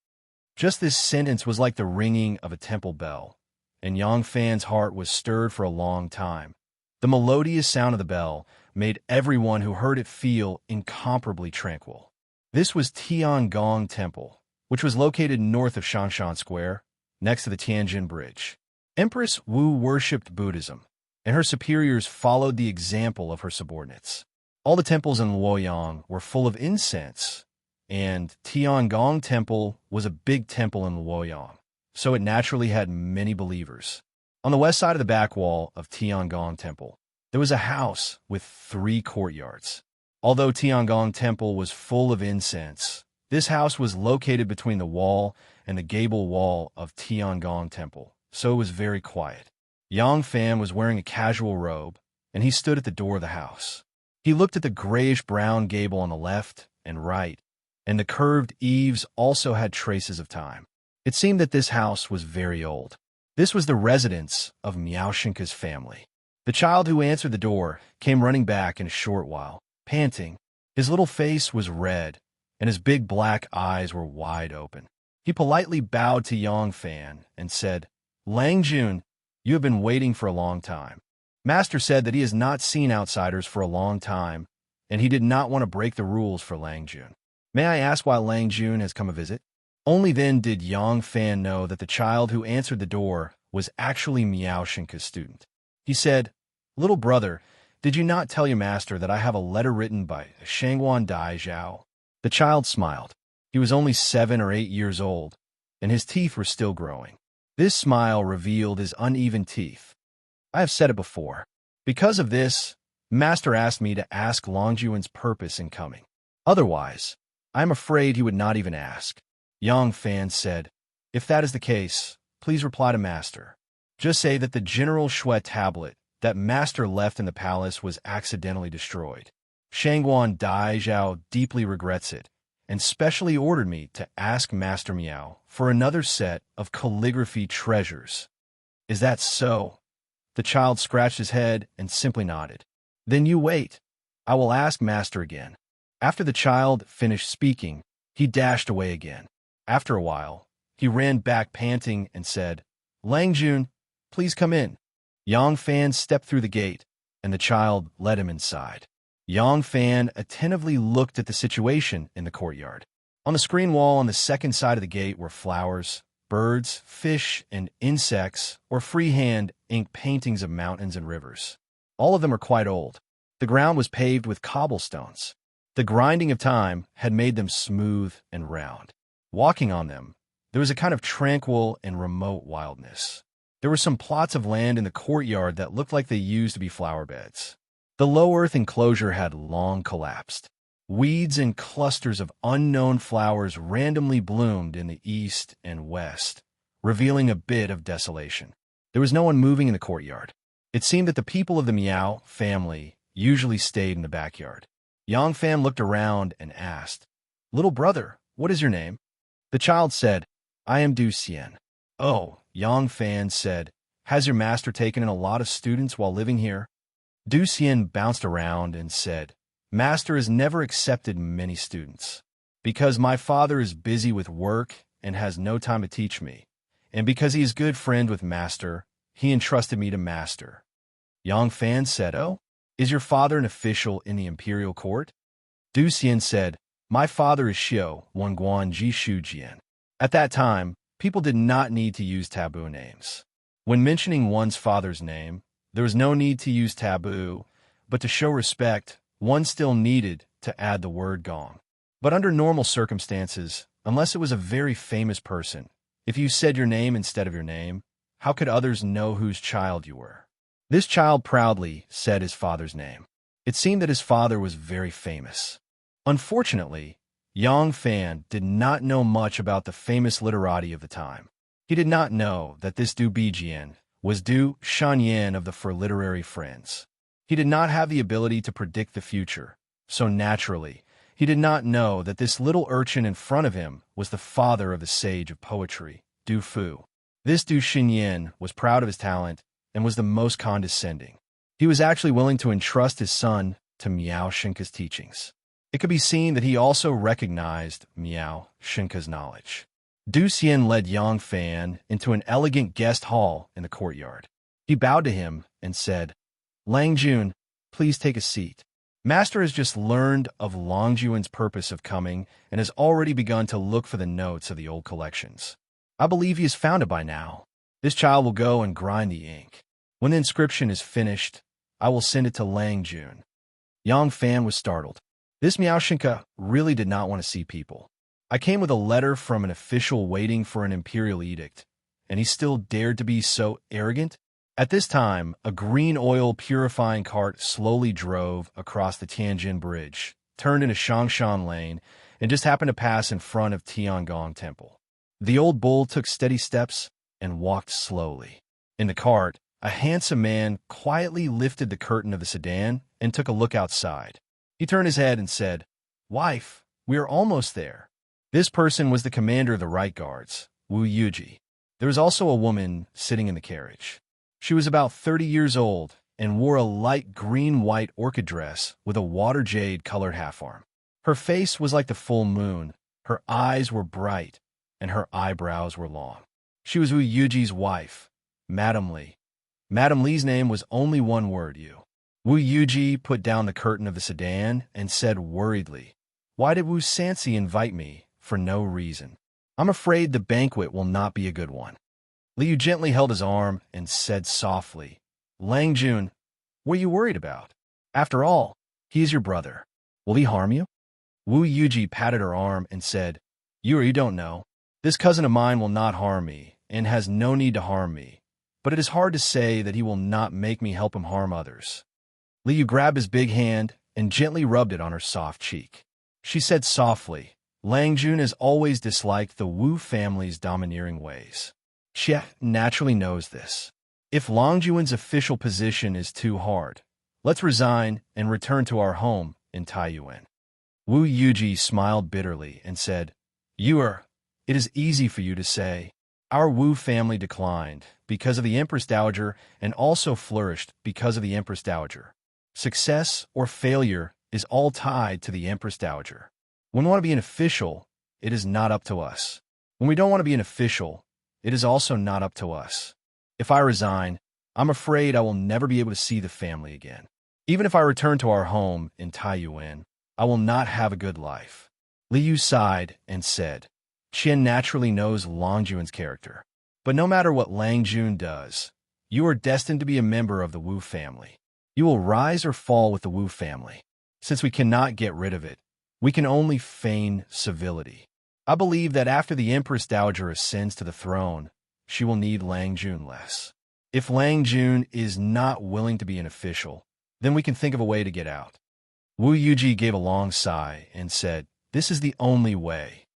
Speaker 1: Just this sentence was like the ringing of a temple bell, and Yang Fan's heart was stirred for a long time. The melodious sound of the bell made everyone who heard it feel incomparably tranquil. This was Tiangong Temple, which was located north of Shanshan Square, next to the Tianjin Bridge. Empress Wu worshipped Buddhism, and her superiors followed the example of her subordinates. All the temples in Luoyang were full of incense, and Tiangong Temple was a big temple in Luoyang, so it naturally had many believers. On the west side of the back wall of Tiangong Temple, there was a house with 3 courtyards. Although Tiangong Temple was full of incense, this house was located between the wall and the gable wall of Tiangong Temple, so it was very quiet. Yang Fan was wearing a casual robe, and he stood at the door of the house. He looked at the grayish-brown gable on the left and right, and the curved eaves also had traces of time. It seemed that this house was very old. This was the residence of Miaoshinka's family. The child who answered the door came running back in a short while, panting. His little face was red, and his big black eyes were wide open. He politely bowed to Yang Fan and said, "Lang Jun, you have been waiting for a long time. Master said that he has not seen outsiders for a long time, and he did not want to break the rules for Lang Jun. May I ask why Lang Jun has come a visit?" Only then did Yang Fan know that the child who answered the door was actually Miaoshinka's student. He said, "Little brother, did you not tell your master that I have a letter written by Shangguan Dai Zhao?" The child smiled. He was only 7 or 8 years old, and his teeth were still growing. This smile revealed his uneven teeth. "I have said it before. Because of this, Master asked me to ask Longjuan's purpose in coming. Otherwise, I am afraid he would not even ask." Yang Fan said, "If that is the case, please reply to Master. Just say that the General Shui tablet that Master left in the palace was accidentally destroyed. Shangguan Dai Zhao deeply regrets it, and specially ordered me to ask Master Miao for another set of calligraphy treasures." "Is that so?" The child scratched his head and simply nodded. "Then you wait. I will ask Master again." After the child finished speaking, he dashed away again. After a while, he ran back panting and said, "Lang Jun, please come in." Yang Fan stepped through the gate, and the child led him inside. Yang Fan attentively looked at the situation in the courtyard. On the screen wall on the second side of the gate were flowers, birds, fish, and insects, or freehand ink paintings of mountains and rivers. All of them are quite old. The ground was paved with cobblestones. The grinding of time had made them smooth and round. Walking on them, there was a kind of tranquil and remote wildness. There were some plots of land in the courtyard that looked like they used to be flower beds. The low earth enclosure had long collapsed. Weeds and clusters of unknown flowers randomly bloomed in the east and west, revealing a bit of desolation. There was no one moving in the courtyard. It seemed that the people of the Miao family usually stayed in the backyard. Yang Fan looked around and asked, "Little brother, what is your name?" The child said, "I am Du Xian." "Oh," Yang Fan said, "has your master taken in a lot of students while living here?" Du Xian bounced around and said, "Master has never accepted many students. Because my father is busy with work and has no time to teach me, and because he is good friend with Master, he entrusted me to Master." Yang Fan said, "Oh, is your father an official in the imperial court?" Du Xian said, "My father is Xiao Wangguan Jishu Jian." At that time, people did not need to use taboo names. When mentioning one's father's name, there was no need to use taboo, but to show respect, one still needed to add the word gong. But under normal circumstances, unless it was a very famous person, if you said your name instead of your name, how could others know whose child you were? This child proudly said his father's name. It seemed that his father was very famous. Unfortunately, Yang Fan did not know much about the famous literati of the time. He did not know that this Du Bijian was Du Shanyan of the For Literary Friends. He did not have the ability to predict the future, so naturally, he did not know that this little urchin in front of him was the father of the sage of poetry, Du Fu. This Du Shanyan was proud of his talent and was the most condescending. He was actually willing to entrust his son to Miao Shinka's teachings. It could be seen that he also recognized Miao Shinka's knowledge. Du Xian led Yang Fan into an elegant guest hall in the courtyard. He bowed to him and said, "Lang Jun, please take a seat. Master has just learned of Longjuan's purpose of coming and has already begun to look for the notes of the old collections. I believe he has found it by now. This child will go and grind the ink. When the inscription is finished, I will send it to Lang Jun." Yang Fan was startled. This Miao Shinka really did not want to see people. "I came with a letter from an official waiting for an imperial edict, and he still dared to be so arrogant?" At this time, a green oil purifying cart slowly drove across the Tianjin Bridge, turned into Shangshan Lane, and just happened to pass in front of Tiangong Temple. The old bull took steady steps and walked slowly. In the cart, a handsome man quietly lifted the curtain of the sedan and took a look outside. He turned his head and said, "Wife, we are almost there." This person was the commander of the Right Guards, Wu Yuji. There was also a woman sitting in the carriage. She was about 30 years old and wore a light green-white orchid dress with a water jade-colored half-arm. Her face was like the full moon, her eyes were bright, and her eyebrows were long. She was Wu Yuji's wife, Madame Li. Madame Li's name was only one word, Yu. Wu Yuji put down the curtain of the sedan and said worriedly, "Why did Wu Sansi invite me for no reason? I'm afraid the banquet will not be a good one." Liu gently held his arm and said softly, "Lang Jun, what are you worried about? After all, he is your brother. Will he harm you?" Wu Yuji patted her arm and said, You don't know. This cousin of mine will not harm me and has no need to harm me, but it is hard to say that he will not make me help him harm others." Liu grabbed his big hand and gently rubbed it on her soft cheek. She said softly, "Lang Jun has always disliked the Wu family's domineering ways. She naturally knows this. If Lang Jun's official position is too hard, let's resign and return to our home in Taiyuan." Wu Yuji smiled bitterly and said, It is easy for you to say. Our Wu family declined because of the Empress Dowager and also flourished because of the Empress Dowager. Success or failure is all tied to the Empress Dowager. When we want to be an official, it is not up to us. When we don't want to be an official, it is also not up to us. If I resign, I'm afraid I will never be able to see the family again. Even if I return to our home in Taiyuan, I will not have a good life." Liu sighed and said, "Qian naturally knows Lang Jun's character. But no matter what Lang Jun does, you are destined to be a member of the Wu family. You will rise or fall with the Wu family. Since we cannot get rid of it, we can only feign civility. I believe that after the Empress Dowager ascends to the throne, she will need Lang Jun less. If Lang Jun is not willing to be an official, then we can think of a way to get out." Wu Yuji gave a long sigh and said, "This is the only way.